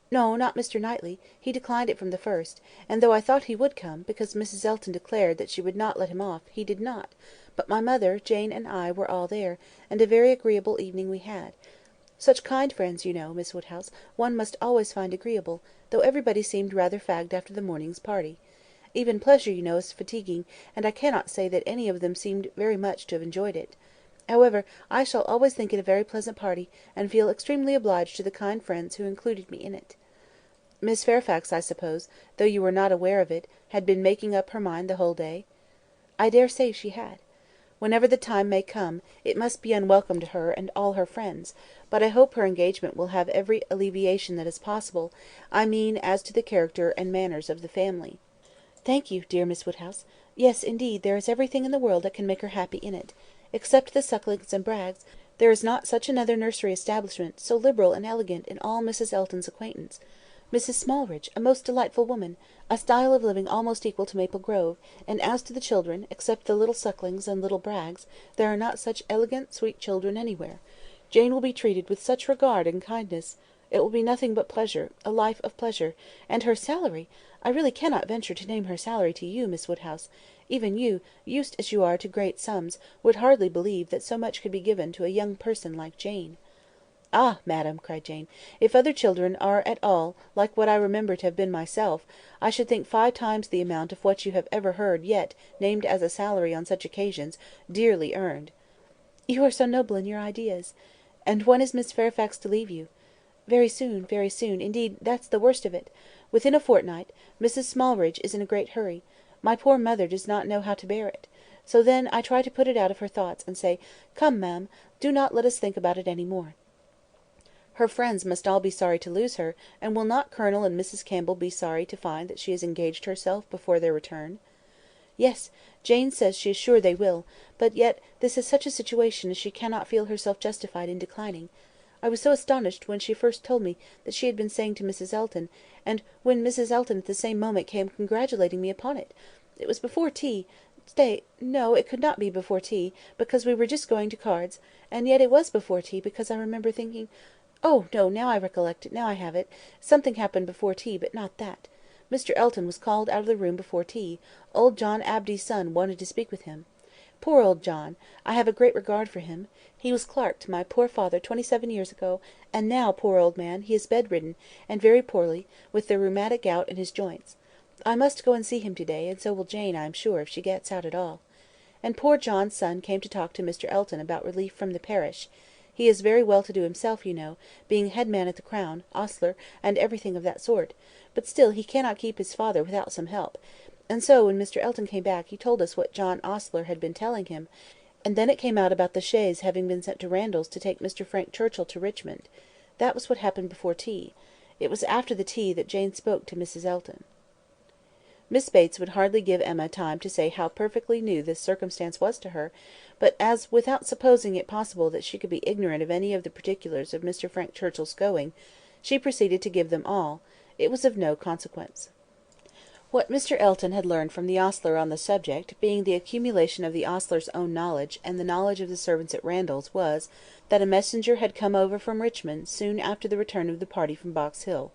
[SPEAKER 2] "No, not Mr. Knightley. He declined it from the first; and though I thought he would come, because Mrs. Elton declared that she would not let him off, he did not; but my mother, Jane, and I were all there, and a very agreeable evening we had. Such kind friends, you know, Miss Woodhouse, one must always find agreeable, though everybody seemed rather fagged after the morning's party. Even pleasure, you know, is fatiguing, and I cannot say that any of them seemed very much to have enjoyed it. However, I shall always think it a very pleasant party, and feel extremely obliged to the kind friends who included me in it." "Miss Fairfax, I suppose, though you were not aware of it, had been making up her mind the whole day?" "I dare say she had. Whenever the time may come, it must be unwelcome to her and all her friends; but I hope her engagement will have every alleviation that is possible, I mean as to the character and manners of the family." "Thank you, dear Miss Woodhouse. Yes, indeed, there is everything in the world that can make her happy in it. Except the Sucklings and Braggs, there is not such another nursery establishment, so liberal and elegant, in all Mrs. Elton's acquaintance. Mrs. Smallridge, a most delightful woman, a style of living almost equal to Maple Grove; and as to the children, except the little Sucklings and little Braggs, there are not such elegant, sweet children anywhere. Jane will be treated with such regard and kindness. It will be nothing but pleasure, a life of pleasure; and her salary! I really cannot venture to name her salary to you, Miss Woodhouse. Even you, used as you are to great sums, would hardly believe that so much could be given to a young person like Jane." "Ah, madam," cried Jane, "if other children are at all like what I remember to have been myself, I should think 5 times the amount of what you have ever heard yet named as a salary on such occasions, dearly earned." "You are so noble in your ideas. And when is Miss Fairfax to leave you?" "Very soon, very soon; indeed, that's the worst of it. Within a fortnight. Mrs. Smallridge is in a great hurry. My poor mother does not know how to bear it. So then I try to put it out of her thoughts, and say, 'Come, ma'am, do not let us think about it any more.' Her friends must all be sorry to lose her, and will not Colonel and Mrs. Campbell be sorry to find that she has engaged herself before their return?" "Yes, Jane says she is sure they will; but yet this is such a situation as she cannot feel herself justified in declining. I was so astonished when she first told me that she had been saying to Mrs. Elton, and when Mrs. Elton at the same moment came congratulating me upon it. It was before tea; stay, no, it could not be before tea, because we were just going to cards; and yet it was before tea, because I remember thinking—oh, no, now I recollect it, now I have it; something happened before tea, but not that. Mr. Elton was called out of the room before tea; old John Abdy's son wanted to speak with him. Poor old John! I have a great regard for him. He was clerk to my poor father 27 years ago, and now, poor old man, he is bedridden, and very poorly, with the rheumatic gout in his joints. I must go and see him to-day, and so will Jane, I am sure, if she gets out at all. And poor John's son came to talk to Mr. Elton about relief from the parish. He is very well to do himself, you know, being head man at the Crown, ostler, and everything of that sort; but still he cannot keep his father without some help; and so, when Mr. Elton came back, he told us what John Ostler had been telling him, and then it came out about the chaise having been sent to Randalls to take Mr. Frank Churchill to Richmond. That was what happened before tea. It was after the tea that Jane spoke to Mrs. Elton." Miss Bates would hardly give Emma time to say how perfectly new this circumstance was to her, but as, without supposing it possible that she could be ignorant of any of the particulars of Mr. Frank Churchill's going, she proceeded to give them all, it was of no consequence. What Mr. Elton had learned from the ostler on the subject, being the accumulation of the ostler's own knowledge and the knowledge of the servants at Randalls, was, that a messenger had come over from Richmond soon after the return of the party from Box Hill,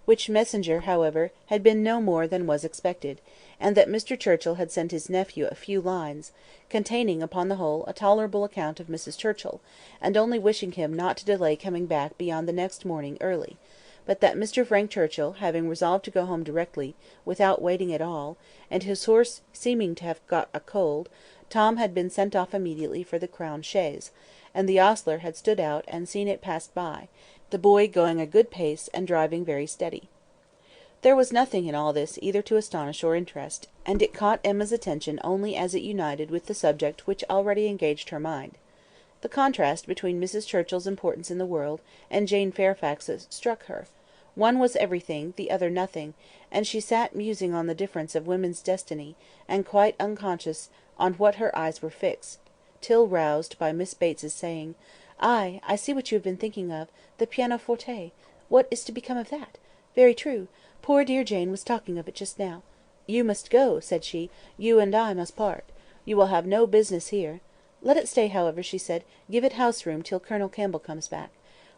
[SPEAKER 2] which messenger, however, had been no more than was expected, and that Mr. Churchill had sent his nephew a few lines, containing, upon the whole, a tolerable account of Mrs. Churchill, and only wishing him not to delay coming back beyond the next morning early; but that Mr. Frank Churchill, having resolved to go home directly, without waiting at all, and his horse seeming to have got a cold, Tom had been sent off immediately for the Crown chaise, and the ostler had stood out and seen it pass by, the boy going a good pace and driving very steady. There was nothing in all this either to astonish or interest, and it caught Emma's attention only as it united with the subject which already engaged her mind. The contrast between Mrs. Churchill's importance in the world and Jane Fairfax's struck her. One was everything, the other nothing, and she sat musing on the difference of women's destiny, and quite unconscious on what her eyes were fixed, till roused by Miss Bates's saying, "Ay, I see what you have been thinking of, the pianoforte. What is to become of that? Very true. Poor dear Jane was talking of it just now. You must go, said she, you and I must part. You will have no business here. Let it stay, however, she said, give it house room till Colonel Campbell comes back.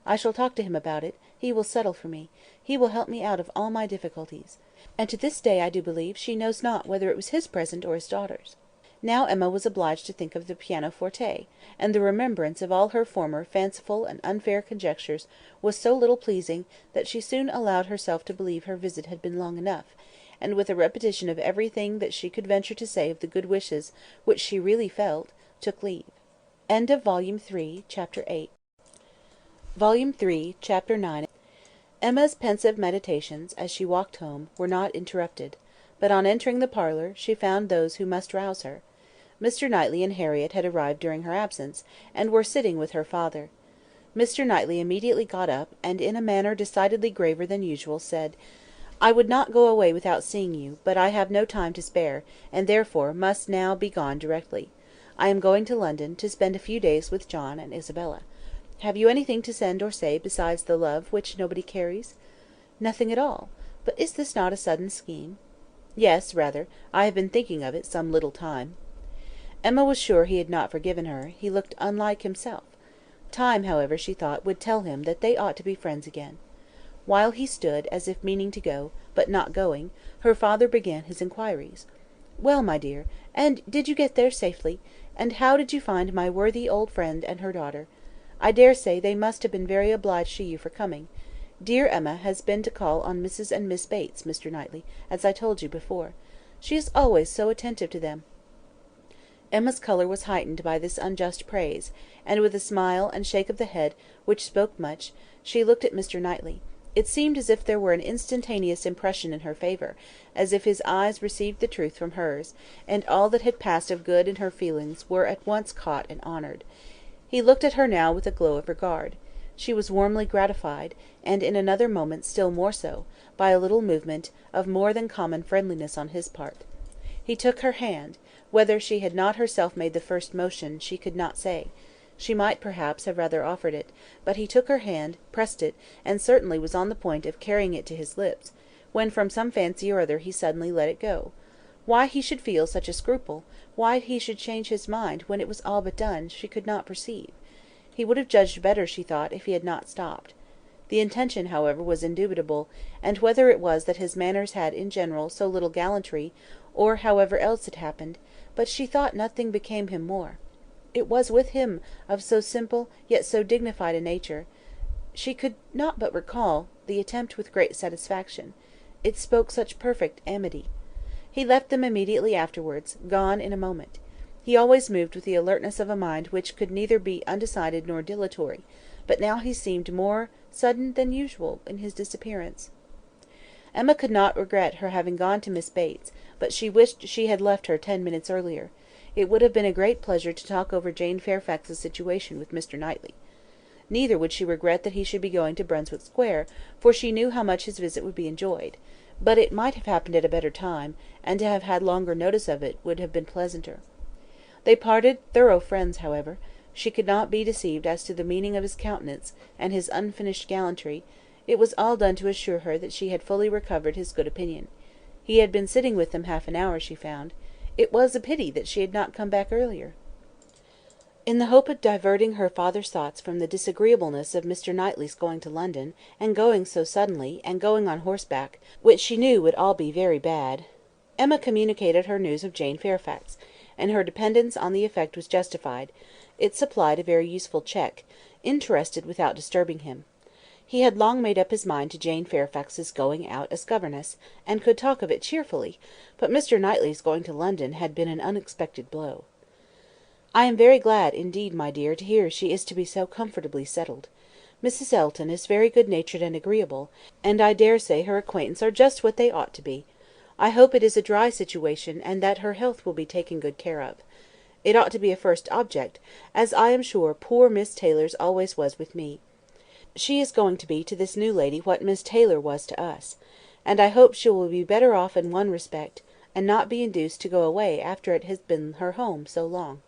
[SPEAKER 2] I shall talk to him about it, he will settle for me, he will help me out of all my difficulties. And to this day, I do believe, she knows not whether it was his present or his daughter's." Now Emma was obliged to think of the pianoforte, and the remembrance of all her former fanciful and unfair conjectures was so little pleasing, that she soon allowed herself to believe her visit had been long enough, and with a repetition of everything that she could venture to say of the good wishes which she really felt, took leave. Volume 3, Chapter 9. Emma's pensive meditations, as she walked home, were not interrupted, but on entering the parlour, she found those who must rouse her. Mr. Knightley and Harriet had arrived during her absence, and were sitting with her father. Mr. Knightley immediately got up, and in a manner decidedly graver than usual, said, "I would not go away without seeing you, but I have no time to spare, and therefore must now be gone directly. I am going to London, to spend a few days with John and Isabella. Have you anything to send or say besides the love which nobody carries?" "Nothing at all. But is this not a sudden scheme?" "Yes, rather. I have been thinking of it some little time." Emma was sure he had not forgiven her; he looked unlike himself. Time, however, she thought, would tell him that they ought to be friends again. While he stood, as if meaning to go, but not going, her father began his inquiries. "Well, my dear, and did you get there safely? And how did you find my worthy old friend and her daughter? I dare say they must have been very obliged to you for coming. Dear Emma has been to call on Mrs. and Miss Bates, Mr. Knightley, as I told you before. She is always so attentive to them." Emma's colour was heightened by this unjust praise, and with a smile and shake of the head, which spoke much, she looked at Mr. Knightley. It seemed as if there were an instantaneous impression in her favour, as if his eyes received the truth from hers, and all that had passed of good in her feelings were at once caught and honoured. He looked at her now with a glow of regard. She was warmly gratified, and in another moment still more so, by a little movement of more than common friendliness on his part. He took her hand; whether she had not herself made the first motion, she could not say. She might, perhaps, have rather offered it; but he took her hand, pressed it, and certainly was on the point of carrying it to his lips, when from some fancy or other he suddenly let it go. Why he should feel such a scruple, why he should change his mind when it was all but done, she could not perceive. He would have judged better, she thought, if he had not stopped. The intention, however, was indubitable, and whether it was that his manners had in general so little gallantry, or however else it happened, but she thought nothing became him more. It was with him of so simple yet so dignified a nature. She could not but recall the attempt with great satisfaction. It spoke such perfect amity. He left them immediately afterwards, gone in a moment. He always moved with the alertness of a mind which could neither be undecided nor dilatory, but now he seemed more sudden than usual in his disappearance. Emma could not regret her having gone to Miss Bates, but she wished she had left her 10 minutes earlier. It would have been a great pleasure to talk over Jane Fairfax's situation with Mr. Knightley. Neither would she regret that he should be going to Brunswick Square, for she knew how much his visit would be enjoyed; but it might have happened at a better time, and to have had longer notice of it would have been pleasanter. They parted thorough friends, however. She could not be deceived as to the meaning of his countenance, and his unfinished gallantry. It was all done to assure her that she had fully recovered his good opinion. He had been sitting with them half an hour, she found. It was a pity that she had not come back earlier. In the hope of diverting her father's thoughts from the disagreeableness of Mr. Knightley's going to London, and going so suddenly, and going on horseback, which she knew would all be very bad, Emma communicated her news of Jane Fairfax, and her dependence on the effect was justified. It supplied a very useful check, interested without disturbing him. He had long made up his mind to Jane Fairfax's going out as governess, and could talk of it cheerfully, but Mr. Knightley's going to London had been an unexpected blow. "I am very glad, indeed, my dear, to hear she is to be so comfortably settled. Mrs. Elton is very good-natured and agreeable, and I daresay her acquaintance are just what they ought to be. I hope it is a dry situation, and that her health will be taken good care of. It ought to be a first object, as I am sure poor Miss Taylor's always was with me. She is going to be to this new lady what Miss Taylor was to us, and I hope she will be better off in one respect, and not be induced to go away after it has been her home so long."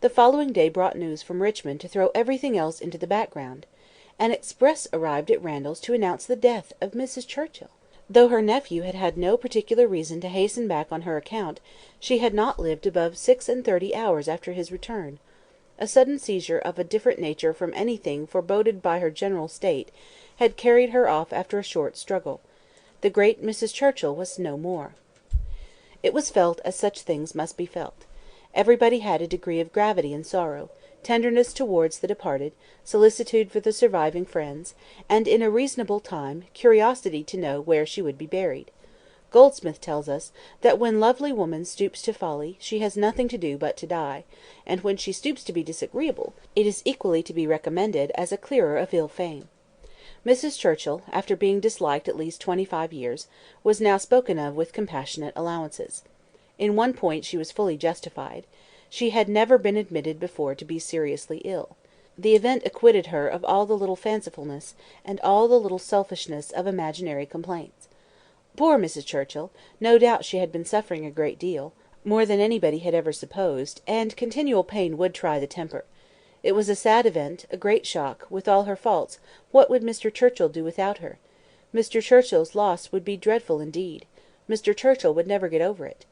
[SPEAKER 2] The following day brought news from Richmond to throw everything else into the background. An express arrived at Randalls to announce the death of Mrs. Churchill. Though her nephew had had no particular reason to hasten back on her account, she had not lived above 36 hours after his return. A sudden seizure of a different nature from anything foreboded by her general state had carried her off after a short struggle. The great Mrs. Churchill was no more. It was felt as such things must be felt. Everybody had a degree of gravity and sorrow, tenderness towards the departed, solicitude for the surviving friends, and, in a reasonable time, curiosity to know where she would be buried. Goldsmith tells us, that when lovely woman stoops to folly, she has nothing to do but to die; and when she stoops to be disagreeable, it is equally to be recommended as a clearer of ill fame. Mrs. Churchill, after being disliked at least 25 years, was now spoken of with compassionate allowances. In one point she was fully justified. She had never been admitted before to be seriously ill. The event acquitted her of all the little fancifulness, and all the little selfishness of imaginary complaints. Poor Mrs. Churchill! No doubt she had been suffering a great deal, more than anybody had ever supposed, and continual pain would try the temper. It was a sad event, a great shock; with all her faults, what would Mr. Churchill do without her? Mr. Churchill's loss would be dreadful indeed. Mr. Churchill would never get over it.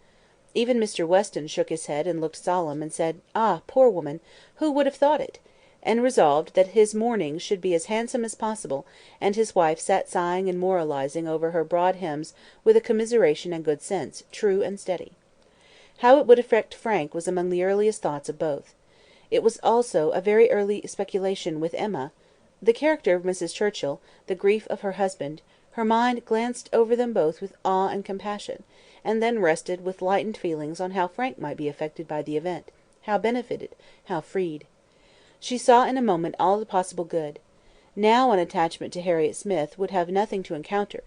[SPEAKER 2] Even Mr. Weston shook his head and looked solemn, and said, "Ah, poor woman! who would have thought it?" and resolved that his mourning should be as handsome as possible, and his wife sat sighing and moralising over her broad hymns with a commiseration and good sense, true and steady. How it would affect Frank was among the earliest thoughts of both. It was also a very early speculation with Emma. The character of Mrs. Churchill, the grief of her husband, her mind glanced over them both with awe and compassion, and then rested with lightened feelings on how Frank might be affected by the event, how benefited, how freed. She saw in a moment all the possible good. Now an attachment to Harriet Smith would have nothing to encounter.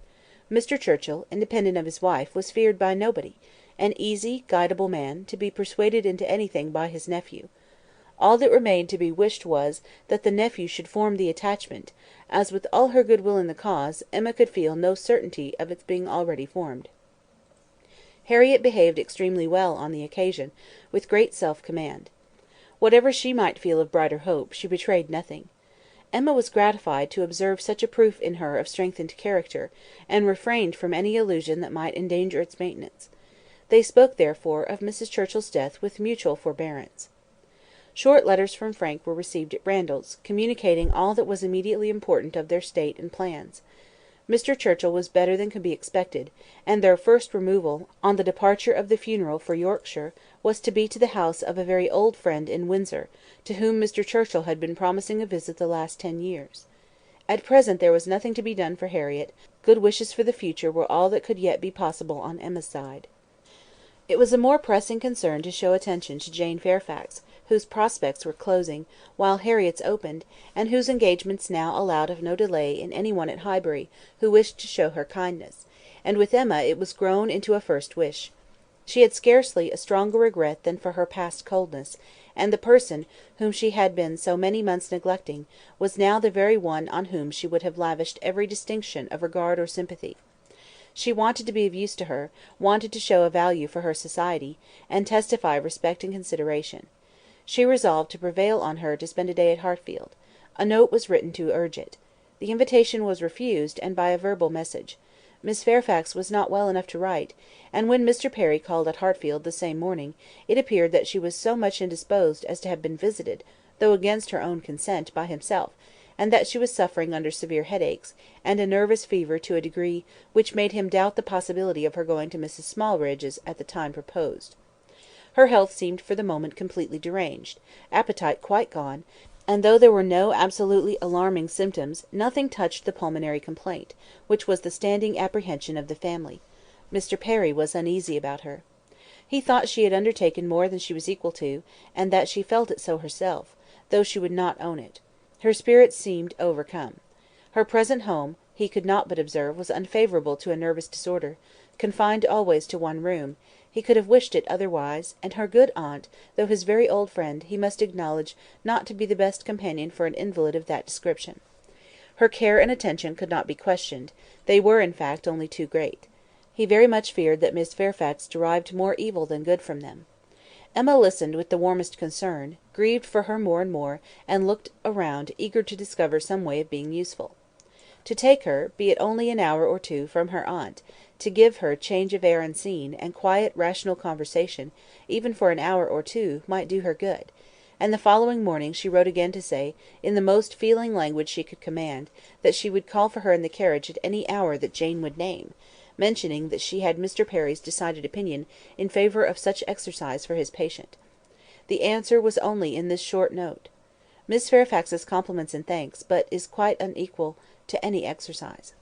[SPEAKER 2] Mr. Churchill, independent of his wife, was feared by nobody; an easy, guidable man, to be persuaded into anything by his nephew. All that remained to be wished was, that the nephew should form the attachment, as with all her goodwill in the cause, Emma could feel no certainty of its being already formed. Harriet behaved extremely well on the occasion, with great self-command. Whatever she might feel of brighter hope, she betrayed nothing. Emma was gratified to observe such a proof in her of strengthened character, and refrained from any allusion that might endanger its maintenance. They spoke, therefore, of Mrs. Churchill's death with mutual forbearance. Short letters from Frank were received at Randalls, communicating all that was immediately important of their state and plans. Mr. Churchill was better than could be expected, and their first removal, on the departure of the funeral for Yorkshire, was to be to the house of a very old friend in Windsor, to whom Mr. Churchill had been promising a visit the last 10 years. At present there was nothing to be done for Harriet; good wishes for the future were all that could yet be possible on Emma's side. It was a more pressing concern to show attention to Jane Fairfax, whose prospects were closing, while Harriet's opened, and whose engagements now allowed of no delay in any one at Highbury who wished to show her kindness; and with Emma it was grown into a first wish. She had scarcely a stronger regret than for her past coldness, and the person, whom she had been so many months neglecting, was now the very one on whom she would have lavished every distinction of regard or sympathy. She wanted to be of use to her, wanted to show a value for her society, and testify respect and consideration. She resolved to prevail on her to spend a day at Hartfield. A note was written to urge it. The invitation was refused, and by a verbal message. Miss Fairfax was not well enough to write, and when Mr. Perry called at Hartfield the same morning, it appeared that she was so much indisposed as to have been visited, though against her own consent, by himself, and that she was suffering under severe headaches, and a nervous fever to a degree which made him doubt the possibility of her going to Mrs. Smallridge's at the time proposed. Her health seemed for the moment completely deranged, appetite quite gone, and though there were no absolutely alarming symptoms, nothing touched the pulmonary complaint, which was the standing apprehension of the family. Mr. Perry was uneasy about her. He thought she had undertaken more than she was equal to, and that she felt it so herself, though she would not own it. Her spirits seemed overcome. Her present home, he could not but observe, was unfavourable to a nervous disorder, confined always to one room; he could have wished it otherwise, and her good aunt, though his very old friend, he must acknowledge not to be the best companion for an invalid of that description. Her care and attention could not be questioned; they were, in fact, only too great. He very much feared that Miss Fairfax derived more evil than good from them. Emma listened with the warmest concern, grieved for her more and more, and looked around eager to discover some way of being useful. To take her, be it only an hour or two, from her aunt, to give her change of air and scene, and quiet rational conversation, even for an hour or two, might do her good; and the following morning she wrote again to say, in the most feeling language she could command, that she would call for her in the carriage at any hour that Jane would name, mentioning that she had Mr. Perry's decided opinion in favour of such exercise for his patient. The answer was only in this short note: "Miss Fairfax's compliments and thanks, but is quite unequal to any exercise."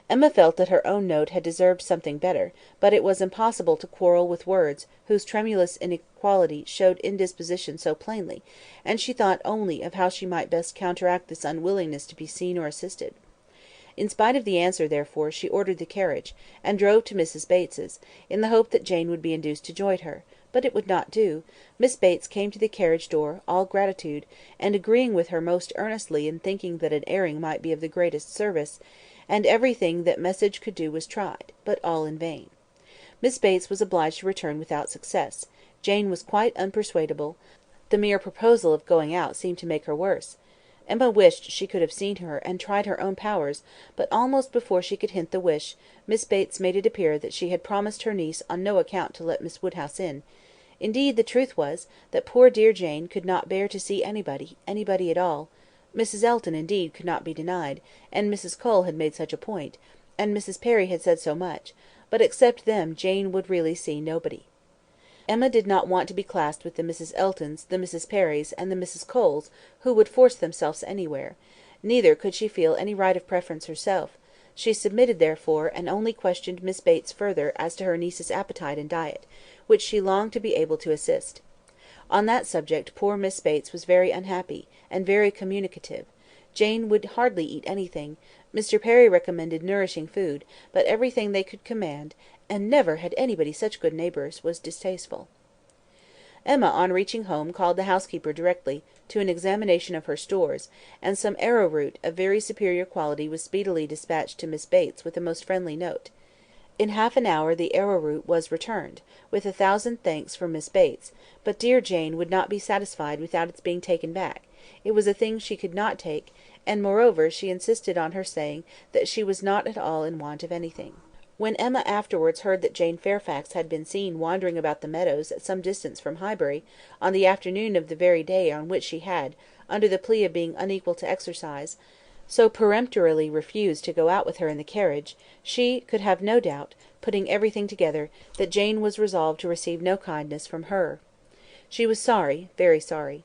[SPEAKER 2] Emma felt that her own note had deserved something better, but it was impossible to quarrel with words whose tremulous inequality showed indisposition so plainly, and she thought only of how she might best counteract this unwillingness to be seen or assisted. In spite of the answer, therefore, she ordered the carriage, and drove to Mrs. Bates's, in the hope that Jane would be induced to join her; but it would not do. Miss Bates came to the carriage door, all gratitude, and agreeing with her most earnestly in thinking that an airing might be of the greatest service, and everything that message could do was tried, but all in vain. Miss Bates was obliged to return without success. Jane was quite unpersuadable; the mere proposal of going out seemed to make her worse. Emma wished she could have seen her, and tried her own powers, but almost before she could hint the wish, Miss Bates made it appear that she had promised her niece on no account to let Miss Woodhouse in. Indeed, the truth was, that poor dear Jane could not bear to see anybody at all. Mrs. Elton, indeed, could not be denied, and Mrs. Cole had made such a point, and Mrs. Perry had said so much, but except them Jane would really see nobody. Emma did not want to be classed with the Mrs. Eltons, the Mrs. Perrys, and the Mrs. Coles, who would force themselves anywhere; neither could she feel any right of preference herself. She submitted, therefore, and only questioned Miss Bates further as to her niece's appetite and diet, which she longed to be able to assist. On that subject poor Miss Bates was very unhappy, and very communicative. Jane would hardly eat anything; Mr. Perry recommended nourishing food, but everything they could command, and never had anybody such good neighbours, was distasteful. Emma, on reaching home, called the housekeeper directly to an examination of her stores, and some arrowroot of very superior quality was speedily despatched to Miss Bates with a most friendly note. In half an hour the arrowroot was returned, with 1,000 thanks from Miss Bates; but dear Jane would not be satisfied without its being taken back; it was a thing she could not take, and moreover she insisted on her saying that she was not at all in want of anything. When Emma afterwards heard that Jane Fairfax had been seen wandering about the meadows at some distance from Highbury, on the afternoon of the very day on which she had, under the plea of being unequal to exercise, so peremptorily refused to go out with her in the carriage, she could have no doubt, putting everything together, that Jane was resolved to receive no kindness from her. She was sorry, very sorry.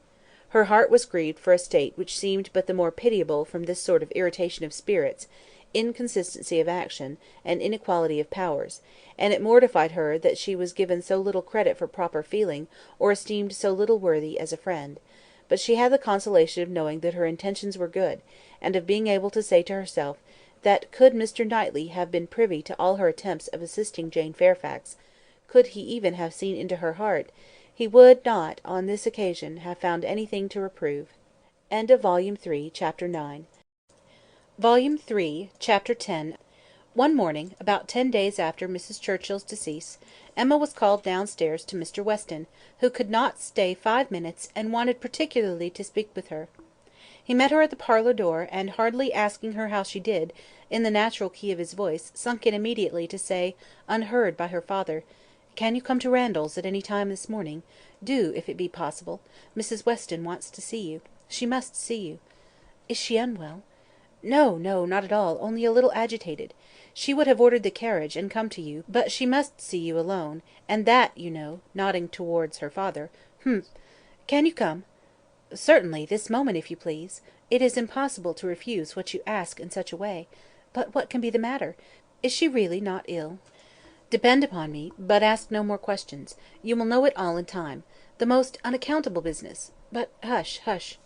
[SPEAKER 2] Her heart was grieved for a state which seemed but the more pitiable from this sort of irritation of spirits, inconsistency of action, and inequality of powers, and it mortified her that she was given so little credit for proper feeling, or esteemed so little worthy as a friend; but she had the consolation of knowing that her intentions were good, and of being able to say to herself, that could Mr. Knightley have been privy to all her attempts of assisting Jane Fairfax, could he even have seen into her heart, he would not on this occasion have found anything to reprove. Volume 3, Chapter 9. Volume 3, Chapter 10. One morning, about 10 days after Mrs. Churchill's decease, Emma was called downstairs to Mr. Weston, who could not stay 5 minutes, and wanted particularly to speak with her. He met her at the parlour door, and hardly asking her how she did, in the natural key of his voice, sunk in immediately to say, unheard by her father, "Can you come to Randalls at any time this morning? Do, if it be possible. Mrs. Weston wants to see you. She must see you." "Is she unwell?" "No, no, not at all, only a little agitated. She would have ordered the carriage, and come to you, but she must see you alone, and that, you know," nodding towards her father. "Humph! Can you come?" "Certainly, this moment, if you please. It is impossible to refuse what you ask in such a way. But what can be the matter? Is she really not ill?" "Depend upon me, but ask no more questions. You will know it all in time. The most unaccountable business! But hush, hush."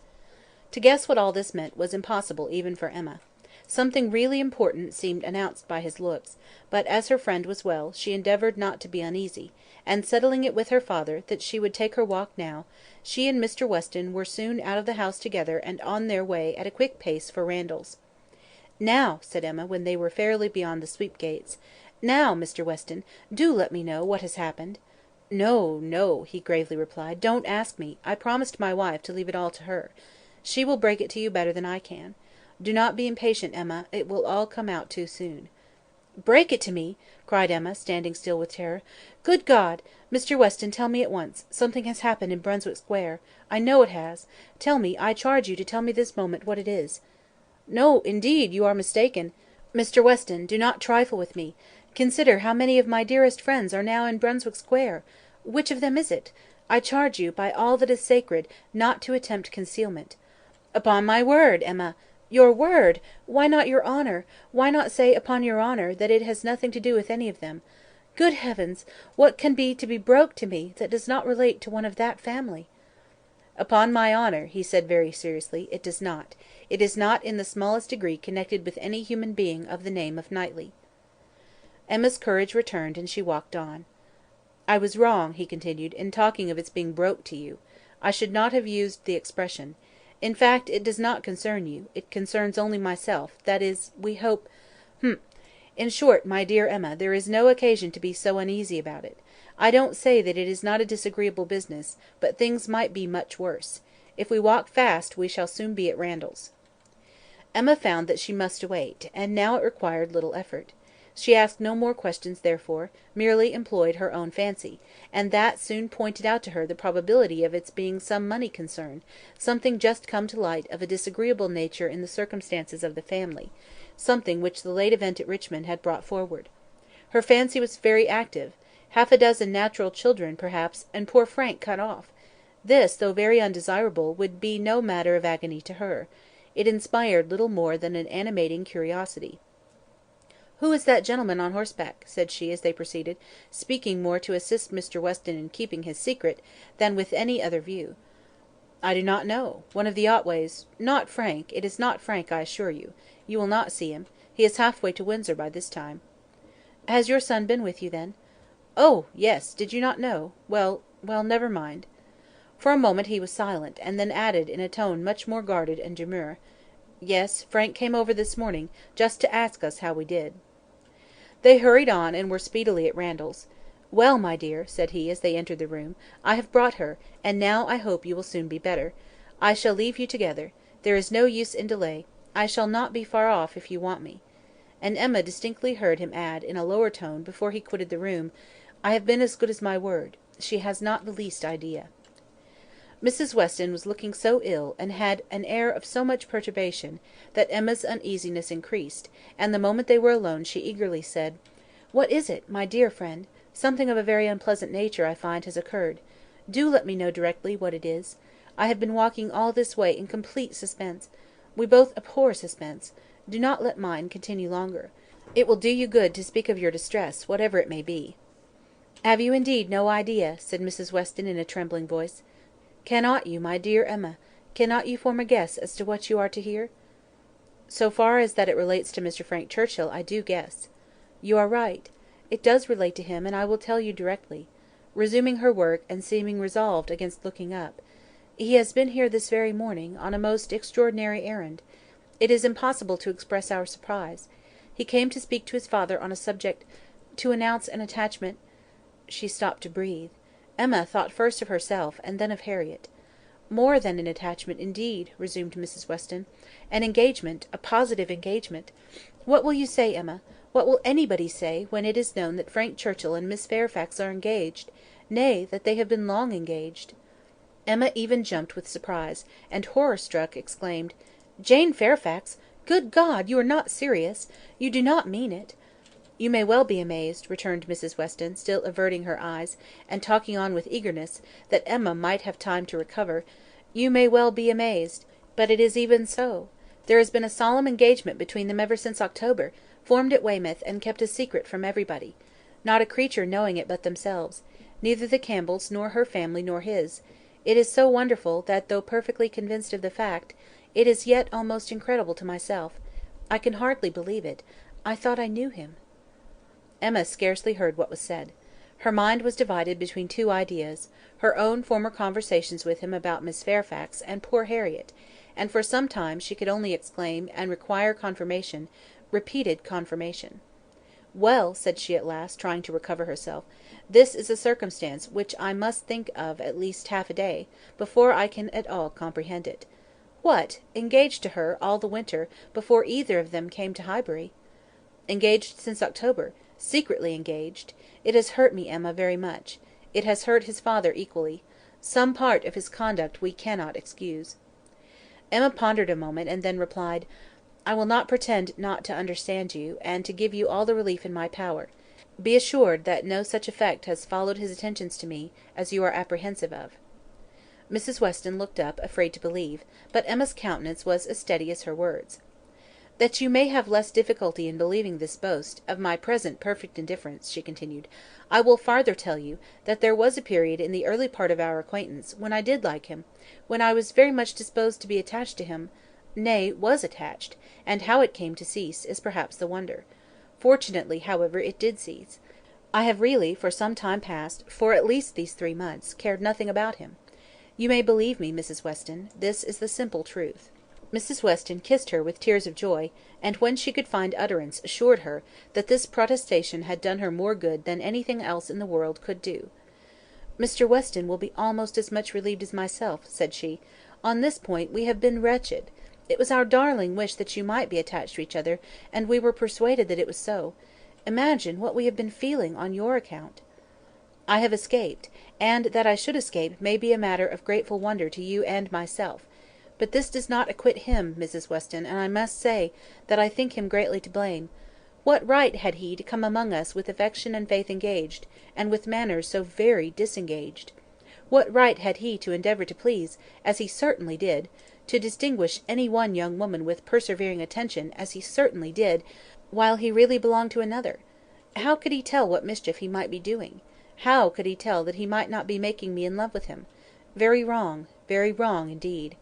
[SPEAKER 2] To guess what all this meant was impossible even for Emma. Something really important seemed announced by his looks, but as her friend was well, she endeavoured not to be uneasy, and settling it with her father that she would take her walk now, she and Mr. Weston were soon out of the house together and on their way at a quick pace for Randalls. "Now," said Emma, when they were fairly beyond the sweep gates, "now, Mr. Weston, do let me know what has happened." "No, no," he gravely replied, "don't ask me. I promised my wife to leave it all to her. She will break it to you better than I can. Do not be impatient, Emma, it will all come out too soon." "Break it to me!" cried Emma, standing still with terror. "Good God! Mr. Weston, tell me at once. Something has happened in Brunswick Square. I know it has. Tell me, I charge you to tell me this moment what it is." "No, indeed, you are mistaken. Mr. Weston, do not trifle with me. Consider how many of my dearest friends are now in Brunswick Square. Which of them is it? I charge you, by all that is sacred, not to attempt concealment." "Upon my word, Emma!" "Your word! Why not your honour? Why not say, upon your honour, that it has nothing to do with any of them? Good heavens! What can be to be broke to me, that does not relate to one of that family?" "Upon my honour," he said very seriously, "it does not. It is not in the smallest degree connected with any human being of the name of Knightley." Emma's courage returned, and she walked on. "I was wrong," he continued, "in talking of its being broke to you. I should not have used the expression. In fact, it does not concern you; it concerns only myself; that is, we hope— In short, my dear Emma, there is no occasion to be so uneasy about it. I don't say that it is not a disagreeable business, but things might be much worse. If we walk fast, we shall soon be at Randalls." Emma found that she must wait, and now it required little effort. She asked no more questions therefore, merely employed her own fancy, and that soon pointed out to her the probability of its being some money concern, something just come to light of a disagreeable nature in the circumstances of the family, something which the late event at Richmond had brought forward. Her fancy was very active; 6 natural children, perhaps, and poor Frank cut off. This, though very undesirable, would be no matter of agony to her. It inspired little more than an animating curiosity. "Who is that gentleman on horseback?" said she, as they proceeded, speaking more to assist Mr. Weston in keeping his secret, than with any other view. "I do not know. One of the Otways. Not Frank; it is not Frank, I assure you. You will not see him. He is half way to Windsor by this time." "Has your son been with you, then?" "Oh, yes! Did you not know? Well, well, never mind." For a moment he was silent, and then added in a tone much more guarded and demure, "Yes, Frank came over this morning, just to ask us how we did." They hurried on, and were speedily at Randalls. "Well, my dear," said he, as they entered the room, "I have brought her, and now I hope you will soon be better. I shall leave you together. There is no use in delay. I shall not be far off if you want me." And Emma distinctly heard him add, in a lower tone, before he quitted the room, "I have been as good as my word. She has not the least idea." Mrs. Weston was looking so ill, and had an air of so much perturbation, that Emma's uneasiness increased, and the moment they were alone she eagerly said— "What is it, my dear friend? Something of a very unpleasant nature, I find, has occurred. Do let me know directly what it is. I have been walking all this way in complete suspense. We both abhor suspense.
[SPEAKER 1] Do not let mine continue longer. It will do you good to speak of your distress, whatever it may be." "Have you indeed no idea?" said Mrs. Weston in a trembling voice. "Cannot you, my dear Emma, cannot you form a guess as to what you are to hear?" "So far as that it relates to Mr. Frank Churchill, I do guess." "You are right. It does relate to him, and I will tell you directly." Resuming her work, and seeming resolved against looking up, "He has been here this very morning, on a most extraordinary errand. It is impossible to express our surprise. He came to speak to his father on a subject, to announce an attachment—" She stopped to breathe. Emma thought first of herself, and then of Harriet. "More than an attachment, indeed," resumed Mrs. Weston. "An engagement, a positive engagement. What will you say, Emma? What will anybody say, when it is known that Frank Churchill and Miss Fairfax are engaged; nay, that they have been long engaged?" Emma even jumped with surprise, and, horror struck, exclaimed, "Jane Fairfax! Good God! you are not serious? You do not mean it?" "You may well be amazed," returned Mrs. Weston, still averting her eyes, and talking on with eagerness, that Emma might have time to recover, "you may well be amazed. But it is even so. There has been a solemn engagement between them ever since October, formed at Weymouth, and kept a secret from everybody. Not a creature knowing it but themselves; neither the Campbells, nor her family, nor his. It is so wonderful, that though perfectly convinced of the fact, it is yet almost incredible to myself. I can hardly believe it. I thought I knew him." Emma scarcely heard what was said. Her mind was divided between two ideas: her own former conversations with him about Miss Fairfax, and poor Harriet; and for some time she could only exclaim, and require confirmation, repeated confirmation. "Well," said she at last, trying to recover herself, "this is a circumstance which I must think of at least half a day, before I can at all comprehend it. What! engaged to her, all the winter, before either of them came to Highbury?" "Engaged since October; secretly engaged. It has hurt me, Emma, very much. It has hurt his father equally. Some part of his conduct we cannot excuse." Emma pondered a moment, and then replied, "I will not pretend not to understand you, and to give you all the relief in my power. Be assured that no such effect has followed his attentions to me, as you are apprehensive of." Mrs. Weston looked up, afraid to believe, but Emma's countenance was as steady as her words. "That you may have less difficulty in believing this boast, of my present perfect indifference," she continued, "I will farther tell you, that there was a period in the early part of our acquaintance, when I did like him, when I was very much disposed to be attached to him; nay, was attached, and how it came to cease, is perhaps the wonder. Fortunately, however, it did cease. I have really, for some time past, for at least these 3 months, cared nothing about him. You may believe me, Mrs. Weston, this is the simple truth." Mrs. Weston kissed her with tears of joy, and when she could find utterance, assured her, that this protestation had done her more good than anything else in the world could do. "Mr. Weston will be almost as much relieved as myself," said she. "On this point we have been wretched. It was our darling wish that you might be attached to each other, and we were persuaded that it was so. Imagine what we have been feeling on your account." "I have escaped, and that I should escape may be a matter of grateful wonder to you and myself. But this does not acquit him, Mrs. Weston, and I must say, that I think him greatly to blame. What right had he to come among us with affection and faith engaged, and with manners so very disengaged? What right had he to endeavour to please, as he certainly did, to distinguish any one young woman with persevering attention, as he certainly did, while he really belonged to another? How could he tell what mischief he might be doing? How could he tell that he might not be making me in love with him? Very wrong indeed."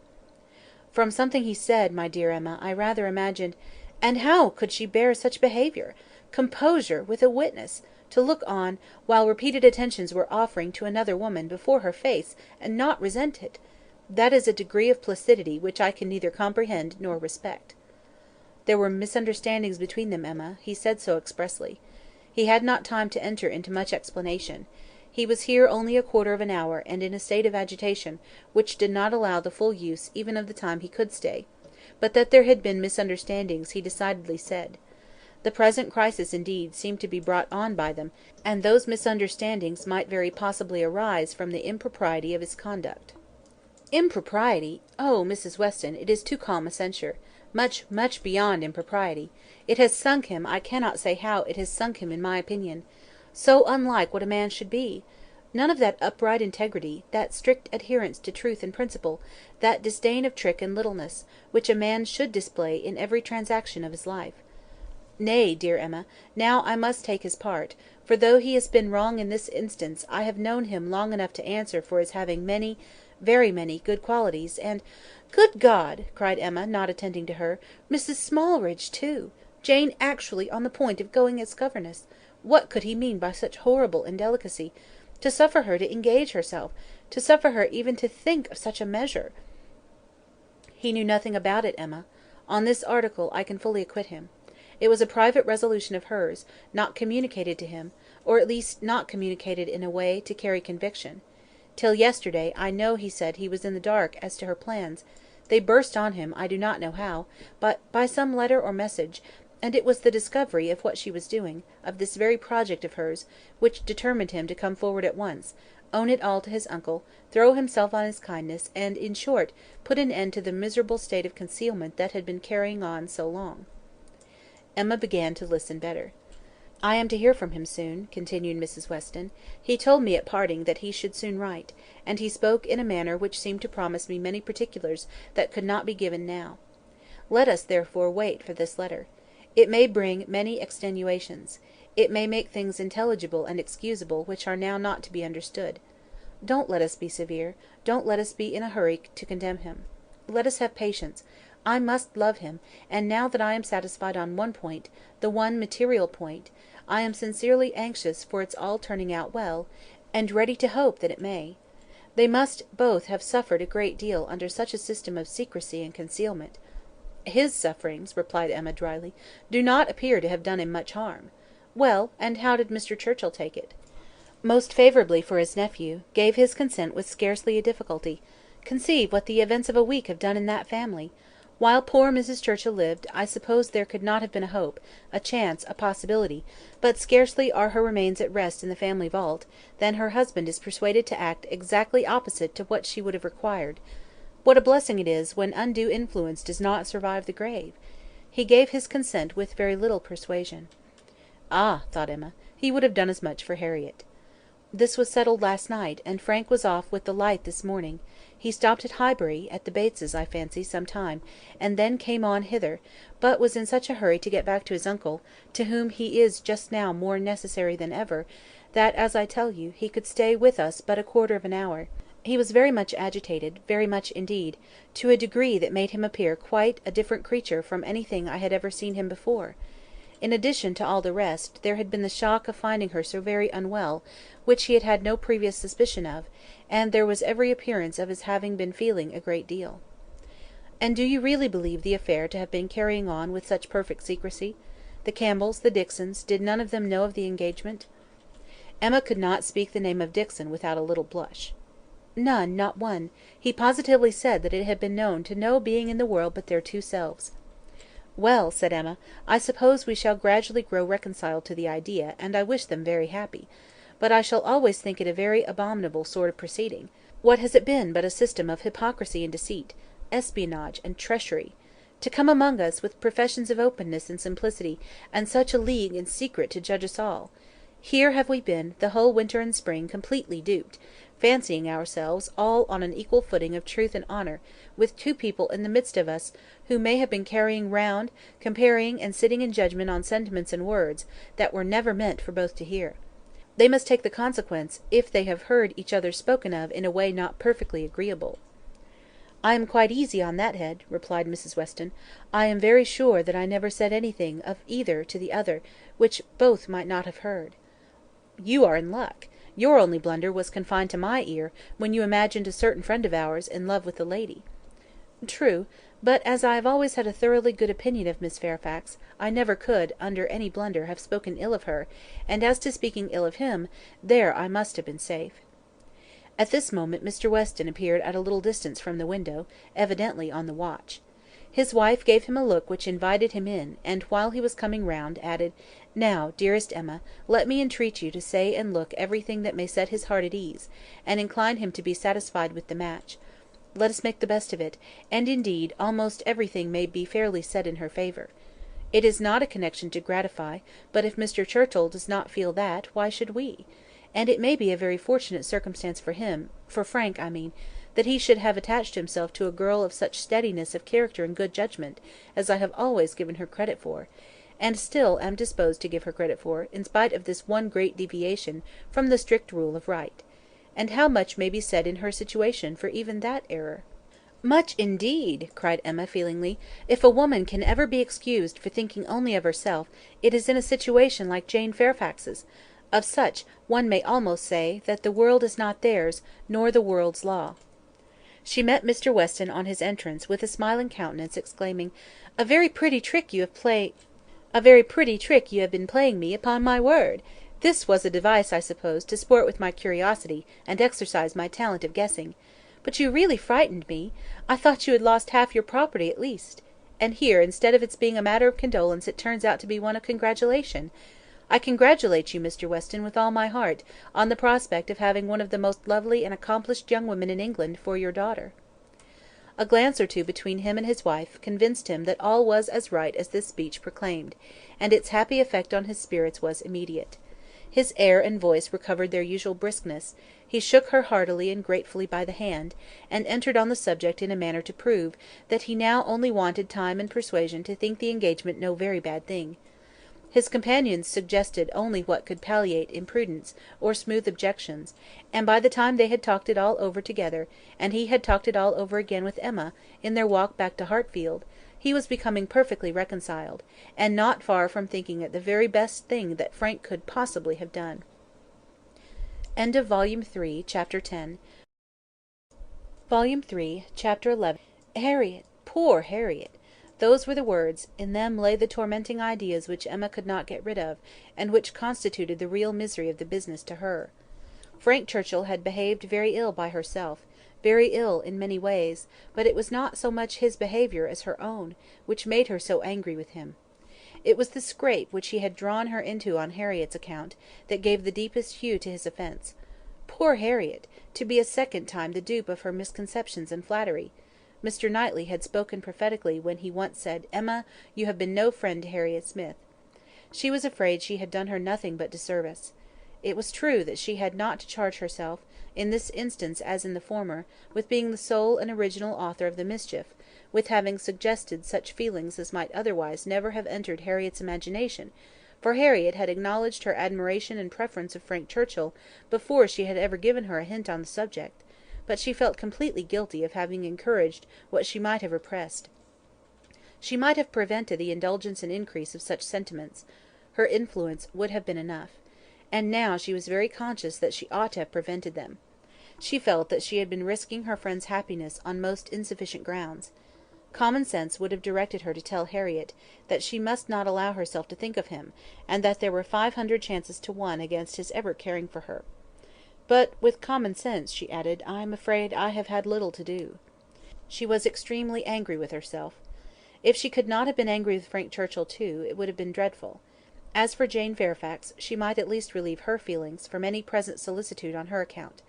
[SPEAKER 1] "From something he said, my dear Emma, I rather imagined—" "And how could she bear such behaviour? Composure, with a witness! To look on, while repeated attentions were offering to another woman, before her face, and not resent it! That is a degree of placidity which I can neither comprehend nor respect." "There were misunderstandings between them, Emma; he said so expressly. He had not time to enter into much explanation. He was here only a quarter of an hour, and in a state of agitation, which did not allow the full use even of the time he could stay; but that there had been misunderstandings he decidedly said. The present crisis, indeed, seemed to be brought on by them, and those misunderstandings might very possibly arise from the impropriety of his conduct." "Impropriety! Oh, Mrs. Weston, it is too calm a censure. Much, much beyond impropriety. It has sunk him, I cannot say how it has sunk him in my opinion. So unlike what a man should be! None of that upright integrity, that strict adherence to truth and principle, that disdain of trick and littleness, which a man should display in every transaction of his life. Nay, dear Emma, now I must take his part; for though he has been wrong in this instance, I have known him long enough to answer for his having many, very many, good qualities, and—" "Good God!" cried Emma, not attending to her, "Mrs. Smallridge too! Jane actually on the point of going as governess! What could he mean by such horrible indelicacy? To suffer her to engage herself, to suffer her even to think of such a measure!" "He knew nothing about it, Emma. On this article I can fully acquit him. It was a private resolution of hers, not communicated to him, or at least not communicated in a way to carry conviction. Till yesterday I know he said he was in the dark as to her plans; they burst on him I do not know how, but by some letter or message, and it was the discovery of what she was doing, of this very project of hers, which determined him to come forward at once, own it all to his uncle, throw himself on his kindness, and, in short, put an end to the miserable state of concealment that had been carrying on so long." Emma began to listen better. "I am to hear from him soon," continued Mrs. Weston. "He told me at parting that he should soon write, and he spoke in a manner which seemed to promise me many particulars that could not be given now. Let us, therefore, wait for this letter. It may bring many extenuations. It may make things intelligible and excusable which are now not to be understood. Don't let us be severe; don't let us be in a hurry to condemn him. Let us have patience. I must love him, and now that I am satisfied on one point, the one material point, I am sincerely anxious for its all turning out well, and ready to hope that it may. They must both have suffered a great deal under such a system of secrecy and concealment." "His sufferings," replied Emma drily, "do not appear to have done him much harm. Well, and how did Mr. Churchill take it?" "Most favourably for his nephew; gave his consent with scarcely a difficulty. Conceive what the events of a week have done in that family! While poor Mrs. Churchill lived, I suppose there could not have been a hope, a chance, a possibility; but scarcely are her remains at rest in the family vault, than her husband is persuaded to act exactly opposite to what she would have required. What a blessing it is when undue influence does not survive the grave! He gave his consent with very little persuasion." "Ah!" thought Emma, "he would have done as much for Harriet." "This was settled last night, and Frank was off with the light this morning. He stopped at Highbury, at the Bateses, I fancy, some time, and then came on hither, but was in such a hurry to get back to his uncle, to whom he is just now more necessary than ever, that, as I tell you, he could stay with us but a quarter of an hour. He was very much agitated, very much indeed, to a degree that made him appear quite a different creature from anything I had ever seen him before. In addition to all the rest, there had been the shock of finding her so very unwell, which he had had no previous suspicion of, and there was every appearance of his having been feeling a great deal." "And do you really believe the affair to have been carrying on with such perfect secrecy? The Campbells, the Dixons, did none of them know of the engagement?" Emma could not speak the name of Dixon without a little blush. "None, not one. He positively said that it had been known to no being in the world but their two selves." "Well," said Emma, "I suppose we shall gradually grow reconciled to the idea, and I wish them very happy. But I shall always think it a very abominable sort of proceeding. What has it been but a system of hypocrisy and deceit, espionage and treachery? To come among us with professions of openness and simplicity, and such a league in secret to judge us all! Here have we been, the whole winter and spring, completely duped, fancying ourselves all on an equal footing of truth and honour, with two people in the midst of us, who may have been carrying round, comparing and sitting in judgment on sentiments and words, that were never meant for both to hear. They must take the consequence, if they have heard each other spoken of in a way not perfectly agreeable." "I am quite easy on that head," replied Mrs. Weston. "I am very sure that I never said anything of either to the other, which both might not have heard." "You are in luck. Your only blunder was confined to my ear, when you imagined a certain friend of ours in love with the lady." "True; but as I have always had a thoroughly good opinion of Miss Fairfax, I never could, under any blunder, have spoken ill of her; and as to speaking ill of him, there I must have been safe." At this moment Mr. Weston appeared at a little distance from the window, evidently on the watch. His wife gave him a look which invited him in, and while he was coming round, added, "Now, dearest Emma, let me entreat you to say and look everything that may set his heart at ease, and incline him to be satisfied with the match. Let us make the best of it, and indeed almost everything may be fairly said in her favour. It is not a connection to gratify, but if Mr. Churchill does not feel that, why should we? and it may be a very fortunate circumstance for him, for Frank, I mean, that he should have attached himself to a girl of such steadiness of character and good judgment as I have always given her credit for, and still am disposed to give her credit for, in spite of this one great deviation from the strict rule of right. And how much may be said in her situation for even that error?" "Much, indeed!" cried Emma feelingly. "If a woman can ever be excused for thinking only of herself, it is in a situation like Jane Fairfax's. Of such, one may almost say, that the world is not theirs, nor the world's law." She met Mr. Weston on his entrance, with a smiling countenance, exclaiming, "A very pretty trick you have been playing me, upon my word! This was a device, I suppose, to sport with my curiosity, and exercise my talent of guessing. But you really frightened me. I thought you had lost half your property at least. And here, instead of its being a matter of condolence, it turns out to be one of congratulation. I congratulate you, Mr. Weston, with all my heart, on the prospect of having one of the most lovely and accomplished young women in England for your daughter." A glance or two between him and his wife convinced him that all was as right as this speech proclaimed, and its happy effect on his spirits was immediate. His air and voice recovered their usual briskness, he shook her heartily and gratefully by the hand, and entered on the subject in a manner to prove, that he now only wanted time and persuasion to think the engagement no very bad thing. His companions suggested only what could palliate imprudence, or smooth objections, and by the time they had talked it all over together, and he had talked it all over again with Emma, in their walk back to Hartfield, he was becoming perfectly reconciled, and not far from thinking it the very best thing that Frank could possibly have done. Volume 3, Chapter 10. Volume 3, Chapter 11. Harriet! Poor Harriet! Those were the words; in them lay the tormenting ideas which Emma could not get rid of, and which constituted the real misery of the business to her. Frank Churchill had behaved very ill by herself, very ill in many ways, but it was not so much his behaviour as her own, which made her so angry with him. It was the scrape which he had drawn her into on Harriet's account, that gave the deepest hue to his offence. Poor Harriet! To be a second time the dupe of her misconceptions and flattery! Mr. Knightley had spoken prophetically when he once said, "Emma, you have been no friend to Harriet Smith." She was afraid she had done her nothing but disservice. It was true that she had not to charge herself, in this instance as in the former, with being the sole and original author of the mischief, with having suggested such feelings as might otherwise never have entered Harriet's imagination, for Harriet had acknowledged her admiration and preference of Frank Churchill before she had ever given her a hint on the subject, but she felt completely guilty of having encouraged what she might have repressed. She might have prevented the indulgence and increase of such sentiments; her influence would have been enough; and now she was very conscious that she ought to have prevented them. She felt that she had been risking her friend's happiness on most insufficient grounds. Common sense would have directed her to tell Harriet, that she must not allow herself to think of him, and that there were 500 chances to 1 against his ever caring for her. But with common sense, she added, I am afraid I have had little to do. She was extremely angry with herself. If she could not have been angry with Frank Churchill too, it would have been dreadful. As for Jane Fairfax, she might at least relieve her feelings from any present solicitude on her account.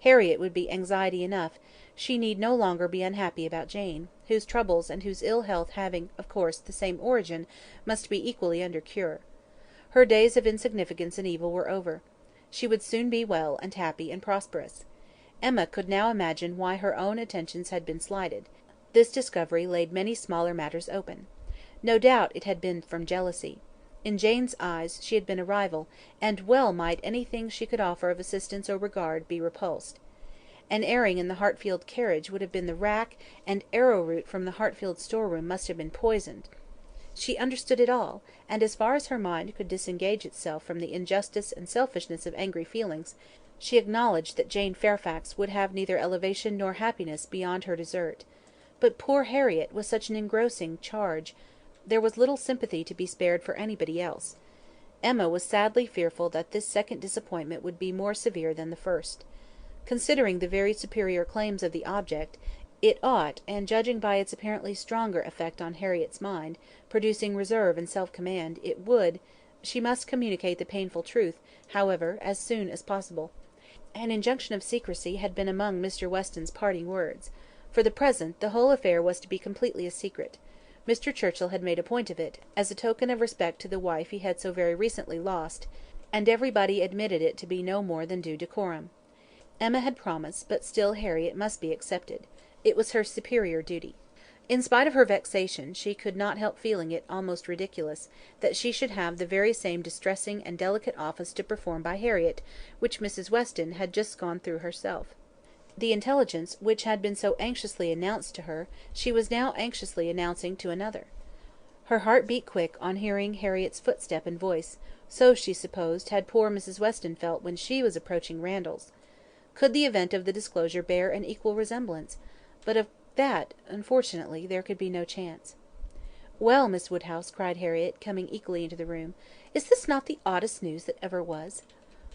[SPEAKER 1] Harriet would be anxiety enough; she need no longer be unhappy about Jane, whose troubles and whose ill health having, of course, the same origin, must be equally under cure. Her days of insignificance and evil were over. She would soon be well, and happy, and prosperous. Emma could now imagine why her own attentions had been slighted. This discovery laid many smaller matters open. No doubt it had been from jealousy. In Jane's eyes she had been a rival, and well might anything she could offer of assistance or regard be repulsed. An airing in the Hartfield carriage would have been the rack, and arrowroot from the Hartfield storeroom must have been poisoned. She understood it all, and as far as her mind could disengage itself from the injustice and selfishness of angry feelings, she acknowledged that Jane Fairfax would have neither elevation nor happiness beyond her desert. But poor Harriet was such an engrossing charge; there was little sympathy to be spared for anybody else. Emma was sadly fearful that this second disappointment would be more severe than the first. Considering the very superior claims of the object, it ought, and judging by its apparently stronger effect on Harriet's mind, producing reserve and self-command, it would, she must communicate the painful truth, however, as soon as possible. An injunction of secrecy had been among Mr. Weston's parting words. For the present, the whole affair was to be completely a secret. Mr. Churchill had made a point of it, as a token of respect to the wife he had so very recently lost, and everybody admitted it to be no more than due decorum. Emma had promised, but still Harriet must be accepted. It was her superior duty. In spite of her vexation, she could not help feeling it almost ridiculous, that she should have the very same distressing and delicate office to perform by Harriet, which Mrs. Weston had just gone through herself. The intelligence which had been so anxiously announced to her, she was now anxiously announcing to another. Her heart beat quick on hearing Harriet's footstep and voice; so, she supposed, had poor Mrs. Weston felt when she was approaching Randalls. Could the event of the disclosure bear an equal resemblance? But of that, unfortunately, there could be no chance. "Well, Miss Woodhouse," cried Harriet, coming eagerly into the room, "is not this the oddest news that ever was?"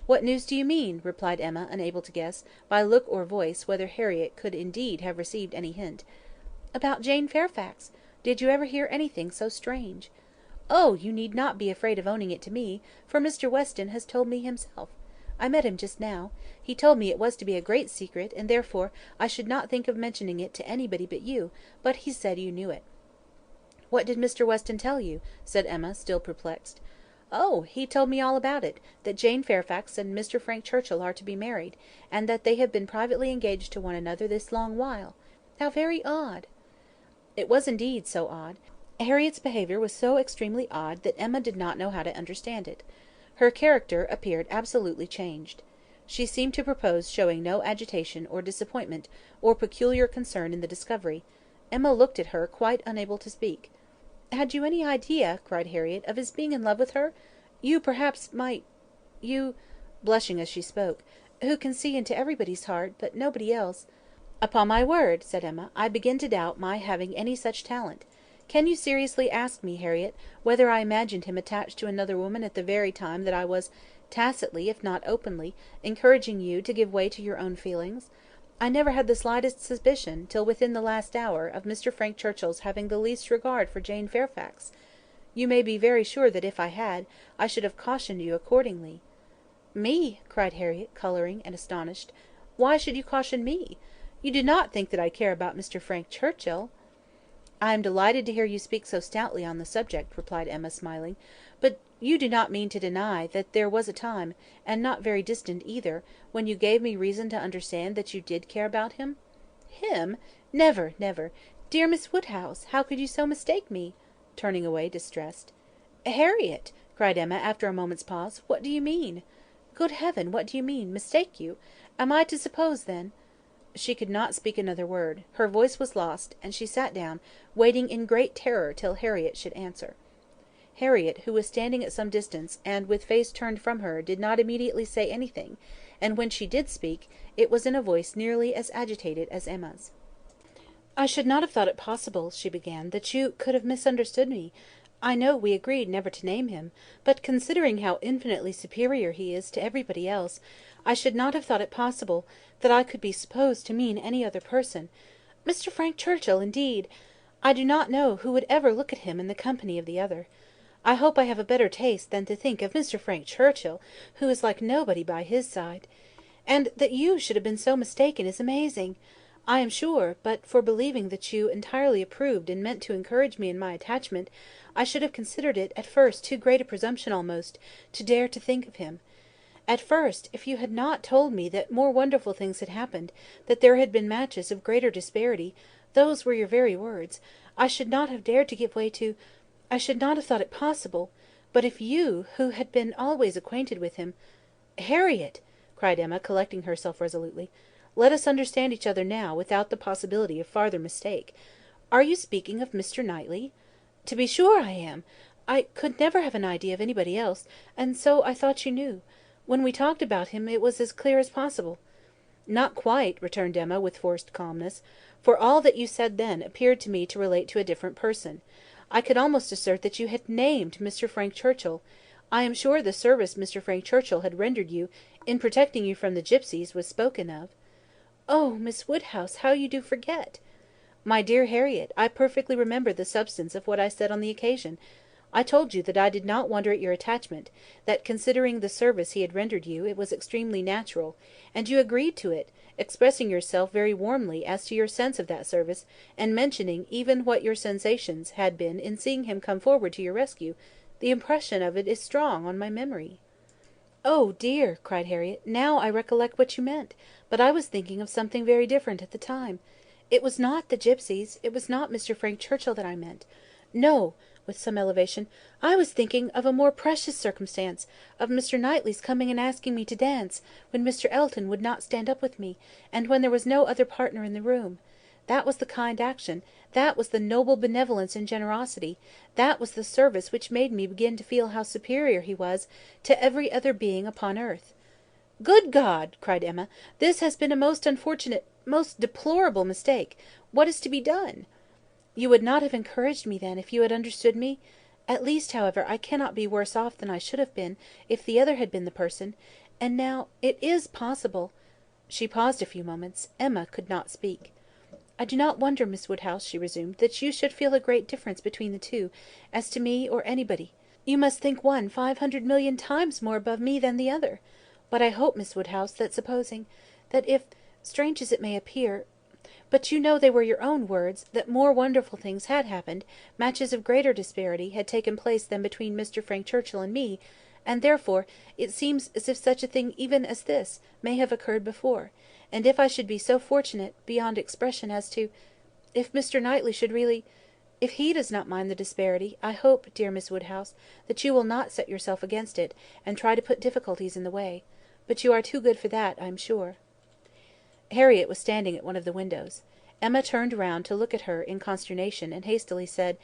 [SPEAKER 1] "What news do you mean?" replied Emma, unable to guess, by look or voice, whether Harriet could indeed have received any hint. "About Jane Fairfax. Did you ever hear anything so strange?" "Oh, you need not be afraid of owning it to me, for Mr. Weston has told me himself. I met him just now. He told me it was to be a great secret, and therefore I should not think of mentioning it to anybody but you, but he said you knew it." "What did Mr. Weston tell you?" said Emma, still perplexed. "Oh, he told me all about it; that Jane Fairfax and Mr. Frank Churchill are to be married, and that they have been privately engaged to one another this long while. How very odd!" It was indeed so odd. Harriet's behaviour was so extremely odd that Emma did not know how to understand it. Her character appeared absolutely changed. She seemed to propose showing no agitation, or disappointment, or peculiar concern in the discovery. Emma looked at her, quite unable to speak. "Had you any idea," cried Harriet, "of his being in love with her? You, perhaps, might you," blushing as she spoke, "who can see into everybody's heart, but nobody else." "Upon my word," said Emma, "I begin to doubt my having any such talent. Can you seriously ask me, Harriet, whether I imagined him attached to another woman at the very time that I was, tacitly, if not openly, encouraging you to give way to your own feelings? I never had the slightest suspicion, till within the last hour, of Mr. Frank Churchill's having the least regard for Jane Fairfax. You may be very sure that if I had, I should have cautioned you accordingly." "Me!" cried Harriet, colouring, and astonished. "Why should you caution me? You do not think that I care about Mr. Frank Churchill?" "I am delighted to hear you speak so stoutly on the subject," replied Emma, smiling; "but you do not mean to deny that there was a time, and not very distant either, when you gave me reason to understand that you did care about him?" "Him! Never, never! Dear Miss Woodhouse, how could you so mistake me?" turning away distressed. "Harriet!" cried Emma, after a moment's pause, "what do you mean? Good heaven, what do you mean? Mistake you? Am I to suppose, then—" She could not speak another word; her voice was lost, and she sat down, waiting in great terror till Harriet should answer. Harriet, who was standing at some distance, and with face turned from her, did not immediately say anything, and when she did speak, it was in a voice nearly as agitated as Emma's. "I should not have thought it possible," she began, "that you could have misunderstood me. I know we agreed never to name him, but considering how infinitely superior he is to everybody else, I should not have thought it possible that I could be supposed to mean any other person. Mr. Frank Churchill, indeed! I do not know who would ever look at him in the company of the other. I hope I have a better taste than to think of Mr. Frank Churchill, who is like nobody by his side. And that you should have been so mistaken is amazing. I am sure, but for believing that you entirely approved and meant to encourage me in my attachment, I should have considered it at first too great a presumption almost, to dare to think of him. At first, if you had not told me that more wonderful things had happened, that there had been matches of greater disparity, those were your very words, I should not have dared to give way to, I should not have thought it possible; but if you, who had been always acquainted with him— Harriet!" cried Emma, collecting herself resolutely, "let us understand each other now, without the possibility of farther mistake. Are you speaking of Mr. Knightley?" "To be sure I am. I could never have an idea of anybody else, and so I thought you knew. When we talked about him, it was as clear as possible." "Not quite," returned Emma, with forced calmness, "for all that you said then appeared to me to relate to a different person. I could almost assert that you had named Mr. Frank Churchill. I am sure the service Mr. Frank Churchill had rendered you, in protecting you from the gipsies, was spoken of." "Oh, Miss Woodhouse, how you do forget!" "My dear Harriet, I perfectly remember the substance of what I said on the occasion. I told you that I did not wonder at your attachment; that, considering the service he had rendered you, it was extremely natural; and you agreed to it, expressing yourself very warmly as to your sense of that service, and mentioning even what your sensations had been in seeing him come forward to your rescue. The impression of it is strong on my memory." "Oh, dear!" cried Harriett, "now I recollect what you meant; but I was thinking of something very different at the time. It was not the gipsies, it was not Mr. Frank Churchill that I meant. No," with some elevation, "I was thinking of a more precious circumstance, of Mr. Knightley's coming and asking me to dance, when Mr. Elton would not stand up with me, and when there was no other partner in the room. That was the kind action, that was the noble benevolence and generosity, that was the service which made me begin to feel how superior he was to every other being upon earth." "Good God!" cried Emma, "this has been a most unfortunate, most deplorable mistake. What is to be done?" "You would not have encouraged me then, if you had understood me? At least, however, I cannot be worse off than I should have been, if the other had been the person. And now, it is possible—" She paused a few moments. Emma could not speak. "I do not wonder, Miss Woodhouse," she resumed, "that you should feel a great difference between the two, as to me or anybody. You must think one 500,000,000 times more above me than the other. But I hope, Miss Woodhouse, that supposing—that if—strange as it may appear—but you know they were your own words—that more wonderful things had happened, matches of greater disparity had taken place than between Mr. Frank Churchill and me, and therefore it seems as if such a thing even as this may have occurred before; and if I should be so fortunate, beyond expression, as to—if Mr. Knightley should really—if he does not mind the disparity, I hope, dear Miss Woodhouse, that you will not set yourself against it, and try to put difficulties in the way. But you are too good for that, I am sure." Harriett was standing at one of the windows. Emma turned round to look at her in consternation, and hastily said,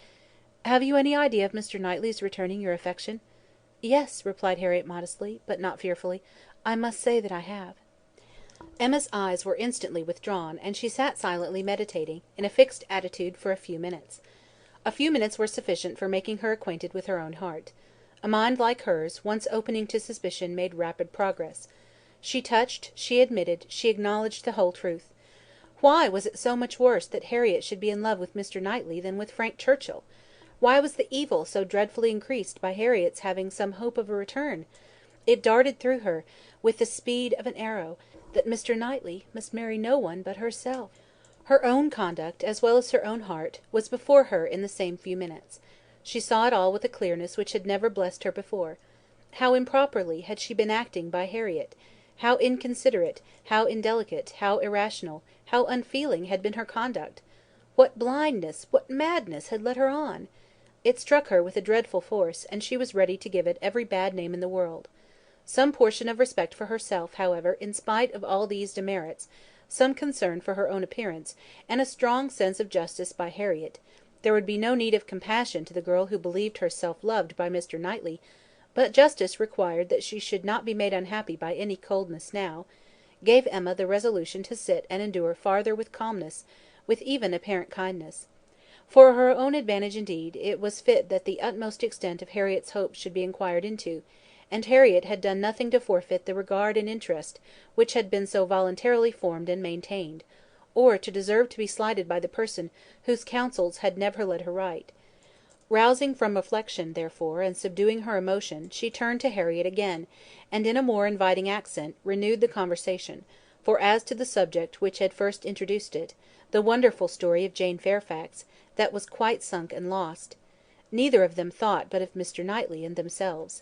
[SPEAKER 1] "Have you any idea of Mr. Knightley's returning your affection?" "Yes," replied Harriett modestly, but not fearfully, "I must say that I have." Emma's eyes were instantly withdrawn, and she sat silently meditating, in a fixed attitude, for a few minutes. A few minutes were sufficient for making her acquainted with her own heart. A mind like hers, once opening to suspicion, made rapid progress. She touched, she admitted, she acknowledged the whole truth. Why was it so much worse that Harriett should be in love with Mr. Knightley than with Frank Churchill? Why was the evil so dreadfully increased by Harriett's having some hope of a return? It darted through her, with the speed of an arrow, that Mr. Knightley must marry no one but herself. Her own conduct, as well as her own heart, was before her in the same few minutes. She saw it all with a clearness which had never blessed her before. How improperly had she been acting by Harriett! How inconsiderate, how indelicate, how irrational, how unfeeling had been her conduct! What blindness, what madness had led her on! It struck her with a dreadful force, and she was ready to give it every bad name in the world. Some portion of respect for herself, however, in spite of all these demerits, some concern for her own appearance, and a strong sense of justice by Harriett (there would be no need of compassion to the girl who believed herself loved by Mr. Knightley, but justice required that she should not be made unhappy by any coldness now), gave Emma the resolution to sit and endure farther with calmness, with even apparent kindness. For her own advantage indeed, it was fit that the utmost extent of Harriett's hopes should be inquired into, and Harriett had done nothing to forfeit the regard and interest which had been so voluntarily formed and maintained, or to deserve to be slighted by the person whose counsels had never led her right. Rousing from reflection, therefore, and subduing her emotion, she turned to Harriett again, and in a more inviting accent, renewed the conversation; for as to the subject which had first introduced it, the wonderful story of Jane Fairfax, that was quite sunk and lost. Neither of them thought but of Mr. Knightley and themselves.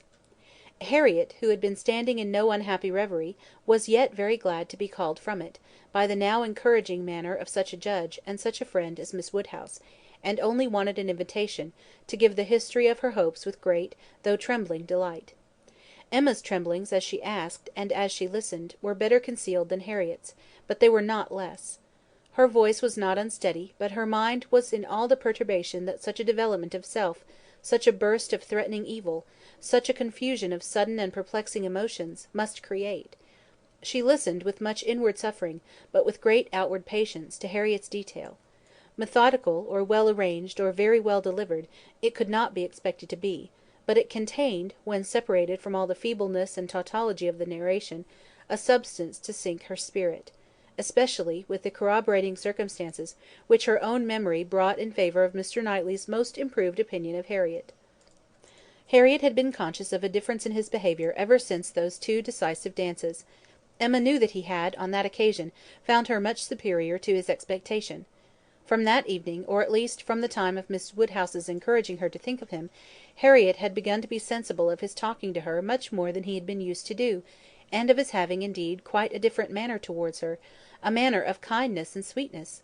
[SPEAKER 1] Harriett, who had been standing in no unhappy reverie, was yet very glad to be called from it, by the now encouraging manner of such a judge and such a friend as Miss Woodhouse, and only wanted an invitation to give the history of her hopes with great, though trembling delight. Emma's tremblings as she asked, and as she listened, were better concealed than Harriett's, but they were not less. Her voice was not unsteady, but her mind was in all the perturbation that such a development of self, such a burst of threatening evil, such a confusion of sudden and perplexing emotions, must create. She listened with much inward suffering, but with great outward patience, to Harriett's detail. Methodical, or well arranged, or very well delivered, it could not be expected to be; but it contained, when separated from all the feebleness and tautology of the narration, a substance to sink her spirit; especially with the corroborating circumstances which her own memory brought in favour of Mr. Knightley's most improved opinion of Harriett. Harriett had been conscious of a difference in his behaviour ever since those two decisive dances. Emma knew that he had, on that occasion, found her much superior to his expectation. From that evening, or at least from the time of Miss Woodhouse's encouraging her to think of him, Harriet had begun to be sensible of his talking to her much more than he had been used to do, and of his having, indeed, quite a different manner towards her, a manner of kindness and sweetness.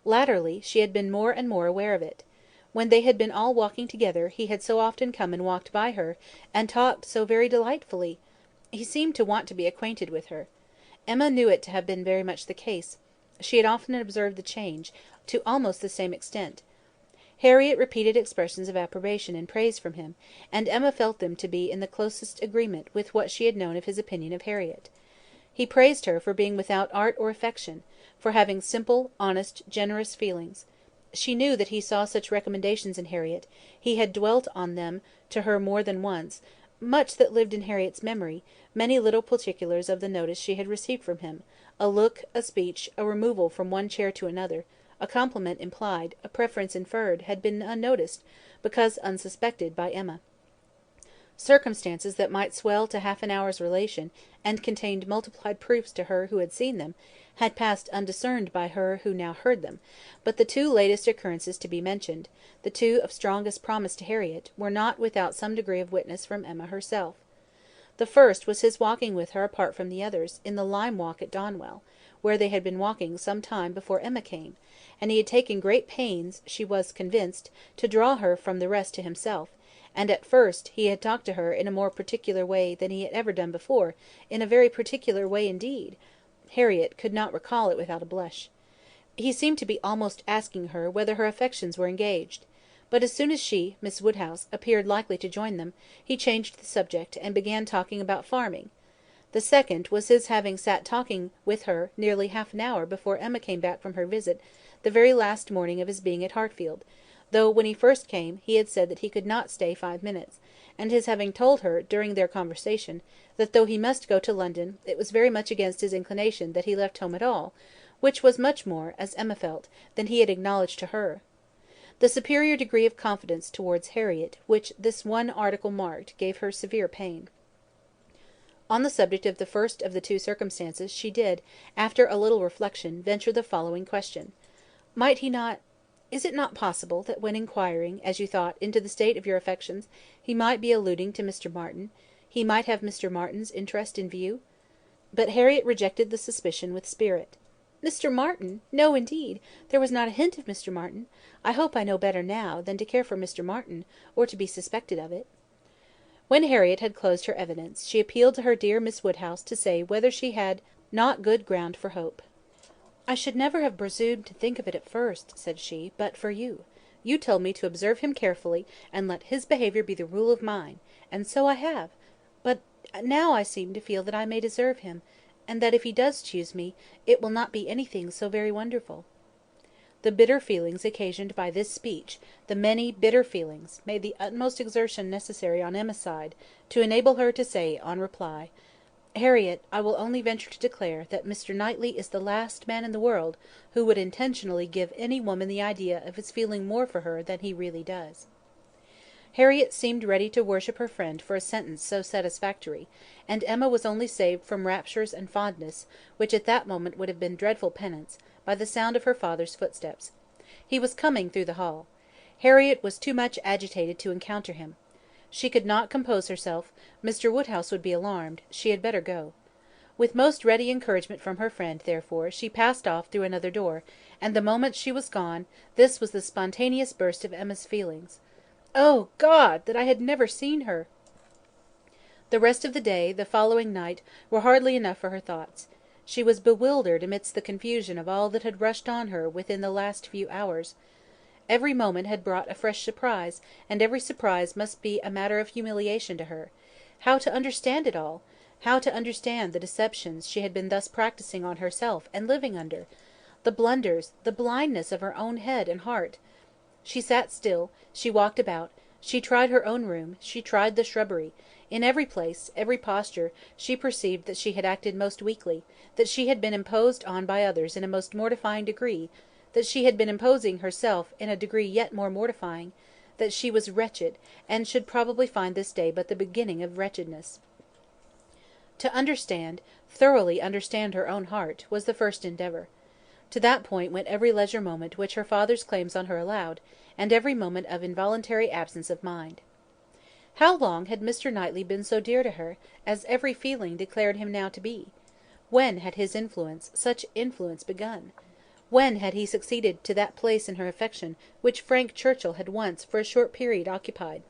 [SPEAKER 1] Latterly, she had been more and more aware of it. When they had been all walking together, he had so often come and walked by her, and talked so very delightfully. He seemed to want to be acquainted with her. Emma knew it to have been very much the case. She had often observed the change, to almost the same extent. Harriet repeated expressions of approbation and praise from him, and Emma felt them to be in the closest agreement with what she had known of his opinion of Harriet. He praised her for being without art or affection, for having simple, honest, generous feelings. She knew that he saw such recommendations in Harriet; he had dwelt on them to her more than once; much that lived in Harriet's memory, many little particulars of the notice she had received from him, a look, a speech, a removal from one chair to another, a compliment implied, a preference inferred, had been unnoticed, because unsuspected, by Emma. Circumstances that might swell to half an hour's relation, and contained multiplied proofs to her who had seen them, had passed undiscerned by her who now heard them; but the two latest occurrences to be mentioned, the two of strongest promise to Harriet, were not without some degree of witness from Emma herself. The first was his walking with her apart from the others, in the lime walk at Donwell, where they had been walking some time before Emma came, and he had taken great pains, she was convinced, to draw her from the rest to himself; and at first he had talked to her in a more particular way than he had ever done before, in a very particular way indeed. Harriet could not recall it without a blush. He seemed to be almost asking her whether her affections were engaged; but as soon as she, Miss Woodhouse, appeared likely to join them, he changed the subject, and began talking about farming. The second was his having sat talking with her nearly half an hour before Emma came back from her visit, the very last morning of his being at Hartfield, though when he first came he had said that he could not stay 5 minutes, and his having told her, during their conversation, that though he must go to London, it was very much against his inclination that he left home at all, which was much more, as Emma felt, than he had acknowledged to her. The superior degree of confidence towards Harriet, which this one article marked, gave her severe pain. On the subject of the first of the two circumstances, she did, after a little reflection, venture the following question: "Might he not— Is it not possible that when inquiring, as you thought, into the state of your affections, he might be alluding to Mr. Martin; he might have Mr. Martin's interest in view?" But Harriet rejected the suspicion with spirit. "Mr. Martin! No, indeed! There was not a hint of Mr. Martin. I hope I know better now, than to care for Mr. Martin, or to be suspected of it." When Harriet had closed her evidence, she appealed to her dear Miss Woodhouse to say whether she had not good ground for hope. "I should never have presumed to think of it at first," said she, "but for you. You told me to observe him carefully, and let his behaviour be the rule of mine; and so I have. But now I seem to feel that I may deserve him, and that if he does choose me, it will not be anything so very wonderful." The bitter feelings occasioned by this speech, the many bitter feelings, made the utmost exertion necessary on Emma's side, to enable her to say, on reply— "Harriet, I will only venture to declare, that Mr. Knightley is the last man in the world who would intentionally give any woman the idea of his feeling more for her than he really does." Harriet seemed ready to worship her friend for a sentence so satisfactory, and Emma was only saved from raptures and fondness, which at that moment would have been dreadful penance, by the sound of her father's footsteps. He was coming through the hall. Harriet was too much agitated to encounter him. She could not compose herself; Mr. Woodhouse would be alarmed; she had better go. With most ready encouragement from her friend, therefore, she passed off through another door, and the moment she was gone, this was the spontaneous burst of Emma's feelings: "Oh God! that I had never seen her!" The rest of the day, the following night, were hardly enough for her thoughts. She was bewildered amidst the confusion of all that had rushed on her within the last few hours. Every moment had brought a fresh surprise, and every surprise must be a matter of humiliation to her. How to understand it all? How to understand the deceptions she had been thus practising on herself, and living under? The blunders, the blindness of her own head and heart? She sat still, she walked about, she tried her own room, she tried the shrubbery; in every place, every posture, she perceived that she had acted most weakly, that she had been imposed on by others in a most mortifying degree, that she had been imposing herself in a degree yet more mortifying, that she was wretched, and should probably find this day but the beginning of wretchedness. To understand, thoroughly understand her own heart, was the first endeavour. To that point went every leisure moment which her father's claims on her allowed, and every moment of involuntary absence of mind. How long had Mr. Knightley been so dear to her, as every feeling declared him now to be? When had his influence, such influence, begun? When had he succeeded to that place in her affection which Frank Churchill had once for a short period occupied?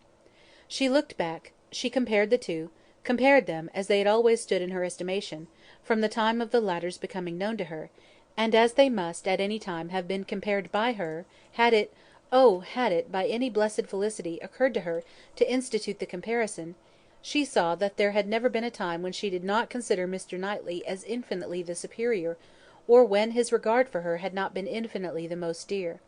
[SPEAKER 1] She looked back, she compared the two, compared them as they had always stood in her estimation, from the time of the latter's becoming known to her, and as they must at any time have been compared by her, had it, oh, had it, by any blessed felicity, occurred to her to institute the comparison, she saw that there had never been a time when she did not consider Mr. Knightley as infinitely the superior, or when his regard for her had not been infinitely the most dear.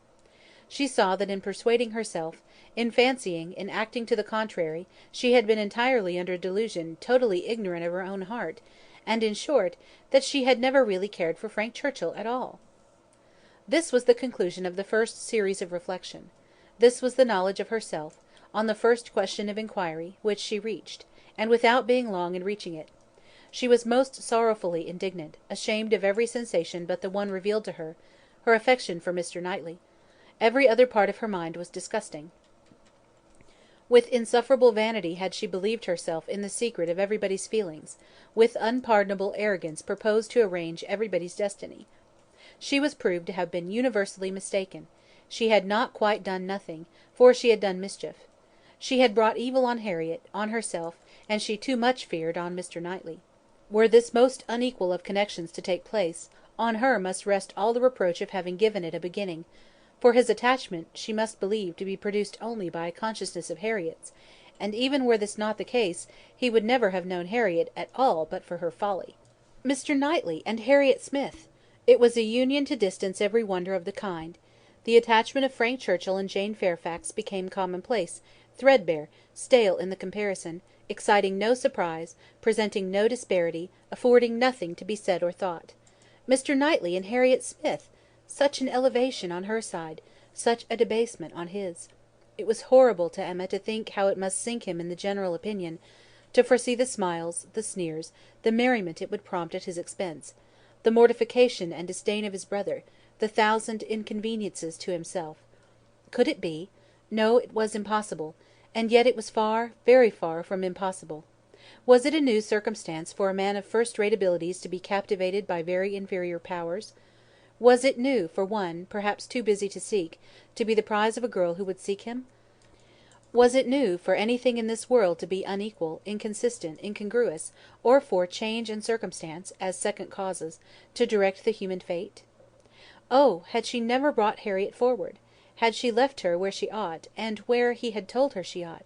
[SPEAKER 1] She saw that in persuading herself, in fancying, in acting to the contrary, she had been entirely under delusion, totally ignorant of her own heart, and, in short, that she had never really cared for Frank Churchill at all. This was the conclusion of the first series of reflection. This was the knowledge of herself, on the first question of inquiry, which she reached, and without being long in reaching it. She was most sorrowfully indignant, ashamed of every sensation but the one revealed to her, her affection for Mr. Knightley. Every other part of her mind was disgusting. With insufferable vanity had she believed herself in the secret of everybody's feelings, with unpardonable arrogance proposed to arrange everybody's destiny. She was proved to have been universally mistaken. She had not quite done nothing, for she had done mischief. She had brought evil on Harriet, on herself, and she too much feared on Mr. Knightley. Were this most unequal of connections to take place, on her must rest all the reproach of having given it a beginning, for his attachment she must believe to be produced only by a consciousness of Harriet's, and even were this not the case, he would never have known Harriet at all but for her folly. Mr. Knightley and Harriet Smith! It was a union to distance every wonder of the kind. The attachment of Frank Churchill and Jane Fairfax became commonplace, threadbare, stale in the comparison, exciting no surprise, presenting no disparity, affording nothing to be said or thought. Mr. Knightley and Harriet Smith! Such an elevation on her side, such a debasement on his. It was horrible to Emma to think how it must sink him in the general opinion, to foresee the smiles, the sneers, the merriment it would prompt at his expense, the mortification and disdain of his brother, the thousand inconveniences to himself. Could it be? No, it was impossible, and yet it was far, very far from impossible. Was it a new circumstance for a man of first-rate abilities to be captivated by very inferior powers? Was it new for one, perhaps too busy to seek, to be the prize of a girl who would seek him? Was it new for anything in this world to be unequal, inconsistent, incongruous, or for change and circumstance, as second causes, to direct the human fate? Oh, had she never brought Harriet forward? Had she left her where she ought, and where he had told her she ought?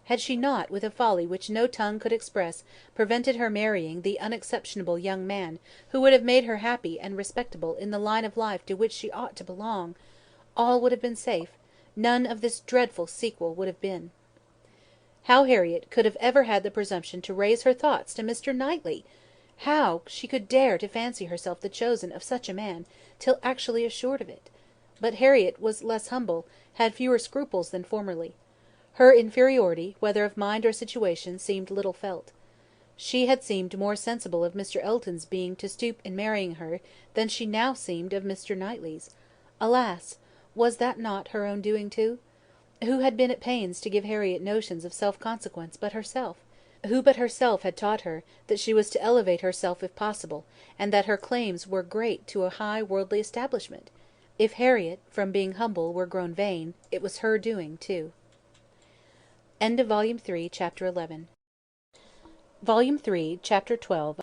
[SPEAKER 1] Had she not, with a folly which no tongue could express, prevented her marrying the unexceptionable young man, who would have made her happy and respectable in the line of life to which she ought to belong, all would have been safe, none of this dreadful sequel would have been. How Harriet could have ever had the presumption to raise her thoughts to Mr. Knightley! How she could dare to fancy herself the chosen of such a man, till actually assured of it! But Harriet was less humble, had fewer scruples than formerly. Her inferiority, whether of mind or situation, seemed little felt. She had seemed more sensible of Mr. Elton's being to stoop in marrying her than she now seemed of Mr. Knightley's. Alas! was that not her own doing too? Who had been at pains to give Harriet notions of self-consequence but herself? Who but herself had taught her that she was to elevate herself if possible, and that her claims were great to a high worldly establishment? If Harriet, from being humble, were grown vain, it was her doing too. End of Volume 3, Chapter 11. Volume 3, Chapter 12.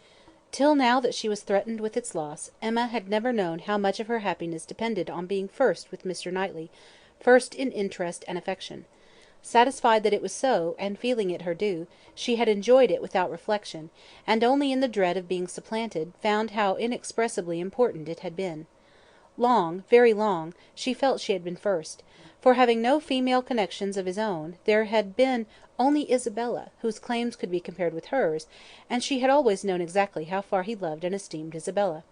[SPEAKER 1] Till now that she was threatened with its loss, Emma had never known how much of her happiness depended on being first with Mr. Knightley, first in interest and affection. Satisfied that it was so, and feeling it her due, she had enjoyed it without reflection, and only in the dread of being supplanted found how inexpressibly important it had been. Long, very long, she felt she had been first, for having no female connections of his own, there had been only Isabella, whose claims could be compared with hers, and she had always known exactly how far he loved and esteemed Isabella.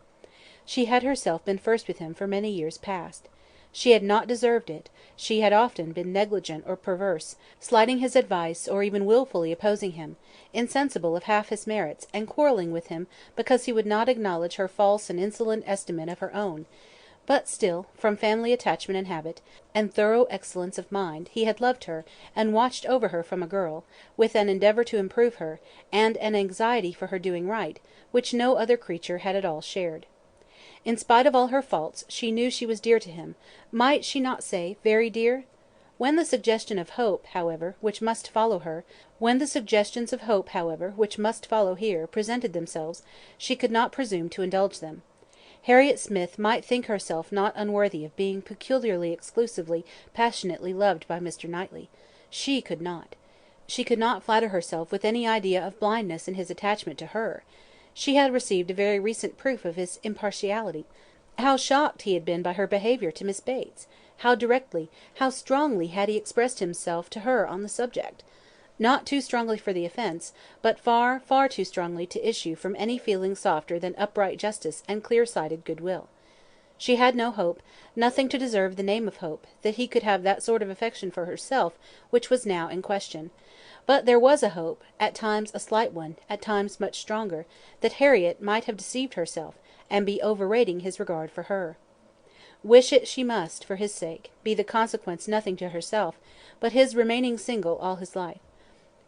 [SPEAKER 1] She had herself been first with him for many years past. She had not deserved it; she had often been negligent or perverse, slighting his advice, or even wilfully opposing him, insensible of half his merits, and quarrelling with him because he would not acknowledge her false and insolent estimate of her own; But still, from family attachment and habit, and thorough excellence of mind, he had loved her, and watched over her from a girl, with an endeavour to improve her, and an anxiety for her doing right, which no other creature had at all shared. In spite of all her faults, she knew she was dear to him; might she not say, very dear? When the suggestions of hope, however, which must follow here, presented themselves, she could not presume to indulge them. Harriet Smith might think herself not unworthy of being peculiarly, exclusively, passionately loved by Mr. Knightley. She could not. She could not flatter herself with any idea of blindness in his attachment to her. She had received a very recent proof of his impartiality. How shocked he had been by her behaviour to Miss Bates! How directly, how strongly had he expressed himself to her on the subject! Not too strongly for the offence, but far, far too strongly to issue from any feeling softer than upright justice and clear-sighted goodwill. She had no hope, nothing to deserve the name of hope, that he could have that sort of affection for herself which was now in question; but there was a hope, at times a slight one, at times much stronger, that Harriet might have deceived herself, and be overrating his regard for her. Wish it she must, for his sake, be the consequence nothing to herself, but his remaining single all his life.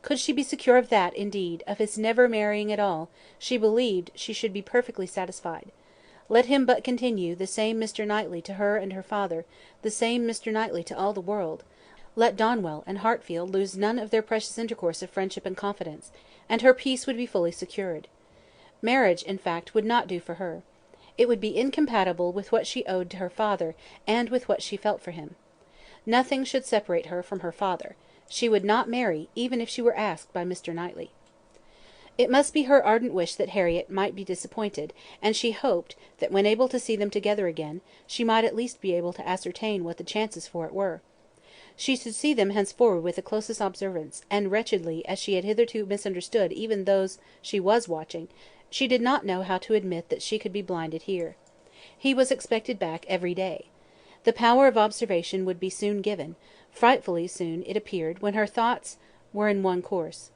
[SPEAKER 1] Could she be secure of that, indeed, of his never marrying at all, she believed she should be perfectly satisfied. Let him but continue the same Mr. Knightley to her and her father, the same Mr. Knightley to all the world; let Donwell and Hartfield lose none of their precious intercourse of friendship and confidence, and her peace would be fully secured. Marriage, in fact, would not do for her. It would be incompatible with what she owed to her father, and with what she felt for him. Nothing should separate her from her father. She would not marry, even if she were asked by Mr. Knightley. It must be her ardent wish that Harriet might be disappointed, and she hoped, that when able to see them together again, she might at least be able to ascertain what the chances for it were. She should see them henceforward with the closest observance, and wretchedly as she had hitherto misunderstood even those she was watching, she did not know how to admit that she could be blinded here. He was expected back every day. The power of observation would be soon given, frightfully soon it appeared, when her thoughts were in one course.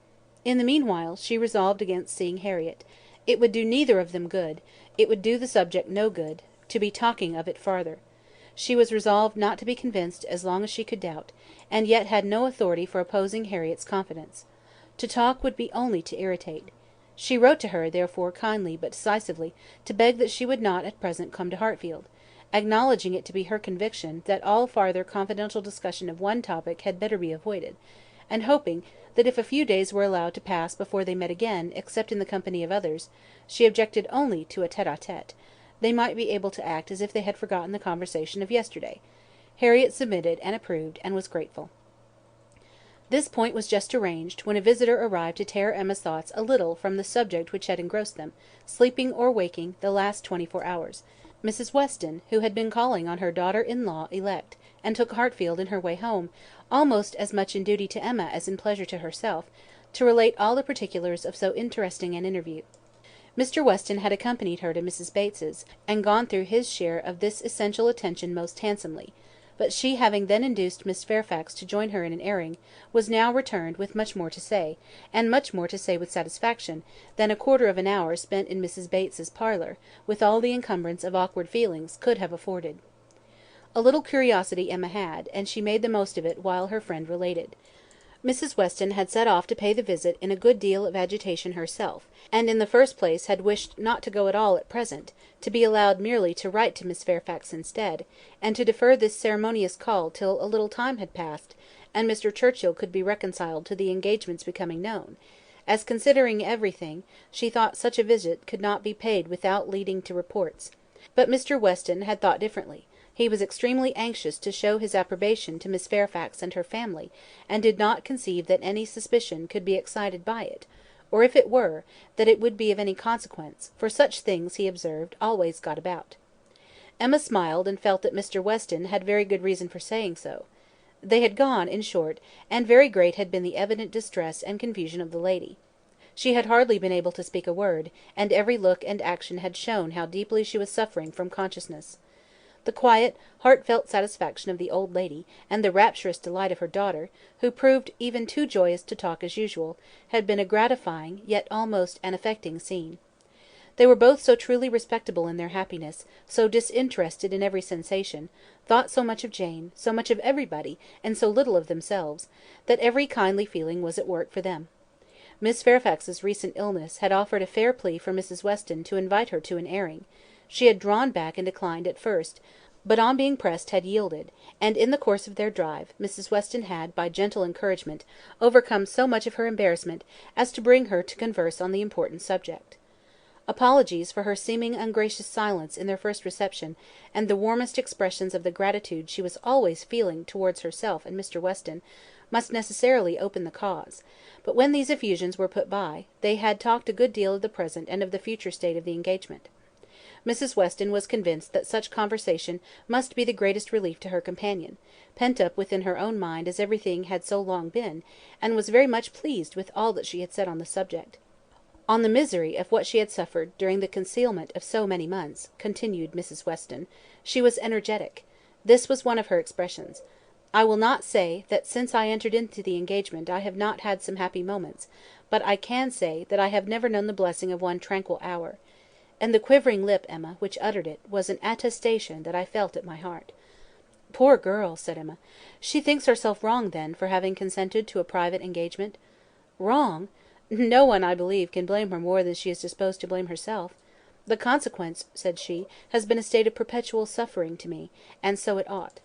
[SPEAKER 1] In the meanwhile, she resolved against seeing Harriet. It would do neither of them good, it would do the subject no good, to be talking of it farther. She was resolved not to be convinced as long as she could doubt, and yet had no authority for opposing Harriet's confidence. To talk would be only to irritate. She wrote to her, therefore, kindly but decisively, to beg that she would not, at present, come to Hartfield, acknowledging it to be her conviction that all farther confidential discussion of one topic had better be avoided, and hoping that if a few days were allowed to pass before they met again, except in the company of others, she objected only to a tête-à-tête, they might be able to act as if they had forgotten the conversation of yesterday. Harriet submitted, and approved, and was grateful. This point was just arranged, when a visitor arrived to tear Emma's thoughts a little from the subject which had engrossed them, sleeping or waking, the last 24 hours. Mrs. Weston, who had been calling on her daughter-in-law elect, and took Hartfield in her way home, almost as much in duty to Emma as in pleasure to herself, to relate all the particulars of so interesting an interview. Mr. Weston had accompanied her to Mrs. Bates's, and gone through his share of this essential attention most handsomely; but she having then induced Miss Fairfax to join her in an airing, was now returned with much more to say, and much more to say with satisfaction, than a quarter of an hour spent in Mrs. Bates's parlour, with all the encumbrance of awkward feelings, could have afforded. A little curiosity Emma had, and she made the most of it while her friend related. Mrs. Weston had set off to pay the visit in a good deal of agitation herself, and in the first place had wished not to go at all at present, to be allowed merely to write to Miss Fairfax instead, and to defer this ceremonious call till a little time had passed, and Mr. Churchill could be reconciled to the engagements becoming known, as, considering everything, she thought such a visit could not be paid without leading to reports. But Mr. Weston had thought differently. He was extremely anxious to show his approbation to Miss Fairfax and her family, and did not conceive that any suspicion could be excited by it, or if it were, that it would be of any consequence, for such things, he observed, always got about. Emma smiled, and felt that Mr. Weston had very good reason for saying so. They had gone, in short, and very great had been the evident distress and confusion of the lady. She had hardly been able to speak a word, and every look and action had shown how deeply she was suffering from consciousness. The quiet, heartfelt satisfaction of the old lady, and the rapturous delight of her daughter, who proved even too joyous to talk as usual, had been a gratifying, yet almost an affecting scene. They were both so truly respectable in their happiness, so disinterested in every sensation, thought so much of Jane, so much of everybody, and so little of themselves, that every kindly feeling was at work for them. Miss Fairfax's recent illness had offered a fair plea for Mrs. Weston to invite her to an airing. She had drawn back and declined at first, but on being pressed had yielded, and in the course of their drive, Mrs. Weston had, by gentle encouragement, overcome so much of her embarrassment as to bring her to converse on the important subject. Apologies for her seeming ungracious silence in their first reception, and the warmest expressions of the gratitude she was always feeling towards herself and Mr. Weston, must necessarily open the cause; but when these effusions were put by, they had talked a good deal of the present and of the future state of the engagement. Mrs. Weston was convinced that such conversation must be the greatest relief to her companion, pent up within her own mind as everything had so long been, and was very much pleased with all that she had said on the subject. On the misery of what she had suffered during the concealment of so many months, continued Mrs. Weston, she was energetic. This was one of her expressions. I will not say that since I entered into the engagement I have not had some happy moments, but I can say that I have never known the blessing of one tranquil hour. And the quivering lip, Emma, which uttered it, was an attestation that I felt at my heart. Poor girl, said Emma. She thinks herself wrong, then, for having consented to a private engagement? Wrong! No one, I believe, can blame her more than she is disposed to blame herself. The consequence, said she, has been a state of perpetual suffering to me, and so it ought.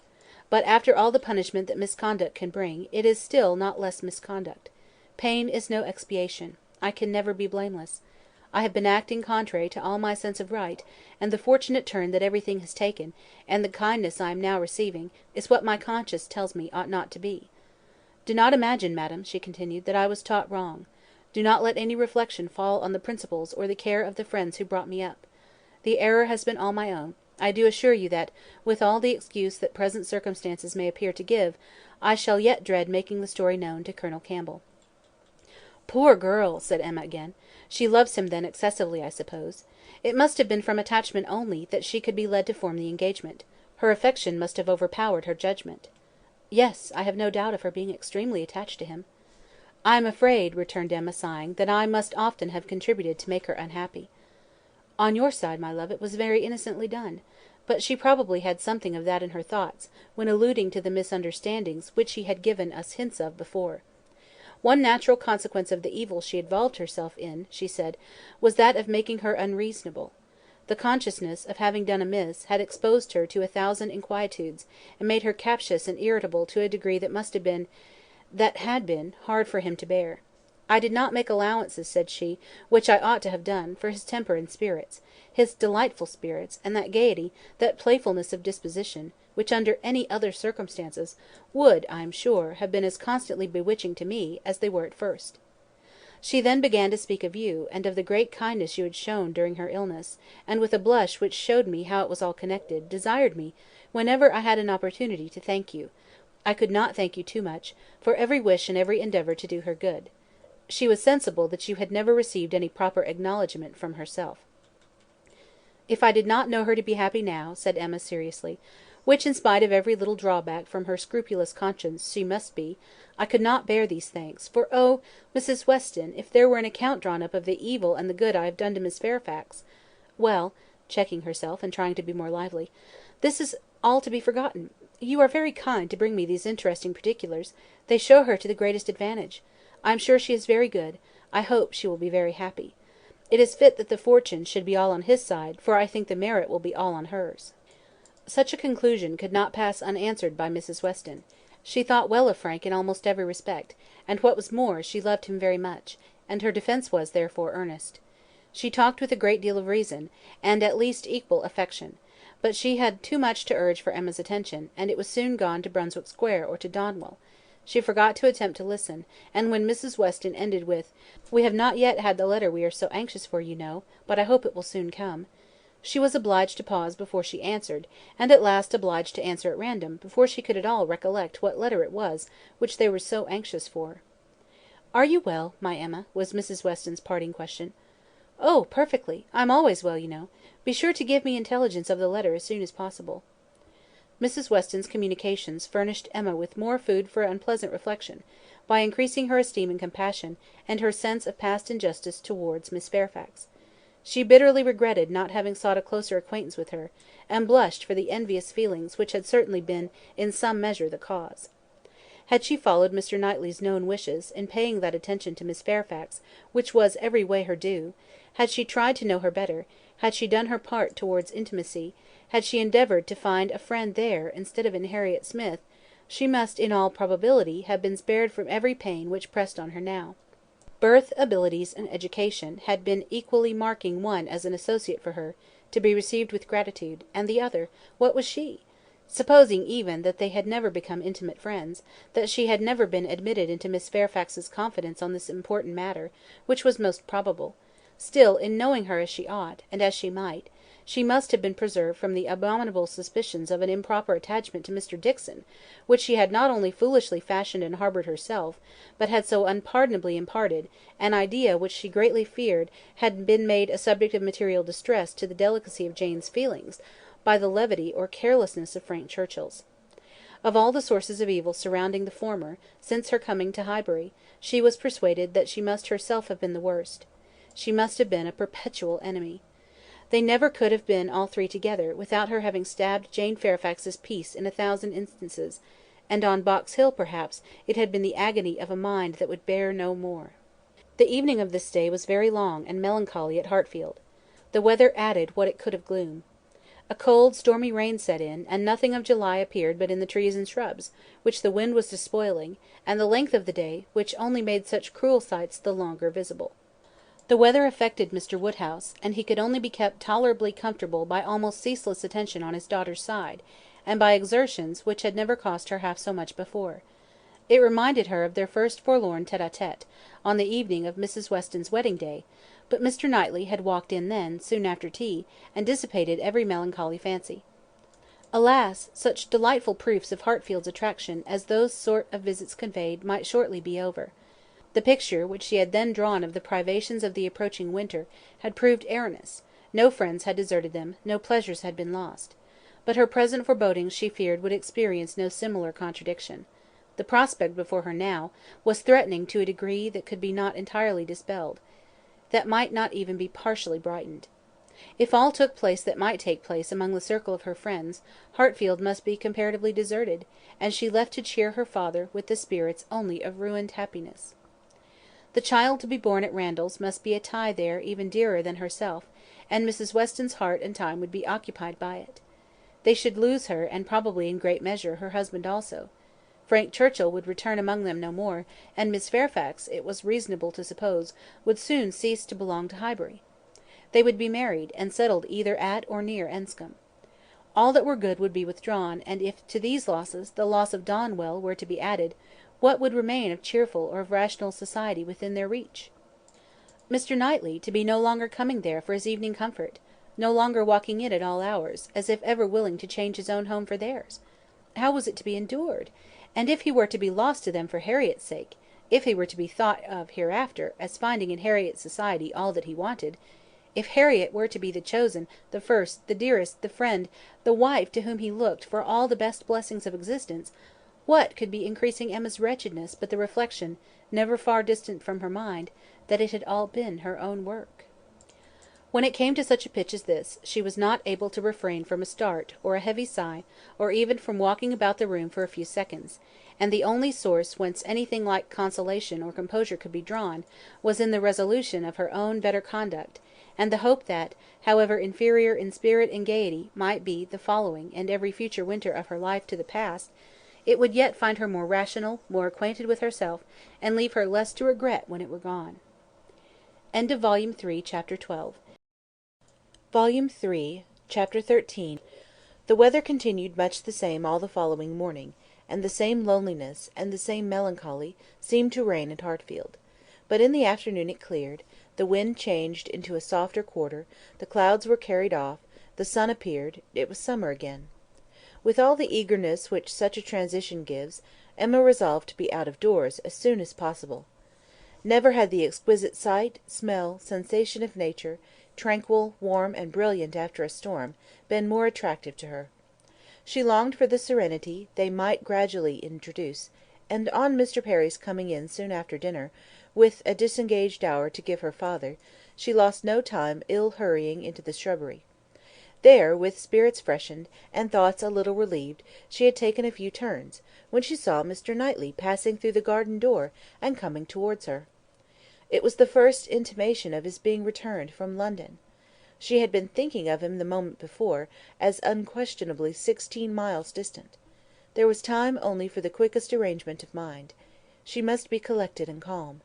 [SPEAKER 1] But after all the punishment that misconduct can bring, it is still not less misconduct. Pain is no expiation. I can never be blameless. I have been acting contrary to all my sense of right, and the fortunate turn that everything has taken, and the kindness I am now receiving, is what my conscience tells me ought not to be. Do not imagine, madam, she continued, that I was taught wrong. Do not let any reflection fall on the principles or the care of the friends who brought me up. The error has been all my own. I do assure you that, with all the excuse that present circumstances may appear to give, I shall yet dread making the story known to Colonel Campbell. Poor girl! said Emma again. She loves him then excessively, I suppose. It must have been from attachment only that she could be led to form the engagement. Her affection must have overpowered her judgment. Yes, I have no doubt of her being extremely attached to him. I am afraid, returned Emma, sighing, that I must often have contributed to make her unhappy. On your side, my love, it was very innocently done. But she probably had something of that in her thoughts, when alluding to the misunderstandings which she had given us hints of before. One natural consequence of the evil she involved herself in, she said, was that of making her unreasonable. The consciousness of having done amiss had exposed her to 1,000 inquietudes, and made her captious and irritable to a degree that had been hard for him to bear. I did not make allowances, said she, which I ought to have done, for his temper and spirits, his delightful spirits, and that gaiety, that playfulness of disposition, which under any other circumstances would, I am sure, have been as constantly bewitching to me as they were at first. She then began to speak of you, and of the great kindness you had shown during her illness, and with a blush which showed me how it was all connected, desired me, whenever I had an opportunity, to thank you. I could not thank you too much, for every wish and every endeavour to do her good. She was sensible that you had never received any proper acknowledgment from herself. If I did not know her to be happy now, said Emma seriously, which in spite of every little drawback from her scrupulous conscience she must be, I could not bear these thanks, for oh, Mrs. Weston, if there were an account drawn up of the evil and the good I have done to Miss Fairfax— Well, checking herself, and trying to be more lively, this is all to be forgotten. You are very kind to bring me these interesting particulars. They show her to the greatest advantage. I am sure she is very good. I hope she will be very happy. It is fit that the fortune should be all on his side, for I think the merit will be all on hers. Such a conclusion could not pass unanswered by Mrs. Weston. She thought well of Frank in almost every respect, and what was more, she loved him very much, and her defence was, therefore, earnest. She talked with a great deal of reason, and at least equal affection, but she had too much to urge for Emma's attention, and it was soon gone to Brunswick Square or to Donwell. She forgot to attempt to listen, and when Mrs. Weston ended with, "We have not yet had the letter we are so anxious for, you know, but I hope it will soon come," she was obliged to pause before she answered, and at last obliged to answer at random, before she could at all recollect what letter it was which they were so anxious for. "Are you well, my Emma?" was Mrs. Weston's parting question. "Oh, perfectly. I'm always well, you know. Be sure to give me intelligence of the letter as soon as possible." Mrs. Weston's communications furnished Emma with more food for unpleasant reflection, by increasing her esteem and compassion, and her sense of past injustice towards Miss Fairfax. She bitterly regretted not having sought a closer acquaintance with her, and blushed for the envious feelings which had certainly been in some measure the cause. Had she followed Mr. Knightley's known wishes, in paying that attention to Miss Fairfax which was every way her due, had she tried to know her better, had she done her part towards intimacy, had she endeavoured to find a friend there, instead of in Harriet Smith, she must in all probability have been spared from every pain which pressed on her now. Birth, abilities, and education, had been equally marking one as an associate for her, to be received with gratitude, and the other, what was she? Supposing even that they had never become intimate friends, that she had never been admitted into Miss Fairfax's confidence on this important matter, which was most probable, still, in knowing her as she ought, and as she might, she must have been preserved from the abominable suspicions of an improper attachment to Mr. Dixon, which she had not only foolishly fashioned and harboured herself, but had so unpardonably imparted, an idea which she greatly feared had been made a subject of material distress to the delicacy of Jane's feelings, by the levity or carelessness of Frank Churchill's. Of all the sources of evil surrounding the former, since her coming to Highbury, she was persuaded that she must herself have been the worst. She must have been a perpetual enemy. They never could have been all three together, without her having stabbed Jane Fairfax's peace in 1,000 instances, and on Box Hill, perhaps, it had been the agony of a mind that would bear no more. The evening of this day was very long and melancholy at Hartfield. The weather added what it could of gloom. A cold stormy rain set in, and nothing of July appeared but in the trees and shrubs, which the wind was despoiling, and the length of the day, which only made such cruel sights the longer visible. The weather affected Mr. Woodhouse, and he could only be kept tolerably comfortable by almost ceaseless attention on his daughter's side, and by exertions which had never cost her half so much before. It reminded her of their first forlorn tête-à-tête, on the evening of Mrs. Weston's wedding day, but Mr. Knightley had walked in then, soon after tea, and dissipated every melancholy fancy. Alas! such delightful proofs of Hartfield's attraction as those sort of visits conveyed might shortly be over. The picture which she had then drawn of the privations of the approaching winter had proved erroneous; no friends had deserted them, no pleasures had been lost. But her present forebodings she feared would experience no similar contradiction. The prospect before her now, was threatening to a degree that could be not entirely dispelled, that might not even be partially brightened. If all took place that might take place among the circle of her friends, Hartfield must be comparatively deserted, and she left to cheer her father with the spirits only of ruined happiness. The child to be born at Randalls must be a tie there even dearer than herself, and Mrs. Weston's heart and time would be occupied by it. They should lose her, and probably in great measure her husband also. Frank Churchill would return among them no more, and Miss Fairfax, it was reasonable to suppose, would soon cease to belong to Highbury. They would be married, and settled either at or near Enscombe. All that were good would be withdrawn, and if to these losses the loss of Donwell were to be added, what would remain of cheerful or of rational society within their reach? Mr. Knightley to be no longer coming there for his evening comfort, no longer walking in at all hours, as if ever willing to change his own home for theirs. How was it to be endured? And if he were to be lost to them for Harriet's sake, if he were to be thought of hereafter as finding in Harriet's society all that he wanted, if Harriet were to be the chosen, the first, the dearest, the friend, the wife to whom he looked for all the best blessings of existence, what could be increasing Emma's wretchedness but the reflection, never far distant from her mind, that it had all been her own work? When it came to such a pitch as this, she was not able to refrain from a start, or a heavy sigh, or even from walking about the room for a few seconds; and the only source whence anything like consolation or composure could be drawn, was in the resolution of her own better conduct, and the hope that, however inferior in spirit and gaiety might be the following and every future winter of her life to the past, it would yet find her more rational, more acquainted with herself, and leave her less to regret when it were gone. End of Volume 3, Chapter 12. Volume 3, Chapter 13. The weather continued much the same all the following morning, and the same loneliness, and the same melancholy, seemed to reign at Hartfield. But in the afternoon it cleared, the wind changed into a softer quarter, the clouds were carried off, the sun appeared, it was summer again. With all the eagerness which such a transition gives, Emma resolved to be out of doors as soon as possible. Never had the exquisite sight, smell, sensation of nature, tranquil, warm, and brilliant after a storm, been more attractive to her. She longed for the serenity they might gradually introduce, and on Mr. Perry's coming in soon after dinner, with a disengaged hour to give her father,
[SPEAKER 2] she lost no time hurrying into the shrubbery. There, with spirits freshened, and thoughts a little relieved, she had taken a few turns, when she saw Mr. Knightley passing through the garden door, and coming towards her. It was the first intimation of his being returned from London. She had been thinking of him the moment before, as unquestionably 16 miles distant. There was time only for the quickest arrangement of mind. She must be collected and calm.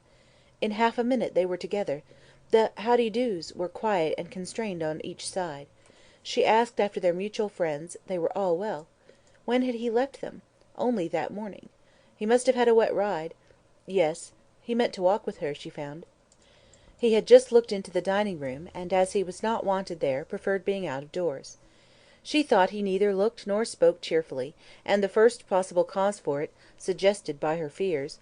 [SPEAKER 2] In half a minute they were together. The how-d'ye-dos were quiet and constrained on each side. She asked after their mutual friends; they were all well. When had he left them? Only that morning. He must have had a wet ride. Yes, he meant to walk with her, she found. He had just looked into the dining room, and, as he was not wanted there, preferred being out of doors. She thought he neither looked nor spoke cheerfully, and the first possible cause for it, suggested by her fears,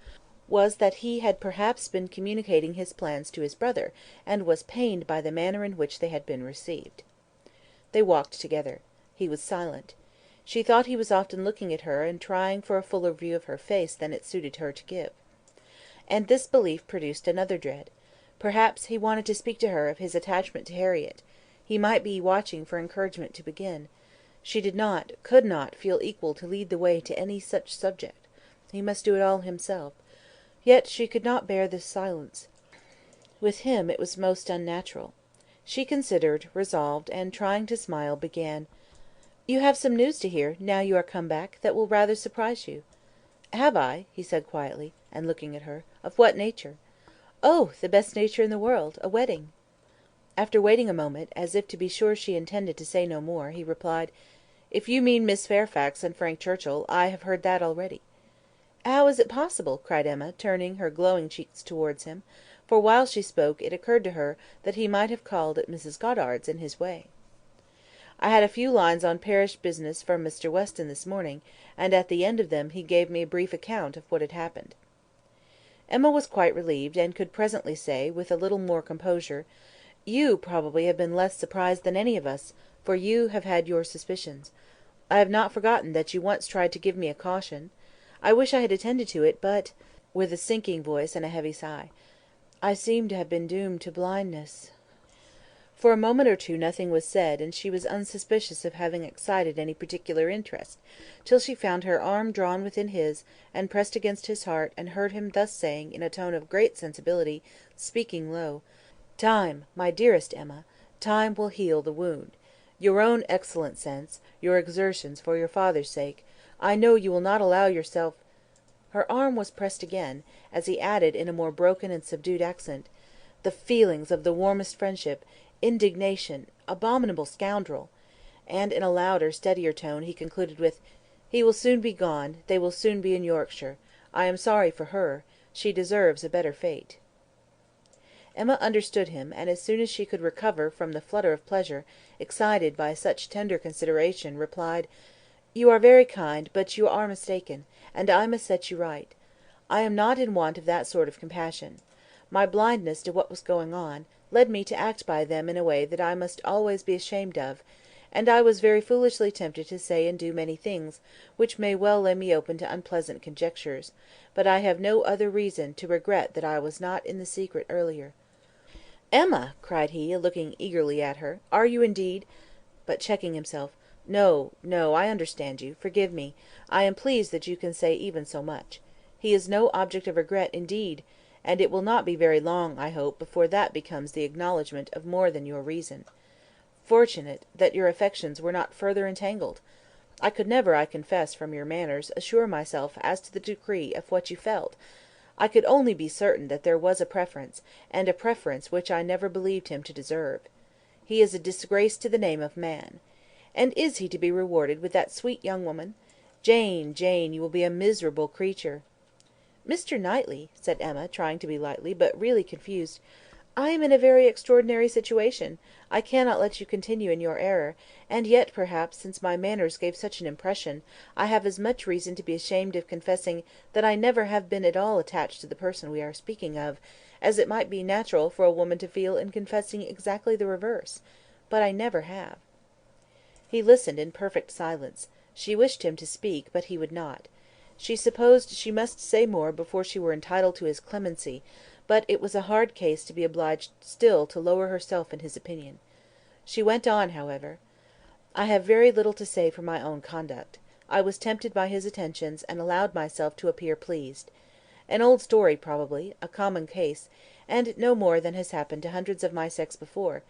[SPEAKER 2] was that he had perhaps been communicating his plans to his brother, and was pained by the manner in which they had been received. They walked together. He was silent. She thought he was often looking at her, and trying for a fuller view of her face than it suited her to give. And this belief produced another dread. Perhaps he wanted to speak to her of his attachment to Harriet. He might be watching for encouragement to begin. She did not, could not, feel equal to lead the way to any such subject. He must do it all himself. Yet she could not bear this silence. With him it was most unnatural. She considered, resolved, and, trying to smile, began, "You have some news to hear, now you are come back, that will rather surprise you." "Have I?" he said quietly, and looking at her. "Of what nature?" "Oh, the best nature in the world, a wedding." After waiting a moment, as if to be sure she intended to say no more, he replied, "If you mean Miss Fairfax and Frank Churchill, I have heard that already." "How is it possible?" cried Emma, turning her glowing cheeks towards him; for while she spoke it occurred to her that he might have called at Mrs. Goddard's in his way. "I had a few lines on parish business from Mr. Weston this morning, and at the end of them he gave me a brief account of what had happened." Emma was quite relieved, and could presently say, with a little more composure, "You, probably, have been less surprised than any of us, for you have had your suspicions. I have not forgotten that you once tried to give me a caution. I wish I had attended to it, but," with a sinking voice and a heavy sigh, "I seem to have been doomed to blindness." For a moment or two nothing was said, and she was unsuspicious of having excited any particular interest, till she found her arm drawn within his, and pressed against his heart, and heard him thus saying, in a tone of great sensibility, speaking low, "Time, my dearest Emma, time will heal the wound. Your own excellent sense, your exertions for your father's sake, I know you will not allow yourself—" Her arm was pressed again, as he added in a more broken and subdued accent, "the feelings of the warmest friendship, indignation, abominable scoundrel!" and in a louder, steadier tone, he concluded with, "He will soon be gone, they will soon be in Yorkshire. I am sorry for her. She deserves a better fate." Emma understood him, and as soon as she could recover from the flutter of pleasure, excited by such tender consideration, replied, "You are very kind, but you are mistaken, and I must set you right. I am not in want of that sort of compassion. My blindness to what was going on, led me to act by them in a way that I must always be ashamed of, and I was very foolishly tempted to say and do many things, which may well lay me open to unpleasant conjectures, but I have no other reason to regret that I was not in the secret earlier." "Emma!" cried he, looking eagerly at her, "are you indeed—" but checking himself, "No, no, I understand you; forgive me; I am pleased that you can say even so much. He is no object of regret, indeed, and it will not be very long, I hope, before that becomes the acknowledgment of more than your reason. Fortunate that your affections were not further entangled! I could never, I confess, from your manners, assure myself as to the degree of what you felt. I could only be certain that there was a preference, and a preference which I never believed him to deserve. He is a disgrace to the name of man. And is he to be rewarded with that sweet young woman? Jane, Jane, you will be a miserable creature." "Mr. Knightley," said Emma, trying to be lightly, but really confused, "I am in a very extraordinary situation. I cannot let you continue in your error; and yet, perhaps, since my manners gave such an impression, I have as much reason to be ashamed of confessing that I never have been at all attached to the person we are speaking of, as it might be natural for a woman to feel in confessing exactly the reverse. But I never have." He listened in perfect silence. She wished him to speak, but he would not. She supposed she must say more before she were entitled to his clemency, but it was a hard case to be obliged still to lower herself in his opinion. She went on, however. "I have very little to say for my own conduct. I was tempted by his attentions, and allowed myself to appear pleased. An old story, probably, a common case, and no more than has happened to hundreds of my sex before,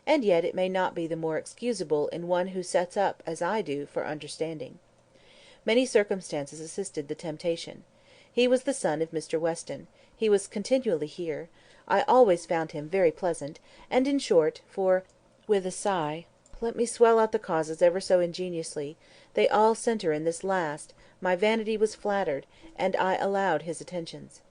[SPEAKER 2] and yet it may not be the more excusable in one who sets up, as I do, for understanding. Many circumstances assisted the temptation. He was the son of Mr. Weston. He was continually here. I always found him very pleasant, and in short, for," with a sigh, "let me swell out the causes ever so ingeniously, they all centre in this last, my vanity was flattered, and I allowed his attentions.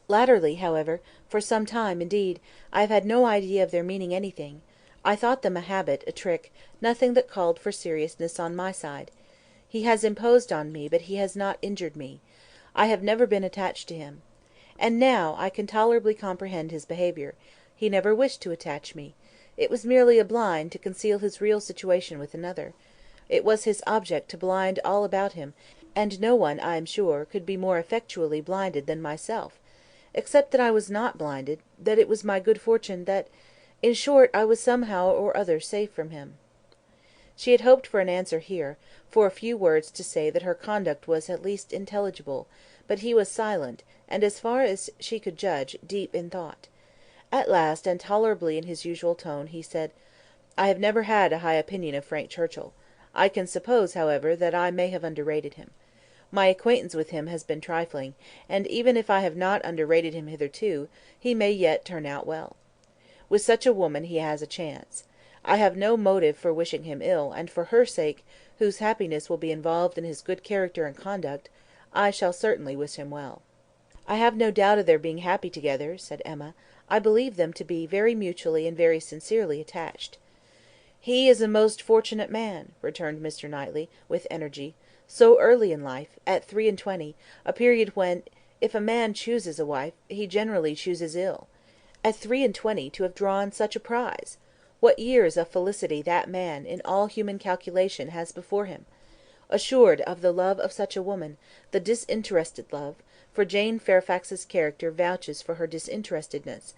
[SPEAKER 2] Latterly, however, for some time, indeed, I have had no idea of their meaning anything. I thought them a habit, a trick, nothing that called for seriousness on my side. He has imposed on me, but he has not injured me. I have never been attached to him. And now I can tolerably comprehend his behaviour. He never wished to attach me. It was merely a blind, to conceal his real situation with another. It was his object to blind all about him, and no one, I am sure, could be more effectually blinded than myself. Except that I was not blinded, that it was my good fortune, that... in short, I was somehow or other safe from him." She had hoped for an answer here, for a few words to say that her conduct was at least intelligible, but he was silent, and, as far as she could judge, deep in thought. At last, and tolerably in his usual tone, he said, "I have never had a high opinion of Frank Churchill. I can suppose, however, that I may have underrated him. My acquaintance with him has been trifling, and even if I have not underrated him hitherto, he may yet turn out well. With such a woman he has a chance. I have no motive for wishing him ill, and for her sake, whose happiness will be involved in his good character and conduct, I shall certainly wish him well." "I have no doubt of their being happy together," said Emma. "I believe them to be very mutually and very sincerely attached." "He is a most fortunate man," returned Mr. Knightley, with energy. "So early in life, at 23, a period when, if a man chooses a wife, he generally chooses ill. At 23 to have drawn such a prize! What years of felicity that man, in all human calculation, has before him! Assured of the love of such a woman, the disinterested love, for Jane Fairfax's character vouches for her disinterestedness,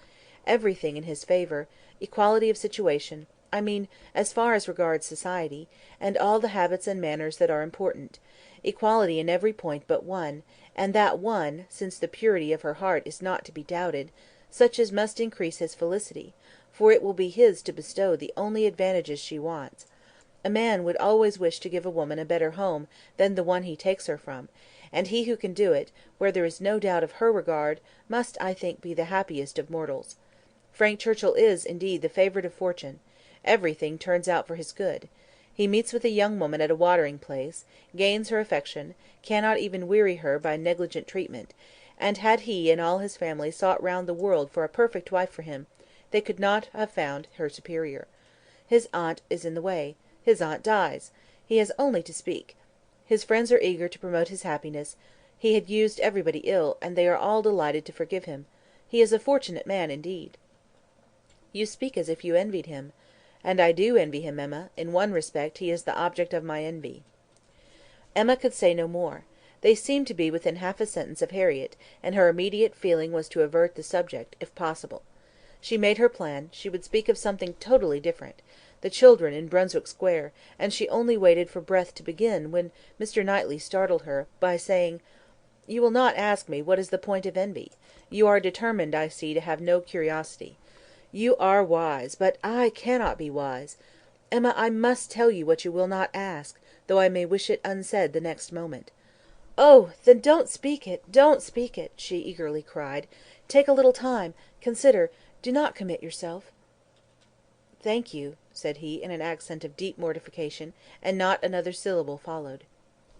[SPEAKER 2] everything in his favour, equality of situation, I mean, as far as regards society, and all the habits and manners that are important, equality in every point but one, and that one, since the purity of her heart is not to be doubted, such as must increase his felicity, for it will be his to bestow the only advantages she wants. A man would always wish to give a woman a better home than the one he takes her from, and he who can do it, where there is no doubt of her regard, must, I think, be the happiest of mortals. Frank Churchill is, indeed, the favourite of fortune. Everything turns out for his good. He meets with a young woman at a watering place, gains her affection, cannot even weary her by negligent treatment, and had he and all his family sought round the world for a perfect wife for him, they could not have found her superior. His aunt is in the way. His aunt dies. He has only to speak. His friends are eager to promote his happiness. He had used everybody ill, and they are all delighted to forgive him. He is a fortunate man indeed." "You speak as if you envied him. And I do envy him, Emma. In one respect he is the object of my envy." Emma could say no more. They seemed to be within half a sentence of Harriet, and her immediate feeling was to avert the subject, if possible. She made her plan; she would speak of something totally different, the children in Brunswick Square, and she only waited for breath to begin, when Mr. Knightley startled her, by saying, "You will not ask me what is the point of envy. You are determined, I see, to have no curiosity. You are wise, but I cannot be wise. Emma, I must tell you what you will not ask, though I may wish it unsaid the next moment." "Oh, then don't speak it, don't speak it!" she eagerly cried. "Take a little time, consider, do not commit yourself." "Thank you," said he, in an accent of deep mortification, and not another syllable followed.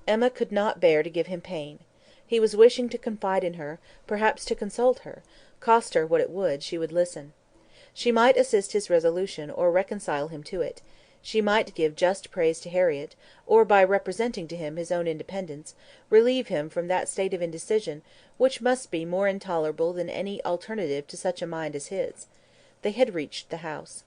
[SPEAKER 2] Emma could not bear to give him pain. He was wishing to confide in her, perhaps to consult her; cost her what it would, she would listen. She might assist his resolution, or reconcile him to it; she might give just praise to Harriet, or, by representing to him his own independence, relieve him from that state of indecision which must be more intolerable than any alternative to such a mind as his. They had reached the house.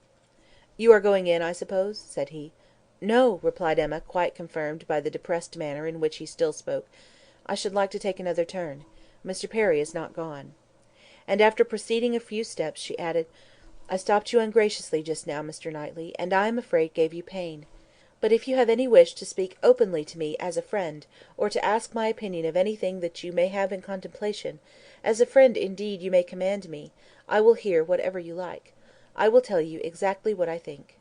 [SPEAKER 2] "You are going in, I suppose?" said he. "No," replied Emma, quite confirmed by the depressed manner in which he still spoke. "I should like to take another turn. Mr. Perry is not gone." and after proceeding a few steps, she added, "I stopped you ungraciously just now, Mr. Knightley, and I am afraid gave you pain. But if you have any wish to speak openly to me as a friend, or to ask my opinion of anything that you may have in contemplation, as a friend indeed you may command me, I will hear whatever you like. I will tell you exactly what I think."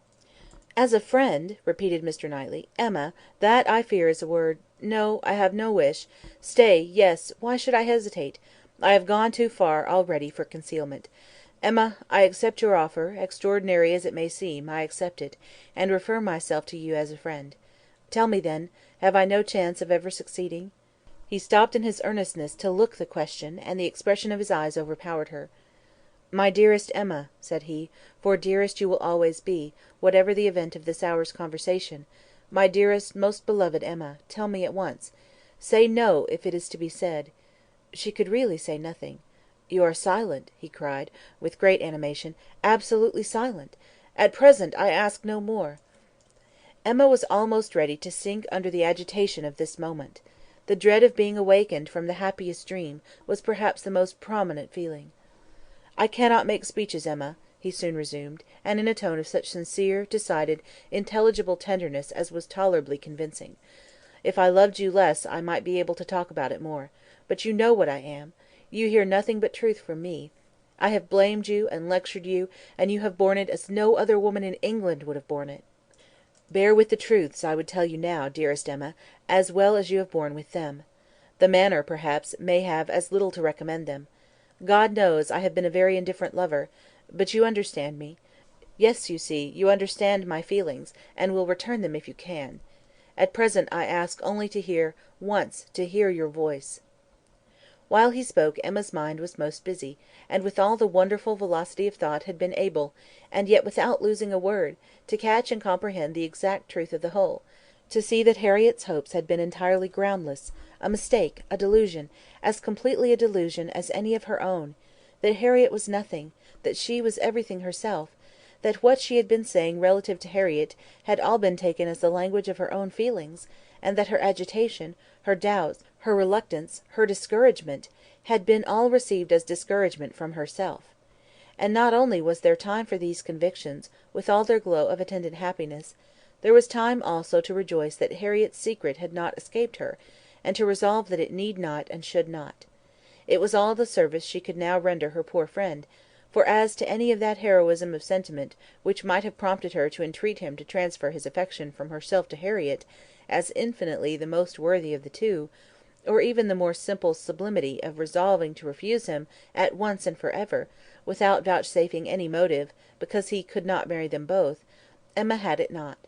[SPEAKER 2] "As a friend!" repeated Mr. Knightley. "Emma, that I fear is a word. No, I have no wish. Stay, yes, why should I hesitate? I have gone too far already for concealment. Emma, I accept your offer; extraordinary as it may seem, I accept it, and refer myself to you as a friend. Tell me, then, have I no chance of ever succeeding?" He stopped in his earnestness to look the question, and the expression of his eyes overpowered her. "My dearest Emma," said he, "for dearest you will always be, whatever the event of this hour's conversation, my dearest, most beloved Emma, tell me at once. Say no, if it is to be said." She could really say nothing. "You are silent," he cried, with great animation, "absolutely silent. At present I ask no more." Emma was almost ready to sink under the agitation of this moment. The dread of being awakened from the happiest dream was perhaps the most prominent feeling. "I cannot make speeches, Emma," he soon resumed, and in a tone of such sincere, decided, intelligible tenderness as was tolerably convincing. "If I loved you less I might be able to talk about it more; but you know what I am. You hear nothing but truth from me. I have blamed you, and lectured you, and you have borne it as no other woman in England would have borne it. Bear with the truths I would tell you now, dearest Emma, as well as you have borne with them. The manner, perhaps, may have as little to recommend them. God knows I have been a very indifferent lover, but you understand me. Yes, you see, you understand my feelings, and will return them if you can. At present I ask only to hear, once to hear your voice." While he spoke Emma's mind was most busy, and with all the wonderful velocity of thought had been able, and yet without losing a word, to catch and comprehend the exact truth of the whole, to see that Harriet's hopes had been entirely groundless, a mistake, a delusion, as completely a delusion as any of her own; that Harriet was nothing, that she was everything herself; that what she had been saying relative to Harriet had all been taken as the language of her own feelings, and that her agitation, her doubts, her reluctance, her discouragement, had been all received as discouragement from herself. And not only was there time for these convictions, with all their glow of attendant happiness, there was time also to rejoice that Harriet's secret had not escaped her, and to resolve that it need not and should not. It was all the service she could now render her poor friend; for as to any of that heroism of sentiment which might have prompted her to entreat him to transfer his affection from herself to Harriet, as infinitely the most worthy of the two, or even the more simple sublimity of resolving to refuse him at once and for ever, without vouchsafing any motive, because he could not marry them both, Emma had it not.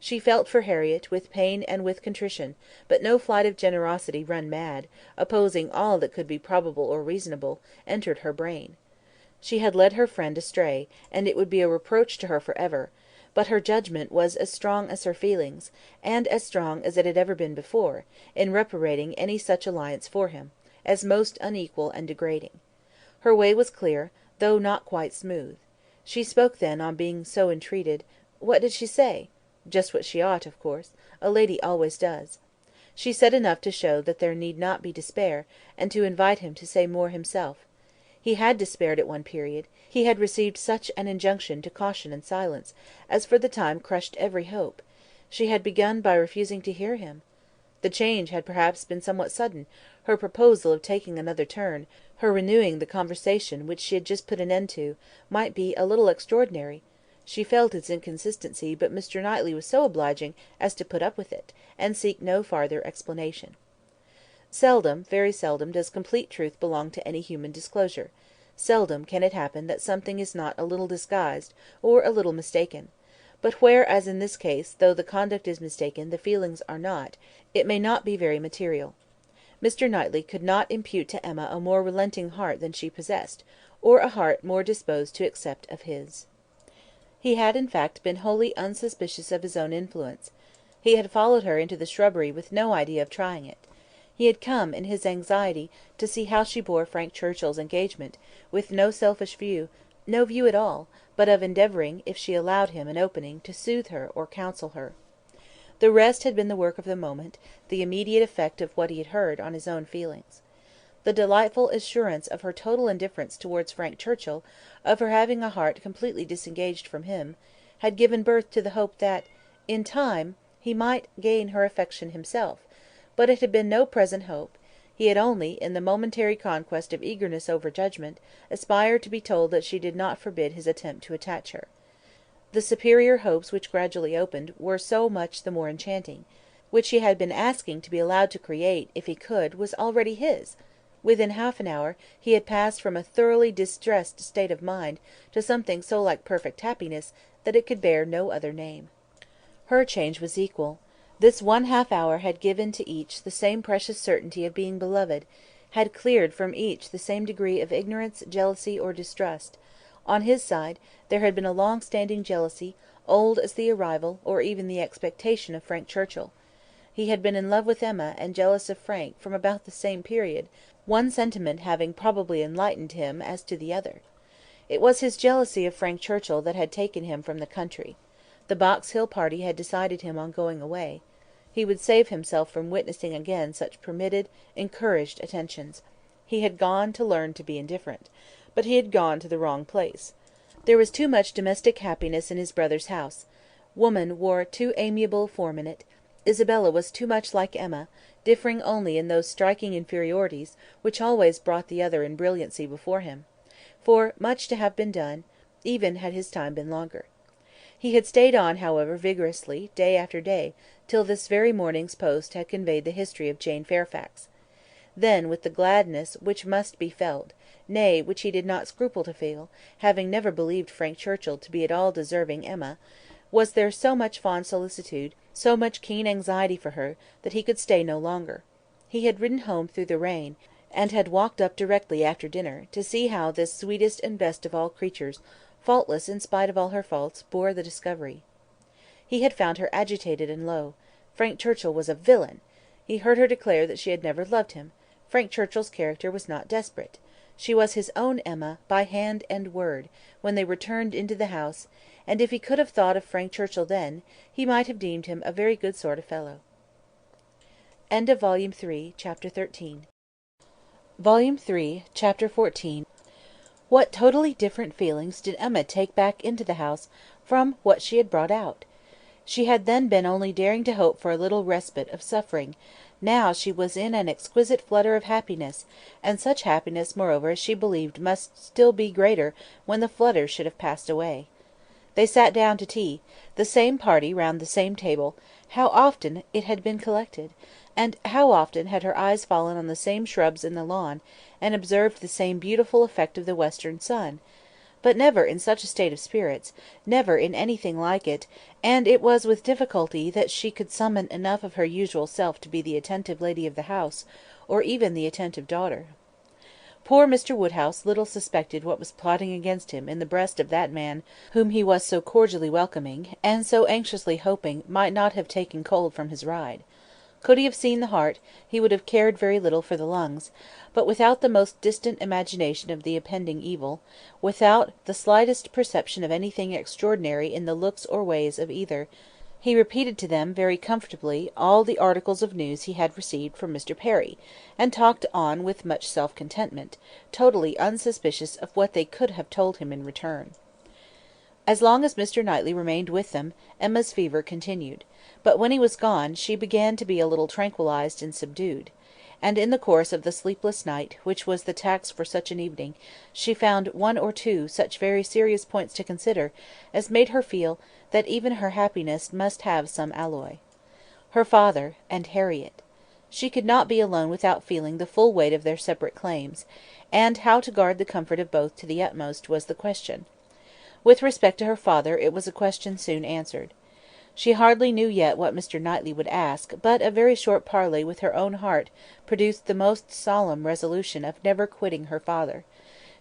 [SPEAKER 2] She felt for Harriet, with pain and with contrition, but no flight of generosity run mad, opposing all that could be probable or reasonable, entered her brain. She had led her friend astray, and it would be a reproach to her for ever; but her judgment was as strong as her feelings, and as strong as it had ever been before, in reprobating any such alliance for him, as most unequal and degrading. Her way was clear, though not quite smooth. She spoke then, on being so entreated. What did she say? Just what she ought, of course; a lady always does. She said enough to show that there need not be despair, and to invite him to say more himself. He had despaired at one period; he had received such an injunction to caution and silence, as for the time crushed every hope; she had begun by refusing to hear him. The change had perhaps been somewhat sudden; her proposal of taking another turn, her renewing the conversation which she had just put an end to, might be a little extraordinary; she felt its inconsistency, but Mr. Knightley was so obliging as to put up with it, and seek no farther explanation. Seldom, very seldom, does complete truth belong to any human disclosure; seldom can it happen that something is not a little disguised, or a little mistaken; but where, as in this case, though the conduct is mistaken, the feelings are not, it may not be very material. Mr. Knightley could not impute to Emma a more relenting heart than she possessed, or a heart more disposed to accept of his. He had, in fact, been wholly unsuspicious of his own influence. He had followed her into the shrubbery with no idea of trying it. He had come, in his anxiety, to see how she bore Frank Churchill's engagement, with no selfish view, no view at all, but of endeavouring, if she allowed him an opening, to soothe her or counsel her. The rest had been the work of the moment, the immediate effect of what he had heard, on his own feelings. The delightful assurance of her total indifference towards Frank Churchill, of her having a heart completely disengaged from him, had given birth to the hope that, in time, he might gain her affection himself; but it had been no present hope; he had only, in the momentary conquest of eagerness over judgment, aspired to be told that she did not forbid his attempt to attach her. The superior hopes which gradually opened were so much the more enchanting; which he had been asking to be allowed to create, if he could, was already his! Within half an hour he had passed from a thoroughly distressed state of mind to something so like perfect happiness that it could bear no other name. Her change was equal. This one half hour had given to each the same precious certainty of being beloved, had cleared from each the same degree of ignorance, jealousy, or distrust. On his side, there had been a long standing jealousy, old as the arrival, or even the expectation, of Frank Churchill. He had been in love with Emma, and jealous of Frank, from about the same period, one sentiment having probably enlightened him as to the other. It was his jealousy of Frank Churchill that had taken him from the country. The Box Hill party had decided him on going away. He would save himself from witnessing again such permitted, encouraged attentions. He had gone to learn to be indifferent. But he had gone to the wrong place. There was too much domestic happiness in his brother's house. Woman wore too amiable a form in it. Isabella was too much like Emma, differing only in those striking inferiorities which always brought the other in brilliancy before him, for much to have been done, even had his time been longer. He had stayed on, however, vigorously, day after day, till this very morning's post had conveyed the history of Jane Fairfax. Then, with the gladness which must be felt, nay, which he did not scruple to feel, having never believed Frank Churchill to be at all deserving Emma, was there so much fond solicitude, so much keen anxiety for her, that he could stay no longer. He had ridden home through the rain, and had walked up directly after dinner, to see how this sweetest and best of all creatures, faultless in spite of all her faults, bore the discovery. He had found her agitated and low. Frank Churchill was a villain! He heard her declare that she had never loved him. Frank Churchill's character was not desperate. She was his own Emma, by hand and word, when they returned into the house, and if he could have thought of Frank Churchill then, he might have deemed him a very good sort of fellow. End of Volume 3, Chapter 13. Volume 3, Chapter 14. What totally different feelings did Emma take back into the house from what she had brought out! She had then been only daring to hope for a little respite of suffering; now she was in an exquisite flutter of happiness, and such happiness moreover as she believed must still be greater when the flutter should have passed away. They sat down to tea, the same party round the same table. How often it had been collected! And how often had her eyes fallen on the same shrubs in the lawn, and observed the same beautiful effect of the western sun! But never in such a state of spirits, never in anything like it, and it was with difficulty that she could summon enough of her usual self to be the attentive lady of the house, or even the attentive daughter. Poor Mr. Woodhouse little suspected what was plotting against him in the breast of that man whom he was so cordially welcoming, and so anxiously hoping might not have taken cold from his ride. Could he have seen the heart, he would have cared very little for the lungs; but without the most distant imagination of the impending evil, without the slightest perception of anything extraordinary in the looks or ways of either, he repeated to them very comfortably all the articles of news he had received from Mr. Perry, and talked on with much self-contentment, totally unsuspicious of what they could have told him in return. As long as Mr. Knightley remained with them, Emma's fever continued; but when he was gone, she began to be a little tranquillised and subdued; and in the course of the sleepless night, which was the tax for such an evening, she found one or two such very serious points to consider, as made her feel that even her happiness must have some alloy. Her father, and Harriet. She could not be alone without feeling the full weight of their separate claims, and how to guard the comfort of both to the utmost was the question. With respect to her father, it was a question soon answered. She hardly knew yet what Mr. Knightley would ask, but a very short parley with her own heart produced the most solemn resolution of never quitting her father.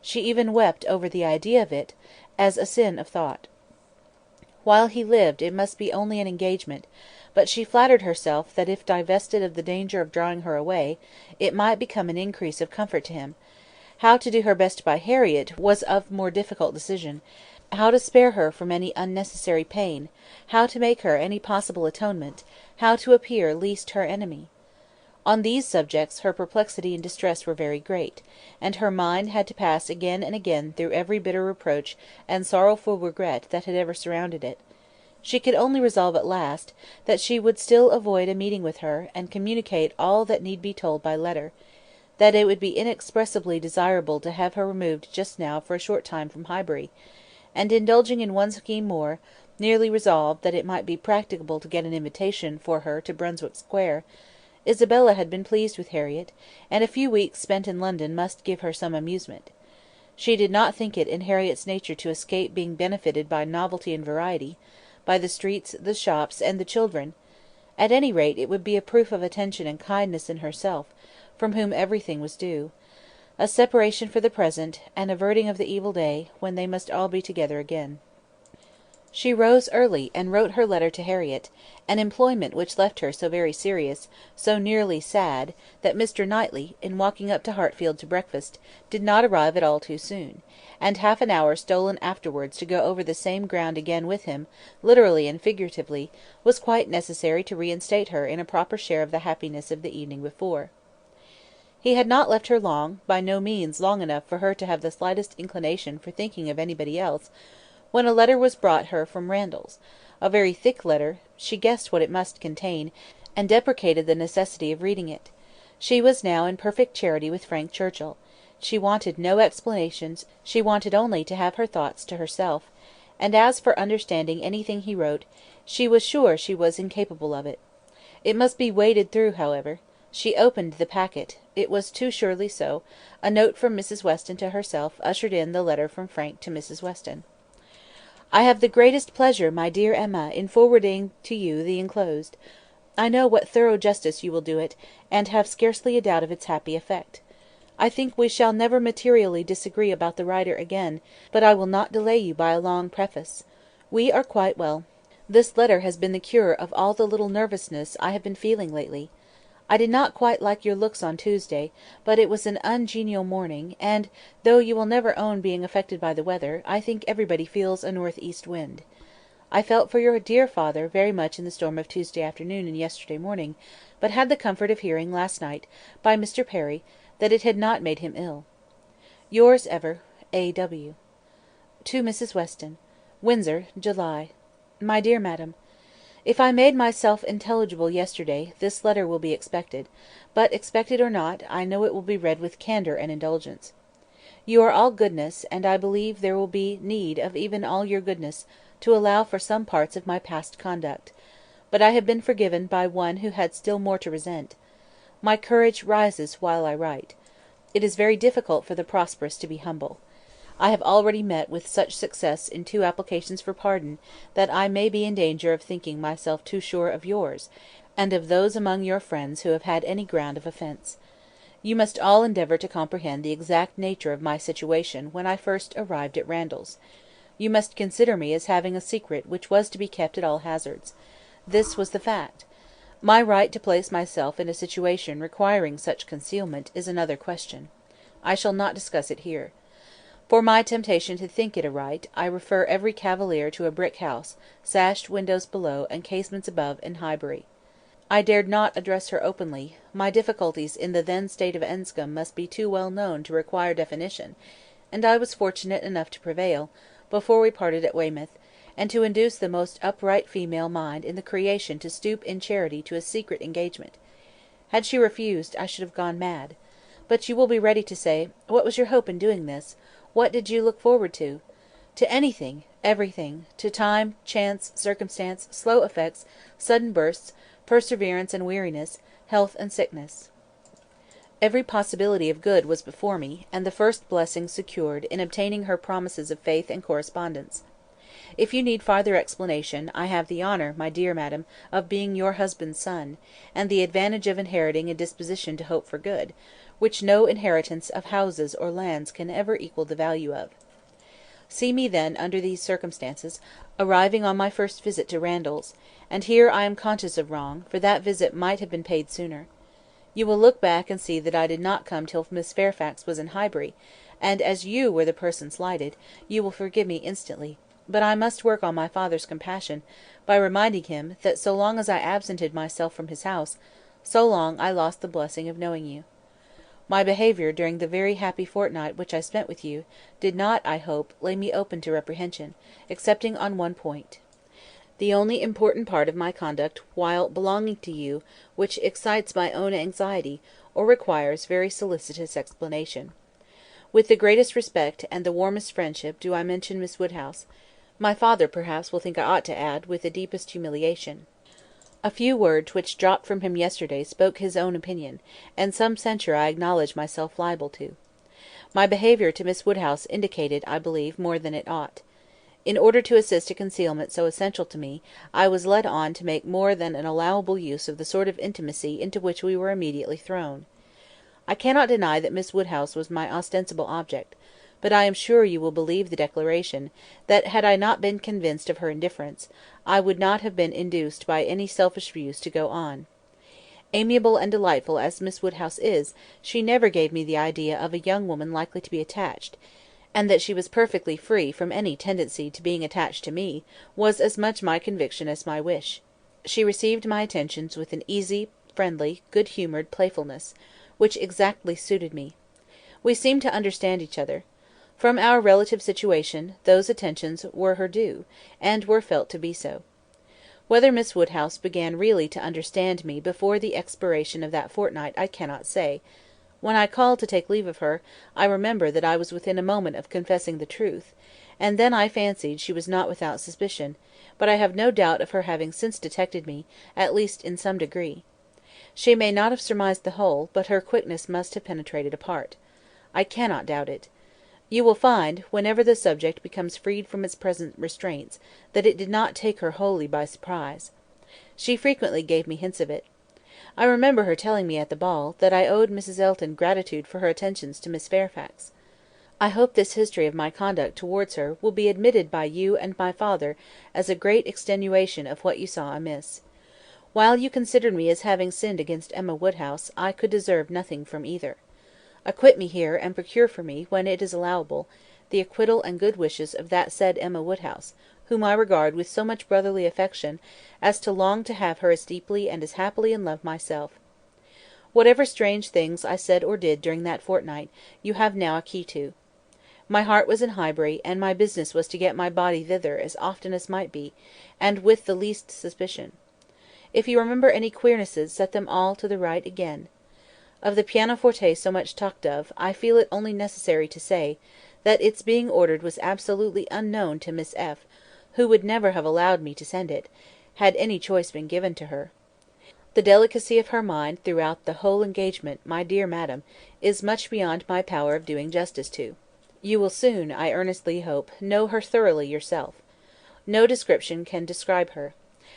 [SPEAKER 2] She even wept over the idea of it, as a sin of thought. While he lived it must be only an engagement, but she flattered herself that if divested of the danger of drawing her away, it might become an increase of comfort to him. How to do her best by Harriet was of more difficult decision; how to spare her from any unnecessary pain, how to make her any possible atonement, how to appear least her enemy. On these subjects her perplexity and distress were very great, and her mind had to pass again and again through every bitter reproach and sorrowful regret that had ever surrounded it. She could only resolve at last, that she would still avoid a meeting with her, and communicate all that need be told by letter; that it would be inexpressibly desirable to have her removed just now for a short time from Highbury; and, indulging in one scheme more, nearly resolved that it might be practicable to get an invitation for her to Brunswick Square. Isabella had been pleased with Harriet, and a few weeks spent in London must give her some amusement. She did not think it in Harriet's nature to escape being benefited by novelty and variety, by the streets, the shops, and the children. At any rate, it would be a proof of attention and kindness in herself, from whom everything was due; a separation for the present, an averting of the evil day, when they must all be together again. She rose early, and wrote her letter to Harriet, an employment which left her so very serious, so nearly sad, that Mr. Knightley, in walking up to Hartfield to breakfast, did not arrive at all too soon; and half an hour stolen afterwards to go over the same ground again with him, literally and figuratively, was quite necessary to reinstate her in a proper share of the happiness of the evening before. He had not left her long, by no means long enough for her to have the slightest inclination for thinking of anybody else, when a letter was brought her from Randalls, a very thick letter; she guessed what it must contain, and deprecated the necessity of reading it. She was now in perfect charity with Frank Churchill; she wanted no explanations, she wanted only to have her thoughts to herself; and as for understanding anything he wrote, she was sure she was incapable of it. It must be waded through, however. She opened the packet; it was too surely so; a note from Mrs. Weston to herself ushered in the letter from Frank to Mrs. Weston. I have the greatest pleasure, my dear Emma, in forwarding to you the enclosed. I know what thorough justice you will do it, and have scarcely a doubt of its happy effect. I think we shall never materially disagree about the writer again, but I will not delay you by a long preface. We are quite well. This letter has been the cure of all the little nervousness I have been feeling lately. I did not quite like your looks on Tuesday, but it was an ungenial morning, and, though you will never own being affected by the weather, I think everybody feels a north east wind. I felt for your dear father very much in the storm of Tuesday afternoon and yesterday morning, but had the comfort of hearing last night, by Mr. Perry, that it had not made him ill. Yours ever, A. W. To Mrs. Weston. Windsor, July. My dear Madam, if I made myself intelligible yesterday, this letter will be expected; but, expected or not, I know it will be read with candour and indulgence. You are all goodness, and I believe there will be need of even all your goodness to allow for some parts of my past conduct; but I have been forgiven by one who had still more to resent. My courage rises while I write. It is very difficult for the prosperous to be humble. I have already met with such success in 2 applications for pardon, that I may be in danger of thinking myself too sure of yours, and of those among your friends who have had any ground of offence. You must all endeavour to comprehend the exact nature of my situation when I first arrived at Randalls. You must consider me as having a secret which was to be kept at all hazards. This was the fact. My right to place myself in a situation requiring such concealment is another question. I shall not discuss it here. For my temptation to think it a right, I refer every cavalier to a brick house, sashed windows below and casements above, in Highbury. I dared not address her openly; my difficulties in the then state of Enscombe must be too well known to require definition, and I was fortunate enough to prevail, before we parted at Weymouth, and to induce the most upright female mind in the creation to stoop in charity to a secret engagement. Had she refused, I should have gone mad. But you will be ready to say, what was your hope in doing this? What did you look forward to? To anything, everything; to time, chance, circumstance, slow effects, sudden bursts, perseverance and weariness, health and sickness. Every possibility of good was before me, and the first blessing secured in obtaining her promises of faith and correspondence. If you need farther explanation, I have the honour, my dear madam, of being your husband's son, and the advantage of inheriting a disposition to hope for good, which no inheritance of houses or lands can ever equal the value of. See me, then, under these circumstances, arriving on my first visit to Randalls; and here I am conscious of wrong, for that visit might have been paid sooner. You will look back and see that I did not come till Miss Fairfax was in Highbury, and as you were the person slighted, you will forgive me instantly; but I must work on my father's compassion, by reminding him, that so long as I absented myself from his house, So long I lost the blessing of knowing you. My behaviour during the very happy fortnight which I spent with you, did not, I hope, lay me open to reprehension, excepting on one point. The only important part of my conduct while belonging to you which excites my own anxiety, or requires very solicitous explanation. With the greatest respect, and the warmest friendship, do I mention Miss Woodhouse. My father, perhaps, will think I ought to add, with the deepest humiliation. A few words which dropped from him yesterday spoke his own opinion, and some censure I acknowledge myself liable to. My behaviour to Miss Woodhouse indicated, I believe, more than it ought. In order to assist a concealment so essential to me, I was led on to make more than an allowable use of the sort of intimacy into which we were immediately thrown. I cannot deny that Miss Woodhouse was my ostensible object, but I am sure you will believe the declaration, that had I not been convinced of her indifference, I would not have been induced by any selfish views to go on. Amiable and delightful as Miss Woodhouse is, she never gave me the idea of a young woman likely to be attached, and that she was perfectly free from any tendency to being attached to me, was as much my conviction as my wish. She received my attentions with an easy, friendly, good-humoured playfulness, which exactly suited me. We seemed to understand each other. From our relative situation, those attentions were her due, and were felt to be so. Whether Miss Woodhouse began really to understand me before the expiration of that fortnight I cannot say. When I called to take leave of her, I remember that I was within a moment of confessing the truth, and then I fancied she was not without suspicion, but I have no doubt of her having since detected me, at least in some degree. She may not have surmised the whole, but her quickness must have penetrated a part. I cannot doubt it. You will find, whenever the subject becomes freed from its present restraints, that it did not take her wholly by surprise. She frequently gave me hints of it. I remember her telling me at the ball, that I owed Mrs. Elton gratitude for her attentions to Miss Fairfax. I hope this history of my conduct towards her will be admitted by you and my father as a great extenuation of what you saw amiss. While you considered me as having sinned against Emma Woodhouse, I could deserve nothing from either. Acquit me here, and procure for me, when it is allowable, the acquittal and good wishes of that said Emma Woodhouse, whom I regard with so much brotherly affection, as to long to have her as deeply and as happily in love myself. Whatever strange things I said or did during that fortnight, you have now a key to. My heart was in Highbury, and my business was to get my body thither as often as might be, and with the least suspicion. If you remember any queernesses, set them all to the right again. Of the pianoforte so much talked of, I feel it only necessary to say, that its being ordered was absolutely unknown to Miss F., who would never have allowed me to send it, had any choice been given to her. The delicacy of her mind throughout the whole engagement, my dear madam, is much beyond my power of doing justice to. You will soon, I earnestly hope, know her thoroughly yourself. No description can describe her.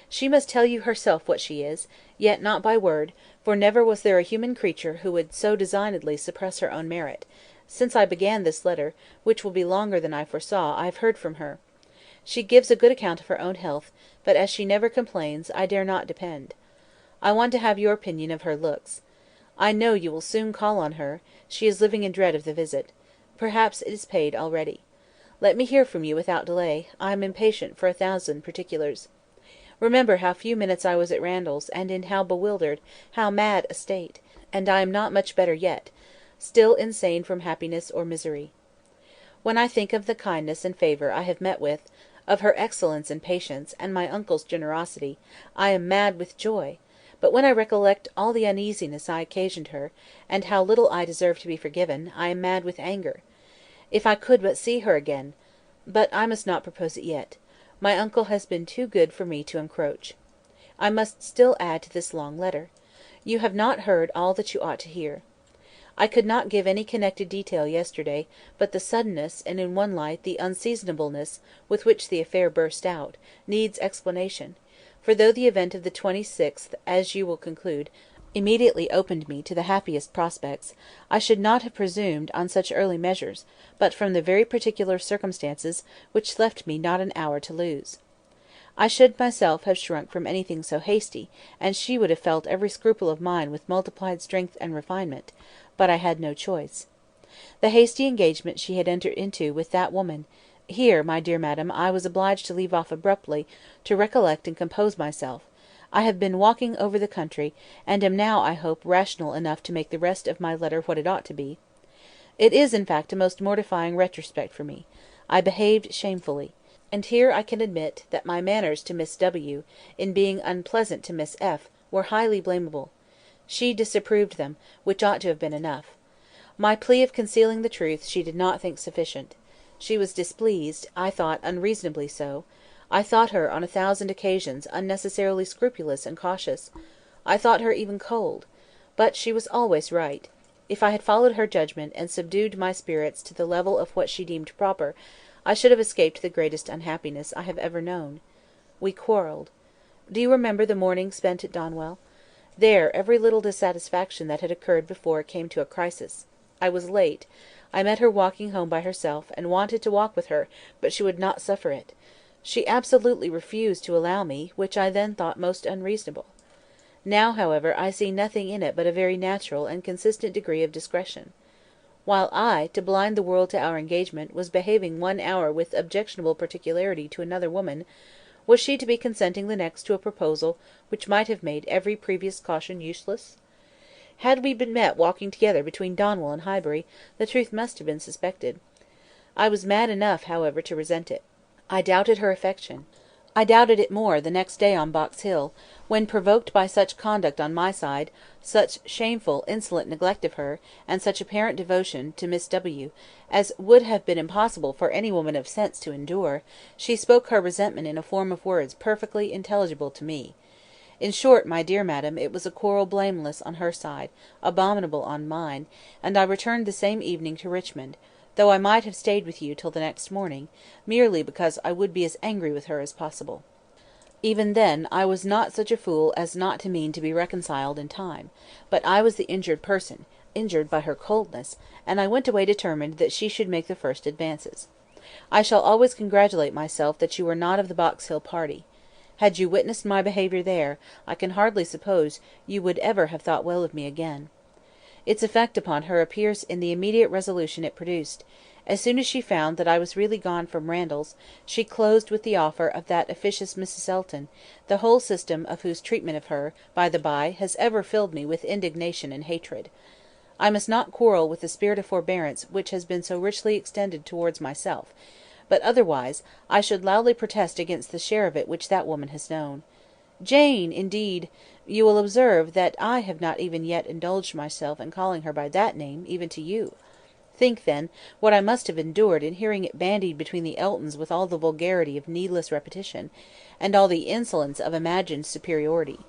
[SPEAKER 2] She must tell you herself what she is, yet not by word, for never was there a human creature who would so designedly suppress her own merit. Since I began this letter, which will be longer than I foresaw, I have heard from her. She gives a good account of her own health, but as she never complains, I dare not depend. I want to have your opinion of her looks. I know you will soon call on her; she is living in dread of the visit. Perhaps it is paid already. Let me hear from you without delay. I am impatient for 1,000 particulars. Remember how few minutes I was at Randalls, and in how bewildered, how mad a state; and I am not much better yet, still insane from happiness or misery. When I think of the kindness and favour I have met with, of her excellence and patience, and my uncle's generosity, I am mad with joy; but when I recollect all the uneasiness I occasioned her, and how little I deserve to be forgiven, I am mad with anger. If I could but see her again! But I must not propose it yet. My uncle has been too good for me to encroach. I must still add to this long letter. You have not heard all that you ought to hear. I could not give any connected detail yesterday, but the suddenness, and in one light the unseasonableness, with which the affair burst out, needs explanation; for though the event of the 26th, as you will conclude, immediately opened me to the happiest prospects, I should not have presumed on such early measures, but from the very particular circumstances which left me not an hour to lose. I should myself have shrunk from anything so hasty, and she would have felt every scruple of mine with multiplied strength and refinement, but I had no choice. The hasty engagement she had entered into with that woman— here, my dear madam, I was obliged to leave off abruptly, to recollect and compose myself. I have been walking over the country, and am now, I hope, rational enough to make the rest of my letter what it ought to be. It is, in fact, a most mortifying retrospect for me. I behaved shamefully. And here I can admit that my manners to Miss W., in being unpleasant to Miss F., were highly blamable. She disapproved them, which ought to have been enough. My plea of concealing the truth she did not think sufficient. She was displeased, I thought unreasonably so. I thought her, on 1,000 occasions, unnecessarily scrupulous and cautious. I thought her even cold. But she was always right. If I had followed her judgment, and subdued my spirits to the level of what she deemed proper, I should have escaped the greatest unhappiness I have ever known. We quarrelled. Do you remember the morning spent at Donwell? There every little dissatisfaction that had occurred before came to a crisis. I was late. I met her walking home by herself, and wanted to walk with her, but she would not suffer it. She absolutely refused to allow me, which I then thought most unreasonable. Now, however, I see nothing in it but a very natural and consistent degree of discretion. While I, to blind the world to our engagement, was behaving 1 hour with objectionable particularity to another woman, was she to be consenting the next to a proposal which might have made every previous caution useless? Had we been met walking together between Donwell and Highbury, the truth must have been suspected. I was mad enough, however, to resent it. I doubted her affection. I doubted it more the next day on Box Hill, when, provoked by such conduct on my side, such shameful, insolent neglect of her, and such apparent devotion to Miss W., as would have been impossible for any woman of sense to endure, she spoke her resentment in a form of words perfectly intelligible to me. In short, my dear madam, it was a quarrel blameless on her side, abominable on mine, and I returned the same evening to Richmond, though I might have stayed with you till the next morning, merely because I would be as angry with her as possible. Even then I was not such a fool as not to mean to be reconciled in time; but I was the injured person, injured by her coldness, and I went away determined that she should make the first advances. I shall always congratulate myself that you were not of the Box Hill party. Had you witnessed my behaviour there, I can hardly suppose you would ever have thought well of me again. Its effect upon her appears in the immediate resolution it produced. As soon as she found that I was really gone from Randalls, she closed with the offer of that officious Mrs. Elton, the whole system of whose treatment of her, by the bye, has ever filled me with indignation and hatred. I must not quarrel with the spirit of forbearance which has been so richly extended towards myself, but otherwise I should loudly protest against the share of it which that woman has known. Jane, indeed! You will observe that I have not even yet indulged myself in calling her by that name, even to you. Think, then, what I must have endured in hearing it bandied between the Eltons with all the vulgarity of needless repetition, and all the insolence of imagined superiority.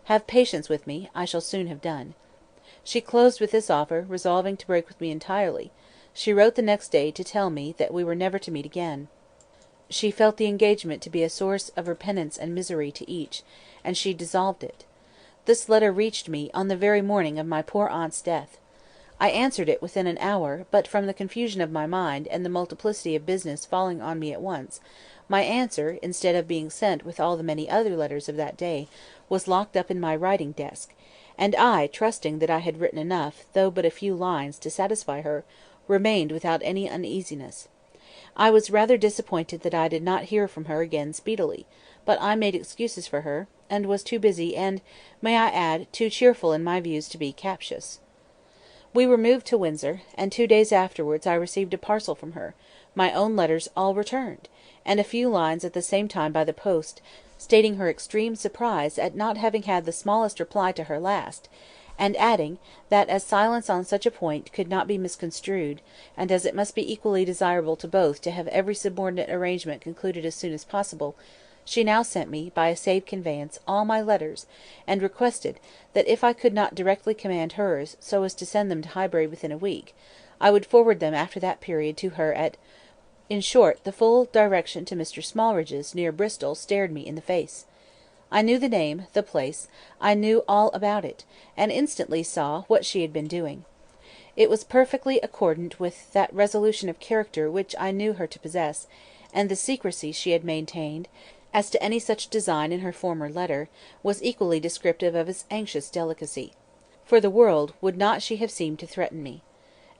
[SPEAKER 2] Have patience with me, I shall soon have done. She closed with this offer, resolving to break with me entirely. She wrote the next day to tell me that we were never to meet again. She felt the engagement to be a source of repentance and misery to each, and she dissolved it. This letter reached me on the very morning of my poor aunt's death. I answered it within an hour, but from the confusion of my mind, and the multiplicity of business falling on me at once, my answer, instead of being sent with all the many other letters of that day, was locked up in my writing desk, and I, trusting that I had written enough, though but a few lines, to satisfy her, remained without any uneasiness. I was rather disappointed that I did not hear from her again speedily, but I made excuses for her, and was too busy and, may I add, too cheerful in my views to be captious. We removed to Windsor, and 2 days afterwards I received a parcel from her, my own letters all returned, and a few lines at the same time by the post, stating her extreme surprise at not having had the smallest reply to her last, and adding, that as silence on such a point could not be misconstrued, and as it must be equally desirable to both to have every subordinate arrangement concluded as soon as possible, she now sent me, by a safe conveyance, all my letters, and requested that if I could not directly command hers, so as to send them to Highbury within a week, I would forward them after that period to her at— In short, the full direction to Mr. Smallridge's, near Bristol, stared me in the face. I knew the name, the place, I knew all about it, and instantly saw what she had been doing. It was perfectly accordant with that resolution of character which I knew her to possess, and the secrecy she had maintained, as to any such design in her former letter, was equally descriptive of its anxious delicacy. For the world would not she have seemed to threaten me.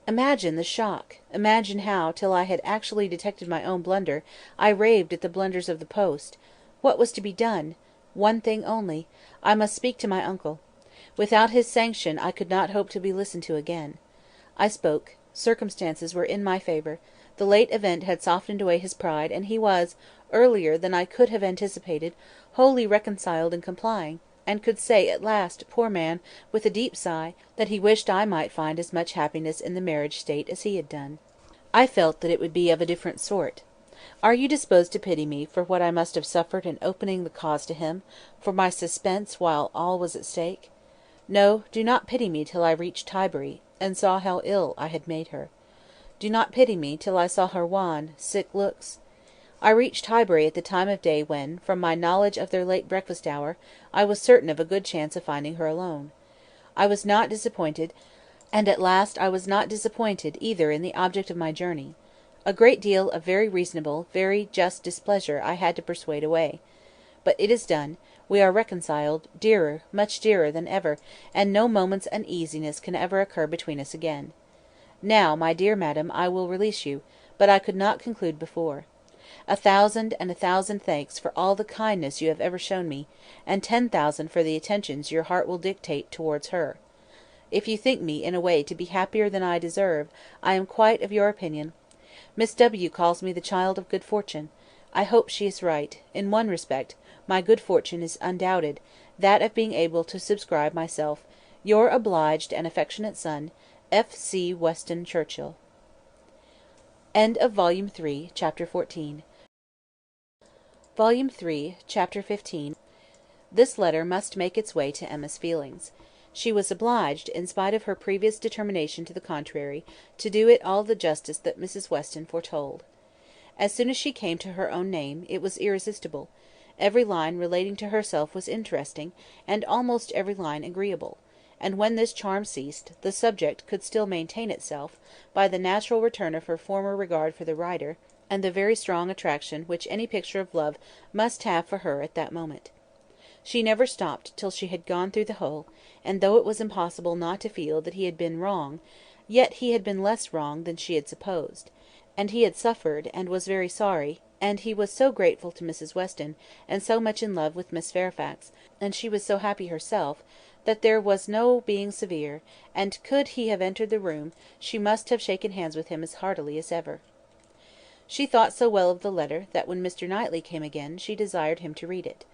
[SPEAKER 2] Imagine the shock! Imagine how, till I had actually detected my own blunder, I raved at the blunders of the post. What was to be done? One thing only. I must speak to my uncle. Without his sanction I could not hope to be listened to again. I spoke. Circumstances were in my favour. The late event had softened away his pride, and he was, earlier than I could have anticipated, wholly reconciled and complying, and could say at last, poor man, with a deep sigh, that he wished I might find as much happiness in the marriage state as he had done. I felt that it would be of a different sort. Are you disposed to pity me for what I must have suffered in opening the cause to him, for my suspense while all was at stake? No, do not pity me till I reached Tybury, and saw how ill I had made her. Do not pity me till I saw her wan, sick looks. I reached Tybury at the time of day when, from my knowledge of their late breakfast hour, I was certain of a good chance of finding her alone. I was not disappointed, and at last I was not disappointed either in the object of my journey. A great deal of very reasonable, very just displeasure I had to persuade away. But it is done, we are reconciled, dearer, much dearer than ever, and no moment's uneasiness can ever occur between us again. Now, my dear madam, I will release you, but I could not conclude before. 1,000 and 1,000 thanks for all the kindness you have ever shown me, and 10,000 for the attentions your heart will dictate towards her. If you think me in a way to be happier than I deserve, I am quite of your opinion. Miss W. calls me the child of good fortune. I hope she is right. In one respect, my good fortune is undoubted, that of being able to subscribe myself, your obliged and affectionate son, F. C. Weston Churchill. End of Volume 3, Chapter 14. Volume 3, Chapter 15. This letter must make its way to Emma's feelings. She was obliged, in spite of her previous determination to the contrary, to do it all the justice that Mrs. Weston foretold. As soon as she came to her own name, it was irresistible. Every line relating to herself was interesting, and almost every line agreeable; and when this charm ceased, the subject could still maintain itself, by the natural return of her former regard for the writer, and the very strong attraction which any picture of love must have for her at that moment. She never stopped till she had gone through the whole, and though it was impossible not to feel that he had been wrong, yet he had been less wrong than she had supposed, and he had suffered, and was very sorry, and he was so grateful to Mrs. Weston, and so much in love with Miss Fairfax, and she was so happy herself, that there was no being severe, and could he have entered the room, she must have shaken hands with him as heartily as ever. She thought so well of the letter, that when Mr. Knightley came again, she desired him to read it.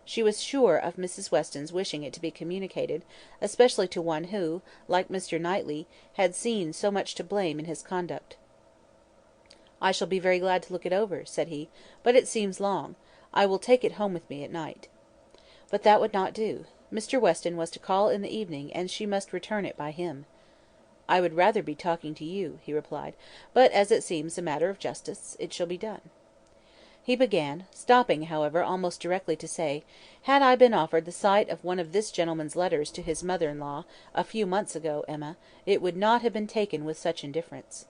[SPEAKER 2] She was sure of Mrs. Weston's wishing it to be communicated, especially to one who, like Mr. Knightley, had seen so much to blame in his conduct. "I shall be very glad to look it over," said he, "but it seems long. I will take it home with me at night." But that would not do. Mr. Weston was to call in the evening, and she must return it by him. "I would rather be talking to you," he replied, "but as it seems a matter of justice, it shall be done." He began, stopping, however, almost directly to say, "Had I been offered the sight of one of this gentleman's letters to his mother-in-law, a few months ago, Emma, it would not have been taken with such indifference."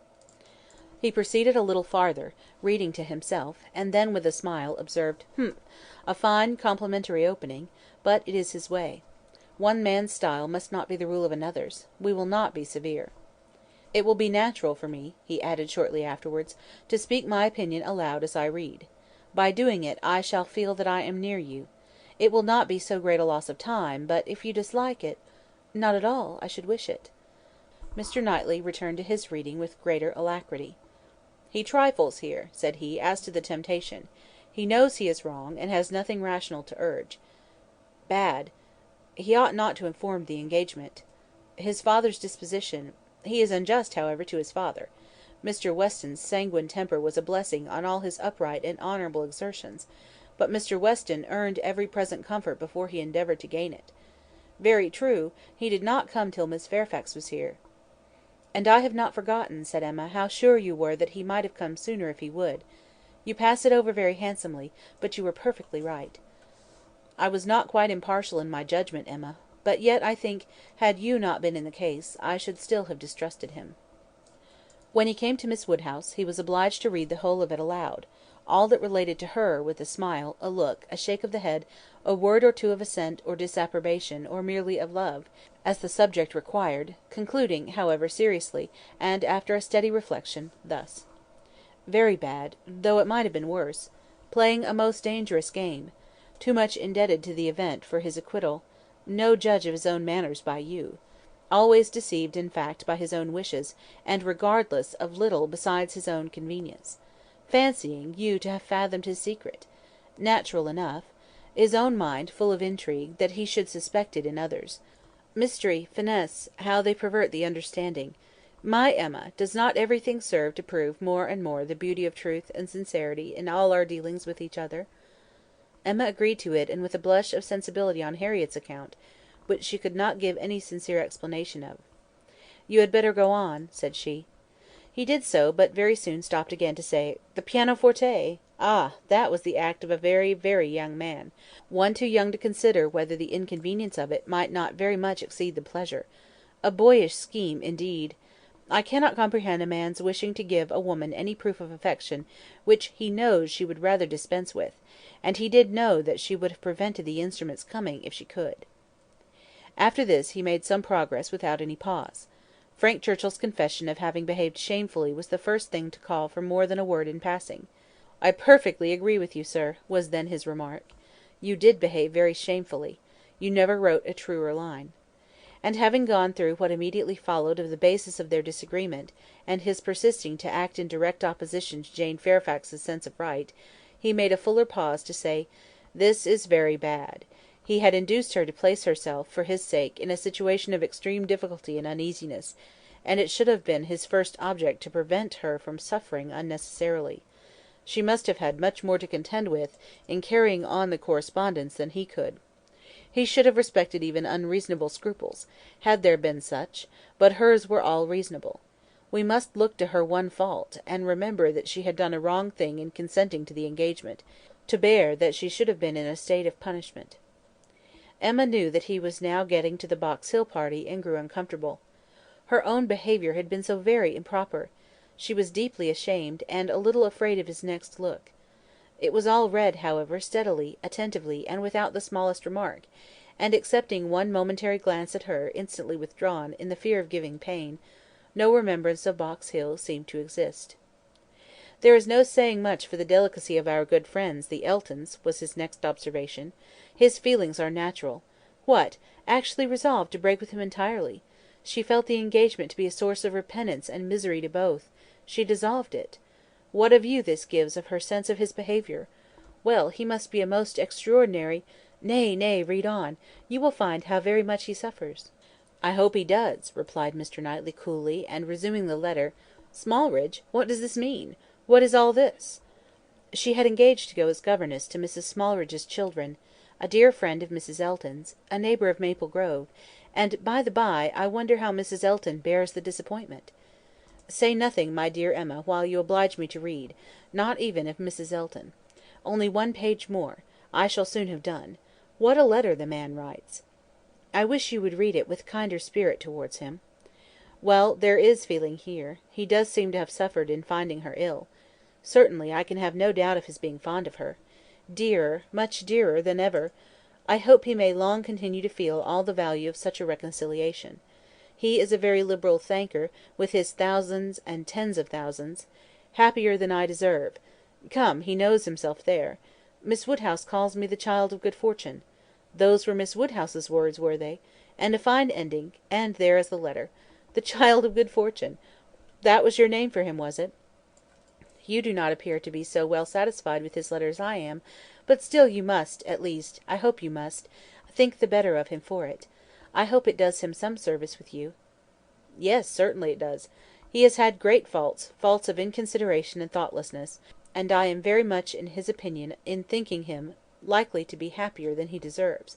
[SPEAKER 2] He proceeded a little farther, reading to himself, and then, with a smile, observed, a fine complimentary opening, but it is his way. One man's style must not be the rule of another's. We will not be severe. It will be natural for me," he added shortly afterwards, "to speak my opinion aloud as I read. By doing it I shall feel that I am near you. It will not be so great a loss of time, but if you dislike it—" "Not at all. I should wish it." Mr. Knightley returned to his reading with greater alacrity. "He trifles here," said he, "as to the temptation. He knows he is wrong, and has nothing rational to urge. Bad. He ought not to have formed the engagement. His father's disposition. He is unjust, however, to his father. Mr. Weston's sanguine temper was a blessing on all his upright and honourable exertions, but Mr. Weston earned every present comfort before he endeavoured to gain it. Very true, he did not come till Miss Fairfax was here." "And I have not forgotten," said Emma, "how sure you were that he might have come sooner if he would. You pass it over very handsomely, but you were perfectly right." "I was not quite impartial in my judgment, Emma; but yet I think, had you not been in the case, I should still have distrusted him." When he came to Miss Woodhouse, he was obliged to read the whole of it aloud, all that related to her, with a smile, a look, a shake of the head, a word or two of assent or disapprobation, or merely of love, as the subject required, concluding, however, seriously, and after a steady reflection, thus: "Very bad, though it might have been worse. Playing a most dangerous game.
[SPEAKER 1] too much indebted to the event for his acquittal, no judge of his own manners by you, always deceived in fact by his own wishes, and regardless of little besides his own convenience. Fancying you to have fathomed his secret! Natural enough. His own mind full of intrigue, that he should suspect it in others. Mystery, finesse, how they pervert the understanding! My Emma, does not everything serve to prove more and more the beauty of truth and sincerity in all our dealings with each other?" Emma agreed to it, and with a blush of sensibility on Harriet's account, which she could not give any sincere explanation of. "You had better go on," said she. He did so, but very soon stopped again to say, "The pianoforte! Ah! that was the act of a very, very young man; one too young to consider whether the inconvenience of it might not very much exceed the pleasure. A boyish scheme, indeed! I cannot comprehend a man's wishing to give a woman any proof of affection which he knows she would rather dispense with; and he did know that she would have prevented the instrument's coming if she could." After this he made some progress without any pause. Frank Churchill's confession of having behaved shamefully was the first thing to call for more than a word in passing. "I perfectly agree with you, sir," was then his remark. "You did behave very shamefully. You never wrote a truer line." And having gone through what immediately followed of the basis of their disagreement, and his persisting to act in direct opposition to Jane Fairfax's sense of right, he made a fuller pause to say, "This is very bad." He had induced her to place herself, for his sake, in a situation of extreme difficulty and uneasiness, and it should have been his first object to prevent her from suffering unnecessarily. She must have had much more to contend with, in carrying on the correspondence, than he could. He should have respected even unreasonable scruples, had there been such, but hers were all reasonable. We must look to her one fault, and remember that she had done a wrong thing in consenting to the engagement, to bear that she should have been in a state of punishment. Emma knew that he was now getting to the Box Hill party, and grew uncomfortable. Her own behaviour had been so very improper. She was deeply ashamed, and a little afraid of his next look. It was all read, however, steadily, attentively, and without the smallest remark, and, excepting one momentary glance at her, instantly withdrawn, in the fear of giving pain, no remembrance of Box Hill seemed to exist. "There is no saying much for the delicacy of our good friends, the Eltons," was his next observation. "His feelings are natural. What! actually resolved to break with him entirely? She felt the engagement to be a source of repentance and misery to both; she dissolved it. What a view this gives of her sense of his behaviour! Well, he must be a most extraordinary— Nay, nay, read on; you will find how very much he suffers." "I hope he does," replied Mr. Knightley coolly, and resuming the letter. "Smallridge, what does this mean? What is all this?" She had engaged to go as governess to Mrs. Smallridge's children, a dear friend of Mrs. Elton's, a neighbour of Maple Grove; and, by the bye, I wonder how Mrs. Elton bears the disappointment. Say nothing, my dear Emma, while you oblige me to read, not even of Mrs. Elton. Only one page more; I shall soon have done. What a letter the man writes! I wish you would read it with kinder spirit towards him. Well, there is feeling here; he does seem to have suffered in finding her ill. Certainly, I can have no doubt of his being fond of her. Dearer, much dearer than ever. I hope he may long continue to feel all the value of such a reconciliation. He is a very liberal thanker, with his thousands and tens of thousands. Happier than I deserve. Come, he knows himself there. Miss Woodhouse calls me the child of good fortune. Those were Miss Woodhouse's words, were they? And a fine ending; and there is the letter. The child of good fortune! That was your name for him, was it? You do not appear to be so well satisfied with his letter as I am; but still you must, at least, I hope you must, think the better of him for it. I hope it does him some service with you." "Yes, certainly it does. He has had great faults of inconsideration and thoughtlessness, and I am very much in his opinion in thinking him likely to be happier than he deserves;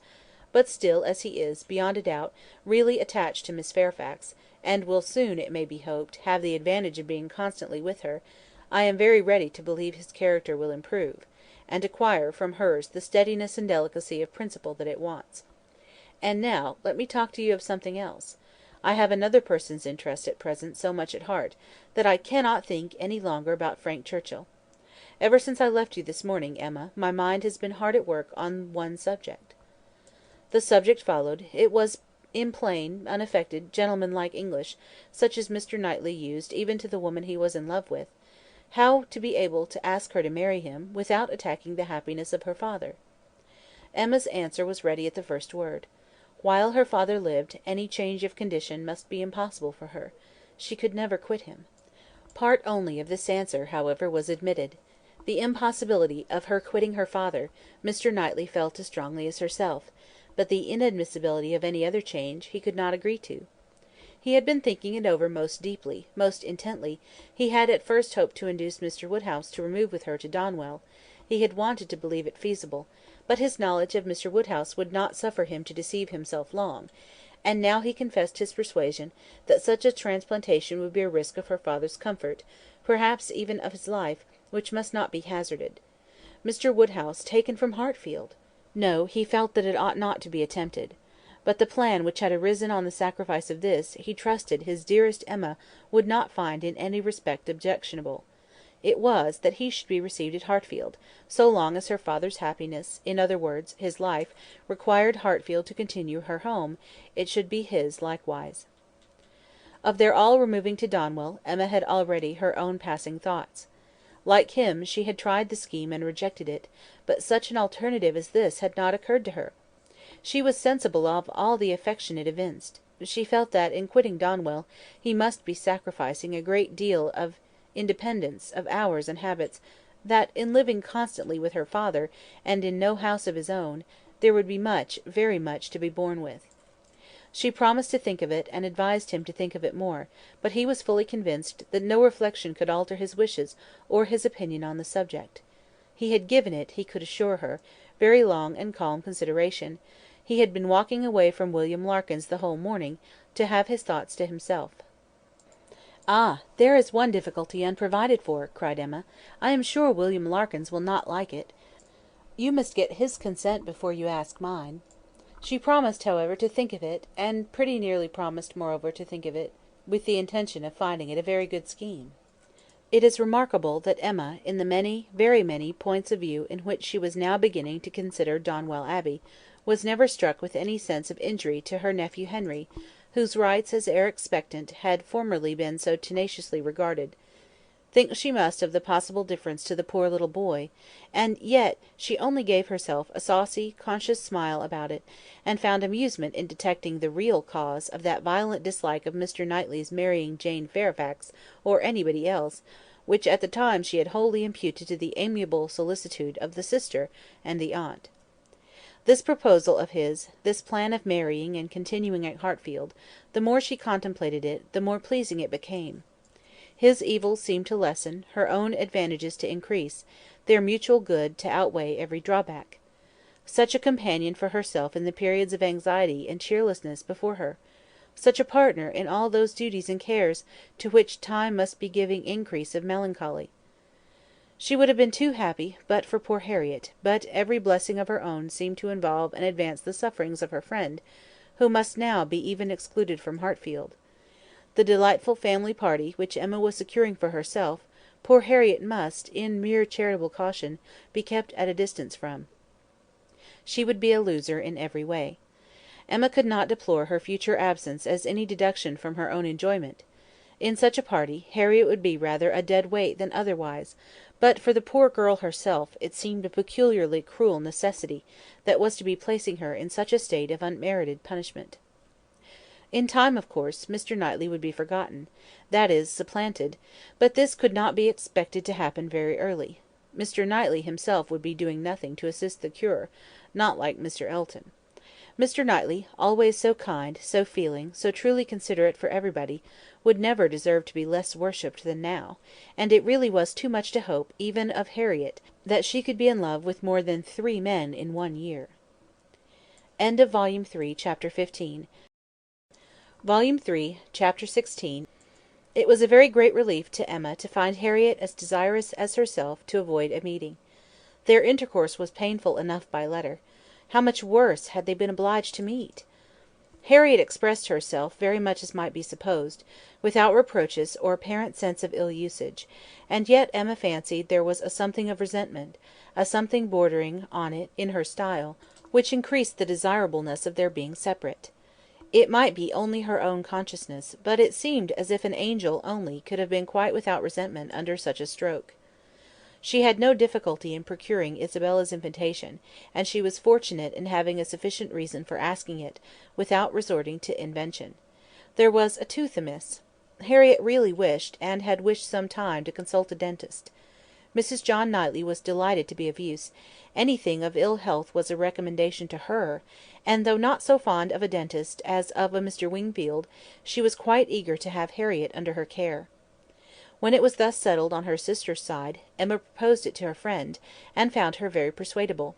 [SPEAKER 1] but still, as he is, beyond a doubt, really attached to Miss Fairfax, and will soon, it may be hoped, have the advantage of being constantly with her, I am very ready to believe his character will improve, and acquire from hers the steadiness and delicacy of principle that it wants. And now, let me talk to you of something else. I have another person's interest at present so much at heart, that I cannot think any longer about Frank Churchill. Ever since I left you this morning, Emma, my mind has been hard at work on one subject." The subject followed; it was in plain, unaffected, gentlemanlike English, such as Mr. Knightley used even to the woman he was in love with, how to be able to ask her to marry him, without attacking the happiness of her father.
[SPEAKER 2] Emma's answer was ready at the first word. While her father lived, any change of condition must be impossible for her. She could never quit him. Part only of this answer, however, was admitted. The impossibility of her quitting her father, Mr. Knightley felt as strongly as herself, but the inadmissibility of any other change he could not agree to. He had been thinking it over most deeply, most intently; he had at first hoped to induce Mr. Woodhouse to remove with her to Donwell; he had wanted to believe it feasible, but his knowledge of Mr. Woodhouse would not suffer him to deceive himself long, and now he confessed his persuasion that such a transplantation would be a risk of her father's comfort, perhaps even of his life, which must not be hazarded. Mr. Woodhouse taken from Hartfield! No, he felt that it ought not to be attempted. But the plan which had arisen on the sacrifice of this, he trusted his dearest Emma would not find in any respect objectionable. It was, that he should be received at Hartfield, so long as her father's happiness, in other words, his life, required Hartfield to continue her home, it should be his likewise. Of their all removing to Donwell, Emma had already her own passing thoughts. Like him, she had tried the scheme and rejected it, but such an alternative as this had not occurred to her. She was sensible of all the affection it evinced. She felt that, in quitting Donwell, he must be sacrificing a great deal of independence of hours and habits; that, in living constantly with her father, and in no house of his own, there would be much, very much, to be borne with. She promised to think of it, and advised him to think of it more; but he was fully convinced that no reflection could alter his wishes or his opinion on the subject. He had given it, he could assure her, very long and calm consideration; he had been walking away from William Larkins the whole morning, to have his thoughts to himself. "Ah! there is one difficulty unprovided for," cried Emma. "I am sure William Larkins will not like it. You must get his consent before you ask mine." She promised, however, to think of it, and pretty nearly promised, moreover, to think of it, with the intention of finding it a very good scheme. It is remarkable that Emma, in the many, very many, points of view in which she was now beginning to consider Donwell Abbey, was never struck with any sense of injury to her nephew Henry, whose rights as heir expectant had formerly been so tenaciously regarded. Think she must of the possible difference to the poor little boy; and yet she only gave herself a saucy, conscious smile about it, and found amusement in detecting the real cause of that violent dislike of Mr. Knightley's marrying Jane Fairfax, or anybody else, which at the time she had wholly imputed to the amiable solicitude of the sister and the aunt. This proposal of his, this plan of marrying and continuing at Hartfield, the more she contemplated it, the more pleasing it became. His evils seemed to lessen, her own advantages to increase, their mutual good to outweigh every drawback. Such a companion for herself in the periods of anxiety and cheerlessness before her! Such a partner in all those duties and cares to which time must be giving increase of melancholy! She would have been too happy, but for poor Harriet; but every blessing of her own seemed to involve and advance the sufferings of her friend, who must now be even excluded from Hartfield. The delightful family party which Emma was securing for herself, poor Harriet must, in mere charitable caution, be kept at a distance from. She would be a loser in every way. Emma could not deplore her future absence as any deduction from her own enjoyment. In such a party, Harriet would be rather a dead weight than otherwise; but for the poor girl herself, it seemed a peculiarly cruel necessity that was to be placing her in such a state of unmerited punishment. In time, of course, Mr. Knightley would be forgotten, that is, supplanted; but this could not be expected to happen very early. Mr. Knightley himself would be doing nothing to assist the cure, not like Mr. Elton. Mr. Knightley, always so kind, so feeling, so truly considerate for everybody, would never deserve to be less worshipped than now; and it really was too much to hope, even of Harriet, that she could be in love with more than 3 men in 1 year. End of Volume 3, Chapter 15. Volume 3, Chapter 16. It was a very great relief to Emma to find Harriet as desirous as herself to avoid a meeting. Their intercourse was painful enough by letter; how much worse had they been obliged to meet! Harriet expressed herself very much as might be supposed, without reproaches or apparent sense of ill usage; and yet Emma fancied there was a something of resentment, a something bordering on it in her style, which increased the desirableness of their being separate. It might be only her own consciousness, but it seemed as if an angel only could have been quite without resentment under such a stroke. She had no difficulty in procuring Isabella's invitation, and she was fortunate in having a sufficient reason for asking it, without resorting to invention. There was a tooth amiss. Harriet really wished, and had wished some time, to consult a dentist. Mrs. John Knightley was delighted to be of use; anything of ill health was a recommendation to her; and though not so fond of a dentist as of a Mr. Wingfield, she was quite eager to have Harriet under her care. When it was thus settled on her sister's side, Emma proposed it to her friend, and found her very persuadable.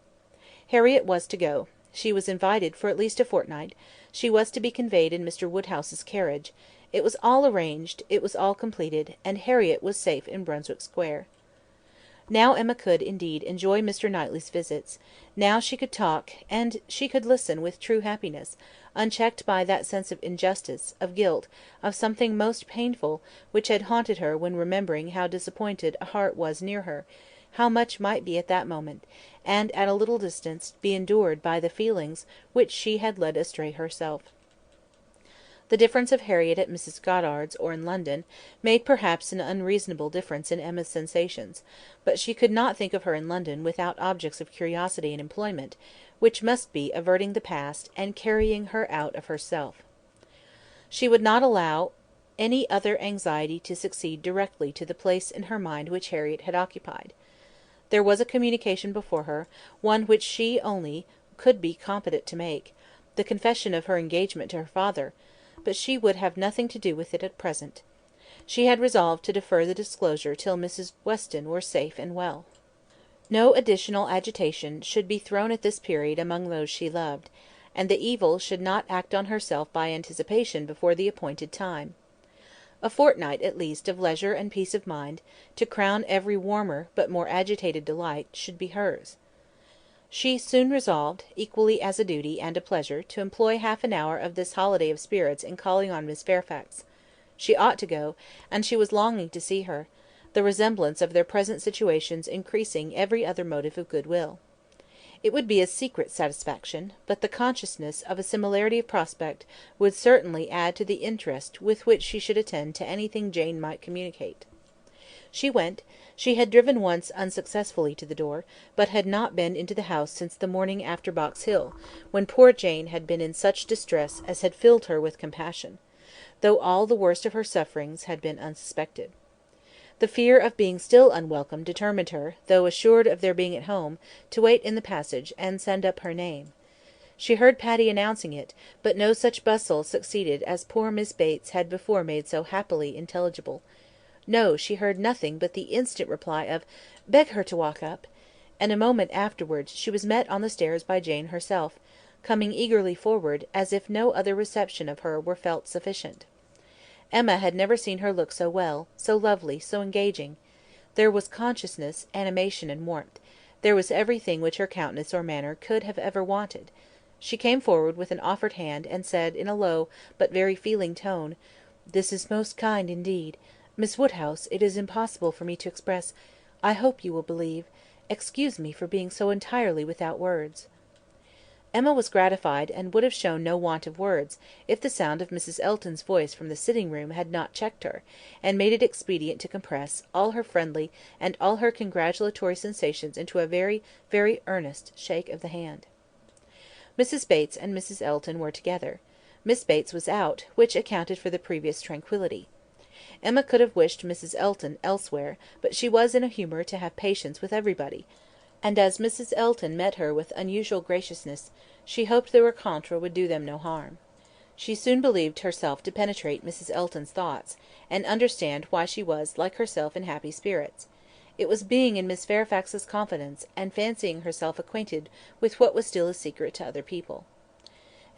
[SPEAKER 2] Harriet was to go. She was invited for at least a fortnight; she was to be conveyed in Mr. Woodhouse's carriage; it was all arranged, it was all completed, and Harriet was safe in Brunswick Square. Now Emma could, indeed, enjoy Mr. Knightley's visits; now she could talk, and she could listen with true happiness, unchecked by that sense of injustice, of guilt, of something most painful, which had haunted her when remembering how disappointed a heart was near her, how much might be at that moment, and at a little distance, be endured by the feelings which she had led astray herself. The difference of Harriet at Mrs. Goddard's, or in London, made perhaps an unreasonable difference in Emma's sensations; but she could not think of her in London without objects of curiosity and employment, which must be averting the past, and carrying her out of herself. She would not allow any other anxiety to succeed directly to the place in her mind which Harriet had occupied. There was a communication before her, one which she only could be competent to make, the confession of her engagement to her father; but she would have nothing to do with it at present. She had resolved to defer the disclosure till Mrs. Weston were safe and well. No additional agitation should be thrown at this period among those she loved, and the evil should not act on herself by anticipation before the appointed time. A fortnight, at least, of leisure and peace of mind, to crown every warmer but more agitated delight, should be hers. She soon resolved, equally as a duty and a pleasure, to employ half an hour of this holiday of spirits in calling on Miss Fairfax. She ought to go, and she was longing to see her; the resemblance of their present situations increasing every other motive of goodwill. It would be a secret satisfaction, but the consciousness of a similarity of prospect would certainly add to the interest with which she should attend to anything Jane might communicate. She went; she had driven once unsuccessfully to the door, but had not been into the house since the morning after Box Hill, when poor Jane had been in such distress as had filled her with compassion, though all the worst of her sufferings had been unsuspected. The fear of being still unwelcome determined her, though assured of their being at home, to wait in the passage, and send up her name. She heard Patty announcing it, but no such bustle succeeded as poor Miss Bates had before made so happily intelligible. No, she heard nothing but the instant reply of "Beg her to walk up," and a moment afterwards she was met on the stairs by Jane herself, coming eagerly forward, as if no other reception of her were felt sufficient. Emma had never seen her look so well, so lovely, so engaging. There was consciousness, animation, and warmth; there was everything which her countenance or manner could have ever wanted. She came forward with an offered hand, and said, in a low, but very feeling tone, "This is most kind indeed. Miss Woodhouse, it is impossible for me to express. I hope you will believe. Excuse me for being so entirely without words." Emma was gratified, and would have shown no want of words, if the sound of Mrs. Elton's voice from the sitting room had not checked her, and made it expedient to compress all her friendly and all her congratulatory sensations into a very, very earnest shake of the hand. Mrs. Bates and Mrs. Elton were together. Miss Bates was out, which accounted for the previous tranquillity. Emma could have wished Mrs. Elton elsewhere, but she was in a humour to have patience with everybody; and as Mrs. Elton met her with unusual graciousness, she hoped the rencontre would do them no harm. She soon believed herself to penetrate Mrs. Elton's thoughts, and understand why she was, like herself, in happy spirits. It was being in Miss Fairfax's confidence, and fancying herself acquainted with what was still a secret to other people.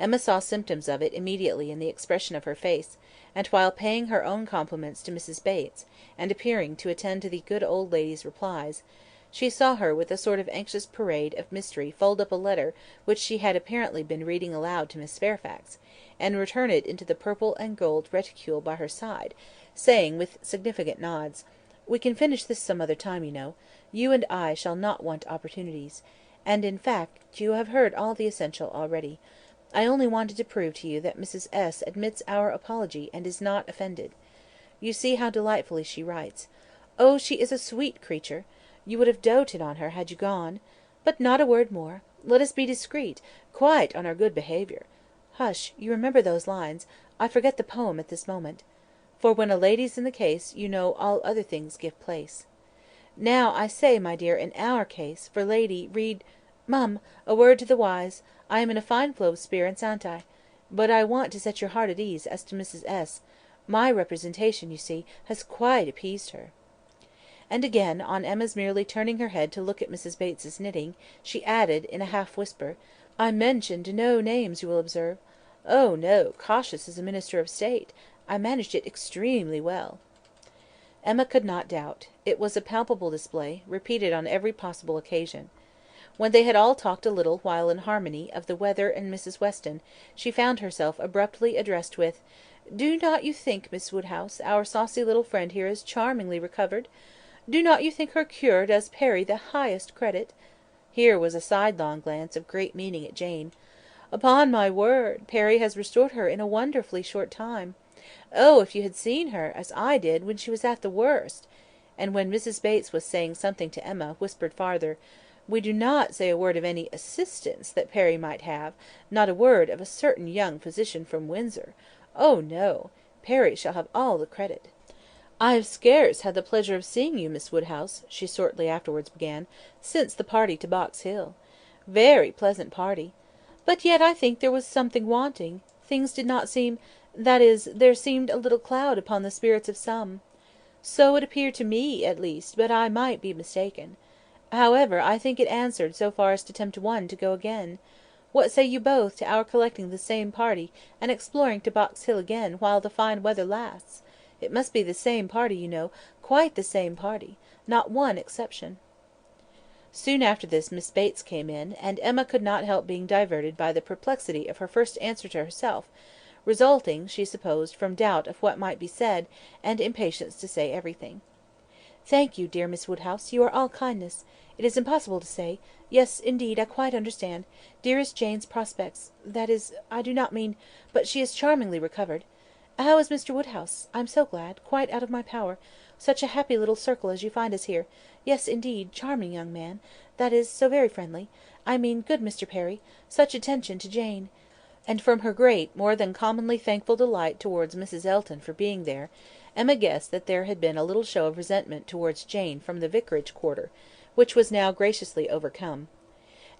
[SPEAKER 2] Emma saw symptoms of it immediately in the expression of her face, and while paying her own compliments to Mrs. Bates, and appearing to attend to the good old lady's replies, she saw her with a sort of anxious parade of mystery fold up a letter which she had apparently been reading aloud to Miss Fairfax, and return it into the purple and gold reticule by her side, saying with significant nods, "We can finish this some other time, you know. You and I shall not want opportunities. And, in fact, you have heard all the essential already. I only wanted to prove to you that Mrs. S. admits our apology, and is not offended. You see how delightfully she writes. Oh, she is a sweet creature! You would have doted on her had you gone. But not a word more. Let us be discreet, quite on our good behaviour. Hush, you remember those lines. I forget the poem at this moment. For when a lady's in the case, you know all other things give place. Now, I say, my dear, in our case, for lady, read— Mum, a word to the wise. I am in a fine flow of spirits, an't I? But I want to set your heart at ease as to Mrs. S. My representation, you see, has quite appeased her. And again, on Emma's merely turning her head to look at Mrs. Bates's knitting, she added, in a half-whisper, I mentioned no names, you will observe. Oh, no, cautious as a minister of state. I managed it extremely well. Emma could not doubt. It was a palpable display, repeated on every possible occasion. When they had all talked a little while in harmony of the weather and Mrs. Weston, she found herself abruptly addressed with, Do not you think, Miss Woodhouse, our saucy little friend here is charmingly recovered? Do not you think her cure does Perry the highest credit? Here was a sidelong glance of great meaning at Jane. Upon my word, Perry has restored her in a wonderfully short time. Oh, if you had seen her, as I did, when she was at the worst! And when Mrs. Bates was saying something to Emma, whispered farther, We do not say a word of any assistance that Perry might have, not a word of a certain young physician from Windsor. Oh, no! Perry shall have all the credit. I have scarce had the pleasure of seeing you, Miss Woodhouse, she shortly afterwards began, since the party to Box Hill. Very pleasant party. But yet I think there was something wanting. Things did not seem—that is, there seemed a little cloud upon the spirits of some. So it appeared to me, at least, but I might be mistaken. However, I think it answered so far as to tempt one to go again. What say you both to our collecting the same party, and exploring to Box Hill again while the fine weather lasts? It must be the same party, you know, quite the same party. Not one exception. Soon after this Miss Bates came in, and Emma could not help being diverted by the perplexity of her first answer to herself, resulting, she supposed, from doubt of what might be said, and impatience to say everything. Thank you, dear Miss Woodhouse, you are all kindness. It is impossible to say. Yes, indeed, I quite understand. Dearest Jane's prospects—that is, I do not mean— but she is charmingly recovered. How is Mr. Woodhouse? I am so glad. Quite out of my power. Such a happy little circle as you find us here. Yes, indeed, charming young man. That is, so very friendly. I mean, good Mr. Perry. Such attention to Jane. And from her great, more than commonly thankful delight towards Mrs. Elton for being there, Emma guessed that there had been a little show of resentment towards Jane from the vicarage quarter, which was now graciously overcome.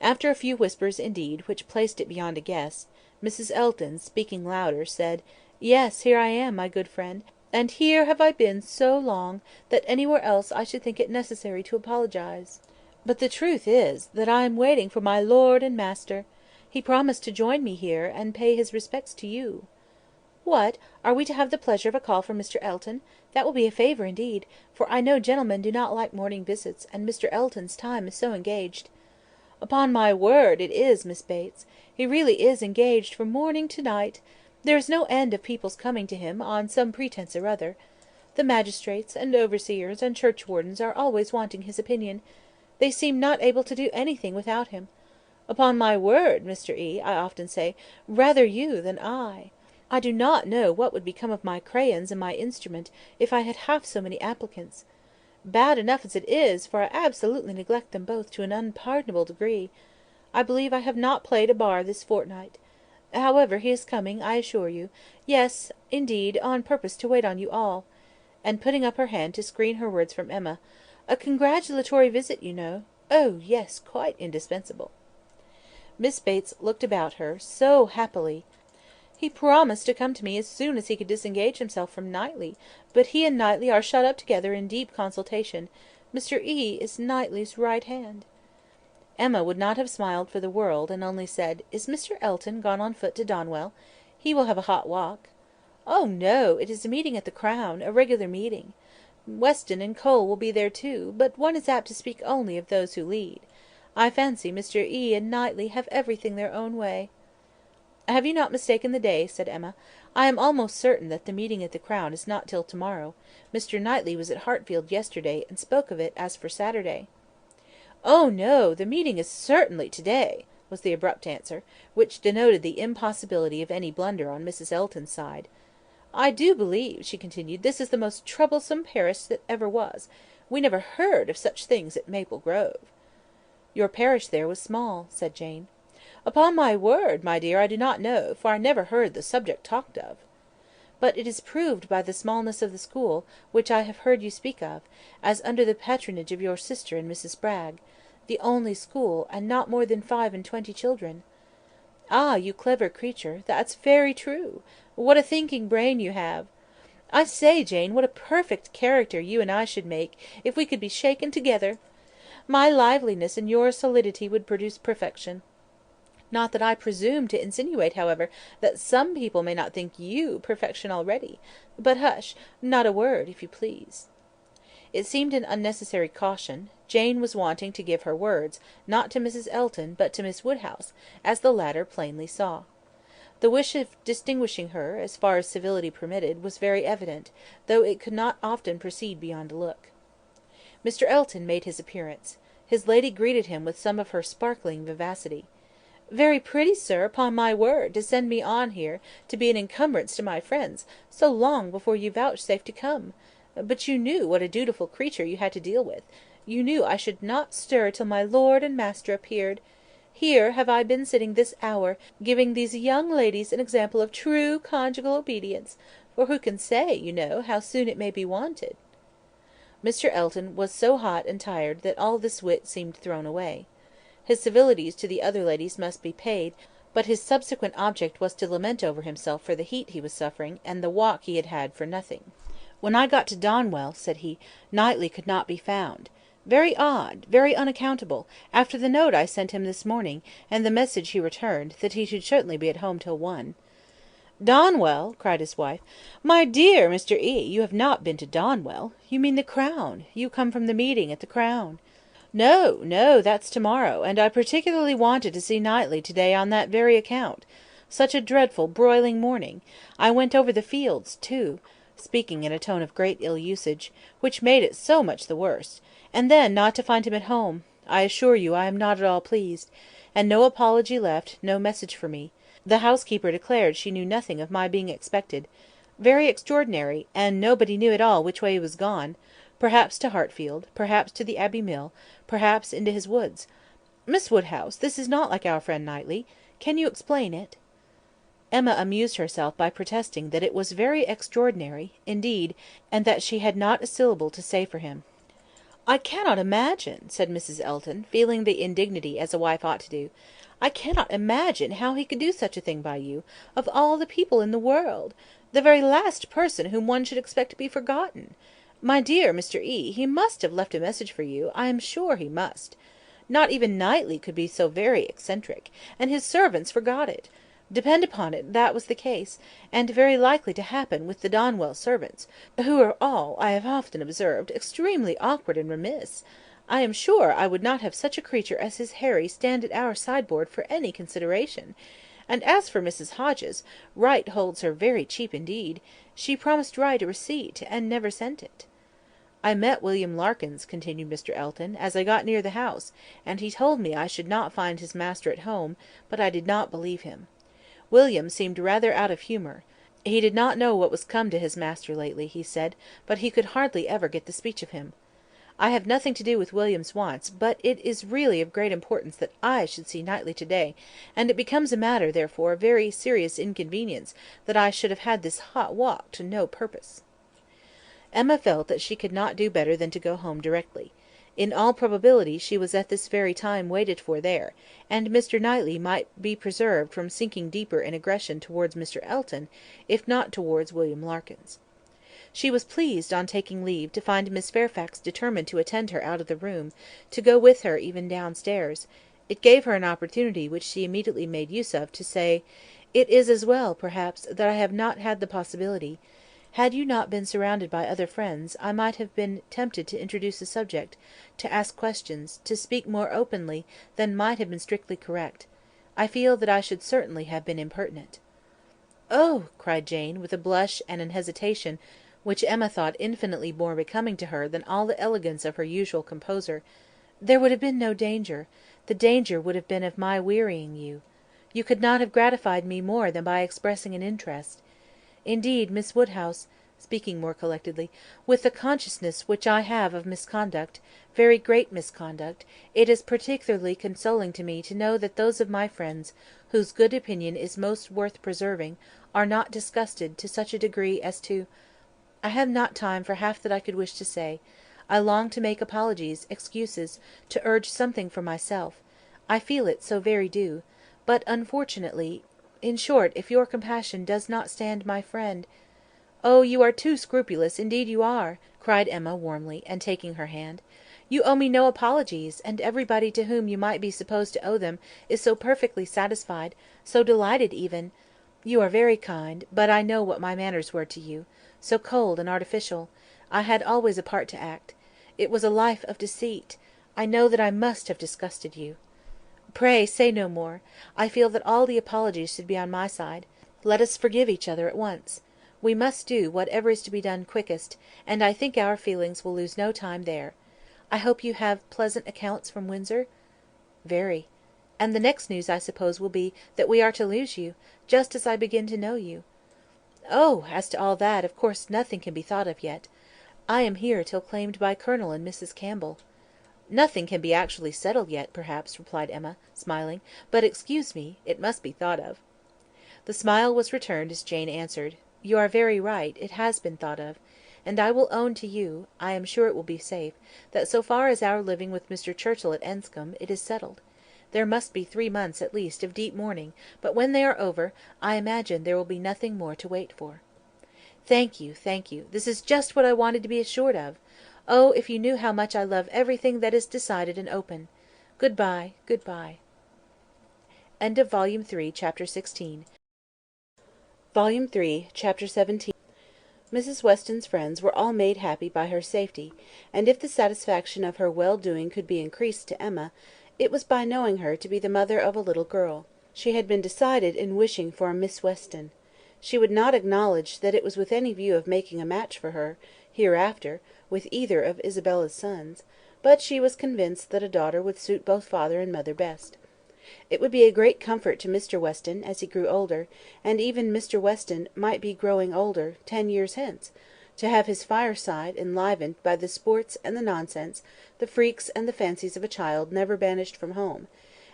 [SPEAKER 2] After a few whispers, indeed, which placed it beyond a guess, Mrs. Elton, speaking louder, said, Yes, here I am, my good friend, and here have I been so long, that anywhere else I should think it necessary to apologise. But the truth is, that I am waiting for my lord and master. He promised to join me here, and pay his respects to you. What, are we to have the pleasure of a call from Mr. Elton? That will be a favour indeed, for I know gentlemen do not like morning visits, and Mr. Elton's time is so engaged. Upon my word, it is, Miss Bates. He really is engaged from morning to night. There is no end of people's coming to him, on some pretence or other. The magistrates, and overseers, and churchwardens are always wanting his opinion. They seem not able to do anything without him. Upon my word, Mr. E., I often say, rather you than I. I do not know what would become of my crayons and my instrument, if I had half so many applicants. Bad enough as it is, for I absolutely neglect them both to an unpardonable degree. I believe I have not played a bar this fortnight. However, he is coming, I assure you. Yes, indeed, on purpose to wait on you all. And putting up her hand to screen her words from Emma, a congratulatory visit, you know. Oh, yes, quite indispensable. Miss Bates looked about her, so happily. He promised to come to me as soon as he could disengage himself from Knightley, but he and Knightley are shut up together in deep consultation. Mr. E. is Knightley's right hand. Emma would not have smiled for the world, and only said, Is Mr. Elton gone on foot to Donwell? He will have a hot walk. Oh, no, it is a meeting at the Crown, a regular meeting. Weston and Cole will be there too, but one is apt to speak only of those who lead. I fancy Mr. E. and Knightley have everything their own way. Have you not mistaken the day? Said Emma. I am almost certain that the meeting at the Crown is not till to-morrow. Mr. Knightley was at Hartfield yesterday, and spoke of it as for Saturday. Oh, no, the meeting is certainly to-day, was the abrupt answer, which denoted the impossibility of any blunder on Mrs. Elton's side. I do believe, she continued, this is the most troublesome parish that ever was. We never heard of such things at Maple Grove." "Your parish there was small," said Jane. "Upon my word, my dear, I do not know, for I never heard the subject talked of." "But it is proved by the smallness of the school, which I have heard you speak of, as under the patronage of your sister and Mrs. Spragg. The only school, and not more than 25 children." "Ah, you clever creature, that's very true. What a thinking brain you have! I say, Jane, what a perfect character you and I should make, if we could be shaken together! My liveliness and your solidity would produce perfection. Not that I presume to insinuate, however, that some people may not think you perfection already. But hush! Not a word, if you please." It seemed an unnecessary caution. Jane was wanting to give her words, not to Mrs. Elton, but to Miss Woodhouse, as the latter plainly saw. The wish of distinguishing her, as far as civility permitted, was very evident, though it could not often proceed beyond a look. Mr. Elton made his appearance. His lady greeted him with some of her sparkling vivacity. "Very pretty, sir, upon my word, to send me on here, to be an encumbrance to my friends, so long before you vouchsafed to come. But you knew what a dutiful creature you had to deal with. You knew I should not stir till my lord and master appeared. Here have I been sitting this hour, giving these young ladies an example of true conjugal obedience, for who can say, you know, how soon it may be wanted?" Mr. Elton was so hot and tired that all this wit seemed thrown away. His civilities to the other ladies must be paid, but his subsequent object was to lament over himself for the heat he was suffering, and the walk he had had for nothing. "When I got to Donwell," said he, "Knightley could not be found. Very odd, very unaccountable, after the note I sent him this morning, and the message he returned, that he should certainly be at home till 1. "Donwell!" cried his wife. "My dear Mr. E., you have not been to Donwell. You mean the Crown. You come from the meeting at the Crown." "No, no, that's to-morrow, and I particularly wanted to see Knightley to-day on that very account. Such a dreadful broiling morning. I went over the fields, too," speaking in a tone of great ill usage, which made it so much the worse, "and then not to find him at home. I assure you I am not at all pleased. And no apology left, no message for me. The housekeeper declared she knew nothing of my being expected. Very extraordinary, and nobody knew at all which way he was gone. Perhaps to Hartfield, perhaps to the Abbey Mill, perhaps into his woods. Miss Woodhouse, this is not like our friend Knightley. Can you explain it?" Emma amused herself by protesting that it was very extraordinary, indeed, and that she had not a syllable to say for him. "I cannot imagine," said Mrs. Elton, feeling the indignity as a wife ought to do, "I cannot imagine how he could do such a thing by you, of all the people in the world. The very last person whom one should expect to be forgotten. My dear Mr. E., he must have left a message for you, I am sure he must. Not even Knightley could be so very eccentric, and his servants forgot it. Depend upon it, that was the case, and very likely to happen with the Donwell servants, who are all, I have often observed, extremely awkward and remiss. I am sure I would not have such a creature as his Harry stand at our sideboard for any consideration. And as for Mrs. Hodges, Wright holds her very cheap indeed. She promised Wright a receipt, and never sent it." "I met William Larkins," continued Mr. Elton, "as I got near the house, and he told me I should not find his master at home, but I did not believe him. William seemed rather out of humour. He did not know what was come to his master lately, he said, but he could hardly ever get the speech of him. I have nothing to do with William's wants, but it is really of great importance that I should see Knightley to-day, and it becomes a matter, therefore, of very serious inconvenience that I should have had this hot walk to no purpose." Emma felt that she could not do better than to go home directly. In all probability she was at this very time waited for there, and Mr. Knightley might be preserved from sinking deeper in aggression towards Mr. Elton, if not towards William Larkins. She was pleased, on taking leave, to find Miss Fairfax determined to attend her out of the room, to go with her even downstairs. It gave her an opportunity which she immediately made use of, to say, "It is as well, perhaps, that I have not had the possibility. Had you not been surrounded by other friends, I might have been tempted to introduce a subject, to ask questions, to speak more openly than might have been strictly correct. I feel that I should certainly have been impertinent." "Oh!" cried Jane, with a blush and an hesitation which Emma thought infinitely more becoming to her than all the elegance of her usual composure, "there would have been no danger. The danger would have been of my wearying you. You could not have gratified me more than by expressing an interest. Indeed, Miss Woodhouse, speaking more collectedly, "with the consciousness which I have of misconduct, very great misconduct, it is particularly consoling to me to know that those of my friends whose good opinion is most worth preserving are not disgusted to such a degree as to— I have not time for half that I could wish to say. I long to make apologies, excuses, to urge something for myself. I feel it so very due. But unfortunately— in short, if your compassion does not stand my friend—" "Oh, you are too scrupulous, indeed you are!" cried Emma warmly, and taking her hand. "You owe me no apologies, and everybody to whom you might be supposed to owe them is so perfectly satisfied, so delighted even. You are very kind, but I know what my manners were to you. So cold and artificial. I had always a part to act. It was a life of deceit. I know that I must have disgusted you. Pray say no more. I feel that all the apologies should be on my side. Let us forgive each other at once. We must do whatever is to be done quickest, and I think our feelings will lose no time there. I hope you have pleasant accounts from Windsor?" "Very. And the next news, I suppose, will be that we are to lose you, just as I begin to know you." "Oh! as to all that, of course nothing can be thought of yet. I am here till claimed by Colonel and Mrs Campbell." "Nothing can be actually settled yet, perhaps," replied Emma, smiling; "but excuse me, it must be thought of." The smile was returned as Jane answered, "You are very right, it has been thought of; and I will own to you, I am sure it will be safe, that so far as our living with Mr Churchill at Enscombe, it is settled. There must be 3 months, at least, of deep mourning, but when they are over, I imagine there will be nothing more to wait for." "Thank you, thank you. This is just what I wanted to be assured of. Oh, if you knew how much I love everything that is decided and open! Good bye, good bye." Volume 3, Chapter 16. Volume 3, Chapter 17. Mrs Weston's friends were all made happy by her safety, and if the satisfaction of her well doing could be increased to Emma, it was by knowing her to be the mother of a little girl. She had been decided in wishing for a Miss Weston. She would not acknowledge that it was with any view of making a match for her, hereafter, with either of Isabella's sons, but she was convinced that a daughter would suit both father and mother best. It would be a great comfort to Mr Weston as he grew older, and even Mr Weston might be growing older 10 years hence, to have his fireside enlivened by the sports and the nonsense, the freaks and the fancies of a child never banished from home;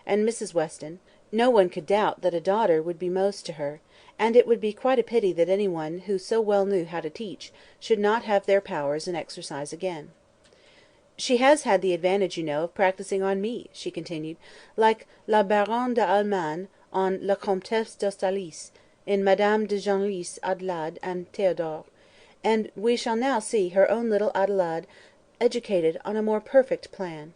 [SPEAKER 2] and Mrs Weston—no one could doubt that a daughter would be most to her, and it would be quite a pity that any one who so well knew how to teach should not have their powers in exercise again. "She has had the advantage, you know, of practising on me," she continued, "like la Baronne d'Allemagne on la Comtesse d'Ostalis, in Madame de Genlis' Adelaide and Theodore; and we shall now see her own little Adelaide educated on a more perfect plan."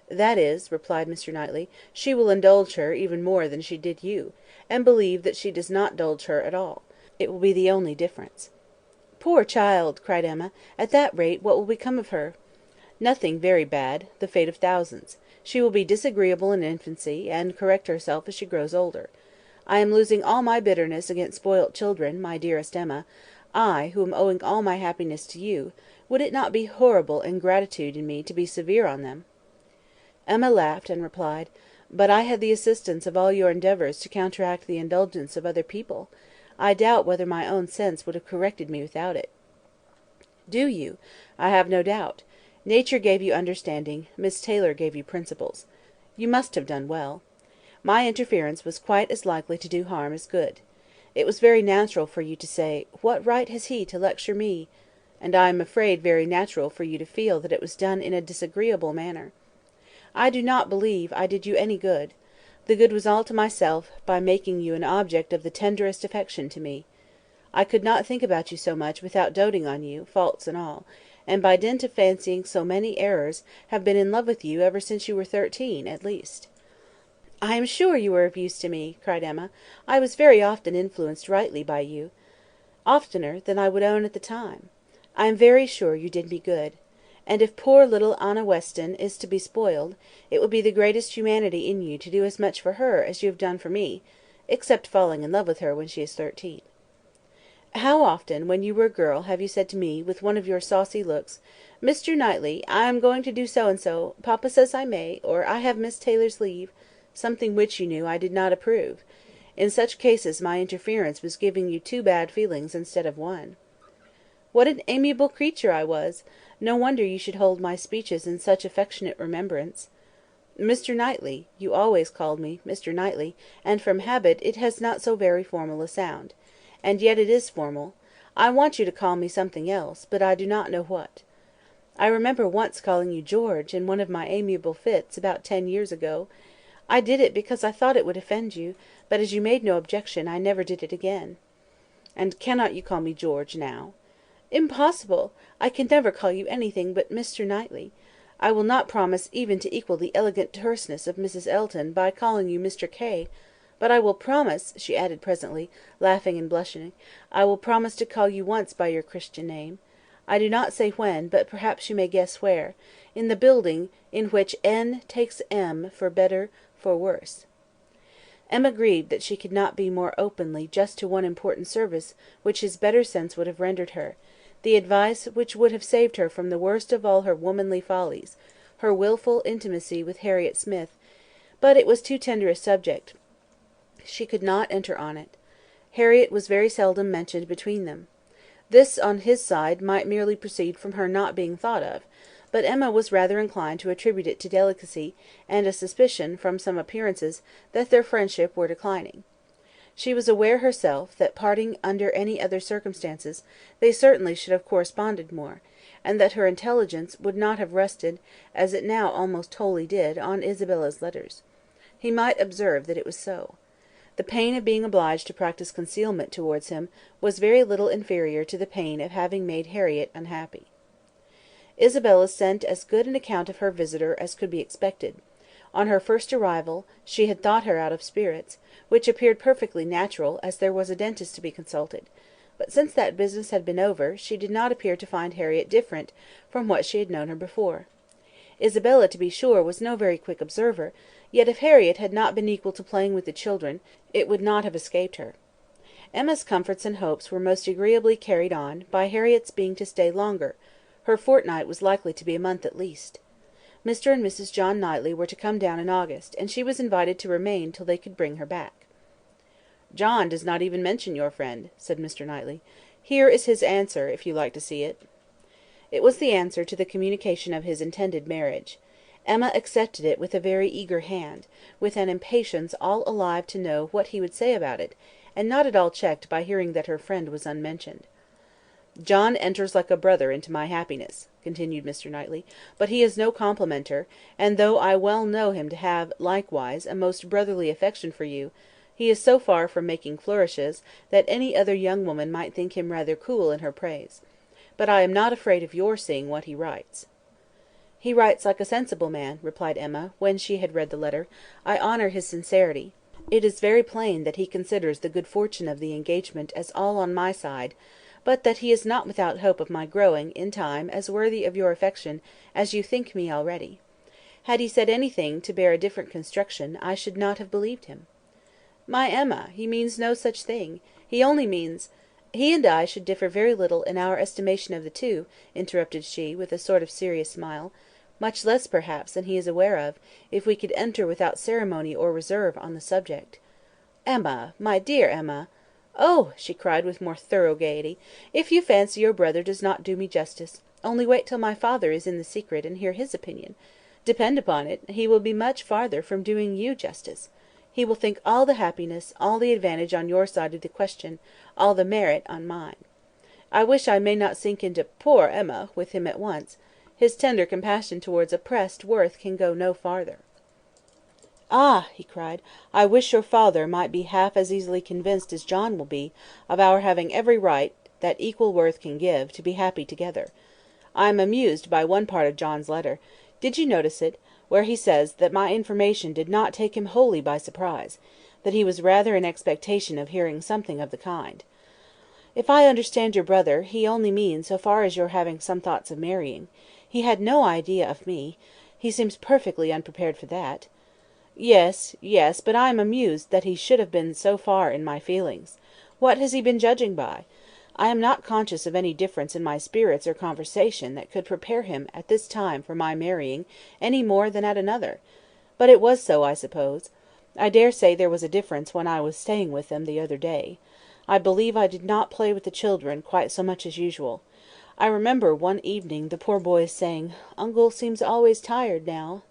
[SPEAKER 2] "That is," replied Mr. Knightley, "she will indulge her even more than she did you, and believe that she does not indulge her at all. It will be the only difference." "Poor child!" cried Emma; "at that rate what will become of her?" "Nothing very bad; the fate of thousands. She will be disagreeable in infancy, and correct herself as she grows older. I am losing all my bitterness against spoilt children, my dearest Emma; I, who am owing all my happiness to you; would it not be horrible ingratitude in me to be severe on them?" Emma laughed, and replied, "But I had the assistance of all your endeavours to counteract the indulgence of other people. I doubt whether my own sense would have corrected me without it." "Do you? I have no doubt. Nature gave you understanding, Miss Taylor gave you principles. You must have done well. My interference was quite as likely to do harm as good. It was very natural for you to say, 'What right has he to lecture me?' and I am afraid very natural for you to feel that it was done in a disagreeable manner. I do not believe I did you any good. The good was all to myself, by making you an object of the tenderest affection to me. I could not think about you so much without doting on you, faults and all, and by dint of fancying so many errors, have been in love with you ever since you were 13, at least." "I am sure you were of use to me," cried Emma. "I was very often influenced rightly by you. Oftener than I would own at the time. I am very sure you did me good. And if poor little Anna Weston is to be spoiled, it would be the greatest humanity in you to do as much for her as you have done for me, except falling in love with her when she is 13. How often, when you were a girl, have you said to me, with one of your saucy looks, 'Mr. Knightley, I am going to do so and so; papa says I may, or I have Miss Taylor's leave,' something which, you knew, I did not approve. In such cases my interference was giving you 2 bad feelings instead of 1."
[SPEAKER 1] What an amiable creature I was! No wonder you should hold my speeches in such affectionate remembrance. Mr. Knightley, you always called me Mr. Knightley, and from habit it has not so very formal a sound. And yet it is formal. I want you to call me something else, but I do not know what. I remember once calling you George, in one of my amiable fits, about 10 years ago. I did it because I thought it would offend you, but as you made no objection, I never did it again. And cannot you call me George now? Impossible! I can never call you anything but Mr. Knightley. I will not promise even to equal the elegant terseness of Mrs. Elton by calling you Mr. K., but I will promise, she added presently, laughing and blushing, I will promise to call you once by your Christian name. I do not say when, but perhaps you may guess where, in the building in which N takes M for better, for worse. Emma grieved that she could not be more openly just to one important service which his better sense would have rendered her, the advice which would have saved her from the worst of all her womanly follies, her wilful intimacy with Harriet Smith, but it was too tender a subject. She could not enter on it. Harriet was very seldom mentioned between them. This, on his side, might merely proceed from her not being thought of, but Emma was rather inclined to attribute it to delicacy, and a suspicion, from some appearances, that their friendship were declining. She was aware herself, that parting under any other circumstances, they certainly should have corresponded more, and that her intelligence would not have rested, as it now almost wholly did, on Isabella's letters. He might observe that it was so. The pain of being obliged to practise concealment towards him was very little inferior to the pain of having made Harriet unhappy. Isabella sent as good an account of her visitor as could be expected. On her first arrival, she had thought her out of spirits, which appeared perfectly natural, as there was a dentist to be consulted; but since that business had been over, she did not appear to find Harriet different from what she had known her before. Isabella, to be sure, was no very quick observer, yet if Harriet had not been equal to playing with the children, it would not have escaped her. Emma's comforts and hopes were most agreeably carried on, by Harriet's being to stay longer. Her fortnight was likely to be a month at least. Mr. and Mrs. John Knightley were to come down in August, and she was invited to remain till they could bring her back. "John does not even mention your friend," said Mr. Knightley. "Here is his answer, if you like to see it." It was the answer to the communication of his intended marriage. Emma accepted it with a very eager hand, with an impatience all alive to know what he would say about it, and not at all checked by hearing that her friend was unmentioned. "John enters like a brother into my happiness," continued Mr. Knightley, "but he is no complimenter, and though I well know him to have, likewise, a most brotherly affection for you, he is so far from making flourishes, that any other young woman might think him rather cool in her praise. But I am not afraid of your seeing what he writes." "He writes like a sensible man," replied Emma, when she had read the letter. "I honour his sincerity. It is very plain that he considers the good fortune of the engagement as all on my side, but that he is not without hope of my growing, in time, as worthy of your affection as you think me already. Had he said anything to bear a different construction, I should not have believed him." "My Emma, he means no such thing. He only means—" "He and I should differ very little in our estimation of the two," interrupted she, with a sort of serious smile; "much less, perhaps, than he is aware of, if we could enter without ceremony or reserve on the subject." "Emma, my dear Emma! Oh!" she cried, with more thorough gaiety, "if you fancy your brother does not do me justice, only wait till my father is in the secret, and hear his opinion. Depend upon it, he will be much farther from doing you justice. He will think all the happiness, all the advantage on your side of the question, all the merit on mine. I wish I may not sink into 'poor Emma' with him at once. His tender compassion towards oppressed worth can go no farther." "Ah!" he cried, "I wish your father might be half as easily convinced as John will be, of our having every right, that equal worth can give, to be happy together. I am amused by one part of John's letter. Did you notice it, where he says that my information did not take him wholly by surprise, that he was rather in expectation of hearing something of the kind? If I understand your brother, he only means so far as your having some thoughts of marrying. He had no idea of me. He seems perfectly unprepared for that." "Yes, yes, but I am amused that he should have been so far in my feelings. What has he been judging by? I am not conscious of any difference in my spirits or conversation that could prepare him at this time for my marrying any more than at another. But it was so, I suppose. I dare say there was a difference when I was staying with them the other day. I believe I did not play with the children quite so much as usual.
[SPEAKER 2] I remember one evening the poor boy's saying, "Uncle seems always tired now."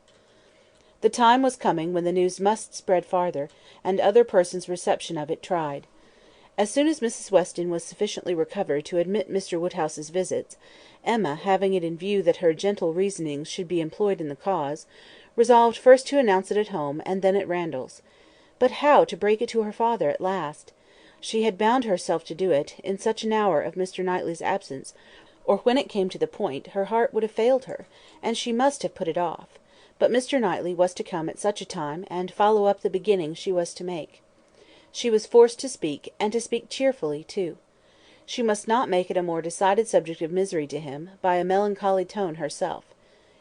[SPEAKER 2] The time was coming when the news must spread farther, and other persons' reception of it tried. As soon as Mrs. Weston was sufficiently recovered to admit Mr. Woodhouse's visits, Emma, having it in view that her gentle reasonings should be employed in the cause, resolved first to announce it at home, and then at Randalls. But how to break it to her father at last? She had bound herself to do it, in such an hour of Mr. Knightley's absence, or when it came to the point, her heart would have failed her, and she must have put it off. But Mr. Knightley was to come at such a time, and follow up the beginning she was to make. She was forced to speak, and to speak cheerfully too. She must not make it a more decided subject of misery to him, by a melancholy tone herself.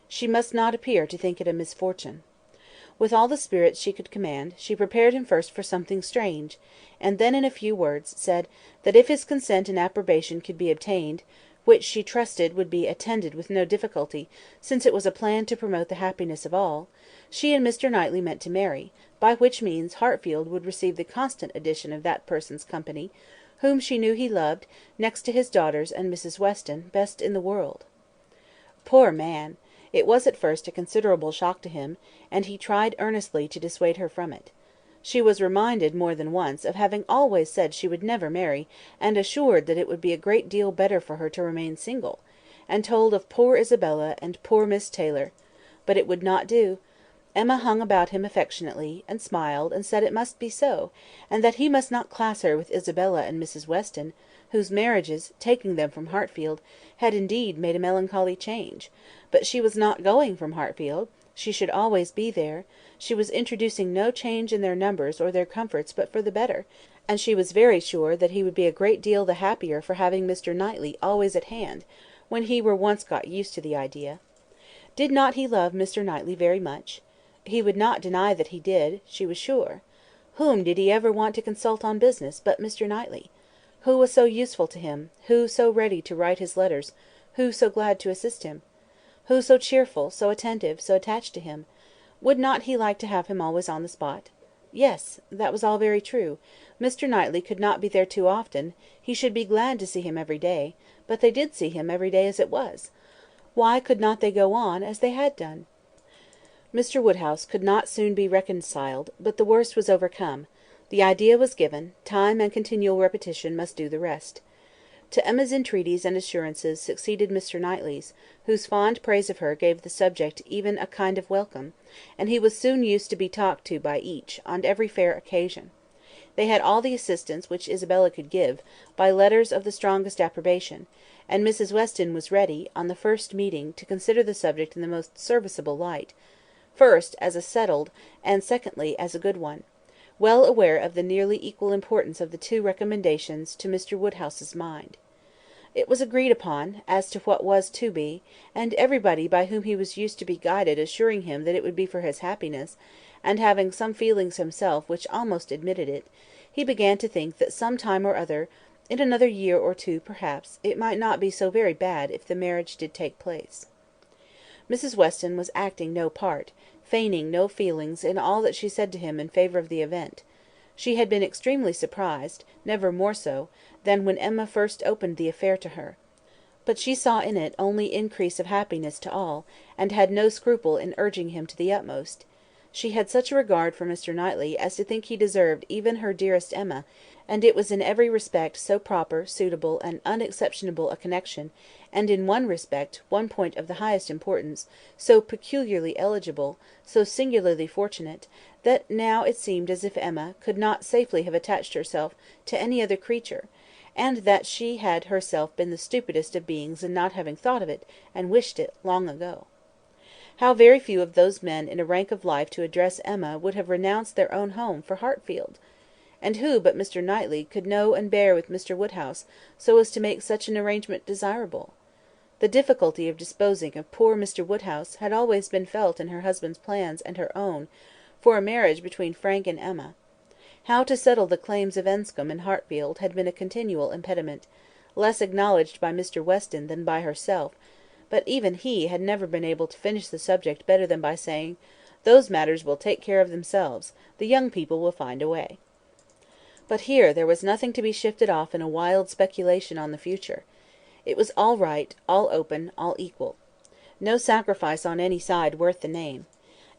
[SPEAKER 2] She must not appear to think it a misfortune. With all the spirit she could command, she prepared him first for something strange, and then in a few words said, that if his consent and approbation could be obtained, which she trusted would be attended with no difficulty, since it was a plan to promote the happiness of all, she and Mr. Knightley meant to marry, by which means Hartfield would receive the constant addition of that person's company, whom she knew he loved, next to his daughters and Mrs. Weston, best in the world. Poor man! It was at first a considerable shock to him, and he tried earnestly to dissuade her from it. She was reminded more than once of having always said she would never marry, and assured that it would be a great deal better for her to remain single, and told of poor Isabella and poor Miss Taylor. But it would not do. Emma hung about him affectionately, and smiled, and said it must be so, and that he must not class her with Isabella and Mrs. Weston, whose marriages, taking them from Hartfield, had indeed made a melancholy change; but she was not going from Hartfield; she should always be there; she was introducing no change in their numbers or their comforts but for the better; and she was very sure that he would be a great deal the happier for having Mr. Knightley always at hand, when he were once got used to the idea. Did not he love Mr. Knightley very much? He would not deny that he did, she was sure. Whom did he ever want to consult on business but Mr. Knightley? Who was so useful to him, who so ready to write his letters, who so glad to assist him? Who so cheerful, so attentive, so attached to him? Would not he like to have him always on the spot? Yes, that was all very true. Mr. Knightley could not be there too often; he should be glad to see him every day; but they did see him every day as it was. Why could not they go on as they had done? Mr. Woodhouse could not soon be reconciled, but the worst was overcome; the idea was given; time and continual repetition must do the rest. To Emma's entreaties and assurances succeeded Mr. Knightley's, whose fond praise of her gave the subject even a kind of welcome, and he was soon used to be talked to by each, on every fair occasion. They had all the assistance which Isabella could give, by letters of the strongest approbation; and Mrs. Weston was ready, on the first meeting, to consider the subject in the most serviceable light; first, as a settled, and secondly, as a good one; well aware of the nearly equal importance of the two recommendations to Mr. Woodhouse's mind. It was agreed upon, as to what was to be, and everybody by whom he was used to be guided assuring him that it would be for his happiness, and having some feelings himself which almost admitted it, he began to think that some time or other, in another year or two perhaps, it might not be so very bad if the marriage did take place. Mrs. Weston was acting no part, feigning no feelings in all that she said to him in favour of the event. She had been extremely surprised, never more so, than when Emma first opened the affair to her. But she saw in it only increase of happiness to all, and had no scruple in urging him to the utmost. She had such a regard for Mr. Knightley as to think he deserved even her dearest Emma, and it was in every respect so proper, suitable, and unexceptionable a connection, and in one respect, one point of the highest importance, so peculiarly eligible, so singularly fortunate, that now it seemed as if Emma could not safely have attached herself to any other creature, and that she had herself been the stupidest of beings in not having thought of it, and wished it, long ago. How very few of those men in a rank of life to address Emma would have renounced their own home for Hartfield! And who but Mr. Knightley could know and bear with Mr. Woodhouse, so as to make such an arrangement desirable? The difficulty of disposing of poor Mr. Woodhouse had always been felt in her husband's plans and her own, for a marriage between Frank and Emma. How to settle the claims of Enscombe and Hartfield had been a continual impediment, less acknowledged by Mr. Weston than by herself; but even he had never been able to finish the subject better than by saying, "Those matters will take care of themselves; the young people will find a way." But here there was nothing to be shifted off in a wild speculation on the future.
[SPEAKER 1] It was all right, all open, all equal. No sacrifice on any side worth the name.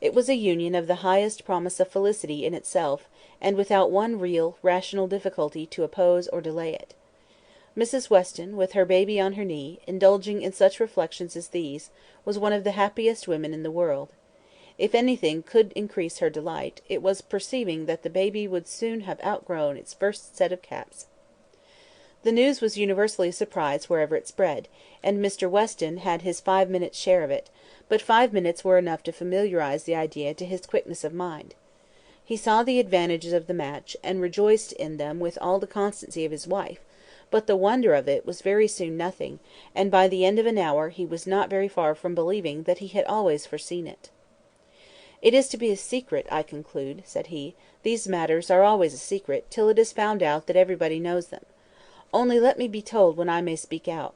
[SPEAKER 1] It was a union of the highest promise of felicity in itself, and without one real, rational difficulty to oppose or delay it. Mrs. Weston, with her baby on her knee, indulging in such reflections as these, was one of the happiest women in the world. If anything could increase her delight, it was perceiving that the baby would soon have outgrown its first set of caps. The news was universally a surprise wherever it spread, and Mr. Weston had his 5 minutes' share of it, but 5 minutes were enough to familiarise the idea to his quickness of mind. He saw the advantages of the match, and rejoiced in them with all the constancy of his wife, but the wonder of it was very soon nothing, and by the end of an hour he was not very far from believing that he had always foreseen it. "It is to be a secret, I conclude," said he. "These matters are always a secret, till it is found out that everybody knows them. Only let me be told when I may speak out.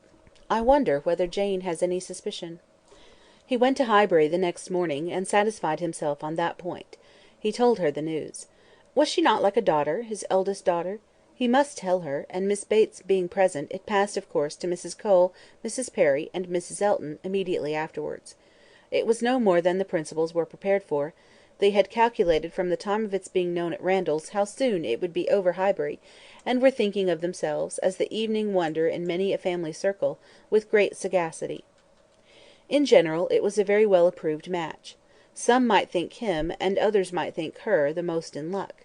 [SPEAKER 1] I wonder whether Jane has any suspicion." He went to Highbury the next morning, and satisfied himself on that point. He told her the news. Was she not like a daughter, his eldest daughter? He must tell her, and Miss Bates being present, it passed of course to Mrs. Cole, Mrs. Perry, and Mrs. Elton immediately afterwards. It was no more than the principals were prepared for. They had calculated from the time of its being known at Randalls how soon it would be over Highbury, and were thinking of themselves, as the evening wonder in many a family circle, with great sagacity. In general, it was a very well approved match. Some might think him, and others might think her, the most in luck.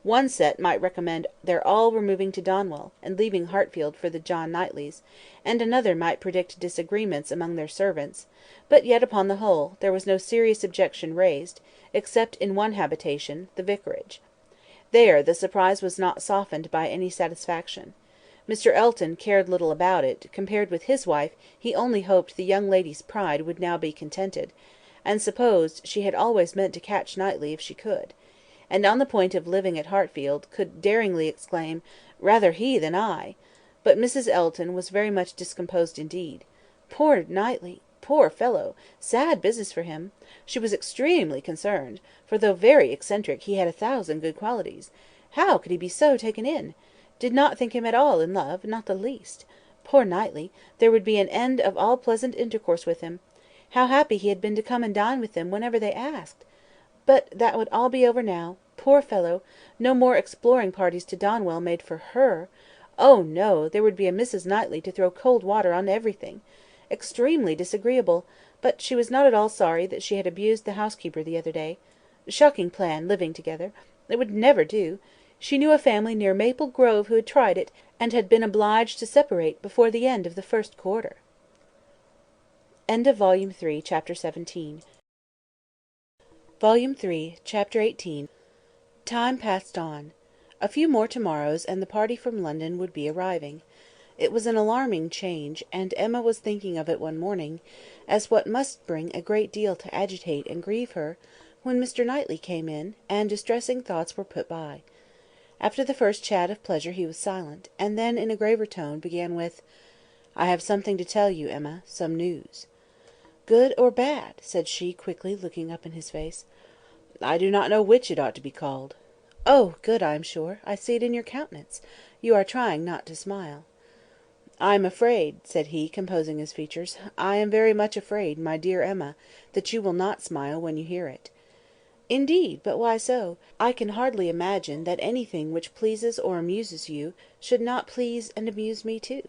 [SPEAKER 1] One set might recommend their all removing to Donwell, and leaving Hartfield for the John Knightleys, and another might predict disagreements among their servants; but yet, upon the whole, there was no serious objection raised, except in one habitation, the vicarage. There the surprise was not softened by any satisfaction. Mr. Elton cared little about it; compared with his wife, he only hoped the young lady's pride would now be contented, and supposed she had always meant to catch Knightley if she could; and on the point of living at Hartfield, could daringly exclaim, "Rather he than I!" But Mrs. Elton was very much discomposed indeed. Poor Knightley! Poor fellow! Sad business for him! She was extremely concerned, for though very eccentric, he had 1,000 good qualities. How could he be so taken in? Did not think him at all in love, not the least. Poor Knightley! There would be an end of all pleasant intercourse with him. How happy he had been to come and dine with them whenever they asked! But that would all be over now. Poor fellow! No more exploring parties to Donwell made for her. Oh no! There would be a Mrs. Knightley to throw cold water on everything. Extremely disagreeable; but she was not at all sorry that she had abused the housekeeper the other day. Shocking plan, living together. It would never do. She knew a family near Maple Grove who had tried it, and had been obliged to separate before the end of the first quarter. End of Volume 3, Chapter 17. Volume 3, Chapter 18. Time passed on. A few more to-morrows, and the party from London would be arriving. It was an alarming change, and Emma was thinking of it one morning, as what must bring a great deal to agitate and grieve her, when Mr. Knightley came in, and distressing thoughts were put by. After the first chat of pleasure he was silent, and then, in a graver tone, began with— "I have something to tell you, Emma, some news." "Good or bad?" said she, quickly, looking up in his face. "I do not know which it ought to be called." "Oh, good, I am sure. I see it in your countenance. You are trying not to smile." "I am afraid," said he, composing his features, "I am very much afraid, my dear Emma, that you will not smile when you hear it." "Indeed! But why so? I can hardly imagine that anything which pleases or amuses you should not please and amuse me too."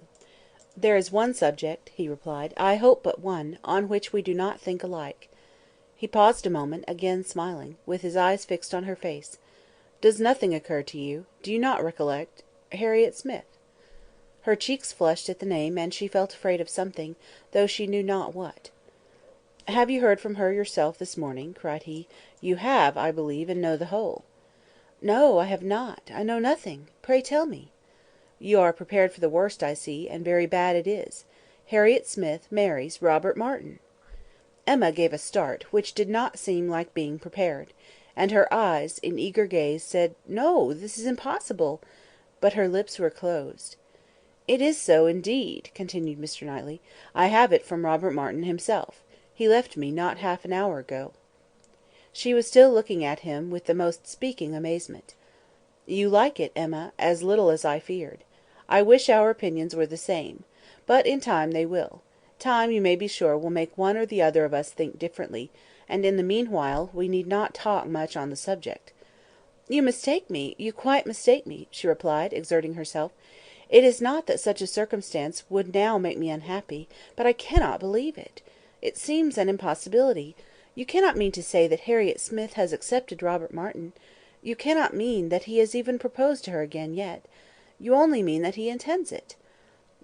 [SPEAKER 1] "There is one subject," he replied, "I hope but one, on which we do not think alike." He paused a moment, again smiling, with his eyes fixed on her face. "Does nothing occur to you? Do you not recollect Harriet Smith?" Her cheeks flushed at the name, and she felt afraid of something, though she knew not what. "Have you heard from her yourself this morning?" cried he. "You have, I believe, and know the whole." "No, I have not. I know nothing. Pray tell me." "You are prepared for the worst, I see, and very bad it is. Harriet Smith marries Robert Martin." Emma gave a start, which did not seem like being prepared, and her eyes, in eager gaze, said, "No, this is impossible," but her lips were closed. "It is so, indeed," continued Mr. Knightley. "I have it from Robert Martin himself. He left me not half an hour ago." She was still looking at him with the most speaking amazement. "You like it, Emma, as little as I feared. I wish our opinions were the same.
[SPEAKER 2] But in time they will. Time, you may be sure, will make one or the other of us think differently, and in the meanwhile we need not talk much on the subject." "You mistake me, you quite mistake me," she replied, exerting herself. "It is not that such a circumstance would now make me unhappy, but I cannot believe it. It seems an impossibility. You cannot mean to say that Harriet Smith has accepted Robert Martin. You cannot mean that he has even proposed to her again yet. You only mean that he intends it."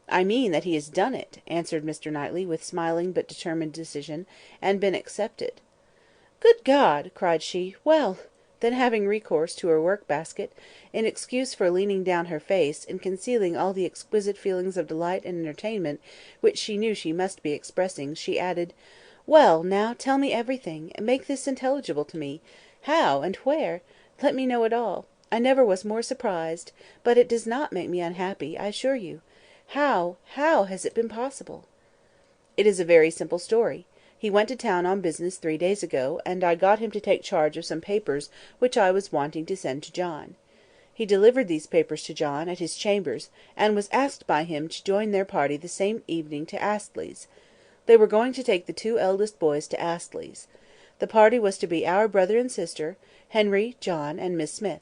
[SPEAKER 2] "I mean that he has done it," answered Mr. Knightley, with smiling but determined decision, "and been accepted." "Good God!" cried she. "Well!" Then having recourse to her work basket, in excuse for leaning down her face, and concealing all the exquisite feelings of delight and entertainment which she knew she must be expressing, she added, "Well, now tell me everything; make this intelligible to me. How, and where? Let me know it all. I never was more surprised; but it does not make me unhappy, I assure you. How has it been possible?" "It is a very simple story. He went to town on business 3 days ago, and I got him to take charge of some papers which I was wanting to send to John. He delivered these papers to John at his chambers, and was asked by him to join their party the same evening to Astley's. They were going to take the 2 eldest boys to Astley's. The party was to be our brother and sister, Henry, John, and Miss Smith.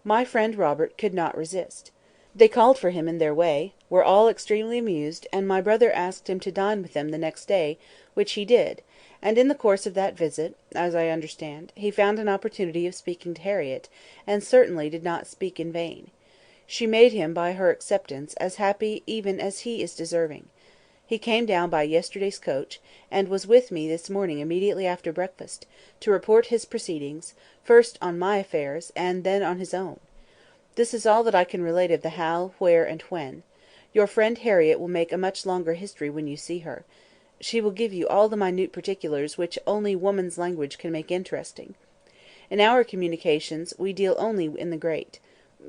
[SPEAKER 2] My friend Robert could not resist. They called for him in their way, were all extremely amused, and my brother asked him to dine with them the next day, which he did; and in the course of that visit, as I understand, he found an opportunity of speaking to Harriet, and certainly did not speak in vain. She made him, by her acceptance, as happy even as he is deserving. He came down by yesterday's coach, and was with me this morning immediately after breakfast, to report his proceedings, first on my affairs, and then on his own. This is all that I can relate of the how, where, and when. Your friend Harriet will make a much longer history when you see her. She will give you all the minute particulars which only woman's language can make interesting. In our communications we deal only in the great.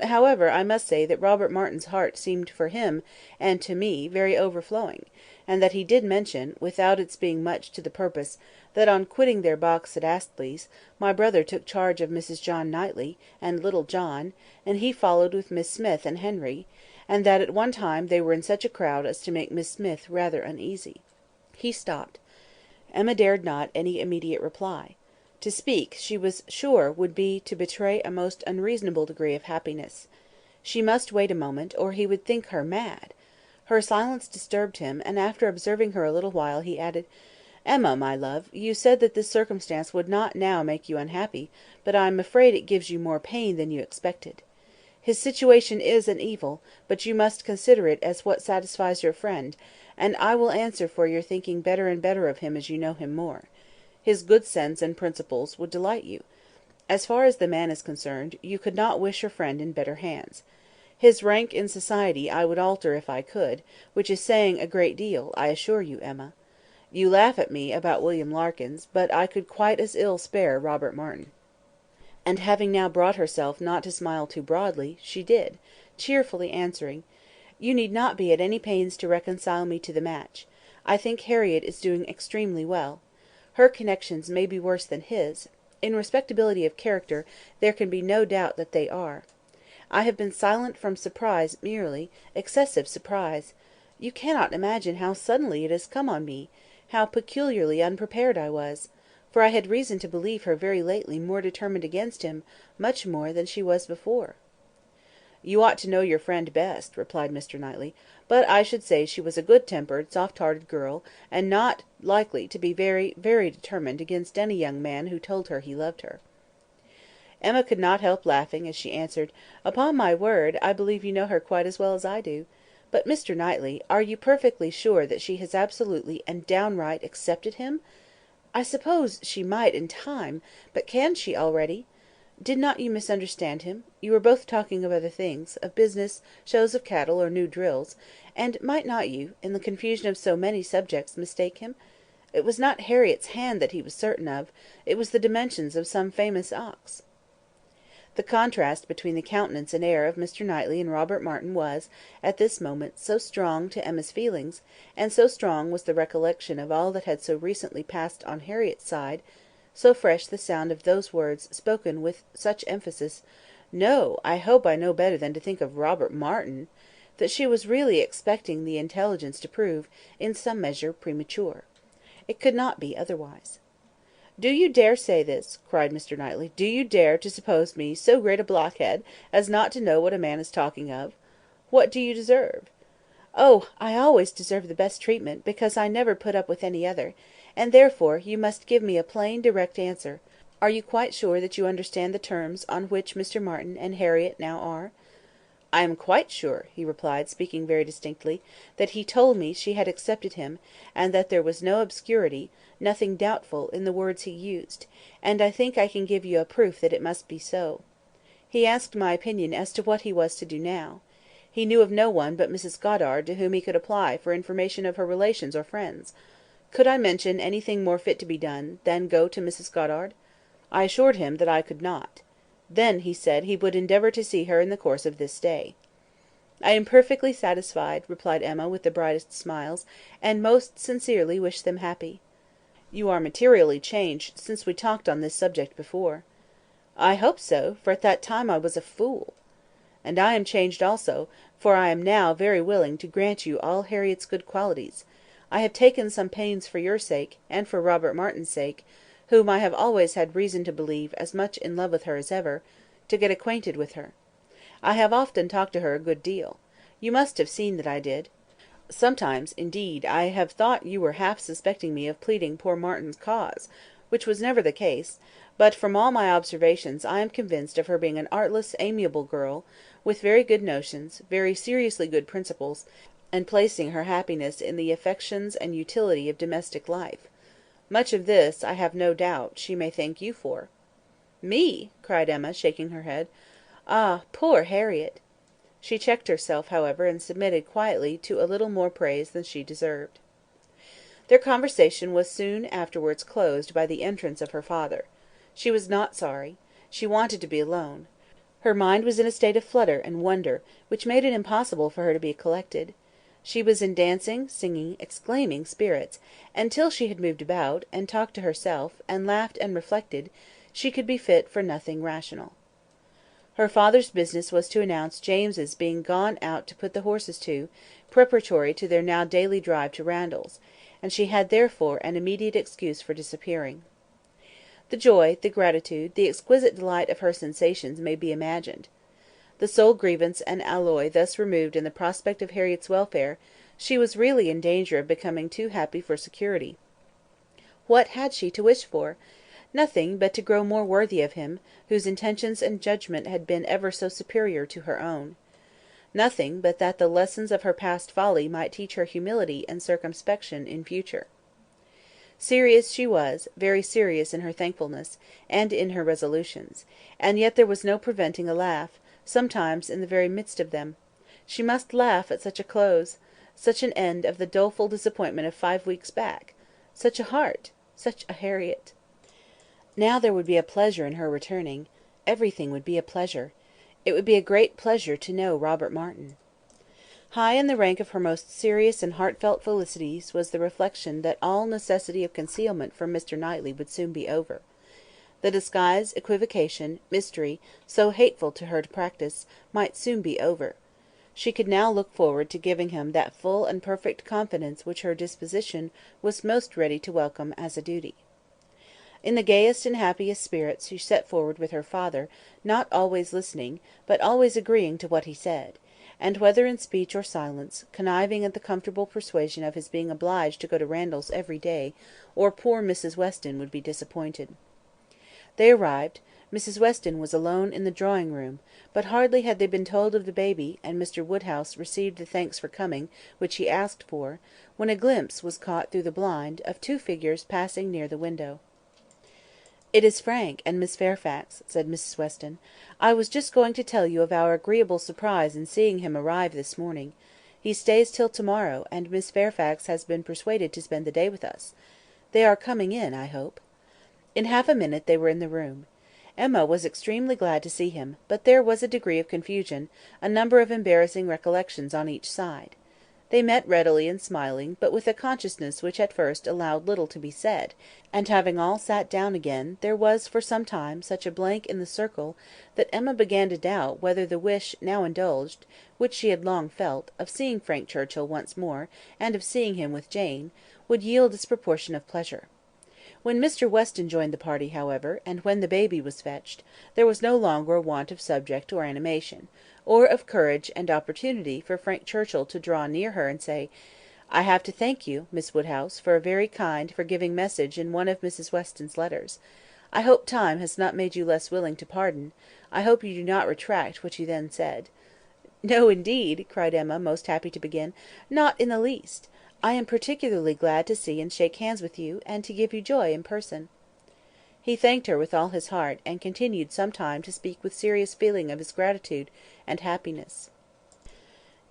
[SPEAKER 2] However, I must say that Robert Martin's heart seemed for him, and to me, very overflowing, and that he did mention, without its being much to the purpose, that on quitting their box at Astley's, my brother took charge of Mrs. John Knightley, and little John, and he followed with Miss Smith and Henry, and that at one time they were in such a crowd as to make Miss Smith rather uneasy. He stopped. Emma dared not any immediate reply. To speak, she was sure would be to betray a most unreasonable degree of happiness. She must wait a moment, or he would think her mad. Her silence disturbed him, and after observing her a little while, he added, "Emma, my love, you said that this circumstance would not now make you unhappy, but I am afraid it gives you more pain than you expected. His situation is an evil, but you must consider it as what satisfies your friend, and I will answer for your thinking better and better of him as you know him more. His good sense and principles would delight you. As far as the man is concerned, you could not wish your friend in better hands. His rank in society I would alter if I could, which is saying a great deal, I assure you, Emma. You laugh at me about William Larkins, but I could quite as ill spare Robert Martin." And having now brought herself not to smile too broadly, she did, cheerfully answering, "You need not be at any pains to reconcile me to the match. I think Harriet is doing extremely well. Her connections may be worse than his. In respectability of character, there can be no doubt that they are. I have been silent from surprise merely, excessive surprise. You cannot imagine how suddenly it has come on me, how peculiarly unprepared I was; for I had reason to believe her very lately more determined against him, much more than she was before." "You ought to know your friend best," replied Mr. Knightley; "but I should say she was a good-tempered, soft-hearted girl, and not likely to be very, very determined against any young man who told her he loved her." Emma could not help laughing, as she answered, "Upon my word, I believe you know her quite as well as I do. But, Mr. Knightley, are you perfectly sure that she has absolutely and downright accepted him? I suppose she might in time, but can she already? Did not you misunderstand him? You were both talking of other things, of business, shows of cattle, or new drills, and might not you, in the confusion of so many subjects, mistake him? It was not Harriet's hand that he was certain of, it was the dimensions of some famous ox." The contrast between the countenance and air of Mr. Knightley and Robert Martin was, at this moment, so strong to Emma's feelings, and so strong was the recollection of all that had so recently passed on Harriet's side, so fresh the sound of those words spoken with such emphasis, "No, I hope I know better than to think of Robert Martin," that she was really expecting the intelligence to prove, in some measure, premature. It could not be otherwise. "Do you dare say this?" cried Mr. Knightley. "Do you dare to suppose me so great a blockhead as not to know what a man is talking of? What do you deserve?" "Oh, I always deserve the best treatment, because I never put up with any other; and therefore you must give me a plain, direct answer. Are you quite sure that you understand the terms on which Mr. Martin and Harriet now are?" "I am quite sure," he replied, speaking very distinctly, "that he told me she had accepted him, and that there was no obscurity, nothing doubtful, in the words he used; and I think I can give you a proof that it must be so. He asked my opinion as to what he was to do now. He knew of no one but Mrs. Goddard to whom he could apply for information of her relations or friends. Could I mention anything more fit to be done than go to Mrs. Goddard? I assured him that I could not. Then he said he would endeavour to see her in the course of this day." "I am perfectly satisfied," replied Emma, with the brightest smiles, "and most sincerely wish them happy." "You are materially changed since we talked on this subject before." "I hope so, for at that time I was a fool." "And I am changed also, for I am now very willing to grant you all Harriet's good qualities. I have taken some pains for your sake, and for Robert Martin's sake, whom I have always had reason to believe as much in love with her as ever, to get acquainted with her. I have often talked to her a good deal. You must have seen that I did. Sometimes, indeed, I have thought you were half suspecting me of pleading poor Martin's cause, which was never the case; but from all my observations I am convinced of her being an artless, amiable girl, with very good notions, very seriously good principles, and placing her happiness in the affections and utility of domestic life. Much of this, I have no doubt, she may thank you for." "Me!" cried Emma, shaking her head. "Ah, poor Harriet!" She checked herself, however, and submitted quietly to a little more praise than she deserved. Their conversation was soon afterwards closed by the entrance of her father. She was not sorry. She wanted to be alone. Her mind was in a state of flutter and wonder, which made it impossible for her to be collected. She was in dancing, singing, exclaiming spirits, and till she had moved about, and talked to herself, and laughed and reflected, she could be fit for nothing rational. Her father's business was to announce James's being gone out to put the horses to, preparatory to their now daily drive to Randalls, and she had therefore an immediate excuse for disappearing. The joy, the gratitude, the exquisite delight of her sensations may be imagined. The sole grievance and alloy thus removed in the prospect of Harriet's welfare, she was really in danger of becoming too happy for security. What had she to wish for? Nothing but to grow more worthy of him, whose intentions and judgment had been ever so superior to her own. Nothing but that the lessons of her past folly might teach her humility and circumspection in future. Serious she was, very serious in her thankfulness, and in her resolutions; and yet there was no preventing a laugh, sometimes in the very midst of them. She must laugh at such a close! Such an end of the doleful disappointment of 5 weeks back! Such a heart! Such a Harriet! Now there would be a pleasure in her returning. Everything would be a pleasure. It would be a great pleasure to know Robert Martin. High in the rank of her most serious and heartfelt felicities was the reflection that all necessity of concealment from Mr. Knightley would soon be over. The disguise, equivocation, mystery, so hateful to her to practise, might soon be over. She could now look forward to giving him that full and perfect confidence which her disposition was most ready to welcome as a duty. In the gayest and happiest spirits she set forward with her father, not always listening, but always agreeing to what he said; and whether in speech or silence, conniving at the comfortable persuasion of his being obliged to go to Randalls every day, or poor Mrs. Weston would be disappointed. They arrived. Mrs. Weston was alone in the drawing room; but hardly had they been told of the baby, and Mr. Woodhouse received the thanks for coming, which he asked for, when a glimpse was caught through the blind, of 2 figures passing near the window. "It is Frank and Miss Fairfax," said Mrs. Weston. "I was just going to tell you of our agreeable surprise in seeing him arrive this morning. He stays till to-morrow, and Miss Fairfax has been persuaded to spend the day with us. They are coming in, I hope." In half a minute they were in the room. Emma was extremely glad to see him, but there was a degree of confusion, a number of embarrassing recollections on each side. They met readily and smiling, but with a consciousness which at first allowed little to be said; and having all sat down again, there was for some time such a blank in the circle that Emma began to doubt whether the wish now indulged, which she had long felt, of seeing Frank Churchill once more, and of seeing him with Jane, would yield its proportion of pleasure. When Mr. Weston joined the party, however, and when the baby was fetched, there was no longer a want of subject or animation, or of courage and opportunity for Frank Churchill to draw near her and say, "I have to thank you, Miss Woodhouse, for a very kind, forgiving message in one of Mrs. Weston's letters. I hope time has not made you less willing to pardon. I hope you do not retract what you then said." "No, indeed," cried Emma, most happy to begin, "not in the least. I am particularly glad to see and shake hands with you, and to give you joy in person." He thanked her with all his heart, and continued some time to speak with serious feeling of his gratitude and happiness.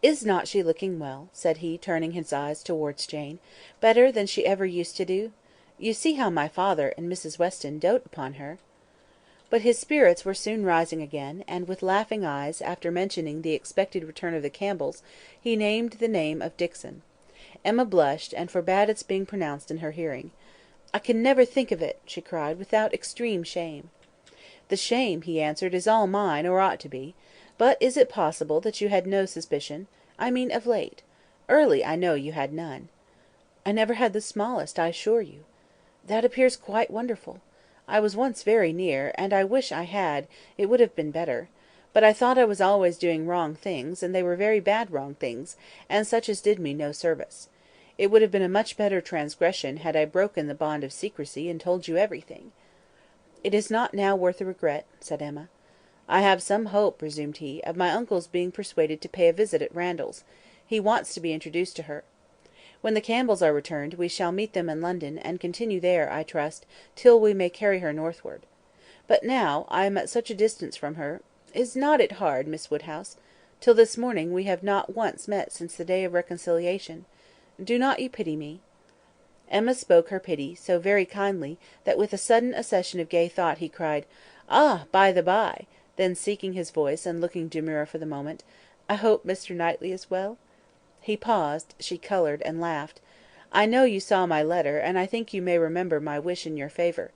[SPEAKER 2] "Is not she looking well?" said he, turning his eyes towards Jane. "Better than she ever used to do? You see how my father and Mrs. Weston dote upon her." But his spirits were soon rising again, and with laughing eyes, after mentioning the expected return of the Campbells, he named the name of Dixon. Emma blushed, and forbade its being pronounced in her hearing. "I can never think of it," she cried, "without extreme shame." "The shame," he answered, "is all mine, or ought to be. But is it possible that you had no suspicion? I mean of late. Early, I know, you had none." "I never had the smallest, I assure you." "That appears quite wonderful. I was once very near, and I wish I had; it would have been better. But I thought I was always doing wrong things, and they were very bad wrong things, and such as did me no service. It would have been a much better transgression had I broken the bond of secrecy, and told you everything." "It is not now worth a regret," said Emma. "I have some hope," resumed he, "of my uncle's being persuaded to pay a visit at Randalls. He wants to be introduced to her. When the Campbells are returned, we shall meet them in London, and continue there, I trust, till we may carry her northward. But now I am at such a distance from her. Is not it hard, Miss Woodhouse? Till this morning we have not once met since the day of reconciliation. Do not you pity me?" Emma spoke her pity so very kindly, that with a sudden accession of gay thought, he cried, "Ah, by the by!" then seeking his voice, and looking demure for the moment, "I hope Mr. Knightley is well?" He paused; she coloured, and laughed. "I know you saw my letter, and I think you may remember my wish in your favour.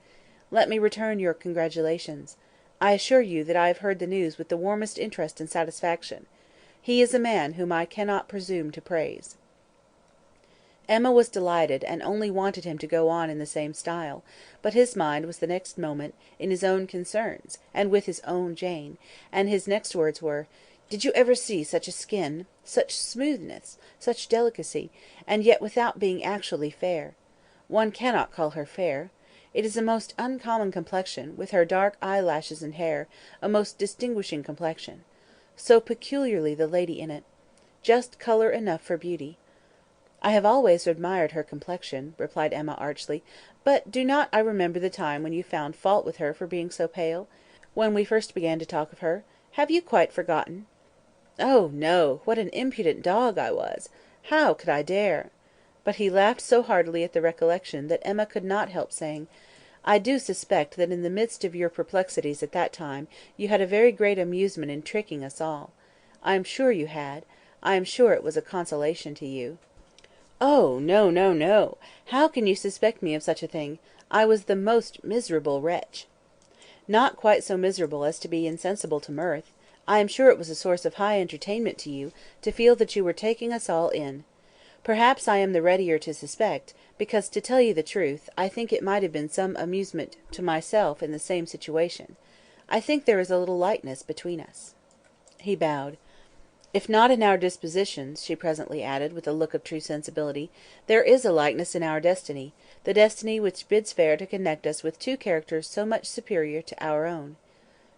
[SPEAKER 2] Let me return your congratulations. I assure you that I have heard the news with the warmest interest and satisfaction. He is a man whom I cannot presume to praise." Emma was delighted, and only wanted him to go on in the same style; but his mind was the next moment in his own concerns, and with his own Jane, and his next words were, "Did you ever see such a skin? Such smoothness, such delicacy, and yet without being actually fair? One cannot call her fair. It is a most uncommon complexion, with her dark eyelashes and hair, a most distinguishing complexion. So peculiarly the lady in it. Just colour enough for beauty." "I have always admired her complexion," replied Emma archly; "but do not I remember the time when you found fault with her for being so pale? When we first began to talk of her? Have you quite forgotten?" "Oh, no! What an impudent dog I was! How could I dare—" But he laughed so heartily at the recollection, that Emma could not help saying, "I do suspect that in the midst of your perplexities at that time, you had a very great amusement in tricking us all. I am sure you had. I am sure it was a consolation to you." "Oh, no, no, no! How can you suspect me of such a thing? I was the most miserable wretch." "Not quite so miserable as to be insensible to mirth. I am sure it was a source of high entertainment to you, to feel that you were taking us all in. Perhaps I am the readier to suspect, because, to tell you the truth, I think it might have been some amusement to myself in the same situation. I think there is a little likeness between us." He bowed. "If not in our dispositions," she presently added, with a look of true sensibility, "there is a likeness in our destiny, the destiny which bids fair to connect us with two characters so much superior to our own."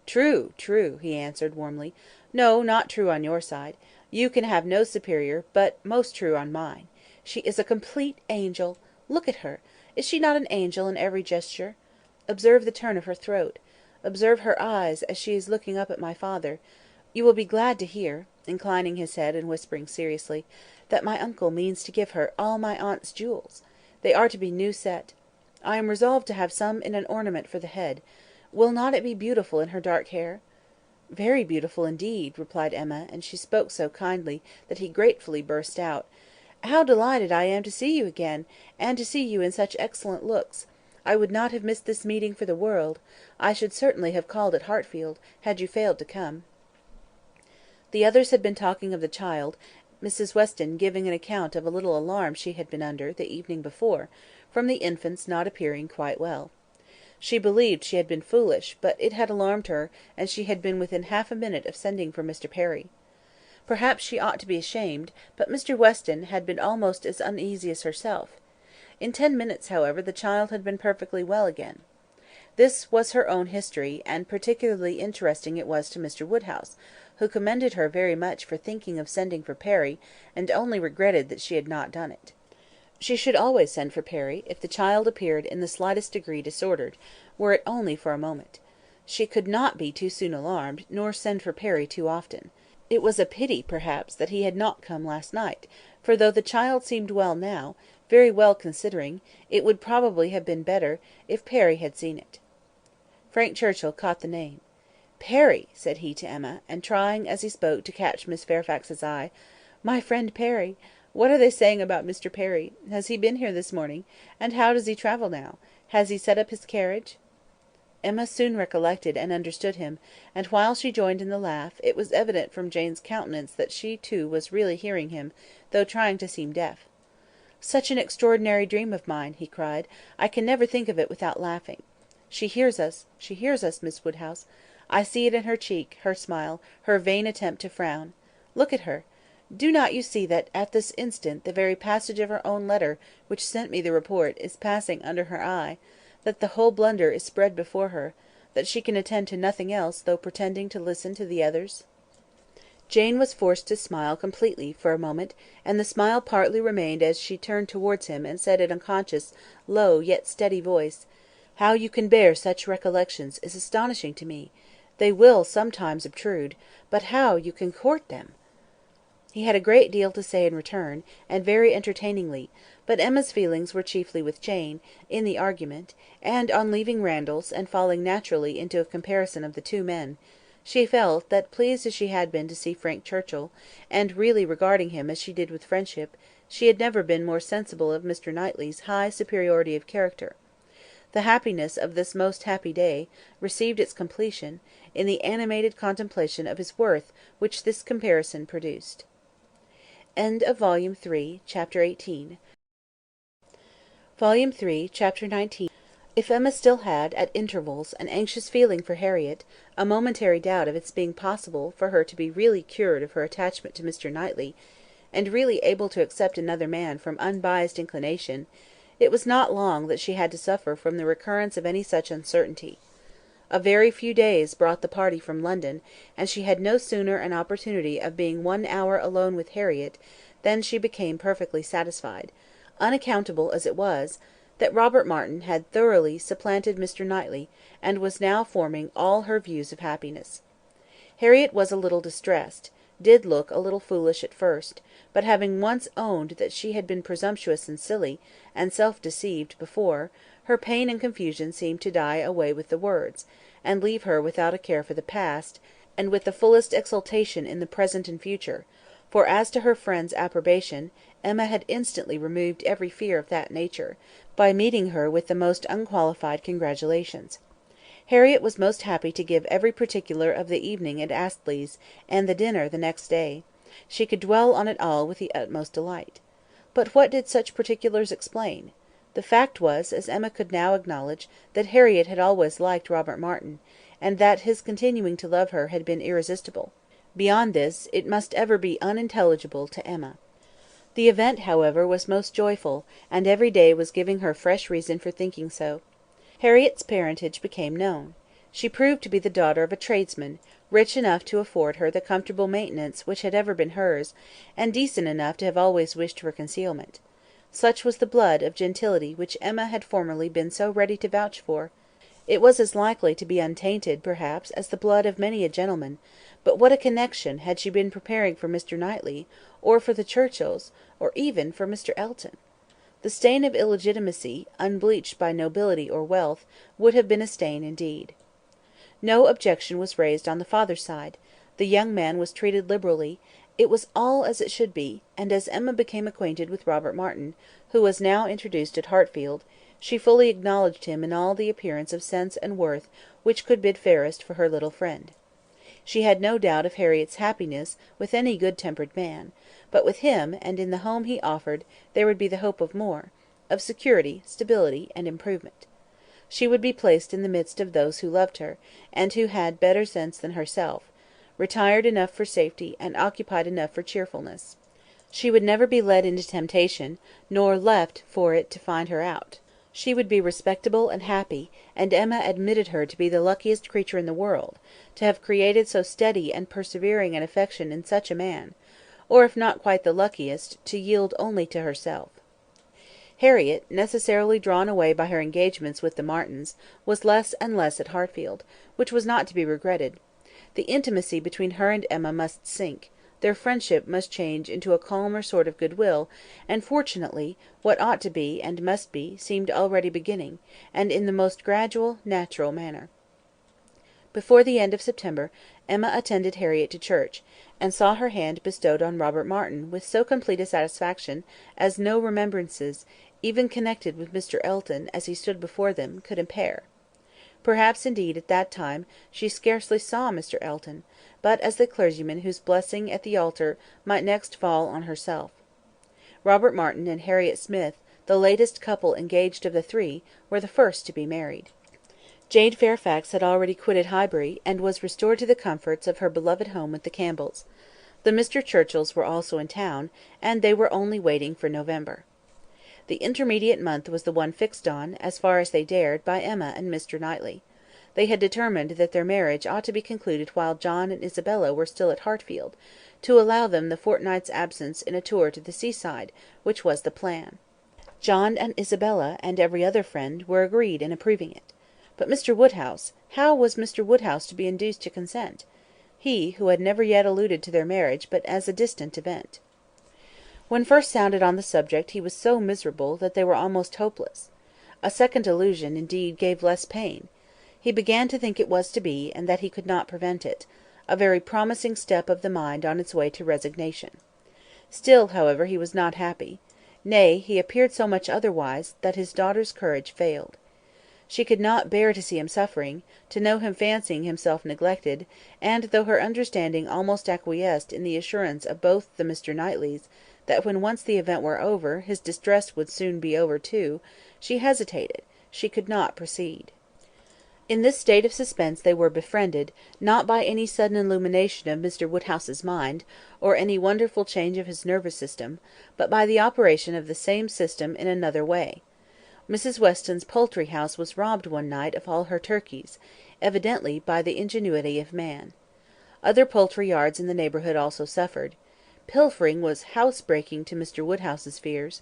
[SPEAKER 2] "True, true," he answered, warmly. "No, not true on your side. You can have no superior, but most true on mine. She is a complete angel. Look at her. Is she not an angel in every gesture? Observe the turn of her throat. Observe her eyes, as she is looking up at my father. You will be glad to hear," inclining his head and whispering seriously, "that my uncle means to give her all my aunt's jewels. They are to be new set. I am resolved to have some in an ornament for the head. Will not it be beautiful in her dark hair?" "Very beautiful indeed," replied Emma; and she spoke so kindly, that he gratefully burst out. "How delighted I am to see you again, and to see you in such excellent looks! I would not have missed this meeting for the world. I should certainly have called at Hartfield, had you failed to come." The others had been talking of the child, Mrs. Weston giving an account of a little alarm she had been under, the evening before, from the infant's not appearing quite well. She believed she had been foolish, but it had alarmed her, and she had been within half a minute of sending for Mr. Perry. Perhaps she ought to be ashamed, but Mr. Weston had been almost as uneasy as herself. In 10 minutes, however, the child had been perfectly well again. This was her own history, and particularly interesting it was to Mr. Woodhouse, who commended her very much for thinking of sending for Perry, and only regretted that she had not done it. She should always send for Perry, if the child appeared in the slightest degree disordered, were it only for a moment. She could not be too soon alarmed, nor send for Perry too often. It was a pity, perhaps, that he had not come last night, for though the child seemed well now, very well considering, it would probably have been better if Perry had seen it. Frank Churchill caught the name. "Perry!" said he to Emma, and trying, as he spoke, to catch Miss Fairfax's eye. "My friend Perry! What are they saying about Mr. Perry? Has he been here this morning? And how does he travel now? Has he set up his carriage?" Emma soon recollected and understood him, and while she joined in the laugh, it was evident from Jane's countenance that she too was really hearing him, though trying to seem deaf. "Such an extraordinary dream of mine!" he cried. "I can never think of it without laughing. She hears us, Miss Woodhouse. I see it in her cheek, her smile, her vain attempt to frown. Look at her. Do not you see that at this instant the very passage of her own letter, which sent me the report, is passing under her eye, that the whole blunder is spread before her, that she can attend to nothing else, though pretending to listen to the others?" Jane was forced to smile completely for a moment, and the smile partly remained as she turned towards him and said in a conscious, low, yet steady voice, "How you can bear such recollections is astonishing to me. They will sometimes obtrude, but how you can court them!" He had a great deal to say in return, and very entertainingly, but Emma's feelings were chiefly with Jane, in the argument, and on leaving Randalls, and falling naturally into a comparison of the two men, she felt, that pleased as she had been to see Frank Churchill, and really regarding him as she did with friendship, she had never been more sensible of Mr. Knightley's high superiority of character. The happiness of this most happy day received its completion, in the animated contemplation of his worth which this comparison produced. End of Volume 3, Chapter 18. Volume 3, Chapter 19. If Emma still had, at intervals, an anxious feeling for Harriet, a momentary doubt of its being possible for her to be really cured of her attachment to Mr. Knightley, and really able to accept another man from unbiassed inclination, it was not long that she had to suffer from the recurrence of any such uncertainty. A very few days brought the party from London, and she had no sooner an opportunity of being 1 hour alone with Harriet, than she became perfectly satisfied, unaccountable as it was, that Robert Martin had thoroughly supplanted Mr. Knightley, and was now forming all her views of happiness. Harriet was a little distressed, did look a little foolish at first, but having once owned that she had been presumptuous and silly, and self-deceived before, her pain and confusion seemed to die away with the words, and leave her without a care for the past, and with the fullest exultation in the present and future; for as to her friend's approbation, Emma had instantly removed every fear of that nature, by meeting her with the most unqualified congratulations. Harriet was most happy to give every particular of the evening at Astley's, and the dinner the next day; she could dwell on it all with the utmost delight. But what did such particulars explain? The fact was, as Emma could now acknowledge, that Harriet had always liked Robert Martin, and that his continuing to love her had been irresistible. Beyond this, it must ever be unintelligible to Emma. The event, however, was most joyful, and every day was giving her fresh reason for thinking so. Harriet's parentage became known. She proved to be the daughter of a tradesman, rich enough to afford her the comfortable maintenance which had ever been hers, and decent enough to have always wished for concealment. Such was the blood of gentility which Emma had formerly been so ready to vouch for. It was as likely to be untainted, perhaps, as the blood of many a gentleman; but what a connection had she been preparing for Mr. Knightley, or for the Churchills, or even for Mr. Elton? The stain of illegitimacy, unbleached by nobility or wealth, would have been a stain indeed. No objection was raised on the father's side; the young man was treated liberally, It was all as it should be; and as Emma became acquainted with Robert Martin, who was now introduced at Hartfield, she fully acknowledged him in all the appearance of sense and worth which could bid fairest for her little friend. She had no doubt of Harriet's happiness with any good-tempered man; but with him, and in the home he offered, there would be the hope of more, of security, stability, and improvement. She would be placed in the midst of those who loved her, and who had better sense than herself; retired enough for safety, and occupied enough for cheerfulness. She would never be led into temptation, nor left for it to find her out. She would be respectable and happy; and Emma admitted her to be the luckiest creature in the world, to have created so steady and persevering an affection in such a man; or if not quite the luckiest, to yield only to herself. Harriet, necessarily drawn away by her engagements with the Martins, was less and less at Hartfield, which was not to be regretted. The intimacy between her and Emma must sink; their friendship must change into a calmer sort of goodwill; and fortunately, what ought to be, and must be, seemed already beginning, and in the most gradual, natural manner. Before the end of September, Emma attended Harriet to church, and saw her hand bestowed on Robert Martin with so complete a satisfaction as no remembrances, even connected with Mr. Elton, as he stood before them, could impair. Perhaps, indeed, at that time, she scarcely saw Mr. Elton, but as the clergyman whose blessing at the altar might next fall on herself. Robert Martin and Harriet Smith, the latest couple engaged of the three, were the first to be married. Jane Fairfax had already quitted Highbury, and was restored to the comforts of her beloved home with the Campbells. The Mr. Churchills were also in town, and they were only waiting for November. The intermediate month was the one fixed on, as far as they dared, by Emma and Mr. Knightley. They had determined that their marriage ought to be concluded while John and Isabella were still at Hartfield, to allow them the fortnight's absence in a tour to the seaside, which was the plan. John and Isabella, and every other friend, were agreed in approving it. But Mr. Woodhouse, how was Mr. Woodhouse to be induced to consent? He, who had never yet alluded to their marriage but as a distant event. When first sounded on the subject he was so miserable that they were almost hopeless. A second allusion, indeed, gave less pain. He began to think it was to be, and that he could not prevent it; a very promising step of the mind on its way to resignation. Still, however, he was not happy; nay, he appeared so much otherwise, that his daughter's courage failed. She could not bear to see him suffering, to know him fancying himself neglected; and though her understanding almost acquiesced in the assurance of both the Mr. Knightleys, that when once the event were over, his distress would soon be over too, she hesitated; she could not proceed. In this state of suspense they were befriended, not by any sudden illumination of Mr. Woodhouse's mind, or any wonderful change of his nervous system, but by the operation of the same system in another way. Mrs. Weston's poultry house was robbed one night of all her turkeys, evidently by the ingenuity of man. Other poultry yards in the neighbourhood also suffered. Pilfering was housebreaking to Mr. Woodhouse's fears.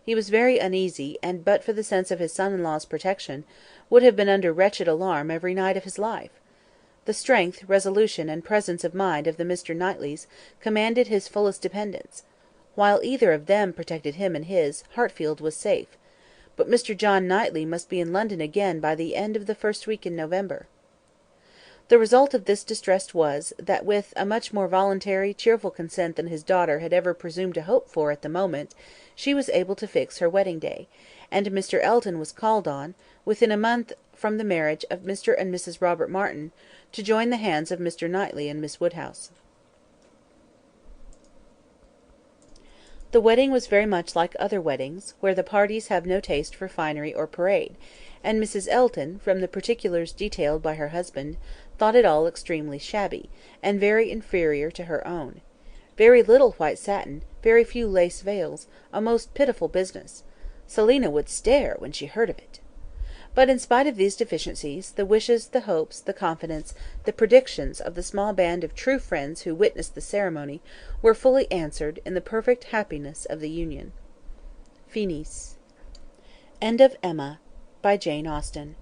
[SPEAKER 2] He was very uneasy, and but for the sense of his son-in-law's protection, would have been under wretched alarm every night of his life. The strength, resolution, and presence of mind of the Mr. Knightleys commanded his fullest dependence. While either of them protected him and his, Hartfield was safe; but Mr. John Knightley must be in London again by the end of the first week in November. The result of this distress was, that with a much more voluntary, cheerful consent than his daughter had ever presumed to hope for at the moment, she was able to fix her wedding day; and Mr. Elton was called on, within a month from the marriage of Mr. and Mrs. Robert Martin, to join the hands of Mr. Knightley and Miss Woodhouse. The wedding was very much like other weddings, where the parties have no taste for finery or parade; and Mrs. Elton, from the particulars detailed by her husband, thought it all extremely shabby, and very inferior to her own. Very little white satin, very few lace veils, a most pitiful business. Selina would stare when she heard of it. But in spite of these deficiencies, the wishes, the hopes, the confidence, the predictions of the small band of true friends who witnessed the ceremony, were fully answered in the perfect happiness of the union. Finis. End of Emma, by Jane Austen.